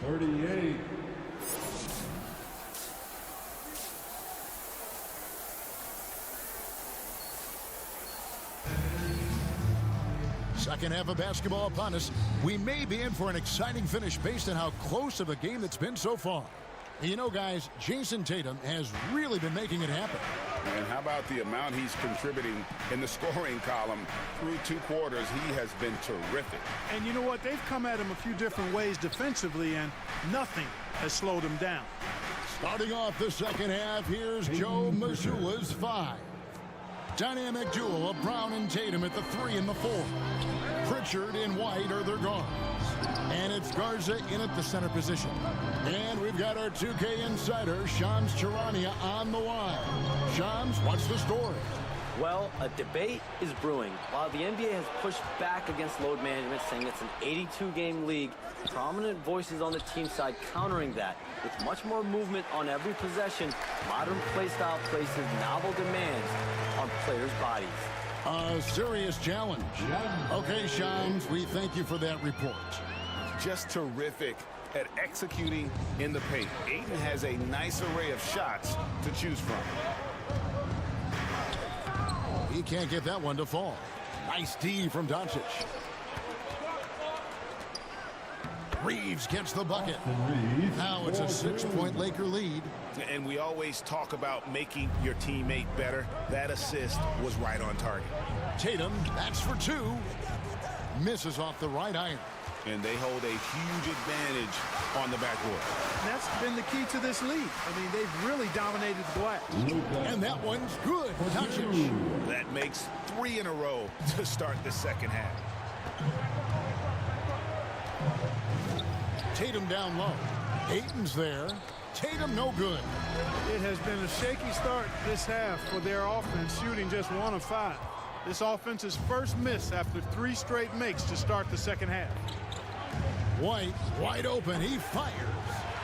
38. Second half of basketball upon us. We may be in for an exciting finish based on how close of a game it's been so far. And you know, guys, Jason Tatum has really been making it happen. And how about the amount he's contributing in the scoring column through 2 quarters? He has been terrific. And you know what? They've come at him a few different ways defensively, and nothing has slowed him down. Starting off the second half, here's Joe Mazzulla's 5. Dynamic duo of Brown and Tatum at the 3 and the 4. Pritchard and White are their guards. And it's Garza in at the center position. And we've got our 2K insider, Shams Charania, on the line. Shams, what's the story? Well, a debate is brewing. While the NBA has pushed back against load management, saying it's an 82-game league, prominent voices on the team side countering that. With much more movement on every possession, modern play style places novel demands on players' bodies. A serious challenge. Okay, Shams, we thank you for that report. Just terrific at executing in the paint. Ayton has a nice array of shots to choose from. He can't get that one to fall. Nice D from Doncic. Reeves gets the bucket. Now it's a 6-point Laker lead. And we always talk about making your teammate better. That assist was right on target. Tatum, that's for 2. Misses off the right iron. And they hold a huge advantage on the backboard. And that's been the key to this league. I mean, they've really dominated the glass. And that one's good. Doncic. That makes 3 in a row to start the second half. Tatum down low. Ayton's there. Tatum no good. It has been a shaky start this half for their offense, shooting just 1 of 5. This offense's first miss after 3 straight makes to start the second half. White wide open. He fires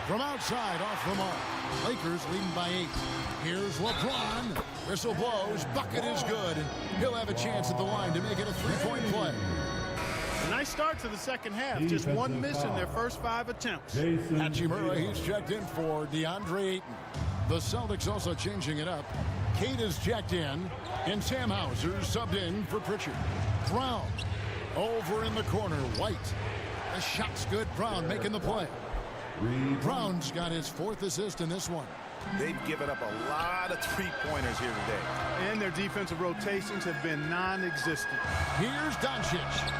from outside off the mark. Lakers leading by 8. Here's LeBron. Whistle blows. Bucket is good. He'll have a chance at the line to make it a 3-point play. A nice start to the second half. Just 1 miss in their first 5 attempts. Hachimura, he's checked in for DeAndre Ayton. The Celtics also changing it up. Kate is checked in, and Sam Hauser subbed in for Pritchard. Brown over in the corner. White. The shot's good. Brown making the play. Brown's got his 4th assist in this one. They've given up a lot of 3-pointers here today. And their defensive rotations have been non-existent. Here's Doncic.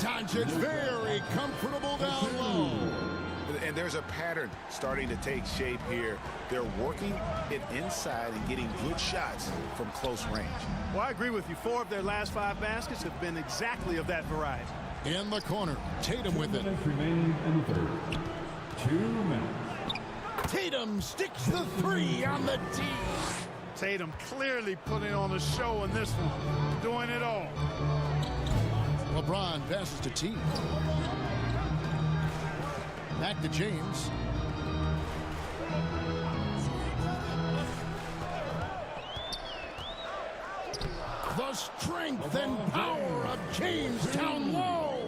Doncic very comfortable down low. And there's a pattern starting to take shape here. They're working it inside and getting good shots from close range. Well, I agree with you. 4 of their last 5 baskets have been exactly of that variety. In the corner, Tatum with it. Remaining in the third. 2 minutes. Tatum sticks the 3 on the tee. Tatum clearly putting on a show in this one, doing it all. LeBron passes to T. Back to James. The strength and power of James down low.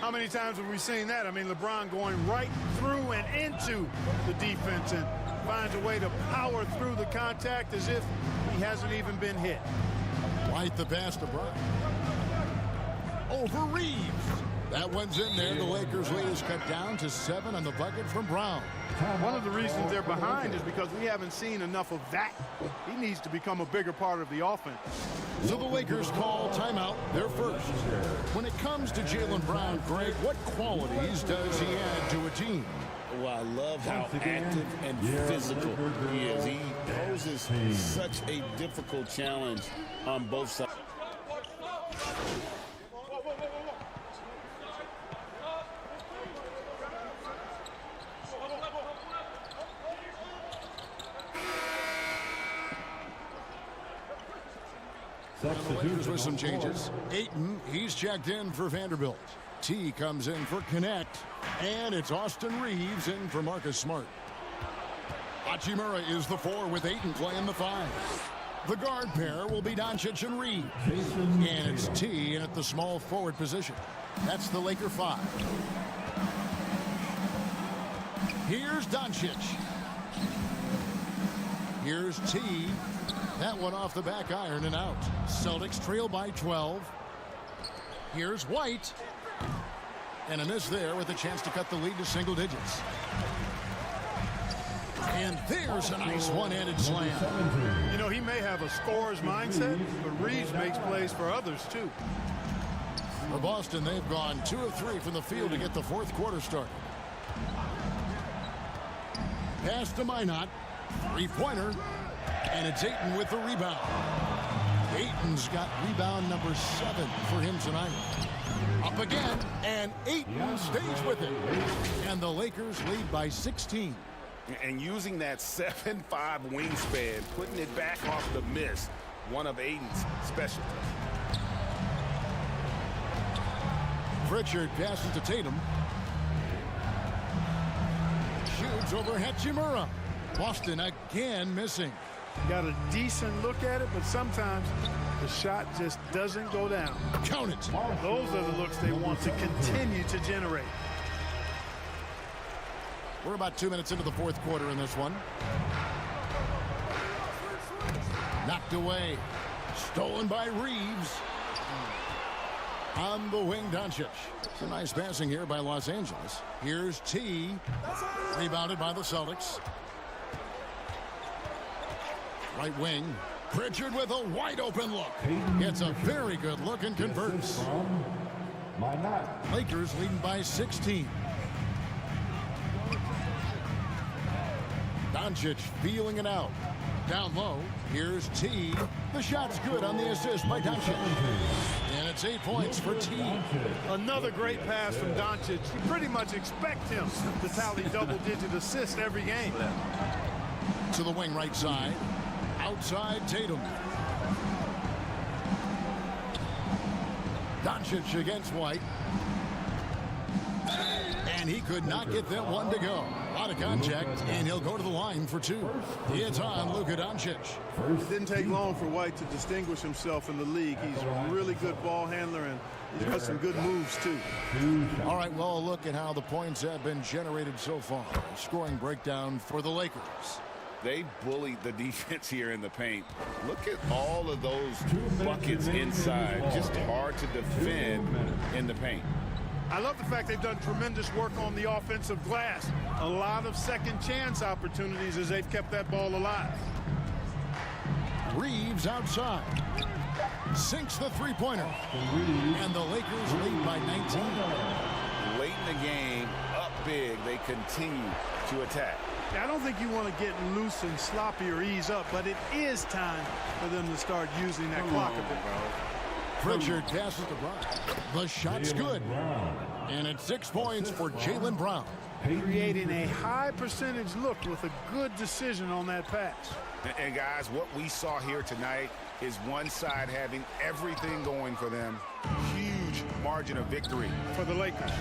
How many times have we seen that? I mean, LeBron going right through and into the defense and finds a way to power through the contact as if he hasn't even been hit. White the pass to Brown. Over Reeves. That one's in there. The Lakers' lead is cut down to 7 on the bucket from Brown. One of the reasons they're behind is because we haven't seen enough of that. He needs to become a bigger part of the offense. So the Lakers call timeout, their first. When it comes to Jaylen Brown, Greg, what qualities does he add to a team? Well, I love how active and physical he is. He poses such a difficult challenge on both sides. Lakers with some changes. Ayton, he's checked in for Vanderbilt. T comes in for Connect. And it's Austin Reeves in for Marcus Smart. Hachimura is the 4 with Ayton playing the 5. The guard pair will be Doncic and Reeves. And it's T in at the small forward position. That's the Laker 5. Here's Doncic. Here's T. That one off the back iron and out. Celtics trail by 12. Here's White. And a miss there with a chance to cut the lead to single digits. And there's a nice one-handed slam. You know, he may have a scorer's mindset, but Reeves makes plays for others, too. For Boston, they've gone 2 of 3 from the field to get the fourth quarter started. Pass to Minot. Three-pointer. And it's Ayton with the rebound. Ayton's got rebound number 7 for him tonight. Up again, and Ayton stays with it. And the Lakers lead by 16. And using that 7'5" wingspan, putting it back off the miss, one of Ayton's specialties. Pritchard passes to Tatum. Shoots over Hachimura. Boston again missing. Got a decent look at it, but sometimes the shot just doesn't go down. Count it. Those are the looks they want to continue to generate. We're about 2 minutes into the fourth quarter in this one. Knocked away. Stolen by Reeves. On the wing, Doncic. Some nice passing here by Los Angeles. Here's T. Rebounded by the Celtics. Right wing. Pritchard with a wide open look. Gets a very good look and converts. Lakers leading by 16. Doncic feeling it out. Down low. Here's T. The shot's good on the assist by Doncic. And it's 8 points for T. Another great pass from Doncic. You pretty much expect him to tally double-digit assists every game. To the wing right side. Outside Tatum. Doncic against White. And he could not get that one to go. A lot of contact, and he'll go to the line for 2. It's on Luka Doncic. It didn't take long for White to distinguish himself in the league. He's a really good ball handler, and he's got some good moves, too. All right, well, look at how the points have been generated so far. Scoring breakdown for the Lakers. They bullied the defense here in the paint. Look at all of those buckets inside. Just hard to defend in the paint. I love the fact they've done tremendous work on the offensive glass. A lot of second chance opportunities as they've kept that ball alive. Reeves outside. Sinks the three-pointer. And the Lakers lead by 19. Late in the game, up big, they continue to attack. I don't think you want to get loose and sloppy or ease up, but it is time for them to start using that clock a bit. Pritchard passes to Brown. The shot's good. And it's 6 points for Jaylen Brown. Creating a high percentage look with a good decision on that pass. And guys, what we saw here tonight is one side having everything going for them. Huge margin of victory for the Lakers.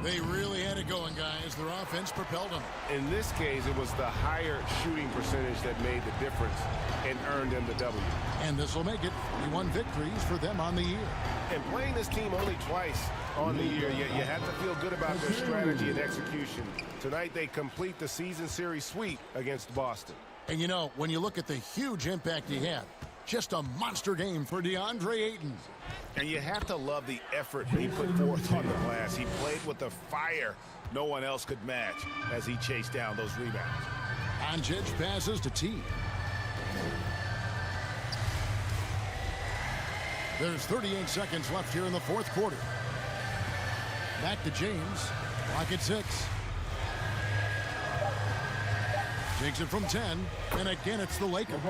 They really had it going, guys. Their offense propelled them. In this case, it was the higher shooting percentage that made the difference and earned them the W. And this will make it 41 victories for them on the year. And playing this team only twice on the year, you have to feel good about their strategy and execution. Tonight, they complete the season series sweep against Boston. And you know, when you look at the huge impact he had, just a monster game for DeAndre Ayton. And you have to love the effort he put forth on the glass. He played with the fire no one else could match as he chased down those rebounds. Anjic passes to T. There's 38 seconds left here in the fourth quarter. Back to James. Clock at 6. Takes it from 10, and again it's the Lakers.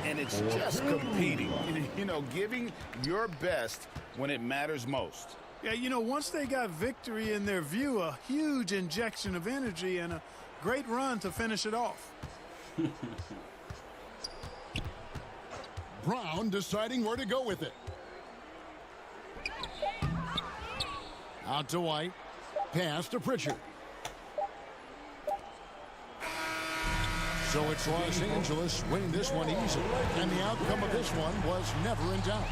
And it's just competing. You know, giving your best when it matters most. Yeah, you know, once they got victory in their view, a huge injection of energy and a great run to finish it off. Brown deciding where to go with it. Out to White. Pass to Pritchard. So it's Los Angeles winning this one easily. And the outcome of this one was never in doubt.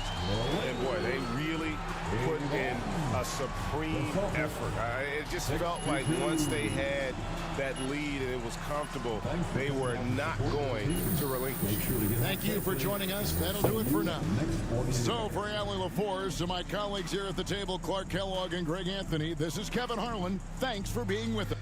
And boy, they really put in a supreme effort. It just felt like once they had that lead and it was comfortable, they were not going to relinquish. Thank you for joining us. That'll do it for now. So for Allie LaForce, to my colleagues here at the table, Clark Kellogg and Greg Anthony, this is Kevin Harlan. Thanks for being with us.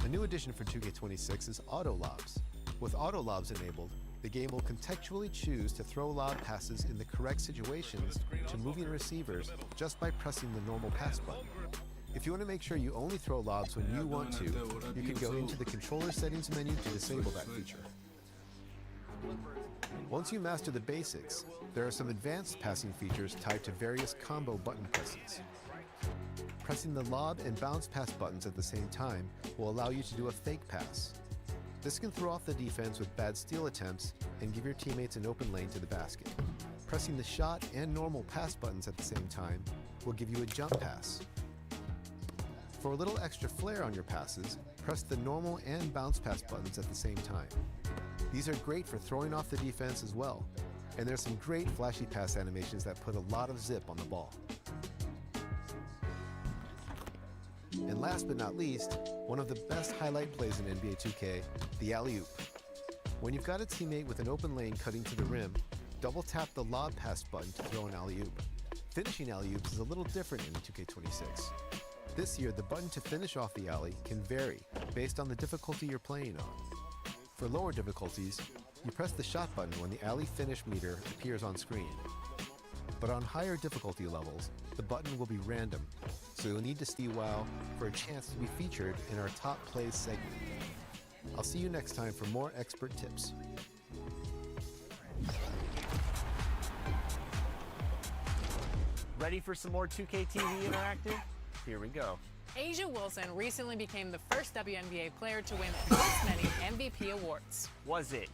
A new addition for 2K26 is Auto Lobs. With Auto Lobs enabled, the game will contextually choose to throw lob passes in the correct situations to moving receivers just by pressing the normal pass button. If you want to make sure you only throw lobs when you want to, you can go into the controller settings menu to disable that feature. Once you master the basics, there are some advanced passing features tied to various combo button presses. Pressing the lob and bounce pass buttons at the same time will allow you to do a fake pass. This can throw off the defense with bad steal attempts and give your teammates an open lane to the basket. Pressing the shot and normal pass buttons at the same time will give you a jump pass. For a little extra flair on your passes, press the normal and bounce pass buttons at the same time. These are great for throwing off the defense as well, and there's some great flashy pass animations that put a lot of zip on the ball. And last but not least, one of the best highlight plays in NBA 2K, the alley-oop. When you've got a teammate with an open lane cutting to the rim, double tap the lob pass button to throw an alley-oop. Finishing alley-oops is a little different in 2K26. This year, the button to finish off the alley can vary based on the difficulty you're playing on. For lower difficulties, you press the shot button when the alley finish meter appears on screen. But on higher difficulty levels, the button will be random, so you'll need to stay WoW for a chance to be featured in our top plays segment. I'll see you next time for more expert tips. Ready for some more 2K TV Interactive? Here we go. Asia Wilson recently became the first WNBA player to win this many MVP awards. Was it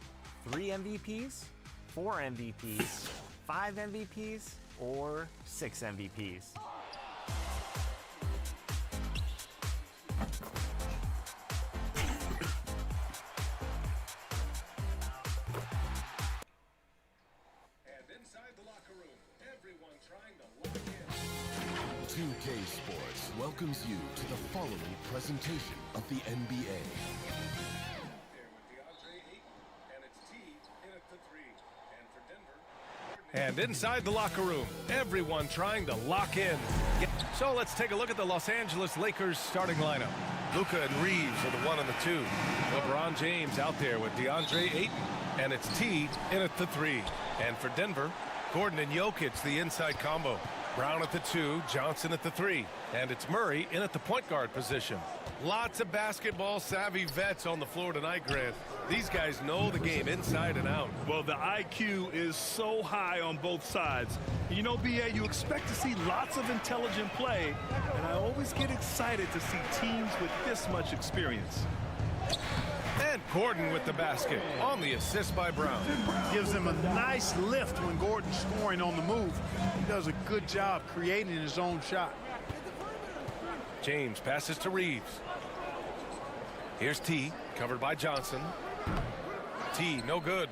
3 MVPs, 4 MVPs, 5 MVPs, or 6 MVPs? And inside the locker room, everyone trying to lock in. 2K Sports welcomes you to the following presentation of the NBA. And inside the locker room, everyone trying to lock in. So let's take a look at the Los Angeles Lakers starting lineup. Luka and Reeves are the 1 and the 2. LeBron James out there with DeAndre Ayton, and it's T in at the 3. And for Denver, Gordon and Jokic, the inside combo. Brown at the 2, Johnson at the 3. And it's Murray in at the point guard position. Lots of basketball-savvy vets on the floor tonight, Grant. These guys know the game inside and out. Well, the IQ is so high on both sides. You know, BA, you expect to see lots of intelligent play, and I always get excited to see teams with this much experience. And Gordon with the basket on the assist by Brown. Gives him a nice lift when Gordon's scoring on the move. He does a good job creating his own shot. James passes to Reeves. Here's T, covered by Johnson. T, no good.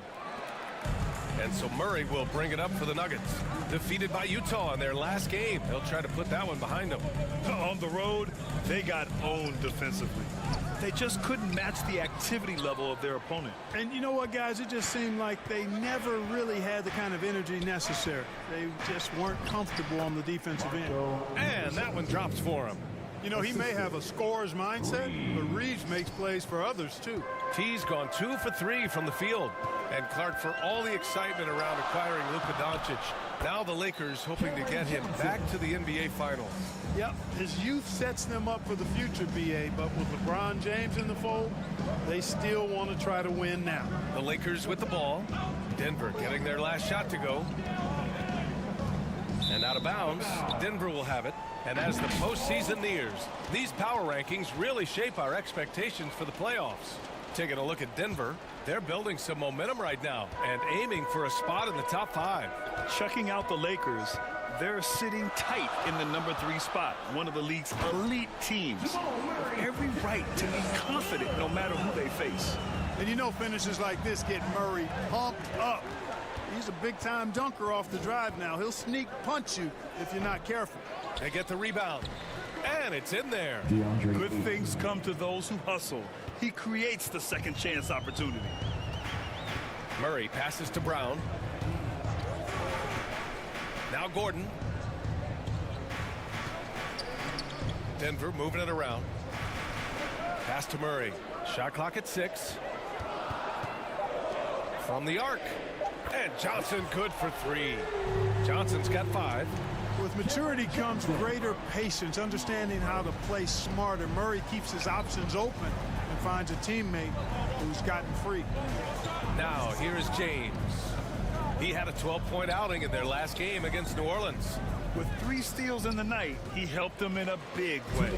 And so Murray will bring it up for the Nuggets. Defeated by Utah in their last game. They'll try to put that one behind them. On the road, they got owned defensively. They just couldn't match the activity level of their opponent. And you know what, guys? It just seemed like they never really had the kind of energy necessary. They just weren't comfortable on the defensive end. And that one drops for him. You know, he may have a scorer's mindset, but Reeves makes plays for others, too. T's gone 2 for 3 from the field. And Clark, for all the excitement around acquiring Luka Doncic, now the Lakers hoping to get him back to the NBA Finals. Yep, his youth sets them up for the future, BA, but with LeBron James in the fold, they still want to try to win now. The Lakers with the ball. Denver getting their last shot to go. And out of bounds, Denver will have it. And as the postseason nears, these power rankings really shape our expectations for the playoffs. Taking a look at Denver, they're building some momentum right now and aiming for a spot in the top 5. Checking out the Lakers, they're sitting tight in the number 3 spot, one of the league's elite teams. With every right to be confident no matter who they face. And you know finishes like this get Murray pumped up. He's a big-time dunker off the drive now. He'll sneak punch you if you're not careful. They get the rebound. And it's in there. Good things come to those who hustle. He creates the second chance opportunity. Murray passes to Brown. Now Gordon. Denver moving it around. Pass to Murray. Shot clock at 6. From the arc. And Johnson good for 3. Johnson's got 5. With maturity comes greater patience, understanding how to play smarter. Murray keeps his options open and finds a teammate who's gotten free. Now, here is James. He had a 12-point outing in their last game against New Orleans. With 3 steals in the night, he helped them in a big way.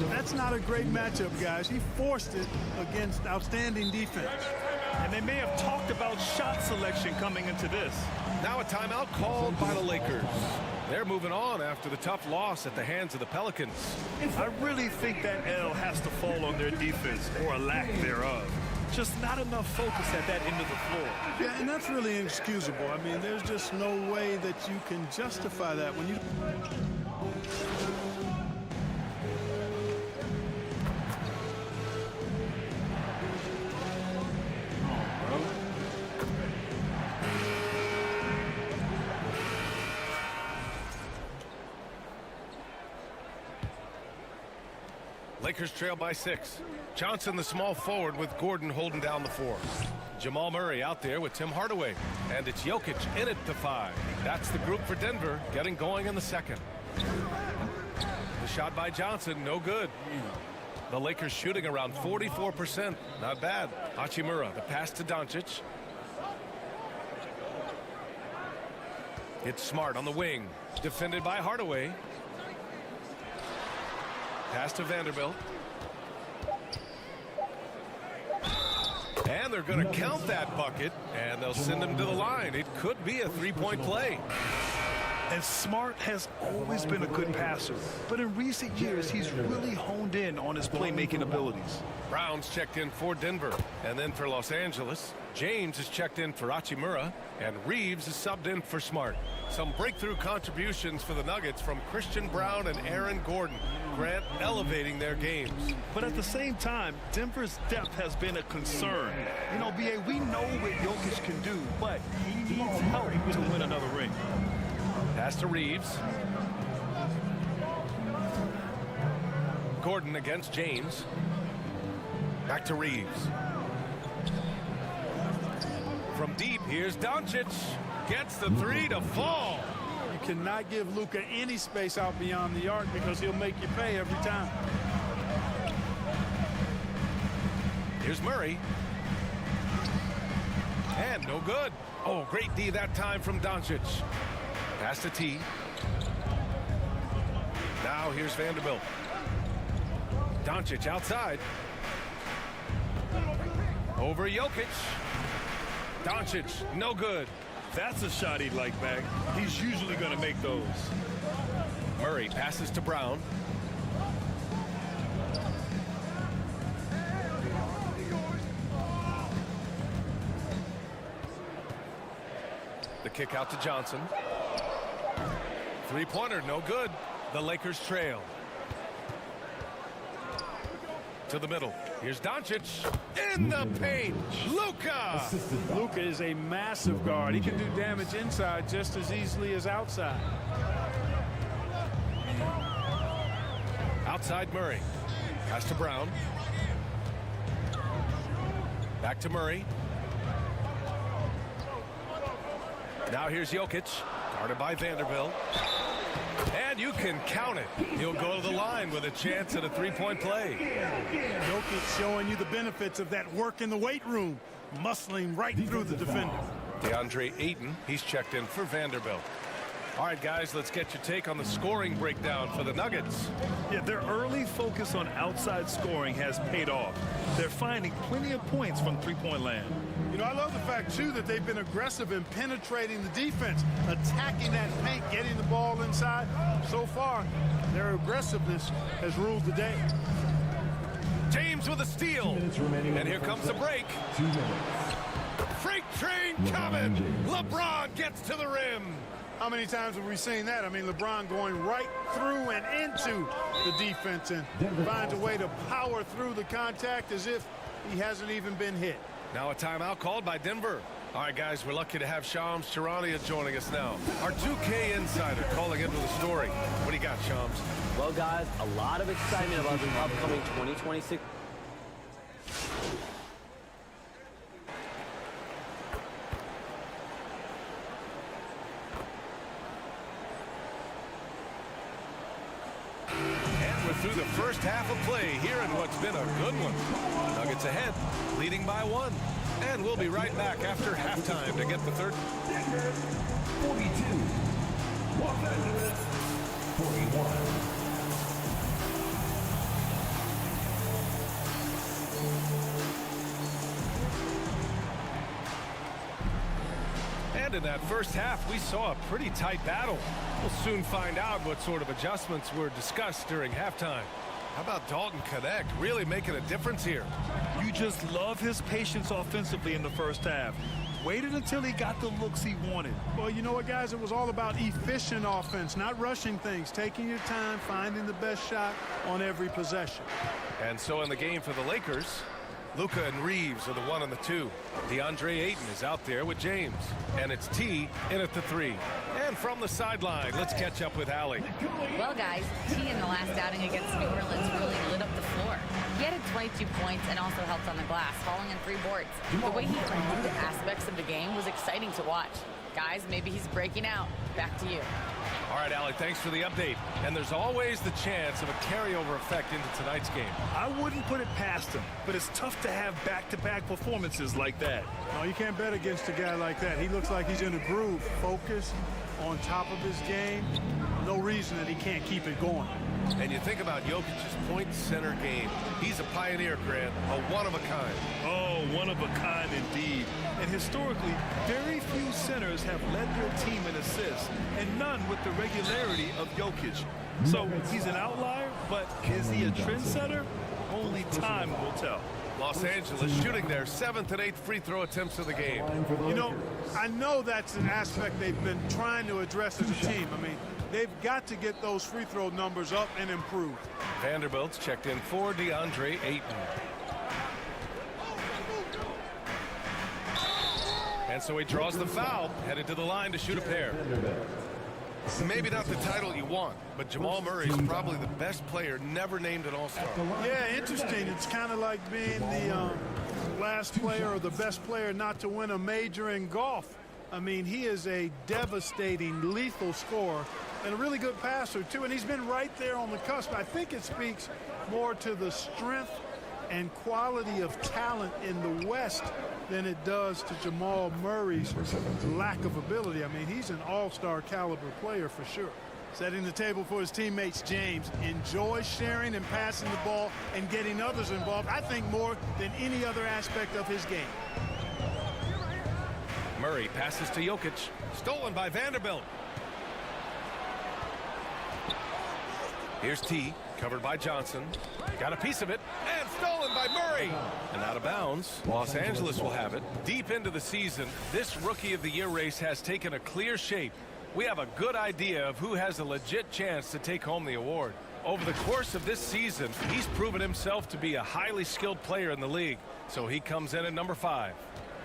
That's not a great matchup, guys. He forced it against outstanding defense. And they may have talked about shot selection coming into this. Now a timeout called by the Lakers. They're moving on after the tough loss at the hands of the Pelicans. I really think that L has to fall on their defense, or a lack thereof. Just not enough focus at that end of the floor. Yeah, and that's really inexcusable. I mean, there's just no way that you can justify that when you... Lakers trail by 6. Johnson, the small forward, with Gordon holding down the 4. Jamal Murray out there with Tim Hardaway. And it's Jokic in it to 5. That's the group for Denver, getting going in the second. The shot by Johnson, no good. The Lakers shooting around 44%. Not bad. Hachimura, the pass to Doncic. It's Smart on the wing. Defended by Hardaway. Pass to Vanderbilt. And they're going to count that bucket, and they'll send him to the line. It could be a 3-point play. And Smart has always been a good passer, but in recent years, he's really honed in on his playmaking abilities. Brown's checked in for Denver, and then for Los Angeles. James is checked in for Hachimura, and Reeves is subbed in for Smart. Some breakthrough contributions for the Nuggets from Christian Brown and Aaron Gordon. Grant elevating their games. But at the same time, Denver's depth has been a concern. You know, B.A., we know what Jokic can do, but he needs help to win another ring. Pass to Reeves. Gordon against James. Back to Reeves. From deep, here's Doncic. Gets the 3 to fall. You cannot give Luka any space out beyond the arc because he'll make you pay every time. Here's Murray. And no good. Oh, great D that time from Doncic. Pass to T. Now here's Vanderbilt. Doncic outside. Over Jokic. Doncic, no good. That's a shot he'd like back. He's usually going to make those. Murray passes to Brown. The kick out to Johnson. Three-pointer, no good. The Lakers trail. To the middle. Here's Doncic in the paint. Luka! Luka is a massive guard. He can do damage inside just as easily as outside. Outside Murray. Pass to Brown. Back to Murray. Now here's Jokic. Guarded by Vanderbilt. And you can count it. He'll go to the line with a chance at a 3-point play. Jokic showing you the benefits of that work in the weight room. Muscling right through the defender. DeAndre Ayton, he's checked in for Vanderbilt. All right, guys, let's get your take on the scoring breakdown for the Nuggets. Yeah, their early focus on outside scoring has paid off. They're finding plenty of points from three-point land. You know, I love the fact, too, that they've been aggressive in penetrating the defense, attacking that paint, getting the ball inside. So far, their aggressiveness has ruled the day. James with a steal. And here comes the break. 2 minutes. Freight train coming. LeBron gets to the rim. How many times have we seen that? I mean, LeBron going right through and into the defense and finds a way to power through the contact as if he hasn't even been hit. Now a timeout called by Denver. All right, guys, we're lucky to have Shams Charania joining us now. Our 2K insider calling into the story. What do you got, Shams? Well, guys, a lot of excitement about the upcoming 2026. the first half of play here in what's been a good one. Nuggets ahead, leading by 1. And we'll be right back after halftime to get the third. 42. Los Angeles 41. And in that first half, we saw a pretty tight battle. We'll soon find out what sort of adjustments were discussed during halftime. How about Dalton Connect really making a difference here? You just love his patience offensively in the first half. Waited until he got the looks he wanted. Well, you know what, guys? It was all about efficient offense, not rushing things, taking your time, finding the best shot on every possession. And so in the game for the Lakers, Luka and Reeves are the 1 and the 2. DeAndre Ayton is out there with James. And it's T in at the 3. And from the sideline, let's catch up with Allie. Well, guys, T in the last outing against New Orleans really lit up the floor. He added 22 points and also helped on the glass, hauling in 3 boards. The way he owned aspects of the game was exciting to watch. Guys, maybe he's breaking out. Back to you. All right, Allie, thanks for the update. And there's always the chance of a carryover effect into tonight's game. I wouldn't put it past him, but it's tough to have back-to-back performances like that. No, you can't bet against a guy like that. He looks like he's in a groove, focused, on top of his game. No reason that he can't keep it going. And you think about Jokic's point center game. He's a pioneer, Grant, a one-of-a-kind. Oh, one-of-a-kind indeed. And historically, very few centers have led their team in assists, and none with the regularity of Jokic. So he's an outlier, but is he a trendsetter? Only time will tell. Los Angeles shooting their 7th and 8th free throw attempts of the game. You know, I know that's an aspect they've been trying to address as a team. I mean, they've got to get those free throw numbers up and improve. Vanderbilt's checked in for DeAndre Ayton. And so he draws the foul, headed to the line to shoot a pair. Maybe not the title you want, but Jamal Murray is probably the best player never named an All-Star. Yeah, interesting. It's kind of like being the last player or the best player not to win a major in golf. I mean, he is a devastating, lethal scorer and a really good passer, too. And he's been right there on the cusp. I think it speaks more to the strength and quality of talent in the West than it does to Jamal Murray's lack of ability. I mean, he's an all-star caliber player for sure. Setting the table for his teammates, James enjoys sharing and passing the ball and getting others involved, I think, more than any other aspect of his game. Murray passes to Jokic, stolen by Vanderbilt. Here's T, covered by Johnson. Got a piece of it, and stolen by Murray. And out of bounds, Los Angeles will have it. Deep into the season, this Rookie of the Year race has taken a clear shape. We have a good idea of who has a legit chance to take home the award. Over the course of this season, he's proven himself to be a highly skilled player in the league. So he comes in at number 5.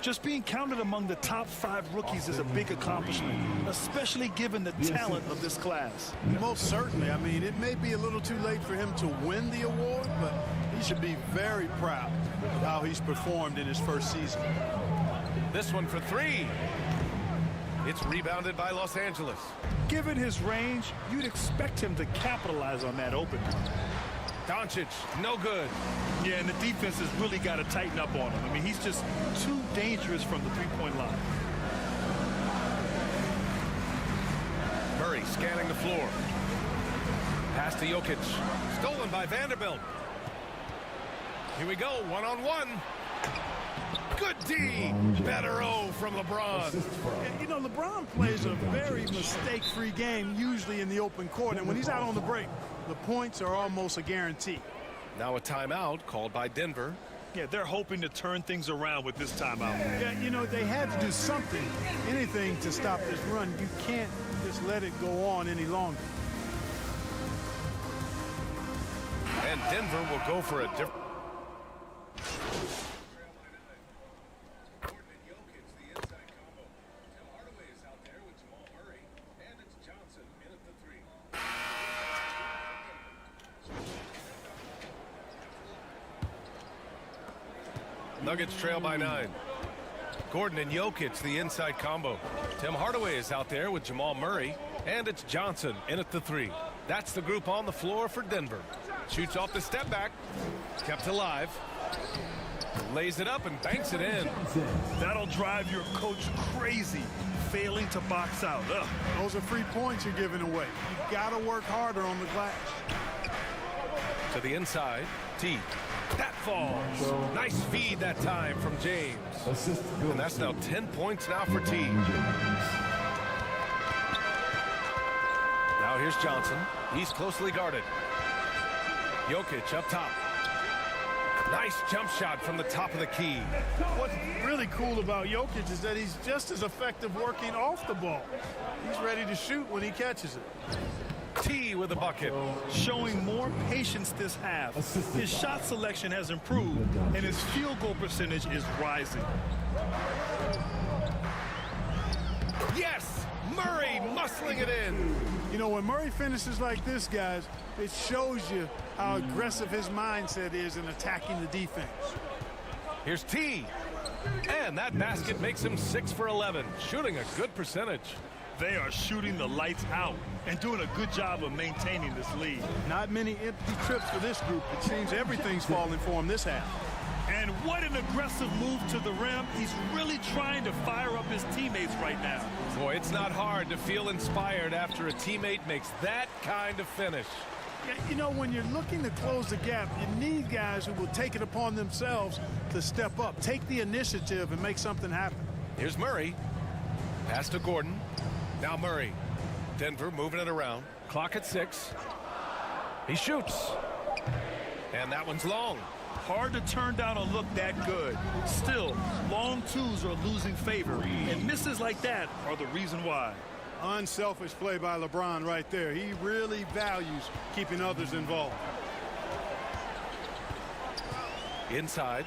Just being counted among the top 5 rookies is a big accomplishment, especially given the talent of this class. Most certainly. I mean, it may be a little too late for him to win the award, but he should be very proud of how he's performed in his first season. This one for 3. It's rebounded by Los Angeles. Given his range, you'd expect him to capitalize on that opening. Doncic, no good. Yeah, and the defense has really got to tighten up on him. I mean, he's just too dangerous from the three-point line. Murray scanning the floor. Pass to Jokic. Stolen by Vanderbilt. Here we go, one-on-one. Good D. Better O from LeBron. You know, LeBron plays a very mistake-free game, usually in the open court, and when he's out on the break, the points are almost a guarantee. Now a timeout called by Denver. Yeah, they're hoping to turn things around with this timeout. Yeah, you know, they had to do something, anything to stop this run. You can't just let it go on any longer. And Denver will go for a different... Nuggets trail by 9. Gordon and Jokic, the inside combo. Tim Hardaway is out there with Jamal Murray, and it's Johnson in at the 3. That's the group on the floor for Denver. Shoots off the step back. Kept alive. Lays it up and banks it in. That'll drive your coach crazy, failing to box out. Ugh. Those are free points you're giving away. You got to work harder on the glass. To the inside. T. That falls. Nice feed that time from James. And that's now 10 points now for T. Now here's Johnson. He's closely guarded. Jokic up top. Nice jump shot from the top of the key. What's really cool about Jokic is that he's just as effective working off the ball. He's ready to shoot when he catches it. T with a bucket. Showing more patience this half. His shot selection has improved, and his field goal percentage is rising. Yes! Murray muscling it in. You know, when Murray finishes like this, guys, it shows you how aggressive his mindset is in attacking the defense. Here's T. And that basket makes him 6 for 11, shooting a good percentage. They are shooting the lights out and doing a good job of maintaining this lead. Not many empty trips for this group. It seems everything's falling for him this half. And what an aggressive move to the rim. He's really trying to fire up his teammates right now. Boy, it's not hard to feel inspired after a teammate makes that kind of finish. Yeah, you know, when you're looking to close the gap, you need guys who will take it upon themselves to step up, take the initiative, and make something happen. Here's Murray. Pass to Gordon. Now Murray. Denver moving it around. Clock at 6. He shoots. And that one's long. Hard to turn down a look that good. Still, long twos are losing favor, and misses like that are the reason why. Unselfish play by LeBron right there. He really values keeping others involved. Inside.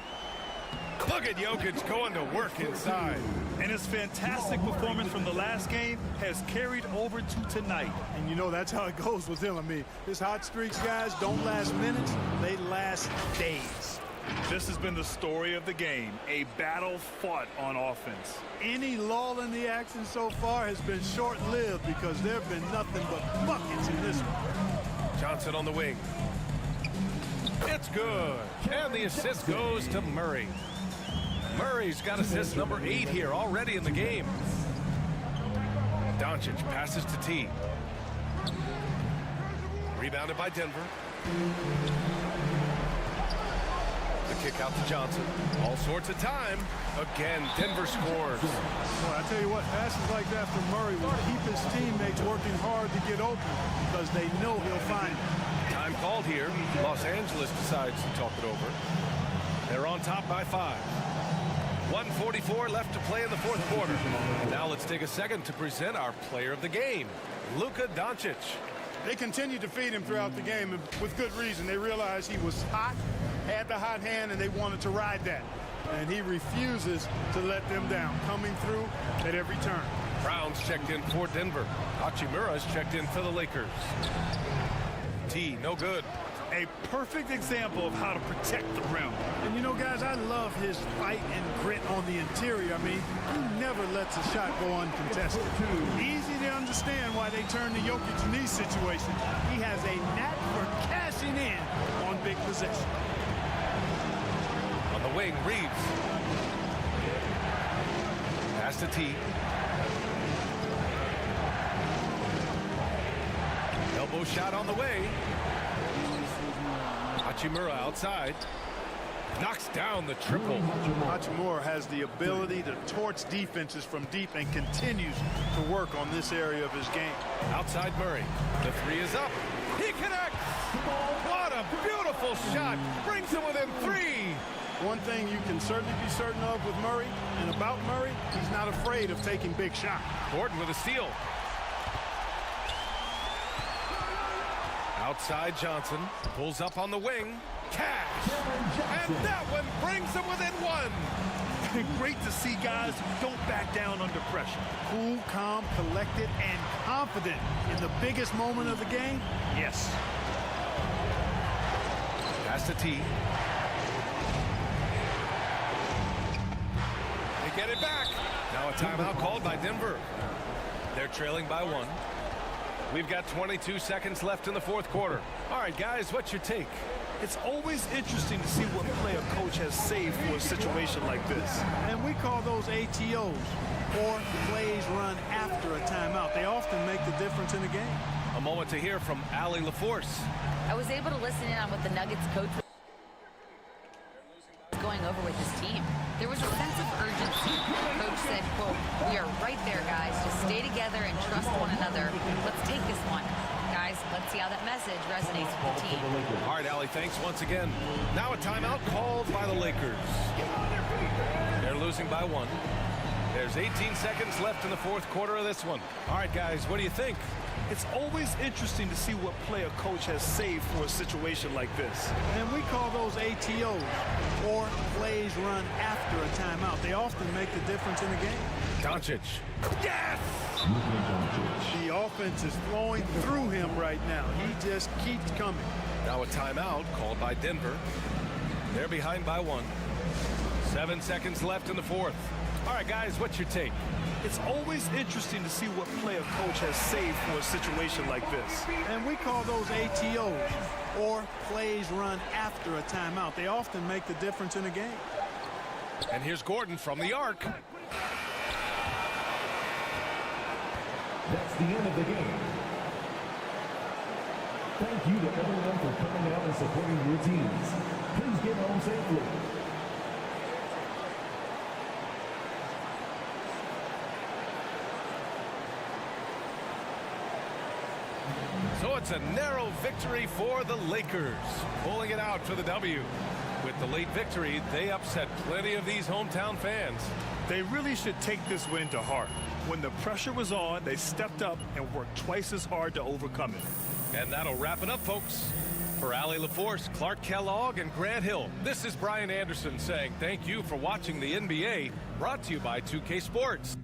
Look at Jokic going to work inside. And his fantastic performance from the last game has carried over to tonight. And you know, that's how it goes with him. I mean, his hot streaks, guys, don't last minutes. They last days. This has been the story of the game, a battle fought on offense. Any lull in the action so far has been short-lived because there have been nothing but buckets in this one. Johnson on the wing. It's good. And the assist goes to Murray. Murray's got assist number 8 here already in the game. Doncic passes to T. Rebounded by Denver. The kick out to Johnson. All sorts of time. Again, Denver scores. Boy, I tell you what, passes like that from Murray will keep his teammates working hard to get open because they know he'll find it. Time called here. Los Angeles decides to talk it over. They're on top by 5. 1:44 left to play in the fourth quarter. Now let's take a second to present our player of the game, Luka Doncic. They continued to feed him throughout the game, and with good reason. They realized he was hot, had the hot hand, and they wanted to ride that. And he refuses to let them down, coming through at every turn. Brown's checked in for Denver. Hachimura's checked in for the Lakers. T, no good. A perfect example of how to protect the rim. And you know, guys, I love his fight and grit on the interior. I mean, he never lets a shot go uncontested. Easy to understand why they turn to Jokic in these situations. He has a knack for cashing in on big possessions. On the wing, Reeves. Pass to T. Elbow shot on the way. Hachimura outside. Knocks down the triple. Hachimura has the ability to torch defenses from deep and continues to work on this area of his game. Outside Murray. The 3 is up. He connects. What a beautiful shot. Brings him within 3. One thing you can certainly be certain of with Murray and about Murray, he's not afraid of taking big shots. Gordon with a steal. Outside Johnson. Pulls up on the wing. Cash. And that one brings him within 1. Great to see guys who don't back down under pressure. Cool, calm, collected, and confident in the biggest moment of the game. Yes. Pass to T. They get it back. Now a timeout called by Denver. They're trailing by 1. We've got 22 seconds left in the fourth quarter. All right, guys, what's your take? It's always interesting to see what play a coach has saved for a situation like this. And we call those ATOs, or plays run after a timeout. They often make the difference in the game. A moment to hear from Allie LaForce. I was able to listen in on what the Nuggets coach was going over with his team. There was a sense of urgency. The coach said, quote, "We are right there, guys. Just stay together and trust one another. Let's take this one." Guys, let's see how that message resonates with the team. All right, Allie, thanks once again. Now a timeout called by the Lakers. They're losing by 1. There's 18 seconds left in the fourth quarter of this one. All right, guys, what do you think? It's always interesting to see what play a coach has saved for a situation like this. And we call those ATOs, or plays run after a timeout. They often make the difference in the game. Doncic. Yes! The offense is flowing through him right now. He just keeps coming. Now a timeout called by Denver. They're behind by 1. 7 seconds left in the fourth. All right, guys, what's your take? It's always interesting to see what play a coach has saved for a situation like this. And we call those ATOs, or plays run after a timeout. They often make the difference in a game. And here's Gordon from the arc. That's the end of the game. Thank you to everyone for coming out and supporting your teams. Please get home safely. So it's a narrow victory for the Lakers, pulling it out for the W. With the late victory, they upset plenty of these hometown fans. They really should take this win to heart. When the pressure was on, they stepped up and worked twice as hard to overcome it. And that'll wrap it up, folks. For Allie LaForce, Clark Kellogg, and Grant Hill, this is Brian Anderson saying thank you for watching the NBA, brought to you by 2K Sports.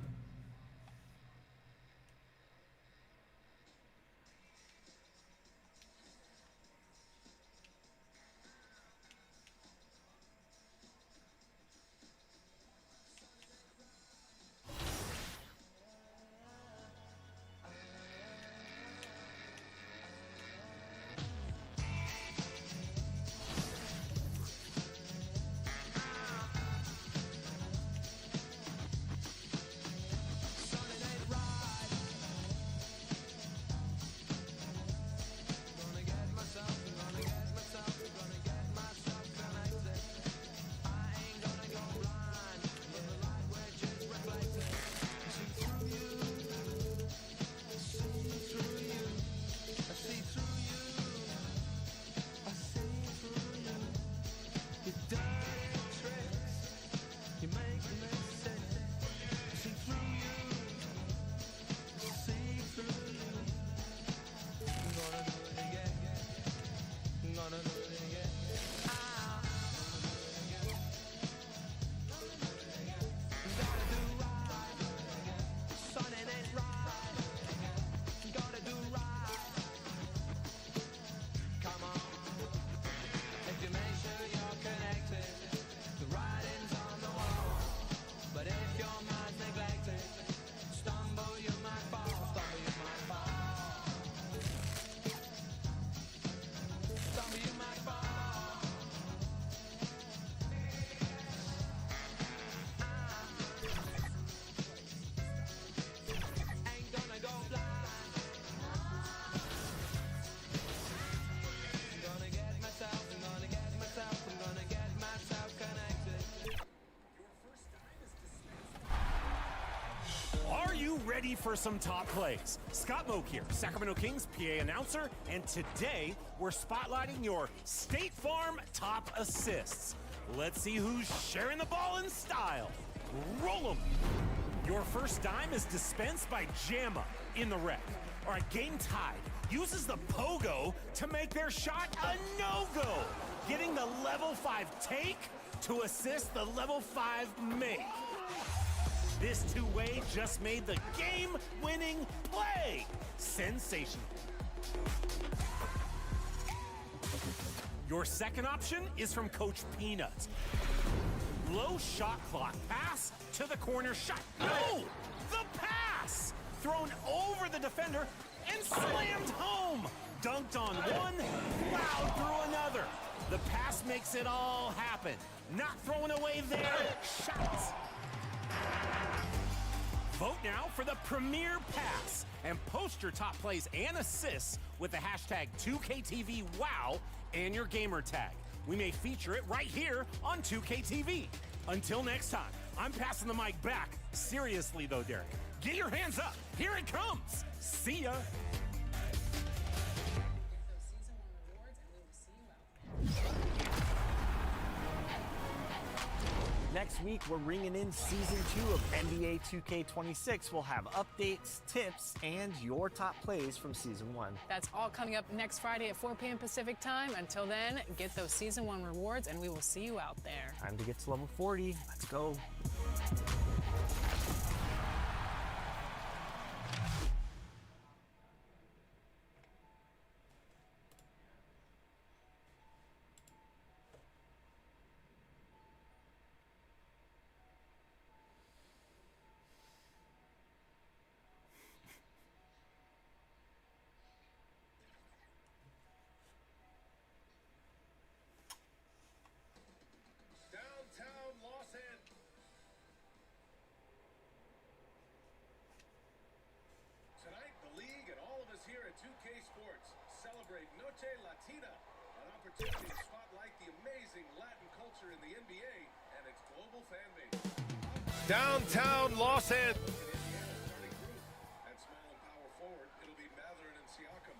Ready for some top plays. Scott Moak here, Sacramento Kings PA announcer, and today we're spotlighting your State Farm top assists. Let's see who's sharing the ball in style. Roll 'em. Your first dime is dispensed by Jamma in the rec. All right, game tied. Uses the pogo to make their shot a no-go, getting the level 5 take to assist the level 5 make. This two-way just made the game-winning play. Sensational. Your second option is from Coach Peanut. Low shot clock pass to the corner shot. No! The pass! Thrown over the defender and slammed home. Dunked on one, plowed through another. The pass makes it all happen. Not throwing away their shots. Vote now for the premier pass and post your top plays and assists with the hashtag 2KTVWOW and your gamer tag. We may feature it right here on 2KTV. Until next time, I'm passing the mic back. Seriously though, Derek, get your hands up. Here it comes. See ya. Next week, we're ringing in Season 2 of NBA 2K26. We'll have updates, tips, and your top plays from Season 1. That's all coming up next Friday at 4 p.m. Pacific time. Until then, get those Season 1 rewards, and we will see you out there. Time to get to level 40. Let's go. Celebrate Noche Latina, an opportunity to spotlight the amazing Latin culture in the NBA and its global fan base. Downtown Los Angeles. At small and power forward, it'll be Matherin and Siakam.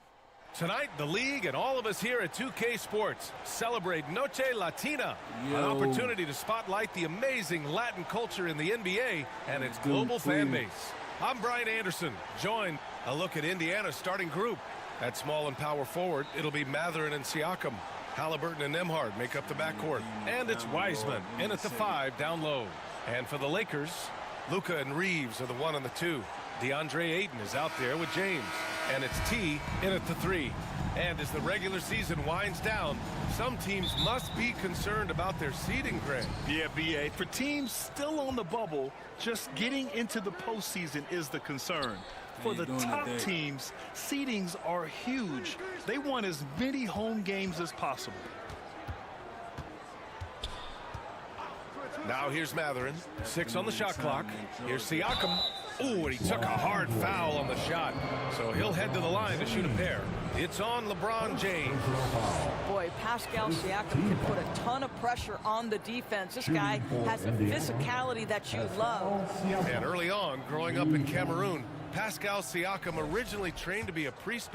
Tonight, the league and all of us here at 2K Sports celebrate Noche Latina, an opportunity to spotlight the amazing Latin culture in the NBA and its global fan base. I'm Brian Anderson, joined a look at Indiana's starting group. At small and power forward, it'll be Matherin and Siakam. Halliburton and Nembhard make up the backcourt. And it's Wiseman in at the 5 down low. And for the Lakers, Luka and Reeves are the 1 and the 2. DeAndre Ayton is out there with James. And it's T in at the 3. And as the regular season winds down, some teams must be concerned about their seeding, Greg. Yeah, BA. For teams still on the bubble, just getting into the postseason is the concern. For the top teams, seedings are huge. They want as many home games as possible. Now here's Matherin. 6 on the shot clock. Here's Siakam. Ooh, and he took a hard foul on the shot. So he'll head to the line to shoot a pair. It's on LeBron James. Boy, Pascal Siakam can put a ton of pressure on the defense. This guy has a physicality that you love. And early on, growing up in Cameroon, Pascal Siakam originally trained to be a priest.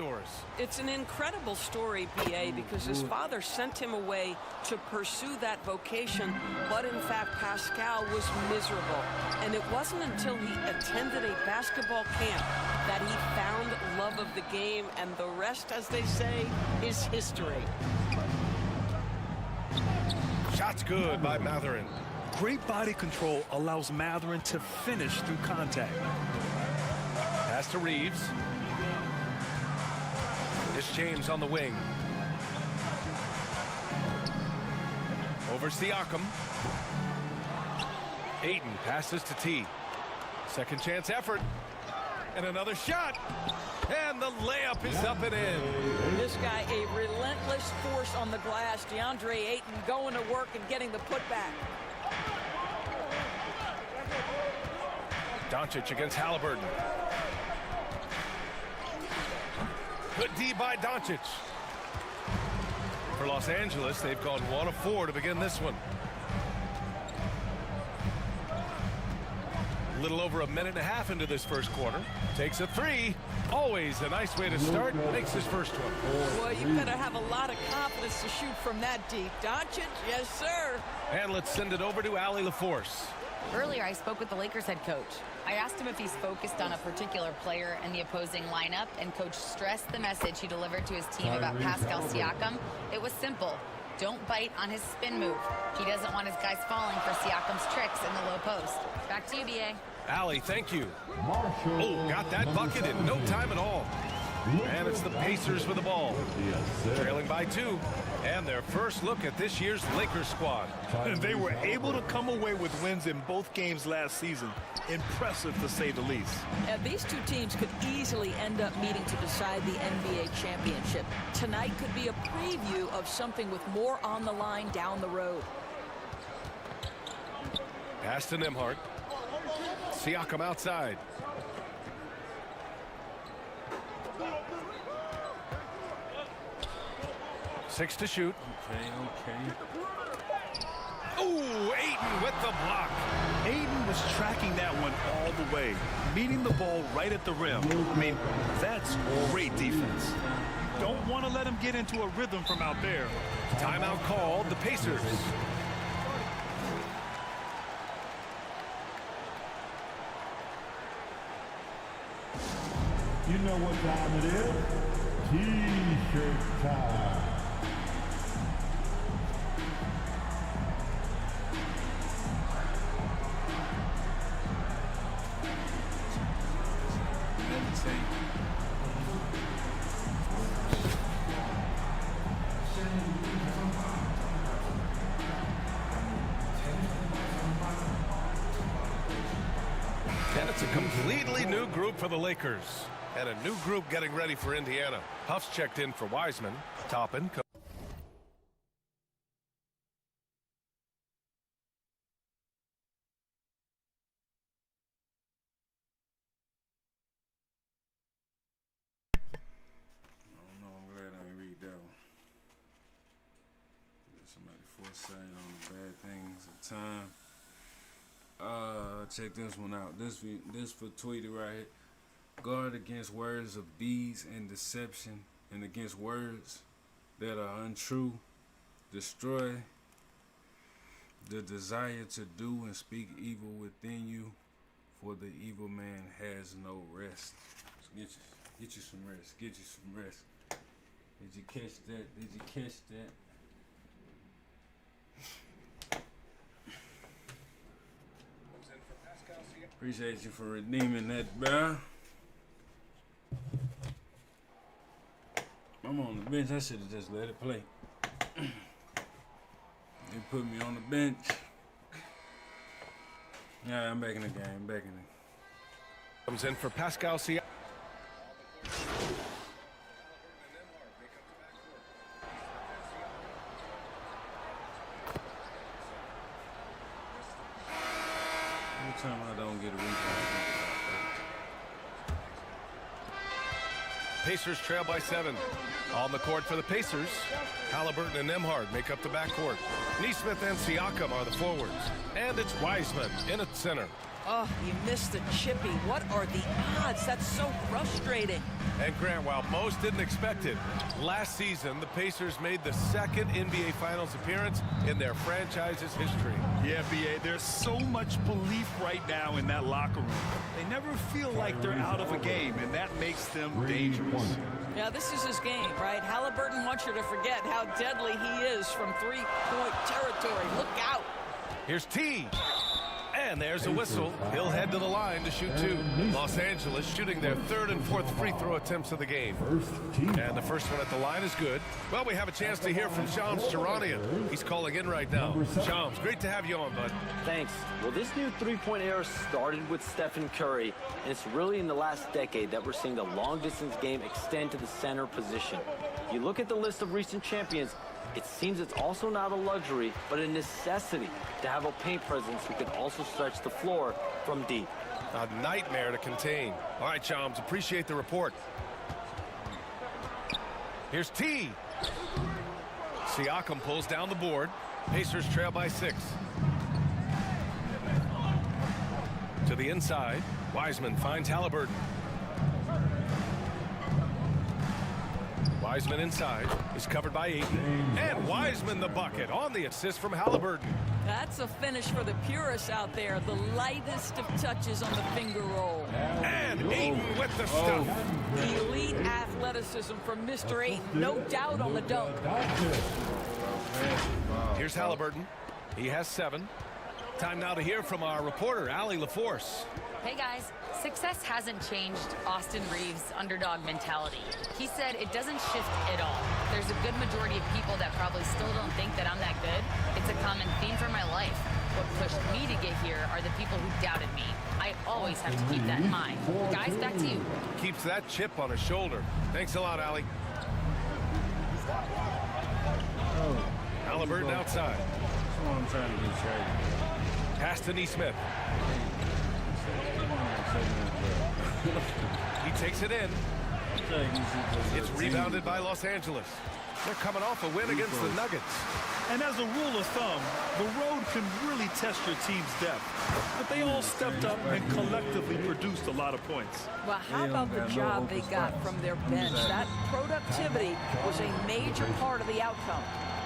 It's an incredible story, BA, because his father sent him away to pursue that vocation, but in fact, Pascal was miserable. And it wasn't until he attended a basketball camp that he found love of the game, and the rest, as they say, is history. Shot's good by Matherin. Great body control allows Matherin to finish through contact. Pass to Reeves. It's James on the wing. Over Siakam. Ayton passes to T. Second chance effort. And another shot. And the layup is up and in. This guy, a relentless force on the glass. DeAndre Ayton going to work and getting the putback. Doncic against Halliburton. Good D by Doncic. For Los Angeles, they've gone 1 of 4 to begin this one. A little over a minute and a half into this first quarter. Takes a 3. Always a nice way to start. Makes his first one. Well, you better have a lot of confidence to shoot from that deep. Doncic, yes, sir. And let's send it over to Allie LaForce. Earlier, I spoke with the Lakers head coach. I asked him if he's focused on a particular player in the opposing lineup, and coach stressed the message he delivered to his team about Pascal Siakam. It was simple. Don't bite on his spin move. He doesn't want his guys falling for Siakam's tricks in the low post. Back to you, BA. Allie, thank you. Oh, got that bucket in no time at all. And it's the Pacers with the ball. Trailing by 2. And their first look at this year's Lakers squad. And they were able to come away with wins in both games last season. Impressive, to say the least. These two teams could easily end up meeting to decide the NBA championship. Tonight could be a preview of something with more on the line down the road. Pass to Nembhard. Siakam outside. Six to shoot. Okay. Ooh, Ayton with the block. Ayton was tracking that one all the way, meeting the ball right at the rim. I mean, that's great defense. Don't want to let him get into a rhythm from out there. Timeout called, the Pacers. You know what time it is? T-shirt time. And it's a completely new group for the Lakers. And a new group getting ready for Indiana. Huff's checked in for Wiseman. Toppin. Foresight on bad things at time. Check this one out. This for Tweety right here. Guard against words of deeds and deception, and against words that are untrue. Destroy the desire to do and speak evil within you, for the evil man has no rest. So get you some rest. Get you some rest. Did you catch that? Did you catch that? Appreciate you for redeeming that, bro. I'm on the bench. I should have just let it play. They put me on the bench. Yeah, I'm back in the game. Back in the game. Comes in for Pascal Siakam. Time I don't get a rebound. Pacers trail by 7. On the court for the Pacers, Halliburton and Nembhard make up the backcourt. Nesmith and Siakam are the forwards. And it's Wiseman in at center. Oh, you missed the chippy. What are the odds? That's so frustrating. And Grant, while most didn't expect it, last season the Pacers made the second NBA Finals appearance in their franchise's history. Yeah, B.A., there's so much belief right now in that locker room. They never feel like they're out of a game, and that makes them dangerous. Yeah, this is his game, right? Halliburton wants you to forget how deadly he is from three-point territory. Look out. Here's T. And there's a whistle. He'll head to the line to shoot 2. Los Angeles shooting their 3rd and 4th free throw attempts of the game. And the first one at the line is good. Well, we have a chance to hear from Shams Charania. He's calling in right now. Shams, great to have you on, bud. Thanks. Well, this new three-point era started with Stephen Curry, and it's really in the last decade that we're seeing the long-distance game extend to the center position. You look at the list of recent champions, it seems it's also not a luxury, but a necessity to have a paint presence who can also stretch the floor from deep. A nightmare to contain. All right, Shams, appreciate the report. Here's T. Siakam pulls down the board. Pacers trail by 6. To the inside, Wiseman finds Halliburton. Wiseman inside is covered by Ayton. And Wiseman the bucket on the assist from Halliburton. That's a finish for the purists out there. The lightest of touches on the finger roll. And Ayton with the stuff. Elite athleticism from Mr. Ayton. No doubt on the dunk. Here's Halliburton. He has 7. Time now to hear from our reporter, Allie LaForce. Hey guys, success hasn't changed Austin Reeves' underdog mentality. He said it doesn't shift at all. There's a good majority of people that probably still don't think that I'm that good. It's a common theme for my life. What pushed me to get here are the people who doubted me. I always have to keep that in mind. Guys, back to you. Keeps that chip on his shoulder. Thanks a lot, Allie. Halliburton outside. That's what I'm trying to do, Trey. Pass to Neesmith. He takes it in. It's rebounded by Los Angeles. They're coming off a win against the Nuggets. And as a rule of thumb, the road can really test your team's depth. But they all stepped up and collectively produced a lot of points. Well, how about the job they got from their bench? That productivity was a major part of the outcome.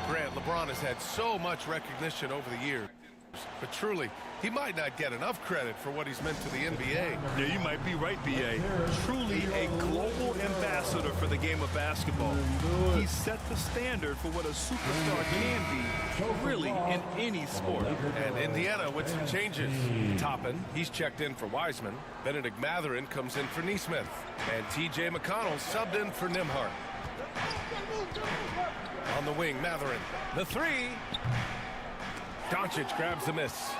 Grant, LeBron has had so much recognition over the years. But truly, he might not get enough credit for what he's meant to the NBA. Yeah, you might be right, B.A. Truly a global ambassador for the game of basketball. He set the standard for what a superstar can be, really, in any sport. And Indiana with some changes. Toppin, he's checked in for Wiseman. Benedict Mathurin comes in for Neesmith. And T.J. McConnell subbed in for Nembhard. On the wing, Mathurin. The three. Doncic grabs the miss.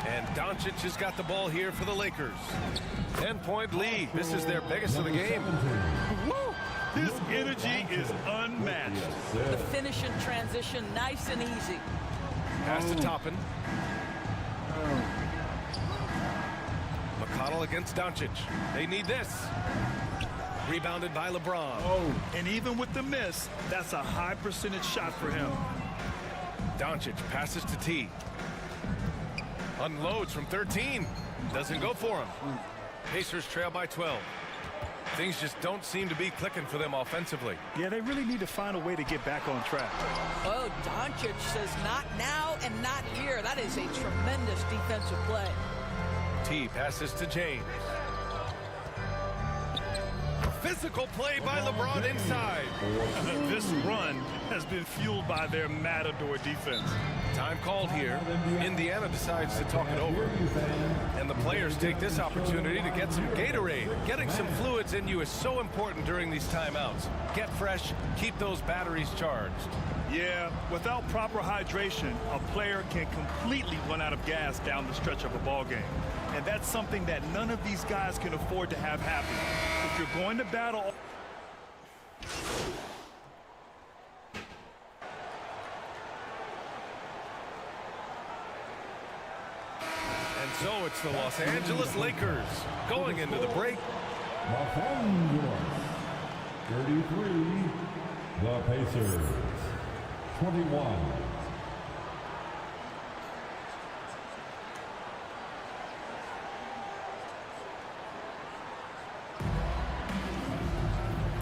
And Doncic has got the ball here for the Lakers. 10-point lead. This is their biggest of the game. Woo! His energy is unmatched. The finish in transition, nice and easy. Pass to Toppin. McConnell against Doncic. They need this. Rebounded by LeBron. Oh, and even with the miss, that's a high percentage shot for him. Doncic passes to T. Unloads from 13. Doesn't go for him. Pacers trail by 12. Things just don't seem to be clicking for them offensively. Yeah, they really need to find a way to get back on track. Oh, Doncic says not now and not here. That is a tremendous defensive play. T passes to James. Physical play by LeBron inside. This run has been fueled by their matador defense. Time called here. Indiana decides to talk it over. And the players take this opportunity to get some Gatorade. Getting some fluids in you is so important during these timeouts. Get fresh, keep those batteries charged. Yeah, without proper hydration, a player can completely run out of gas down the stretch of a ball game. And that's something that none of these guys can afford to have happen. If you're going to battle... And so it's the Los Angeles Lakers going into the break. Los Angeles, 33, the Pacers, 21.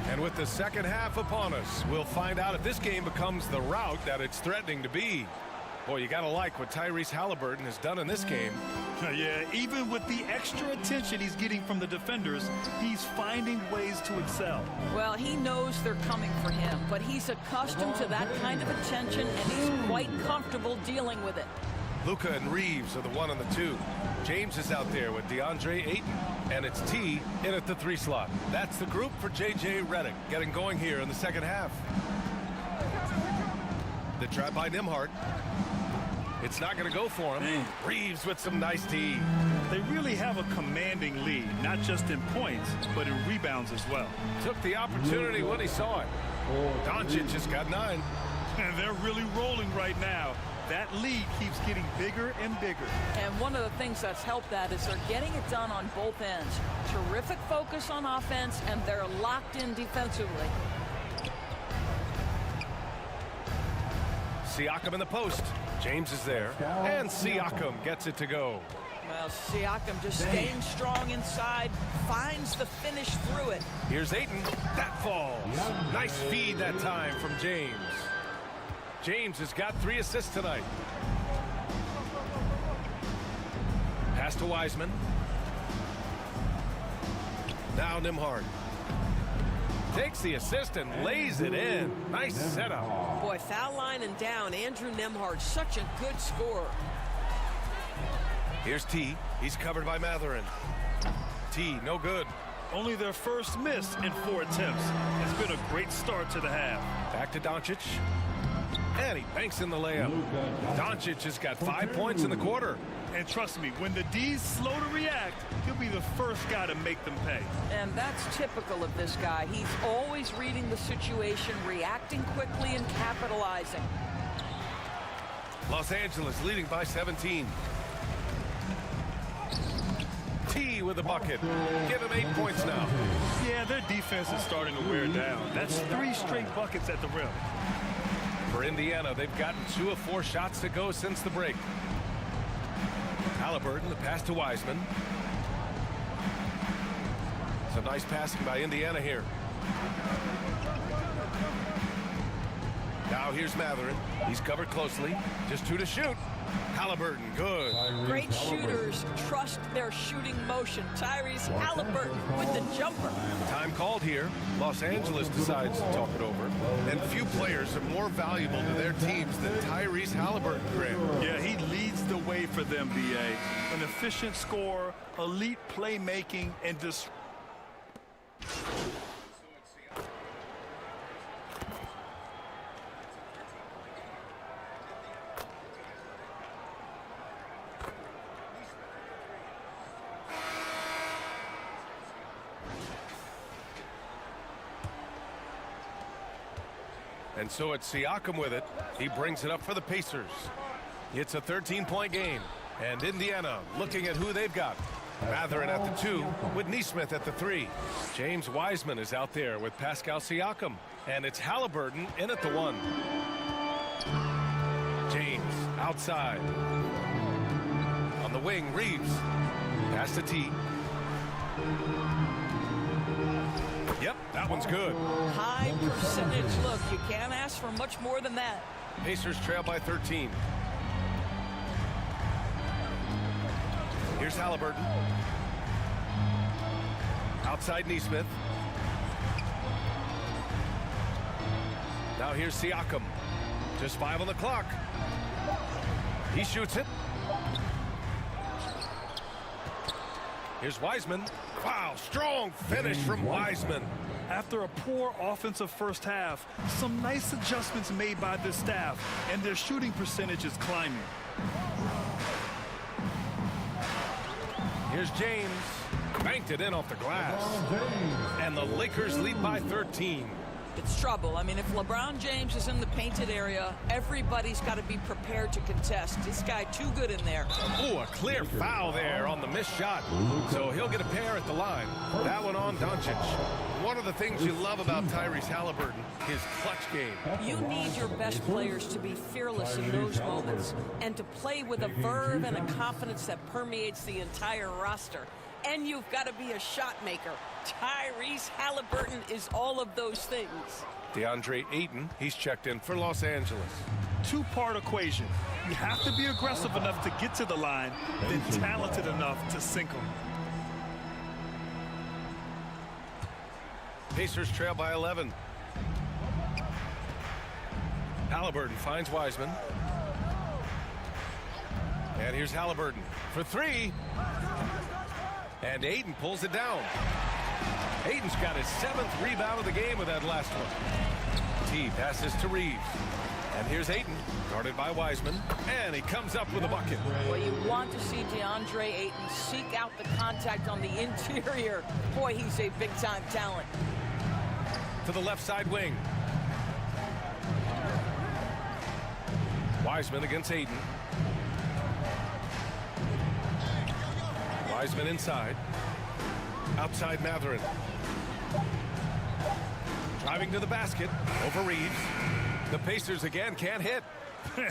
And with the second half upon us, we'll find out if this game becomes the rout that it's threatening to be. Boy, you got to like what Tyrese Halliburton has done in this game. Yeah, even with the extra attention he's getting from the defenders, he's finding ways to excel. Well, he knows they're coming for him, but he's accustomed to that kind of attention, and he's quite comfortable dealing with it. Luka and Reeves are the 1 and the 2. James is out there with DeAndre Ayton, and it's T in at the 3 slot. That's the group for J.J. Redick getting going here in the second half. The trap by Nembhard. It's not going to go for him. Man. Reeves with some nice D. They really have a commanding lead, not just in points, but in rebounds as well. Took the opportunity when he saw it. Doncic just got 9. And they're really rolling right now. That lead keeps getting bigger and bigger. And one of the things that's helped that is they're getting it done on both ends. Terrific focus on offense, and they're locked in defensively. Siakam in the post. James is there. And Siakam gets it to go. Well, Siakam just staying strong inside, finds the finish through it. Here's Ayton. That falls. Nice feed that time from James. James has got 3 assists tonight. Pass to Wiseman. Now Nembhard. Takes the assist and lays it in. Nice setup. Boy, foul line and down. Andrew Nembhard, such a good scorer. Here's T. He's covered by Matherin. T, no good. Only their first miss in 4 attempts. It's been a great start to the half. Back to Doncic. And he banks in the layup. Doncic has got 5 points in the quarter. And trust me, when the D's slow to react, he'll be the first guy to make them pay. And that's typical of this guy. He's always reading the situation, reacting quickly, and capitalizing. Los Angeles leading by 17. T with the bucket. Give him 8 points now. Yeah, their defense is starting to wear down. That's 3 straight buckets at the rim. For Indiana, they've gotten 2 of 4 shots to go since the break. Halliburton, the pass to Wiseman. Some nice passing by Indiana here. Now here's Matherin. He's covered closely. Just 2 to shoot. Halliburton, good. Great shooters trust their shooting motion. Tyrese Halliburton with the jumper. Time called here. Los Angeles decides to talk it over. And few players are more valuable to their teams than Tyrese Halliburton, Graham. Yeah, he leads the way for them, B.A. An efficient scorer, elite playmaking, and And so it's Siakam with it. He brings it up for the Pacers. It's a 13-point game. And Indiana looking at who they've got. Matherin at the 2 with Nesmith at the 3. James Wiseman is out there with Pascal Siakam. And it's Halliburton in at the 1. James outside. On the wing, Reeves. Pass to T. Yep, that one's good. High percentage look. You can't ask for much more than that. Pacers trail by 13. Here's Halliburton. Outside Nesmith. Now here's Siakam. Just 5 on the clock. He shoots it. Here's Wiseman. Wow, strong finish from Wiseman. After a poor offensive first half, some nice adjustments made by this staff, and their shooting percentage is climbing. Here's James. Banked it in off the glass. And the Lakers lead by 13. It's trouble. I mean, if LeBron James is in the painted area, everybody's got to be prepared to contest. This guy too good in there. Ooh, a clear foul there on the missed shot. So he'll get a pair at the line. That one on Doncic. One of the things you love about Tyrese Halliburton, his clutch game. You need your best players to be fearless in those moments and to play with a verve and a confidence that permeates the entire roster. And you've got to be a shot maker. Tyrese Halliburton is all of those things. DeAndre Ayton, he's checked in for Los Angeles. 2-part equation. You have to be aggressive enough to get to the line, then talented enough to sink them. Pacers trail by 11. Halliburton finds Wiseman. And here's Halliburton for 3. And Ayton pulls it down. Ayton's got his 7th rebound of the game with that last one. T passes to Reeves. And here's Ayton, guarded by Wiseman. And he comes up with a bucket. Well, you want to see DeAndre Ayton seek out the contact on the interior. Boy, he's a big-time talent. To the left side wing. Wiseman against Ayton. Wiseman inside. Outside Matherin. Driving to the basket. Over Reeves. The Pacers again can't hit.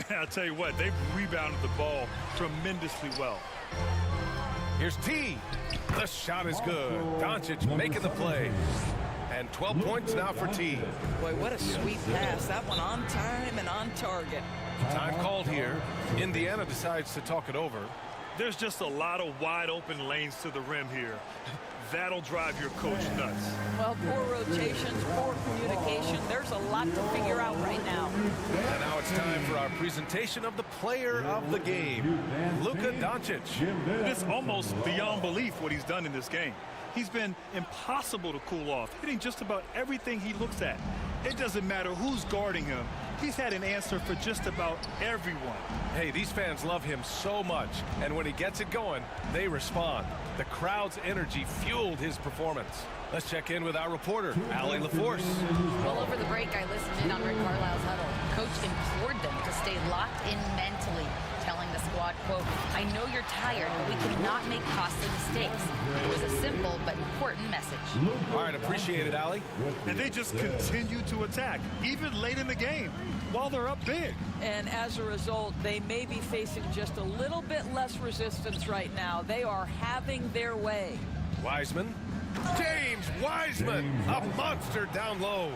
I'll tell you what, they've rebounded the ball tremendously well. Here's T. The shot is good. Doncic making the play. And 12 points now for T. Boy, what a sweet pass. That one on time and on target. Time called here. Indiana decides to talk it over. There's just a lot of wide open lanes to the rim here. That'll drive your coach nuts. Well, poor rotations, poor communication. There's a lot to figure out right now. And now it's time for our presentation of the player of the game, Luka Doncic. It's almost beyond belief what he's done in this game. He's been impossible to cool off, hitting just about everything he looks at. It doesn't matter who's guarding him. He's had an answer for just about everyone. Hey, these fans love him so much, and when he gets it going, they respond. The crowd's energy fueled his performance. Let's check in with our reporter, Allie LaForce. Well, over the break, I listened in on Rick Carlisle's huddle. Coach implored them to stay locked in mentally, telling the squad, quote, "I know you're tired, but we cannot make costly mistakes." It was a simple but important message. All right, appreciate it, Allie. And they just continue to attack, even late in the game, while they're up big. And as a result, they may be facing just a little bit less resistance right now. They are having their way. Wiseman. James Wiseman, a monster down low.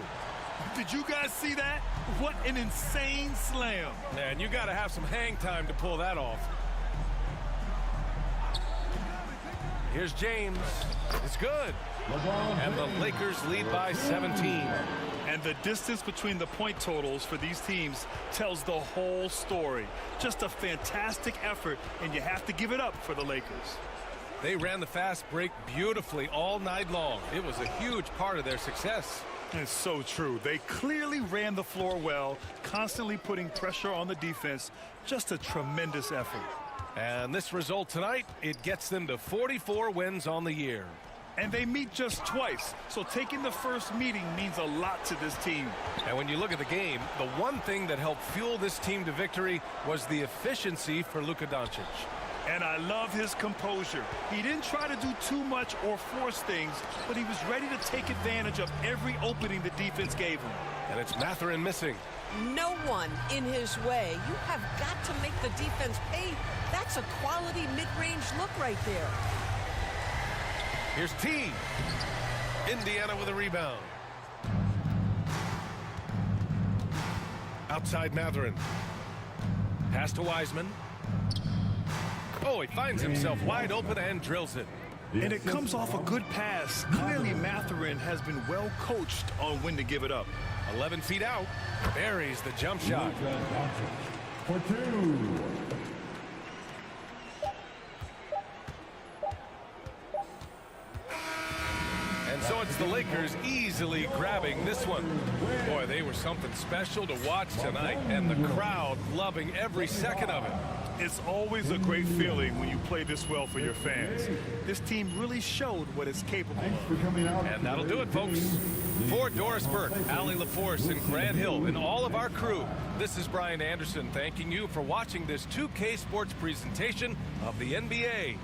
Did you guys see that? What an insane slam. Man, you got to have some hang time to pull that off. Here's James. It's good. And the Lakers lead by 17. And the distance between the point totals for these teams tells the whole story. Just a fantastic effort, and you have to give it up for the Lakers. They ran the fast break beautifully all night long. It was a huge part of their success. It's so true. They clearly ran the floor well, constantly putting pressure on the defense. Just a tremendous effort. And this result tonight, it gets them to 44 wins on the year. And they meet just twice, so taking the first meeting means a lot to this team. And when you look at the game, the one thing that helped fuel this team to victory was the efficiency for Luka Doncic. And I love his composure. He didn't try to do too much or force things, but he was ready to take advantage of every opening the defense gave him. And it's Mathurin missing. No one in his way. You have got to make the defense pay. That's a quality mid-range look right there. Here's T. Indiana with a rebound. Outside Mathurin. Pass to Wiseman. Oh, he finds himself wide open and drills it. And it comes off a good pass. Clearly, Mathurin has been well coached on when to give it up. 11 feet out. Buries the jump shot. For two. And so it's the Lakers easily grabbing this one. Boy, they were something special to watch tonight, and the crowd loving every second of it. It's always a great feeling when you play this well for your fans. This team really showed what it's capable of. And that'll do it, folks. For Doris Burke, Allie LaForce, and Grant Hill, and all of our crew, this is Brian Anderson thanking you for watching this 2K Sports presentation of the NBA.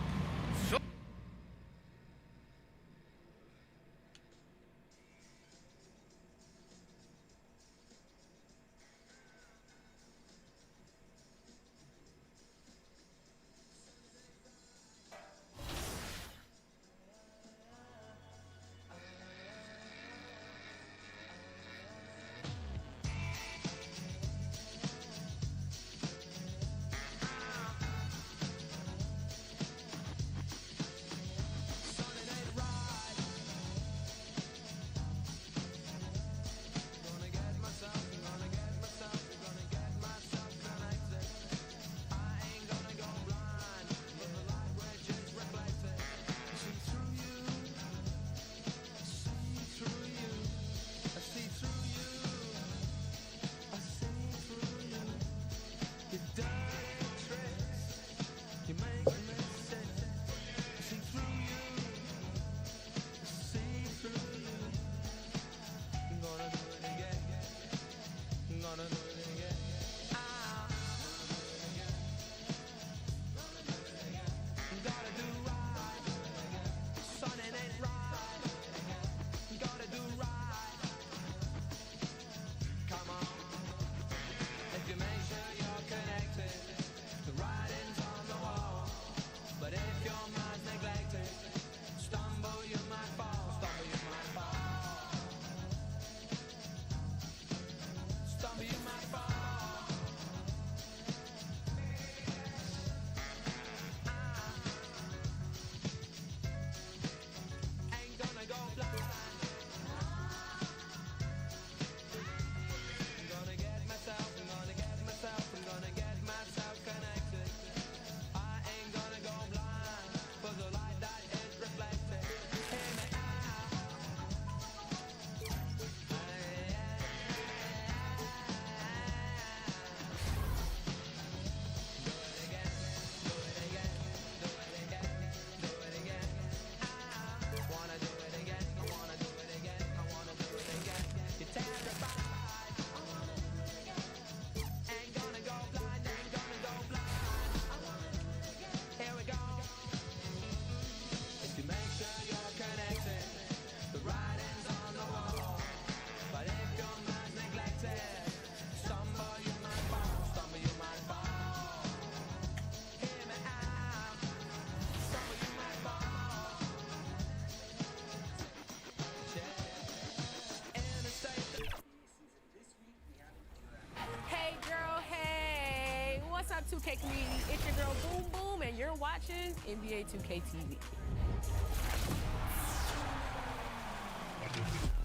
watching NBA 2K TV.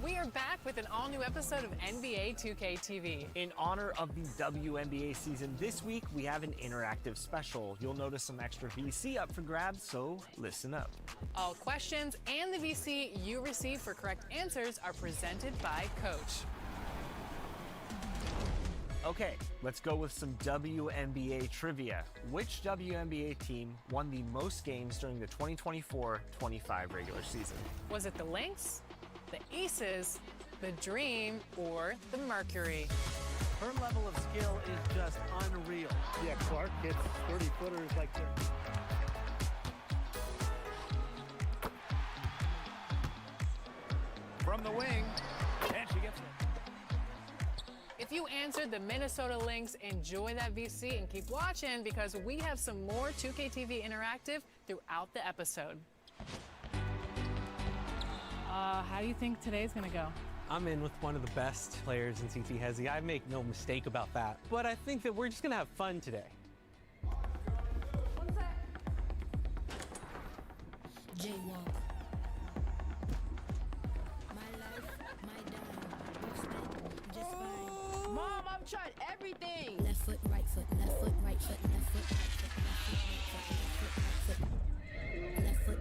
We are back with an all-new episode of NBA 2K TV. In honor of the WNBA season this week, we have an interactive special. You'll notice some extra VC up for grabs, so listen up. All questions and the VC you receive for correct answers are presented by Coach. Okay, let's go with some WNBA trivia. Which WNBA team won the most games during the 2024-25 regular season? Was it the Lynx, the Aces, the Dream, or the Mercury? Her level of skill is just unreal. Yeah, Clark hits 30-footers like this. From the wing, and she gets it. If you answered the Minnesota Lynx, enjoy that VC and keep watching because we have some more 2K TV Interactive throughout the episode. How do you think today's gonna go? I'm in with one of the best players in CT Hezi. I make no mistake about that. But I think that we're just gonna have fun today. Jaywalk. My life, my dime. Just fine. Mom, I've tried everything. Left foot, right foot, left foot, right foot, left foot, right foot, left foot,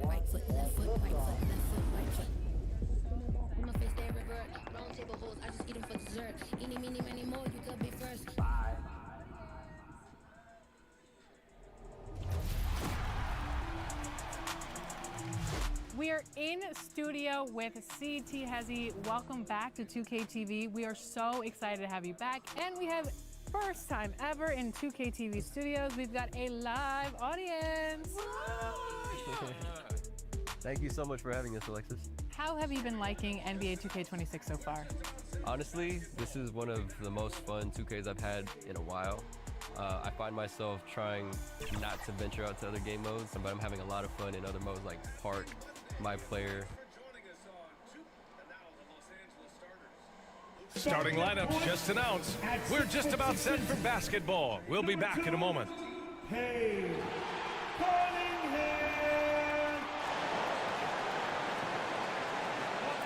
right foot, left foot, right foot, left foot, right foot, left foot, right foot. My face they revert. Round table holes, I just eat them for dessert. Eeny, meeny, many more, you could be first. We are in studio with CT Hezi. Welcome back to 2K TV. We are so excited to have you back. And we have first time ever in 2K TV studios. We've got a live audience. Thank you so much for having us, Alexis. How have you been liking NBA 2K26 so far? Honestly, this is one of the most fun 2Ks I've had in a while. I find myself trying not to venture out to other game modes, but I'm having a lot of fun in other modes like Park, My Player. Starting lineups just announced. We're just about set for basketball. We'll be back in a moment. Hey,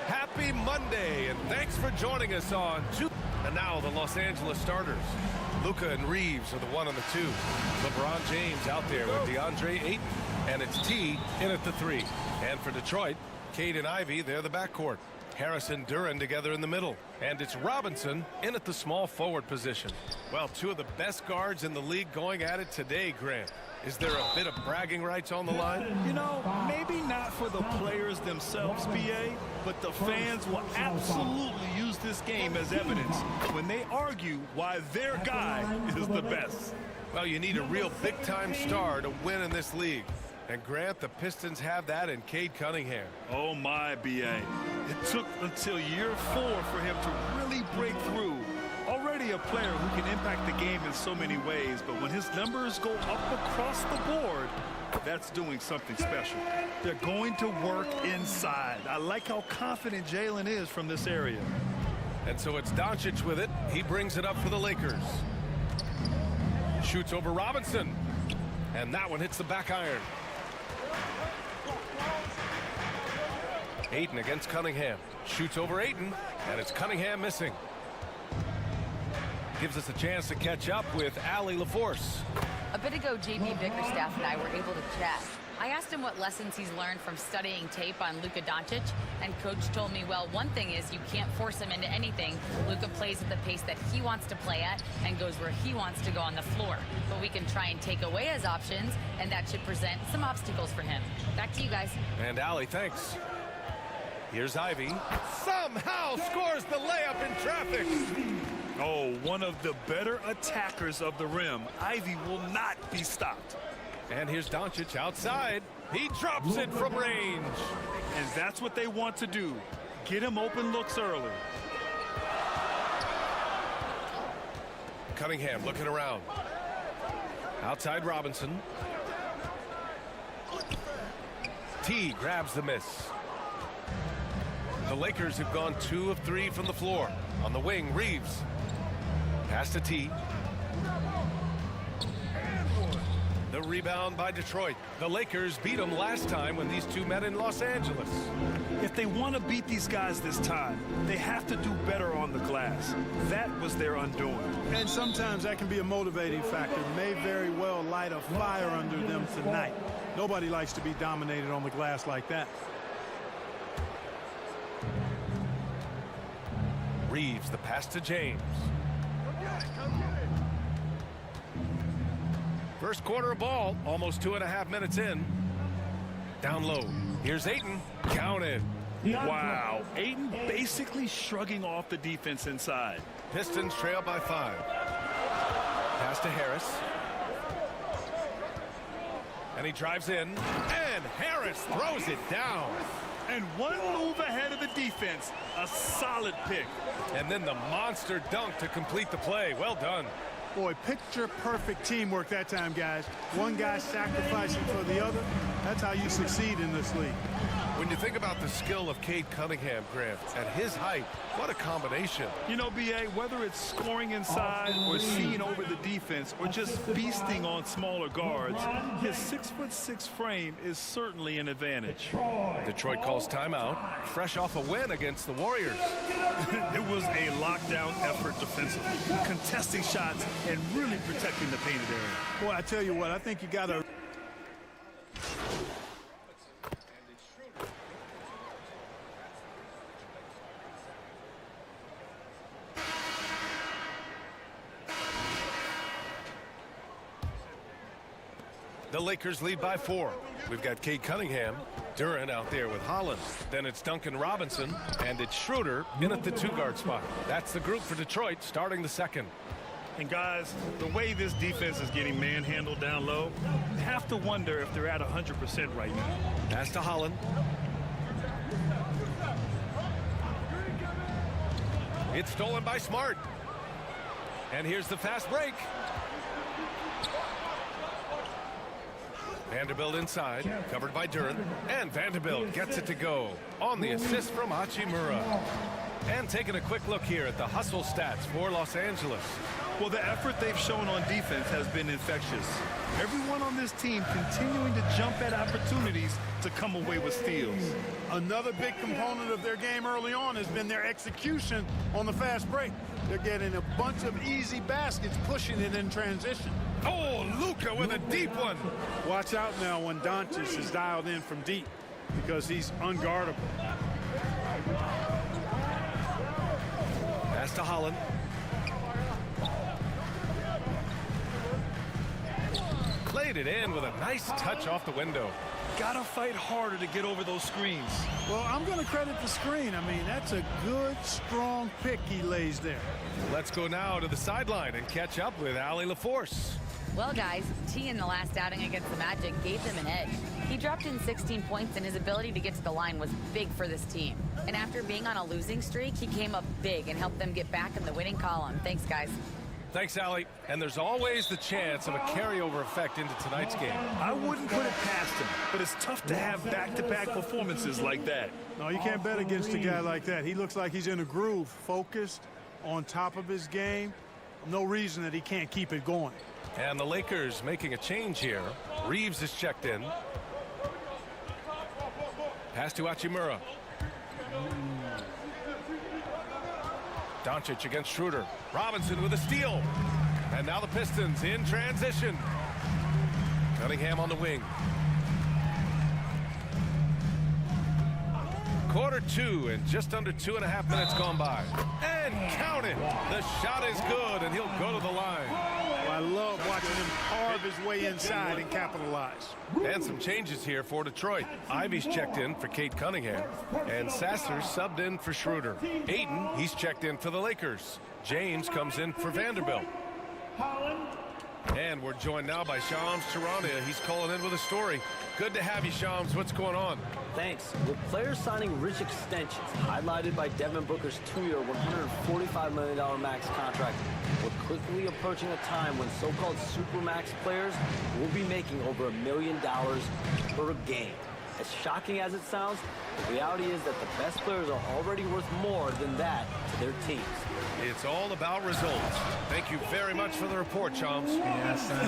Happy Monday, and thanks for joining us on two. And now the Los Angeles starters. Luka and Reeves are the 1 and the 2. LeBron James out there with DeAndre Ayton, and it's T in at the 3. And for Detroit, Cade and Ivy, they're the backcourt. Harris and Duran together in the middle. And it's Robinson in at the small forward position. Well, two of the best guards in the league going at it today, Grant. Is there a bit of bragging rights on the line? You know, maybe not for the players themselves, BA, but the fans will absolutely use this game as evidence when they argue why their guy is the best. Well, you need a real big-time star to win in this league. And Grant, the Pistons have that in Cade Cunningham. Oh my, BA. It took until year 4 for him to really break through. Already a player who can impact the game in so many ways, but when his numbers go up across the board, that's doing something special. They're going to work inside. I like how confident Jalen is from this area. And so it's Doncic with it. He brings it up for the Lakers. Shoots over Robinson. And that one hits the back iron. Ayton against Cunningham. Shoots over Ayton, and it's Cunningham missing. Gives us a chance to catch up with Allie LaForce. A bit ago, JB Bickerstaff and I were able to chat. I asked him what lessons he's learned from studying tape on Luka Doncic, and Coach told me, well, one thing is you can't force him into anything. Luka plays at the pace that he wants to play at and goes where he wants to go on the floor. But we can try and take away his options, and that should present some obstacles for him. Back to you guys. And Allie, thanks. Here's Ivy. Somehow scores the layup in traffic. Oh, one of the better attackers of the rim. Ivy will not be stopped. And here's Doncic outside. He drops it from range. And that's what they want to do. Get him open looks early. Cunningham looking around. Outside Robinson. T grabs the miss. The Lakers have gone 2 of 3 from the floor. On the wing, Reeves. Pass to T. The The rebound by Detroit. The Lakers beat them last time when these two met in Los Angeles. If they want to beat these guys this time, they have to do better on the glass. That was their undoing. And sometimes that can be a motivating factor. May very well light a fire under them tonight. Nobody likes to be dominated on the glass like that. Reeves, the pass to James. First quarter of ball, almost 2.5 minutes in. Down low. Here's Ayton. Counted. Wow. Ayton basically shrugging off the defense inside. Pistons trail by 5. Pass to Harris. And he drives in. And Harris throws it down. And one move ahead of the defense. A solid pick. And then the monster dunk to complete the play. Well done. Boy, picture-perfect teamwork that time, guys. One guy sacrificing for the other. That's how you succeed in this league. When you think about the skill of Cade Cunningham, Grant, at his height, what a combination. You know, B.A., whether it's scoring inside or seeing over the defense or just feasting on smaller guards, his 6'6" frame is certainly an advantage. Detroit calls timeout, fresh off a win against the Warriors. It was a lockdown effort defensively, contesting shots and really protecting the painted area. Boy, I tell you what, I think you got to... The Lakers lead by 4. We've got Cade Cunningham, Duran out there with Holland. Then it's Duncan Robinson, and it's Schroeder in at the 2-guard spot. That's the group for Detroit starting the second. And guys, the way this defense is getting manhandled down low, you have to wonder if they're at 100% right now. Pass to Holland. It's stolen by Smart. And here's the fast break. Vanderbilt inside, covered by Duran, and Vanderbilt gets it to go on the assist from Hachimura. And taking a quick look here at the hustle stats for Los Angeles. Well, the effort they've shown on defense has been infectious. Everyone on this team continuing to jump at opportunities to come away with steals. Another big component of their game early on has been their execution on the fast break. They're getting a bunch of easy baskets, pushing it in transition. Oh, Luka with a deep one. Watch out now when Doncic is dialed in from deep because he's unguardable. Pass to Holland. Played it in with a nice touch off the window. Gotta fight harder to get over those screens. Well, I'm going to credit the screen. I mean, that's a good, strong pick he lays there. Let's go now to the sideline and catch up with Allie LaForce. Well, guys, T in the last outing against the Magic gave them an edge. He dropped in 16 points, and his ability to get to the line was big for this team. And after being on a losing streak, he came up big and helped them get back in the winning column. Thanks, guys. Thanks, Allie. And there's always the chance of a carryover effect into tonight's game. I wouldn't put it past him, but it's tough to have back-to-back performances like that. No, you can't bet against a guy like that. He looks like he's in a groove, focused, on top of his game. No reason that he can't keep it going. And the Lakers making a change here. Reeves is checked in. Pass to Hachimura. Doncic against Schroeder. Robinson with a steal. And now the Pistons in transition. Cunningham on the wing. Quarter 2 and just under 2.5 minutes gone by. And count it. The shot is good, and he'll go to the line. I love watching him carve his way inside and capitalize. And some changes here for Detroit. Ivy's checked in for Cade Cunningham. And Sasser subbed in for Schroeder. Ayton, he's checked in for the Lakers. James comes in for Vanderbilt. And we're joined now by Shams Charania. He's calling in with a story. Good to have you, Shams. What's going on? Thanks. With players signing rich extensions, highlighted by Devin Booker's 2-year, $145 million max contract, we're quickly approaching a time when so-called supermax players will be making over $1 million per game. As shocking as it sounds, the reality is that the best players are already worth more than that to their teams. It's all about results. Thank you very much for the report, Chomps.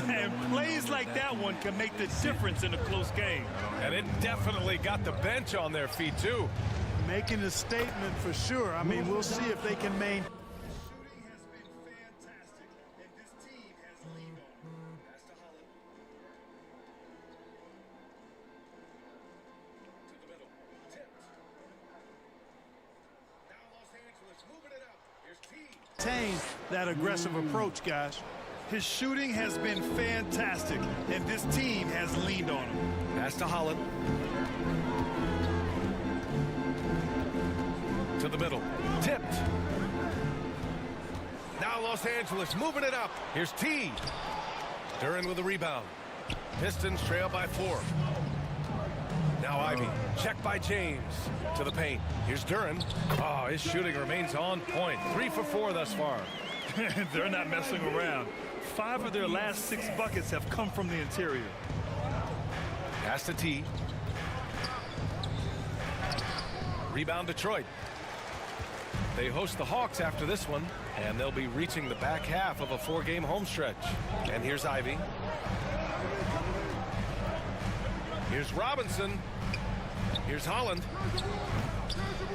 And plays like that one can make the difference in a close game. And it definitely got the bench on their feet, too. Making a statement for sure. I mean, we'll see if they can maintain. That aggressive approach, guys. His shooting has been fantastic, and this team has leaned on him. Pass to Holland. To the middle. Tipped. Now Los Angeles moving it up. Here's T. Duran with the rebound. Pistons trail by 4. Now Ivy. Checked by James. To the paint. Here's Duran. Oh, his shooting remains on point. 3 for 4 thus far. They're not messing around. 5 of their last 6 buckets have come from the interior. Pass to T. Rebound Detroit. They host the Hawks after this one, and they'll be reaching the back half of a 4-game home stretch. And here's Ivy. Here's Robinson. Here's Holland.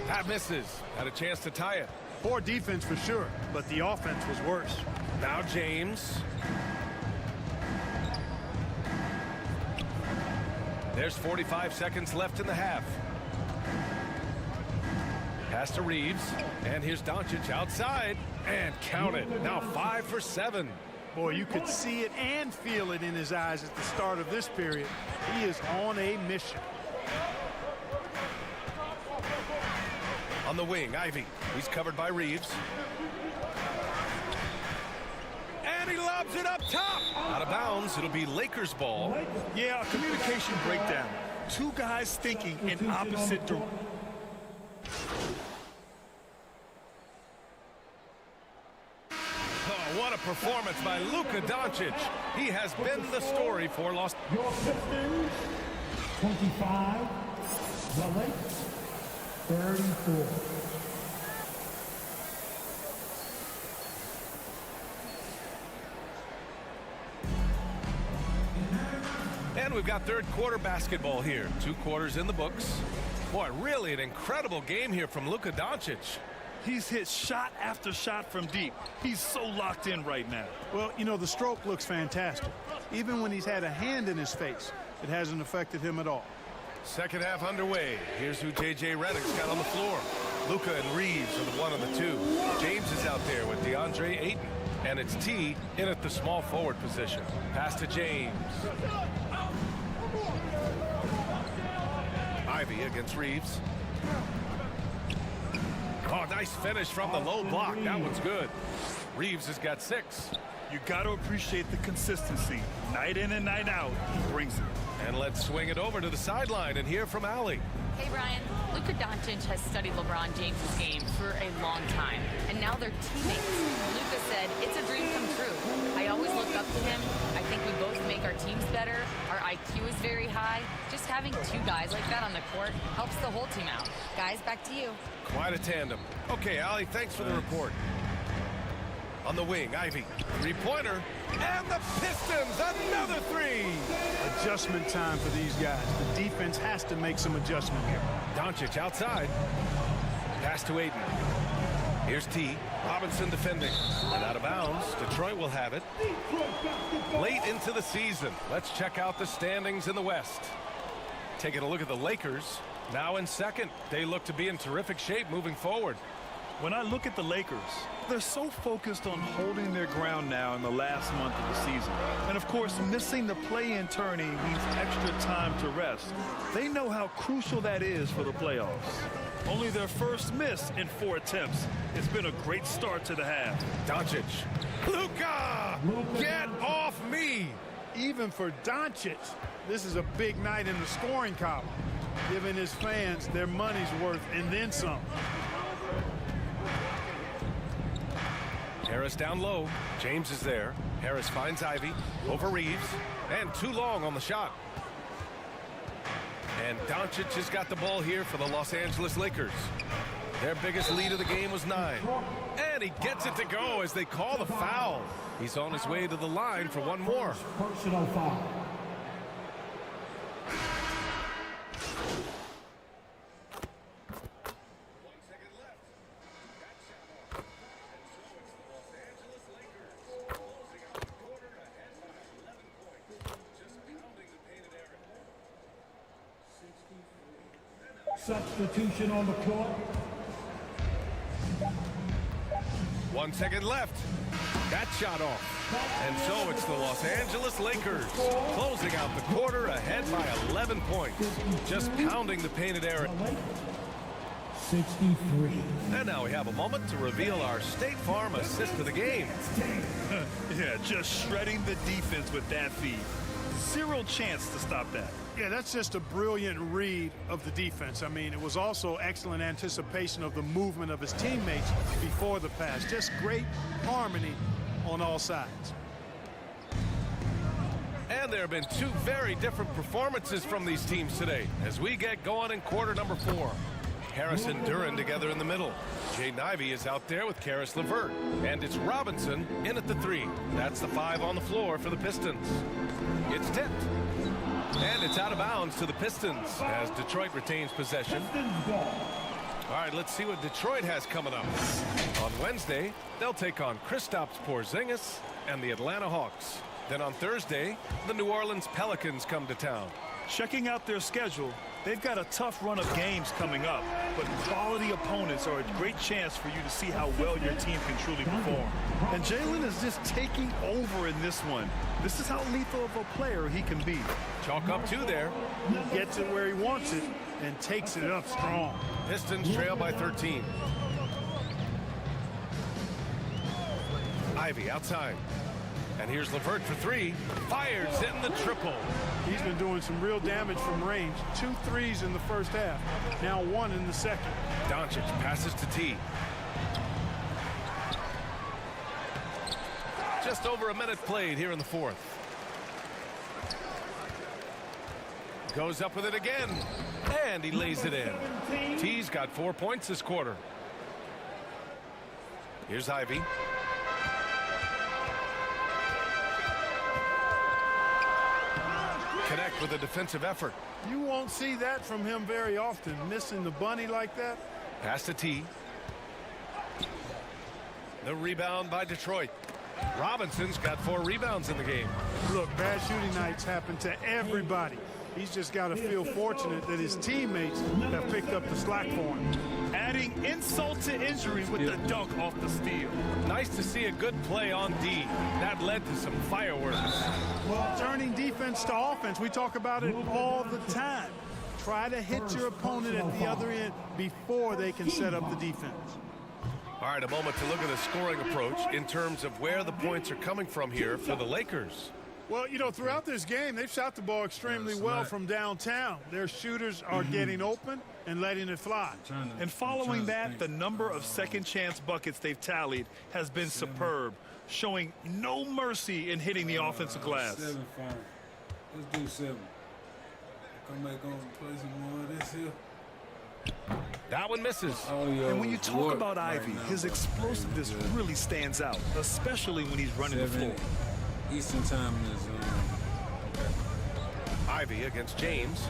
That misses. Had a chance to tie it. Poor defense for sure, but the offense was worse. Now James. There's 45 seconds left in the half. Pass to Reeves. And here's Doncic outside. And count it. Now 5 for 7. Boy, you could see it and feel it in his eyes at the start of this period. He is on a mission. On the wing, Ivy. He's covered by Reeves. And he lobs it up top. Out of bounds. It'll be Lakers ball. Yeah, a communication breakdown. 2 guys thinking in opposite directions. Oh, what a performance by Luka Doncic. He has been the story for Los Angeles. 25, the Lakers 34. And we've got third quarter basketball here. 2 quarters in the books. Boy, really an incredible game here from Luka Doncic. He's hit shot after shot from deep. He's so locked in right now. Well, you know, the stroke looks fantastic. Even when he's had a hand in his face, it hasn't affected him at all. Second half underway. Here's who J.J. Redick's got on the floor. Luka and Reeves are the 1 and the 2. James is out there with DeAndre Ayton. And it's T in at the small forward position. Pass to James. Ivy against Reeves. Oh, nice finish from the low block. That one's good. Reeves has got 6. You got to appreciate the consistency. Night in and night out, he brings it. And let's swing it over to the sideline and hear from Allie. Hey, Brian. Luka Doncic has studied LeBron James' game for a long time, and now they're teammates. Luka said, it's a dream come true. I always look up to him. I think we both make our teams better. Our IQ is very high. Just having 2 guys like that on the court helps the whole team out. Guys, back to you. Quite a tandem. Okay, Allie, thanks for the report. On the wing, Ivy. 3-pointer. And the Pistons, another 3. Adjustment time for these guys. The defense has to make some adjustment here. Doncic outside. Pass to Ayton. Here's T. Robinson defending. And out of bounds. Detroit will have it. Late into the season. Let's check out the standings in the West. Taking a look at the Lakers. Now in second. They look to be in terrific shape moving forward. When I look at the Lakers, they're so focused on holding their ground now in the last month of the season. And of course, missing the play-in tourney means extra time to rest. They know how crucial that is for the playoffs. Only their first miss in 4 attempts. It's been a great start to the half. Doncic. Luka! Get off me! Even for Doncic, this is a big night in the scoring column, giving his fans their money's worth and then some. Harris down low. James is there. Harris finds Ivy over Reeves. And too long on the shot. And Doncic has got the ball here for the Los Angeles Lakers. Their biggest lead of the game was 9. And he he gets it to go as they call the foul. He's on his way to the line for one more. Personal foul. Substitution on the court. 1 second left. That shot off. And so it's the Los Angeles Lakers closing out the quarter ahead by 11 points. Just pounding the painted area. 63. And now we have a moment to reveal our State Farm assist of the game. Yeah, just shredding the defense with that feed. Zero chance to stop that. Yeah, that's just a brilliant read of the defense. I mean, it was also excellent anticipation of the movement of his teammates before the pass. Just great harmony on all sides. And there have been two very different performances from these teams today as we get going in quarter number 4. Harris and Duran together in the middle. Jaden Ivey is out there with Karis LeVert. And it's Robinson in at the 3. That's the 5 on the floor for the Pistons. It's tipped. And it's out of bounds to the Pistons as Detroit retains possession. All right, let's see what Detroit has coming up. On Wednesday, they'll take on Kristaps Porzingis and the Atlanta Hawks. Then on Thursday, the New Orleans Pelicans come to town. Checking out their schedule, they've got a tough run of games coming up, but quality opponents are a great chance for you to see how well your team can truly perform. And Jalen is just taking over in this one. This is how lethal of a player he can be. Chalk up 2 there. He gets it where he wants it and takes it up strong. Pistons trail by 13. Ivey outside. And here's LeVert for 3. Fires in the triple. He's been doing some real damage from range. 2 threes in the first half. Now 1 in the second. Doncic passes to T. Just over a minute played here in the 4th. Goes up with it again. And he lays it in. T's got 4 points this quarter. Here's Ivey. Connect with a defensive effort. You won't see that from him very often, missing the bunny like that. Pass to T. The rebound by Detroit. Robinson's got 4 rebounds in the game. Look, bad shooting nights happen to everybody. He's just got to feel fortunate that his teammates have picked up the slack for him. Adding insult to injury with the dunk off the steal. Nice to see a good play on D. That led to some fireworks. Well, turning defense to offense, we talk about it all the time. Try to hit your opponent at the other end before they can set up the defense. All right, a moment to look at the scoring approach in terms of where the points are coming from here for the Lakers. Well, you know, throughout this game, they've shot the ball extremely well from downtown. Their shooters are getting open and letting it fly. And following that, the number of second chance buckets they've tallied has been superb, showing no mercy in hitting the offensive glass. 7, fine. Let's do 7. Come back on and play some more of this here. That one misses. And when you talk about Ivey, his explosiveness really stands out, especially when he's running the floor. Eastern time is Ivey against James.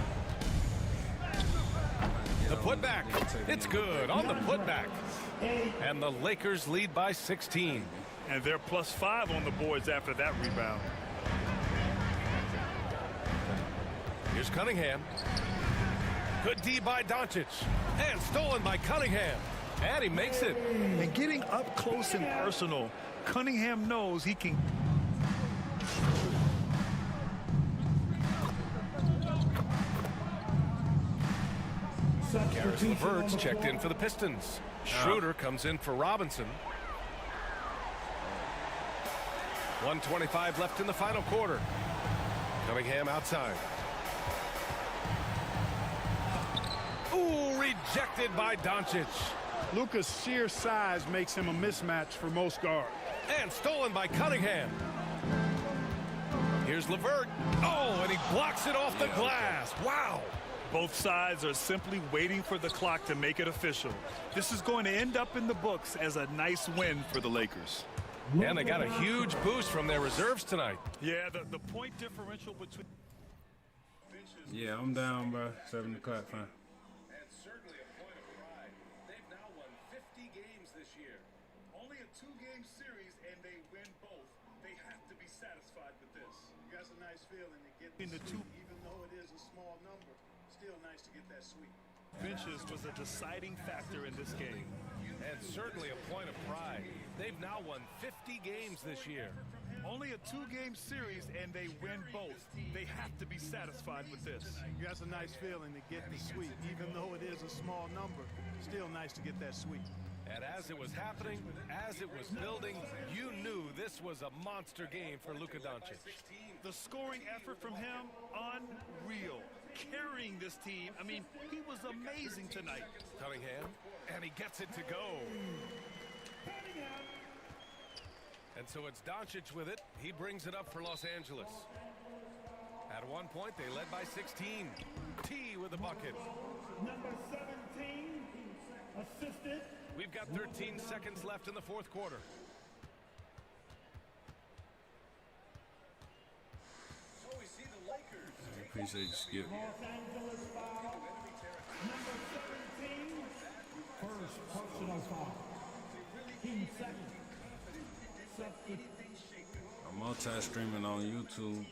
The putback. It's good on the putback. And the Lakers lead by 16. And they're +5 on the boards after that rebound. Here's Cunningham. Good D by Doncic. And stolen by Cunningham. And he makes it. And getting up close and personal, Cunningham knows he can. Karis LeVert's checked in for the Pistons. Schroeder comes in for Robinson. 1:25 left in the final quarter. Cunningham outside. Ooh, rejected by Doncic. Luka's sheer size makes him a mismatch for most guards. And stolen by Cunningham. Here's LeVert. Oh, and he blocks it off the glass. Wow. Both sides are simply waiting for the clock to make it official. This is going to end up in the books as a nice win for the Lakers. And they got a huge boost from their reserves tonight. Yeah, the point differential between... Yeah, I'm down, bro. 7 o'clock, fine. And certainly a point of pride. They've now won 50 games this year. Only a 2-game series, and they win both. They have to be satisfied with this. That's a nice feeling to get the sweep, even though it is a small number. Still nice to get that sweep. Benches was a deciding factor in this game. And certainly a point of pride. They've now won 50 games this year. Only a 2-game series, and they win both. They have to be satisfied with this. That's a nice feeling to get the sweep, even though it is a small number. Still nice to get that sweep. And as it was happening, as it was building, you knew this was a monster game for Luka Doncic. The scoring effort from him, unreal. Carrying this team, I mean, he was amazing tonight. Cunningham, and he gets it to go. And so it's Doncic with it. He brings it up for Los Angeles. At one point, they led by 16. T with the bucket. Number 17, assisted. We've got 13 seconds left in the fourth quarter. So we see the Lakers. I appreciate you, Skip. Los Angeles foul. Number 17, first personal foul. Team second. I'm multi-streaming on YouTube.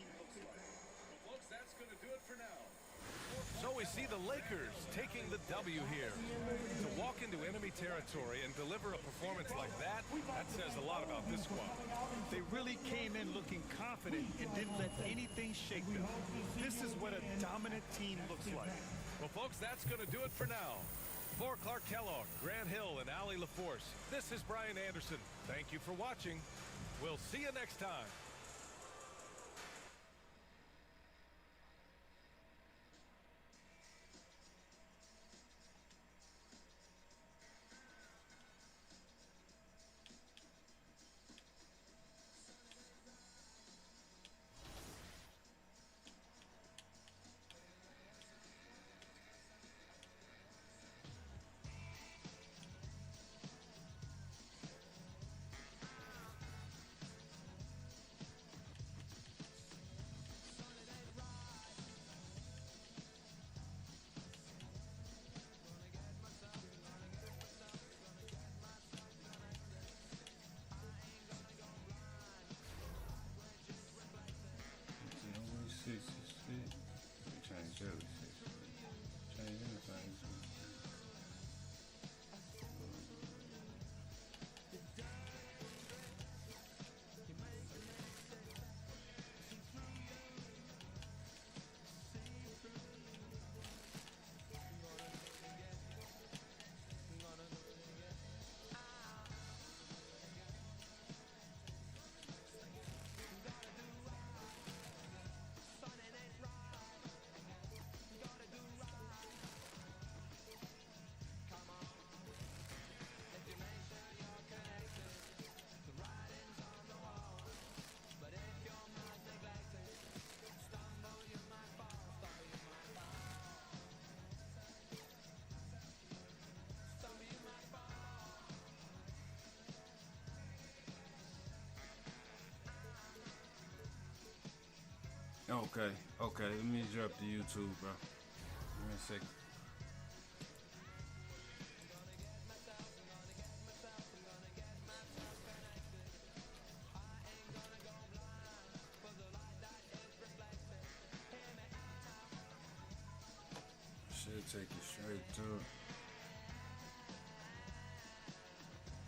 Folks, that's going to do it for now. So we see the Lakers taking the W here. To walk into enemy territory and deliver a performance like that says a lot about this squad. They really came in looking confident and didn't let anything shake them. This is what a dominant team looks like. Well, folks, that's going to do it for now. For Clark Kellogg, Grant Hill, and Allie LaForce, this is Brian Anderson. Thank you for watching. We'll see you next time. Okay, let me drop the YouTube, bro. Give me a second. Should take you straight to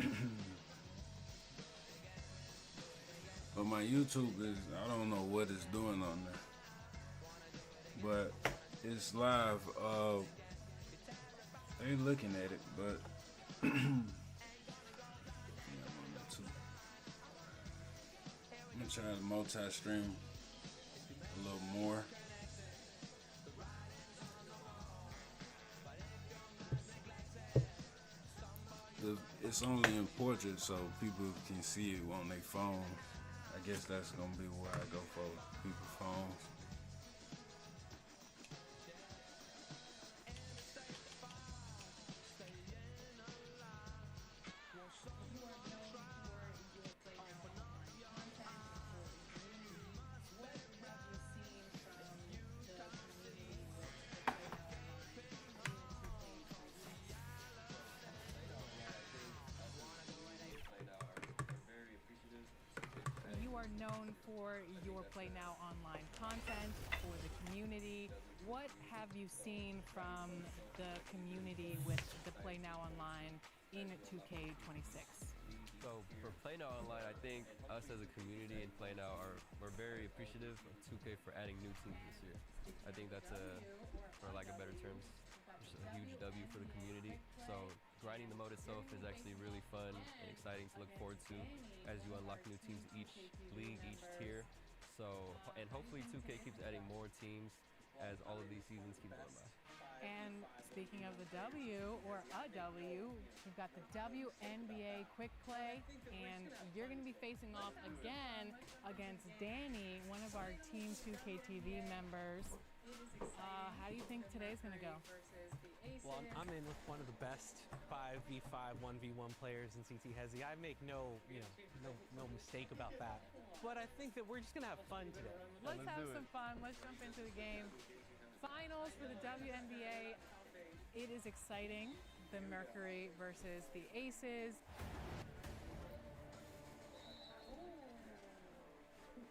it. But my YouTube is, I don't know what it's doing on there. But it's live. They looking at it, but yeah, I'm on that too. I'm gonna try to multi-stream a little more. It's only in portrait, so people can see it on their phone. I guess that's gonna be where I go for people's phones. known for your Play Now online content, for the community. What have you seen from the community with the Play Now online in 2K26? So for Play Now Online, I think us as a community in Play Now we're very appreciative of 2K for adding new teams this year. I think that's for lack of better terms, just a huge W for the community. So grinding the mode itself is actually really fun and exciting to look forward to as you unlock new teams each league, each tier. So, and hopefully 2K keeps adding more teams as all of these seasons keep going by. And speaking of the W, or a W, we've got the WNBA Quick Play, and you're going to be facing off again against Danny, one of our Team 2K TV members. How do you think today's going to go? Well, I'm in with one of the best 5v5, 1v1 players in CT Hezi. I make no mistake about that. But I think that we're just going to have fun today. Let's have some fun. Let's jump into the game. Finals for the WNBA. It is exciting. The Mercury versus the Aces.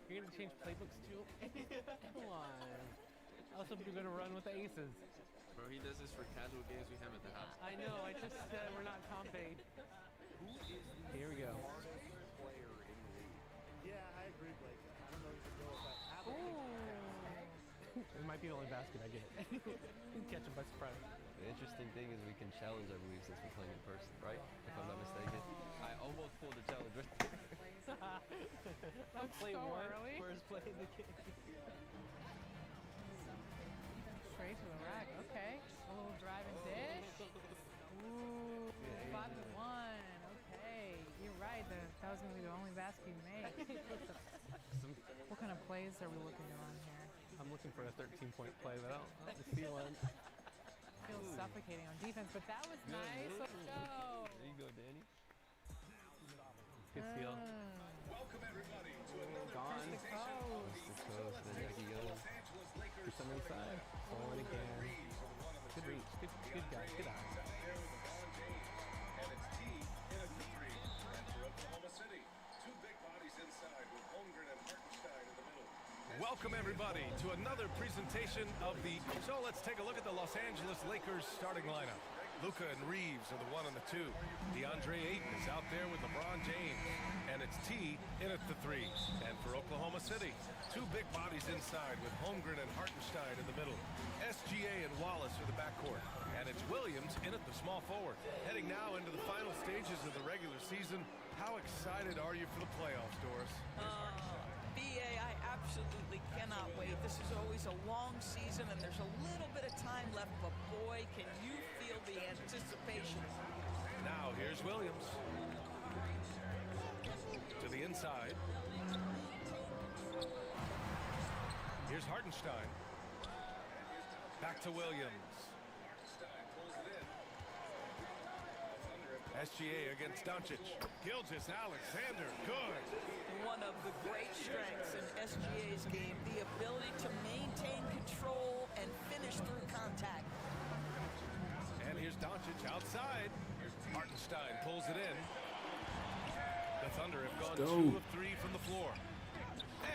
You're going to change playbooks too? Come on. I was hoping you're going to run with the Aces. Bro, he does this for casual games we have at the house. I know, I just said we're not comp-aid. Here we go. Player in the league. Yeah, I agree, Blake. I don't know if you can go with that. It might be the only basket I get. Catch him by surprise. The interesting thing is we can challenge, I believe, since we're playing in person, right? If I'm not mistaken. I almost pulled the challenge right there. I'll play so one early. first play in the game. Straight to the rack. Okay. A little drive and dish. Ooh, 5-1. Okay. You're right. That was going to be the only basket you made. What kind of plays are we looking to run here? I'm looking for a 13-point play, but I don't see one. Feels suffocating on defense, but that was nice. Let's go. There you go, Danny. Good steal. Welcome everybody to another Gone. presentation. Coast, then there he goes. For some inside. Forward again. Good reach. Good guy. Good eye. And it's T in a 3. And for Oklahoma City, two big bodies inside with Holmgren and Hartenstein in the middle. Welcome everybody to another presentation of the. So let's take a look at the Los Angeles Lakers starting lineup. Luka and Reeves are the 1 and the 2. DeAndre Ayton is out there with LeBron James. And it's T in at the 3. And for Oklahoma City, two big bodies inside with Holmgren and Hartenstein in the middle. SGA and Wallace are the backcourt. And it's Williams in at the small forward. Heading now into the final stages of the regular season. How excited are you for the playoffs, Doris? BA, I absolutely cannot wait. This is always a long season, and there's a little bit of time left, but boy, can you feel the anticipation. Now, here's Williams. To the inside. Here's Hartenstein. Back to Williams. SGA against Doncic. Gilgeous-Alexander, good. One of the great strengths in SGA's game, the ability to maintain control and finish through contact. And here's Doncic outside. Hartenstein pulls it in. The Thunder have gone 2 of 3 from the floor.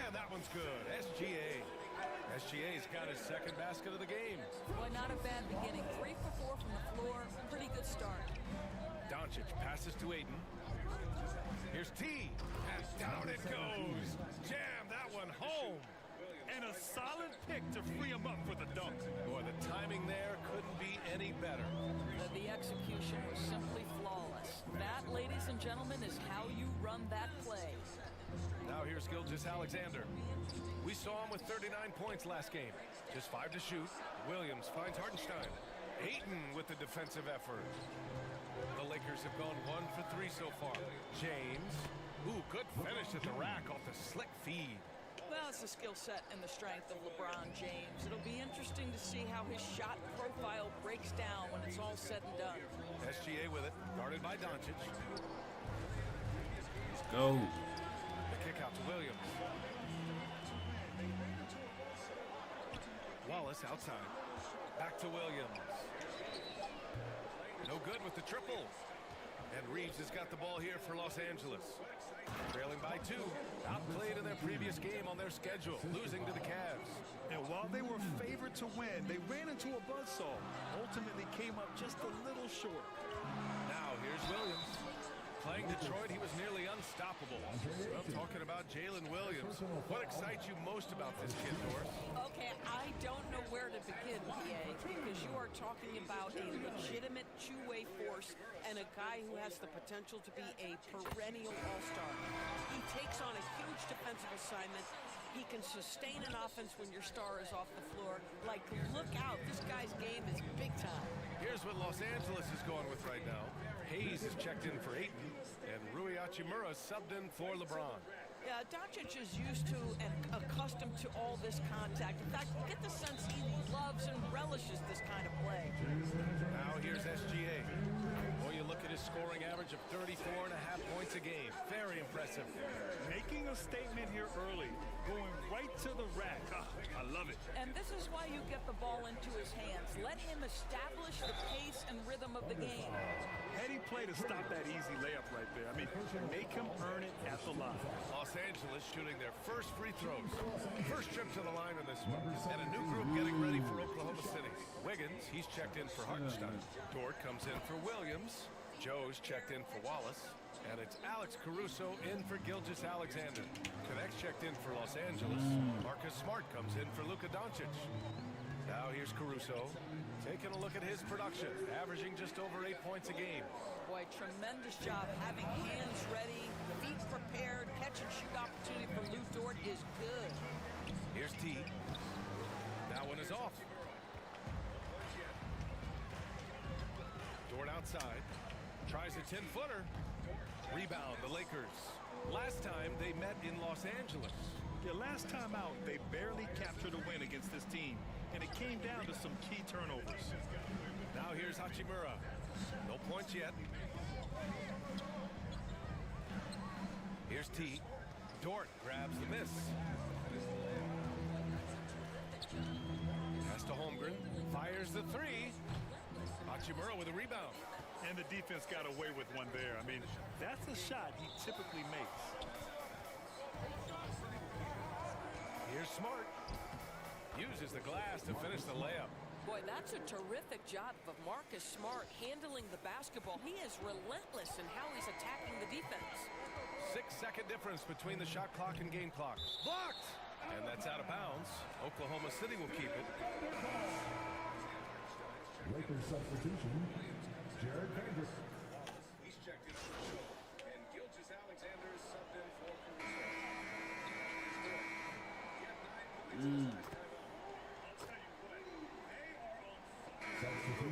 And that one's good. SGA's got his second basket of the game. Boy, not a bad beginning. 3 for 4 from the floor. Pretty good start. Doncic passes to Ayton. Here's T. And down it goes. Jam that one home. And a solid pick to free him up for the dunk. Boy, the timing there couldn't be any better. The execution was simply flawless. That, ladies and gentlemen, is how you run that play. Now here's Gilgeous-Alexander. We saw him with 39 points last game. Just 5 to shoot. Williams finds Hartenstein. Ayton with the defensive effort. The Lakers have gone 1 for 3 so far. James. Ooh, good finish at the rack off the slick feed. Well, it's the skill set and the strength of LeBron James. It'll be interesting to see how his shot profile breaks down when it's all said and done. SGA with it, guarded by Doncic. Let's go. The kick out to Williams. Wallace outside. Back to Williams. No good with the triple. And Reeves has got the ball here for Los Angeles. Trailing by 2. Outplayed in their previous game on their schedule, losing to the Cavs. And while they were favored to win, they ran into a buzzsaw. Ultimately came up just a little short. Now here's Williams. Playing Detroit, he was nearly unstoppable. Well, talking about Jalen Williams, what excites you most about this kid, Doris? Okay, I don't know where to begin, PA, because you are talking about a legitimate two-way force and a guy who has the potential to be a perennial all-star. He takes on a huge defensive assignment. He can sustain an offense when your star is off the floor. Like, look out, this guy's game is big time. Here's what Los Angeles is going with right now. Hayes is checked in for Ayton, and Rui Hachimura subbed in for LeBron. Yeah, Doncic is used to and accustomed to all this contact. In fact, you get the sense he loves and relishes this kind of play. Now here's SGA. Boy, you look at his scoring average of 34.5 points a game. Very impressive. Making a statement here early, going right to the rack. Oh, I love it. And this is why you get the ball into his hands. Let him establish the pace and rhythm of the game. Heady play to stop that easy layup right there. I mean, make him earn it at the line. Los Angeles shooting their first free throws. First trip to the line in this one. And a new group getting ready for Oklahoma City. Wiggins, he's checked in for Hartenstein. Dort comes in for Williams. Joe's checked in for Wallace. And it's Alex Caruso in for Gilgeous-Alexander. Connects checked in for Los Angeles. Marcus Smart comes in for Luka Doncic. Now here's Caruso, taking a look at his production, averaging just over 8 points a game. Boy, tremendous job having hands ready, feet prepared, catch and shoot opportunity for Lou Dort is good. Here's T. That one is off. Dort outside, tries a 10-footer. Rebound, the Lakers. Last time they met in Los Angeles. Yeah, last time out, they barely captured a win against this team, and it came down to some key turnovers. Now here's Hachimura. No points yet. Here's T. Dort grabs the miss. Pass to Holmgren. Fires the three. Hachimura with a rebound. And the defense got away with one there. I mean, that's a shot he typically makes. Here's Smart. Uses the glass to finish the layup. Boy, that's a terrific job of Marcus Smart handling the basketball. He is relentless in how he's attacking the defense. 6-second difference between the shot clock and game clock. Blocked! And that's out of bounds. Oklahoma City will keep it. Lakers substitution, Jared Kendrick. He's checked in for Joe. And Gilgeous-Alexander is subbed in for Caruso.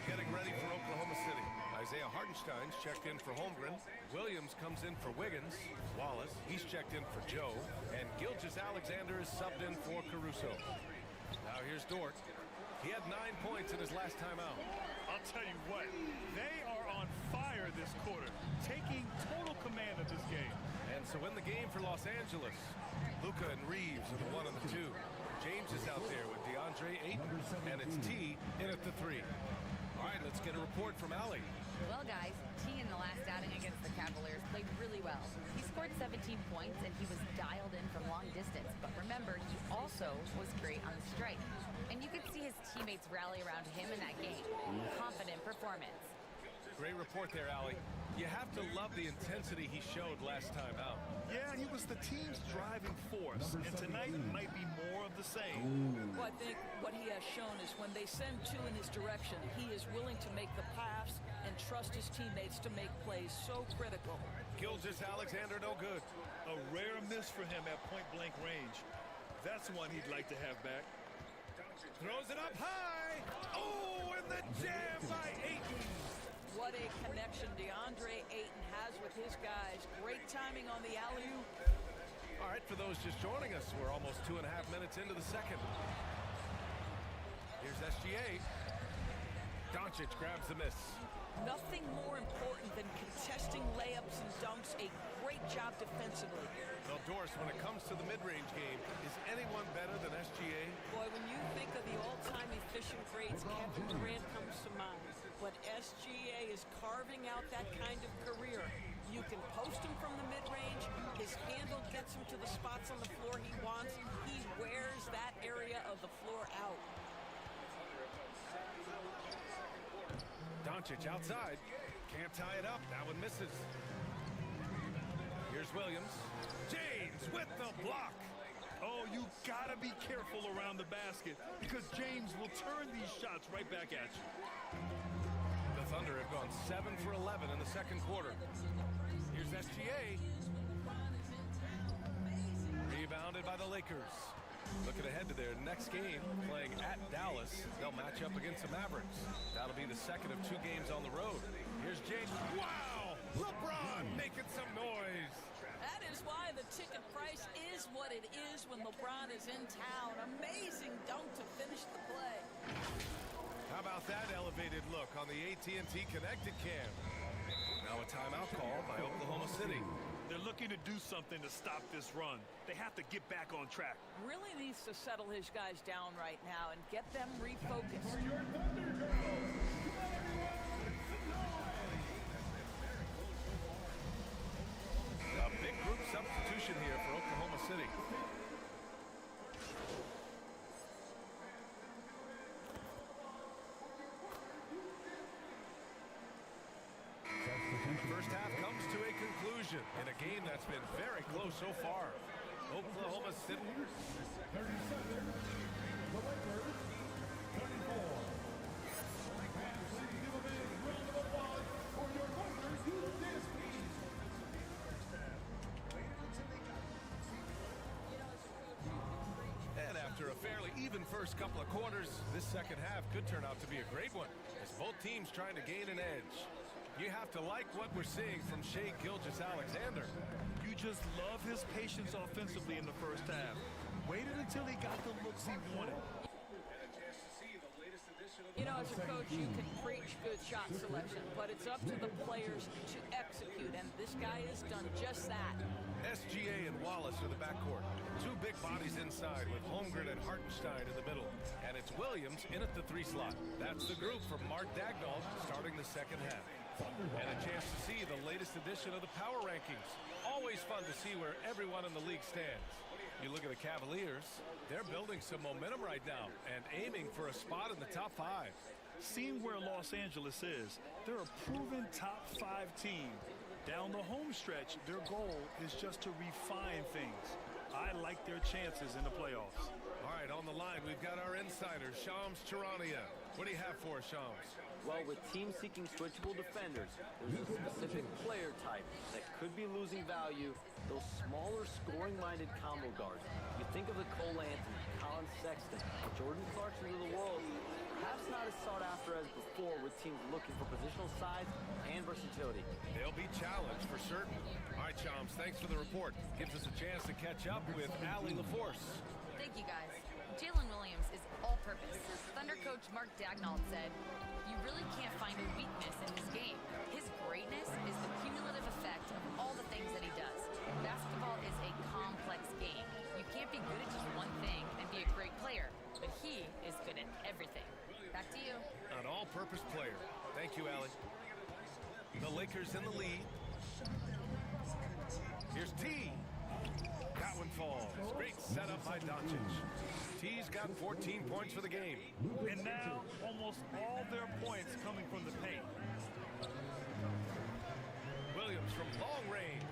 Getting ready for Oklahoma City. Isaiah Hartenstein's checked in for Holmgren. Williams comes in for Wiggins. Wallace, he's checked in for Joe. And Gilgeous-Alexander is subbed in for Caruso. Now here's Dort. He had 9 points in his last time out. I'll tell you what, they are on fire this quarter, taking total command of this game. And so in the game for Los Angeles, Luka and Reeves are the 1 and the 2. James is out there with DeAndre Ayton, and it's T in at the 3. All right, let's get a report from Allie. Well, guys, T in the last outing against the Cavaliers played really well. He scored 17 points, and he was dialed in from long distance. But remember, he also was great on the strike. And you could see his teammates rally around him in that game. Confident performance. Great report there, Allie. You have to love the intensity he showed last time out. Yeah, he was the team's driving force, and tonight might be more of the same. Well, I think what he has shown is when they send two in his direction, he is willing to make the pass and trust his teammates to make plays so critical. Gilgeous-Alexander no good. A rare miss for him at point-blank range. That's one he'd like to have back. Throws it up high. Oh, and the jam by Ayton. What a connection DeAndre Ayton has with his guys. Great timing on the alley-oop. All right, for those just joining us, we're almost 2.5 minutes into the second. Here's SGA. Doncic grabs the miss. Nothing more important than contesting layups and dunks. A great job defensively. Well, Doris, when it comes to the mid-range game, is anyone better than SGA? Boy, when you think of the all-time efficient grades, Kevin Durant comes to mind. But SGA is carving out that kind of career. You You can post him from the mid-range. His handle gets him to the spots on the floor he wants. He wears that area of the floor out. Doncic outside. Can't tie it up. That one misses. Here's Williams. James with the block. Oh, you gotta be careful around the basket because James will turn these shots right back at you. The Thunder have gone 7 for 11 in the second quarter. Here's SGA. Rebounded by the Lakers. Looking ahead to their next game, playing at Dallas. They'll match up against the Mavericks. That'll be the second of 2 games on the road. Here's James. Wow! LeBron making some noise. That is why the ticket price is what it is when LeBron is in town. Amazing dunk to finish the play. How about that elevated look on the AT&T Connected Cam? Now a timeout call by Oklahoma City. They're looking to do something to stop this run. They have to get back on track. Really needs to settle his guys down right now and get them refocused. A big group substitution here for Oklahoma City. The first half comes to a conclusion in a game that's been very close so far. Oklahoma City. 37. The Lakers, 34. Please give a big round of applause for your Lakers this week. And after a fairly even first couple of quarters, this second half could turn out to be a great one, as both teams trying to gain an edge. You have to like what we're seeing from Shai Gilgeous-Alexander. You just love his patience offensively in the first half. Waited until he got the looks he wanted. You know, as a coach, you can preach good shot selection, but it's up to the players to execute, and this guy has done just that. SGA and Wallace are the backcourt. 2 big bodies inside with Holmgren and Hartenstein in the middle. And it's Williams in at the 3 slot. That's the group from Mark Dagnall starting the second half. And a chance to see the latest edition of the power rankings. Always fun to see where everyone in the league stands. You look at the Cavaliers, they're building some momentum right now and aiming for a spot in the top 5. Seeing where Los Angeles is, they're a proven top 5 team. Down the home stretch, their goal is just to refine things. I like their chances in the playoffs. All right, on the line, we've got our insider, Shams Charania. What do you have for us, Shams? Well, with teams seeking switchable defenders, there's a specific player type that could be losing value, those smaller scoring-minded combo guards. You think of the Cole Anthony, Colin Sexton, Jordan Clarkson of the world, perhaps not as sought after as before with teams looking for positional size and versatility. They'll be challenged for certain. All right, Shams, thanks for the report. Gives us a chance to catch up with Allie LaForce. Thank you, guys. Jalen Williams is all-purpose. Thunder coach Mark Dagnall said, "You really can't find a weakness in his game. His greatness is the cumulative effect of all the things that he does. Basketball is a complex game. You can't be good at just one thing and be a great player, but he is good at everything." Back to you. An all-purpose player. Thank you, Allie. The Lakers in the lead. Here's T. That one falls. Great setup by Doncic. T's got 14 points for the game. And now, almost all their points coming from the paint. Williams from long range.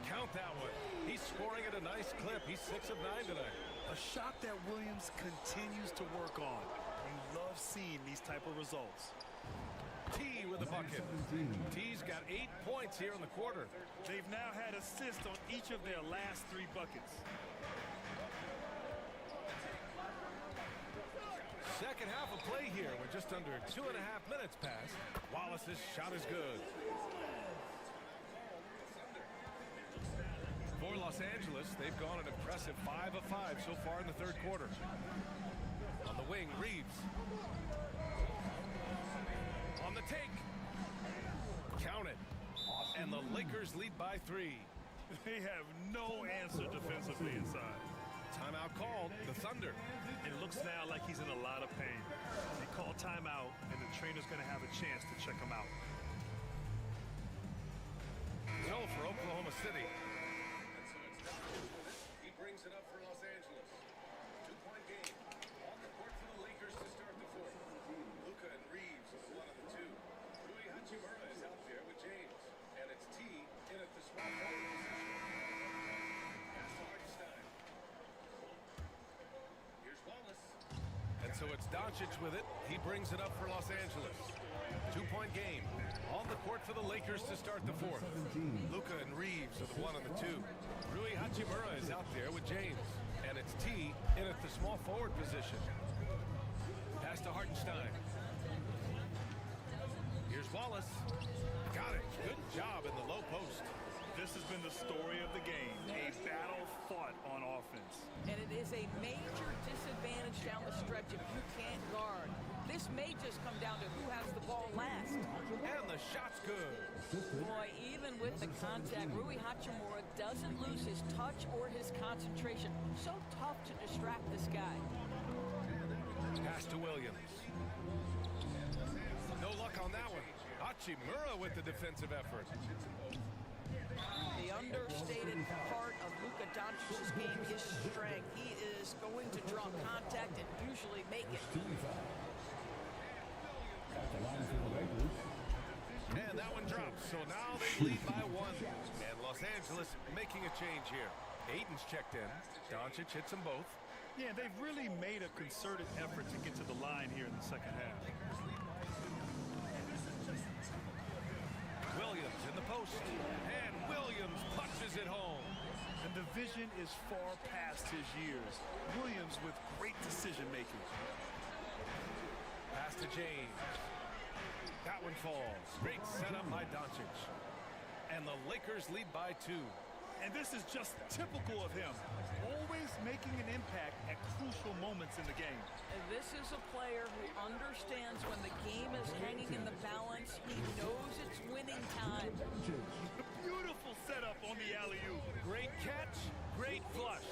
Count that one. He's scoring at a nice clip. He's 6 of 9 tonight. A shot that Williams continues to work on. You love seeing these type of results. T with a bucket. T's got 8 points here in the quarter. They've now had assists on each of their last 3 buckets. Second half of play here with just under 2.5 minutes passed. Wallace's shot is good. For Los Angeles, they've gone an impressive 5 of 5 so far in the third quarter. On the wing, Reeves. On the take. Count it. And the Lakers lead by 3. They have no answer defensively inside. Timeout called. The Thunder. It looks now like he's in a lot of pain. They call timeout, and the trainer's going to have a chance to check him out. So for Oklahoma City. He brings it up for Los Angeles. 2-point game. On the court for the Lakers to start the fourth. Luka and Reeves are the one and the two. Rui Hachimura is out there with James. And it's T in at the small forward position. Pass to Hartenstein. Here's Wallace. And so it's Doncic with it. He brings it up for Los Angeles. 2-point game. On the court for the Lakers to start the fourth. Luka and Reeves are the one and the two. Rui Hachimura is out there with James. And it's T in at the small forward position. Pass to Hartenstein. Here's Wallace. Got it. Good job in the low post. This has been the story of the game. A battle fought on offense. And it is a major disadvantage down the stretch if you can't guard. This may just come down to who has the ball last. And the shot's good. Boy, even with the contact, Rui Hachimura doesn't lose his touch or his concentration. So tough to distract this guy. Pass to Williams. No luck on that one. Hachimura with the defensive effort. The understated part of Luka Doncic's game is strength. He is going to draw contact and usually make it. And that one drops, so now they lead by one. And Los Angeles making a change here. Ayton's checked in. Doncic hits them both. Yeah, they've really made a concerted effort to get to the line here in the second half. Williams in the post. And Williams punches it home. And the vision is far past his years. Williams with great decision-making. Pass to James. That one falls. Great setup by Doncic. And the Lakers lead by 2. And this is just typical of him. Always making an impact at crucial moments in the game. And this is a player who understands when the game is hanging in the balance. He knows it's winning time. Beautiful setup on the alley-oop. Great catch, great flush.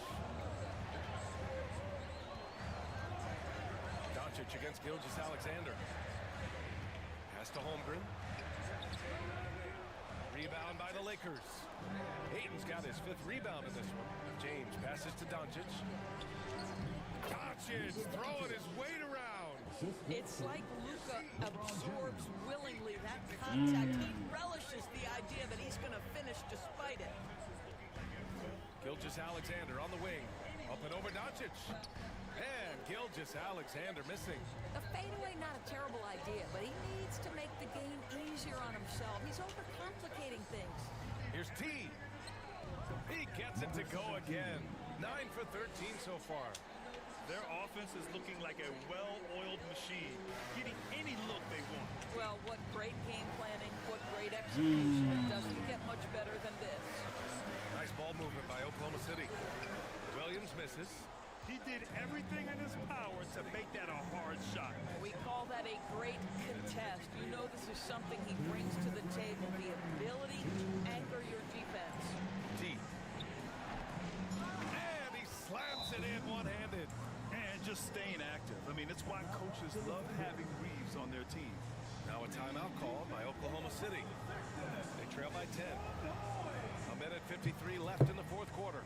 Doncic against Gilgeous-Alexander. Pass to Holmgren. Rebound by the Lakers. Ayton's got his 5th rebound in this one. James passes to Doncic. Doncic throwing his weight around. It's like Luka absorbs willingly that contact. He relishes the idea that he's going to finish despite it. Gilgeous-Alexander on the wing. Up and over Doncic. And Gilgeous-Alexander missing. The fadeaway, not a terrible idea, but he needs to make the game easier on himself. He's overcomplicating things. Here's T. He gets it to go again. 9 for 13 so far. Their offense is looking like a well-oiled machine, getting any look they want. Well, what great game planning, what great execution. It doesn't get much better than this. Nice ball movement by Oklahoma City. Williams misses. He did everything in his power to make that a hard shot. We call that a great contest. You know this is something he brings to the table, the ability to anchor your defense. Deep. And he slams it in one-handed. And just staying active. I mean, it's why coaches love having Reeves on their team. Now a timeout call by Oklahoma City. They trail by 10. A minute 53 left in the fourth quarter.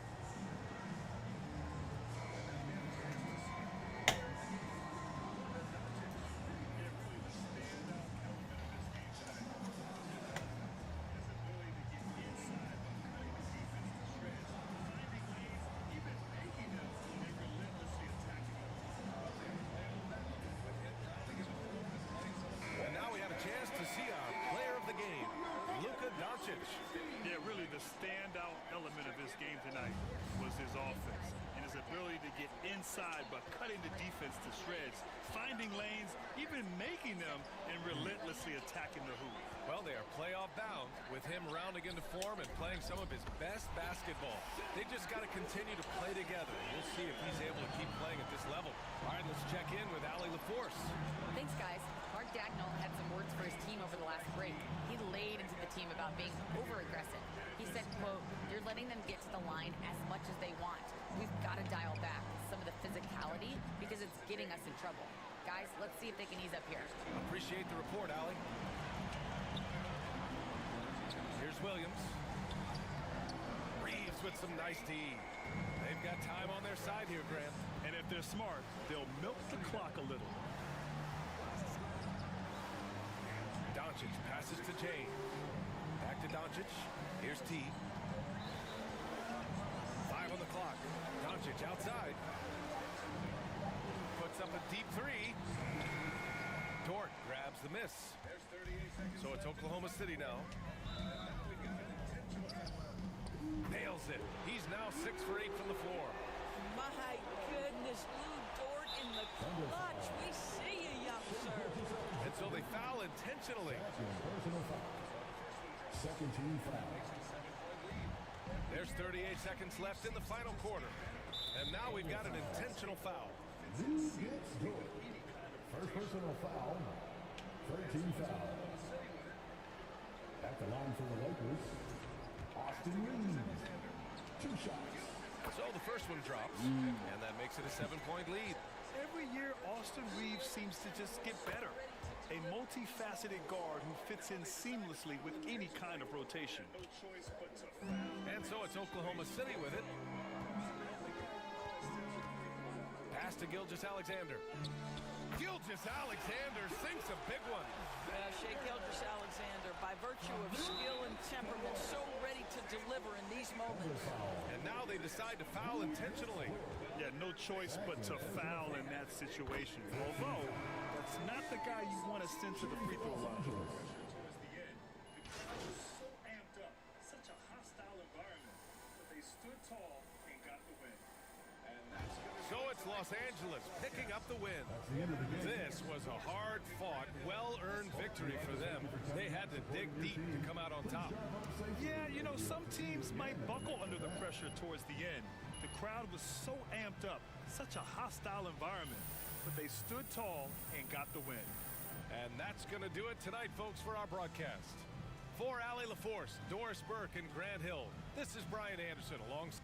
Yeah, really the standout element of this game tonight was his offense and his ability to get inside by cutting the defense to shreds, finding lanes, even making them, and relentlessly attacking the hoop. Well, they are playoff bound with him rounding into form and playing some of his best basketball. They just got to continue to play together. We'll see if he's able to keep playing at this level. All right, let's check in with Allie LaForce. Thanks, guys. Mark Dagnall had some words for his team over the last break. He laid into the team about being over-aggressive. He said, quote, "You're letting them get to the line as much as they want. We've got to dial back some of the physicality because it's getting us in trouble. Guys, let's see if they can ease up here." Appreciate the report, Allie. Here's Williams. Reeves with some nice D. They've got time on their side here, Grant. And if they're smart, they'll milk the clock a little. Doncic passes to James. Back to Doncic. Here's T. 5 on the clock. Doncic outside. Puts up a deep three. Dort grabs the miss. So it's Oklahoma City now. Nails it. He's now 6 for 8 from the floor. My goodness, Lou Dort in the clutch. We see you, young sir. And so they foul intentionally. Second team foul. There's 38 seconds left in the final quarter. And now we've got an intentional foul. Lou gets Dort. First personal foul. Third team foul. At the line for the Lakers, Austin Reeves. 2 shots. So the first one drops, and that makes it a 7-point lead. Every year, Austin Reeves seems to just get better. A multifaceted guard who fits in seamlessly with any kind of rotation. And so it's Oklahoma City with it. Pass to Gilgeous-Alexander. Gilgeous-Alexander sinks a big one. Shea Gilgeous-Alexander, by virtue of skill and temperament, so ready to deliver in these moments. And now they decide to foul intentionally. Yeah, no choice but to foul in that situation. Although, that's not the guy you want to send to the free throw line. Such a hostile environment, but they stood tall and got the win. So it's Los Angeles picking up the win. This was a hard-fought, well-earned victory for them. They had to dig deep to come out on top. Yeah, you know, some teams might buckle under the pressure towards the end. The crowd was so amped up, such a hostile environment, but they stood tall and got the win. And that's going to do it tonight, folks, for our broadcast. For Allie LaForce, Doris Burke, and Grant Hill, this is Brian Anderson alongside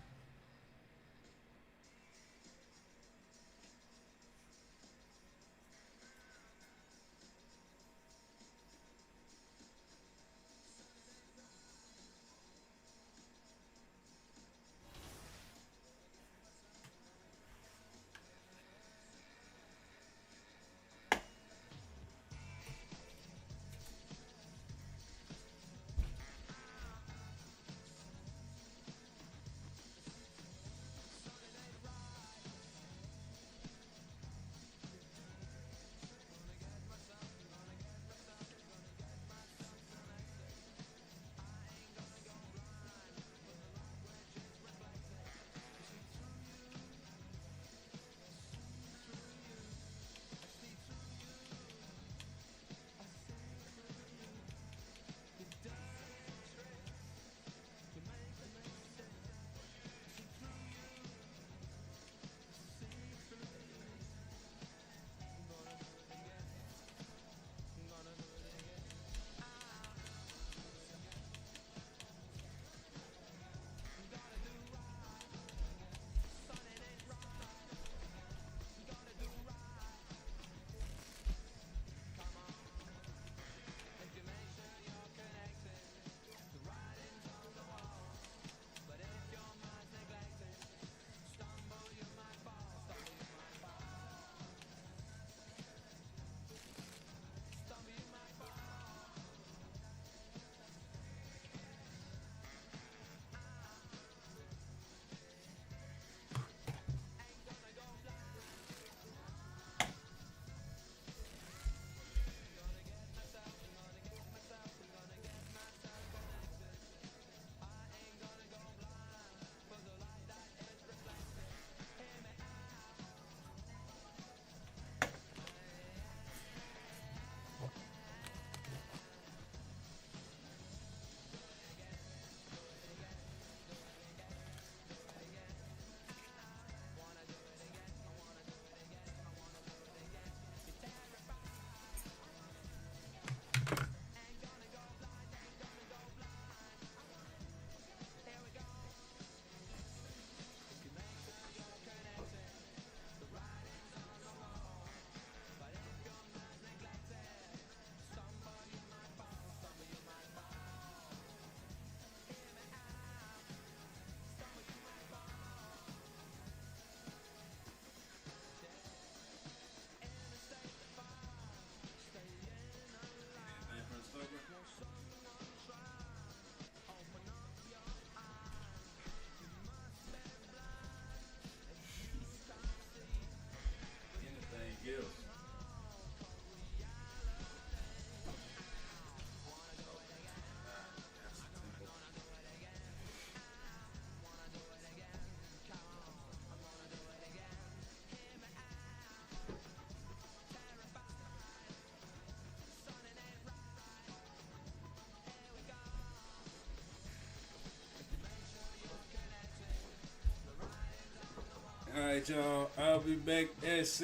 right, y'all. I'll be back at 7.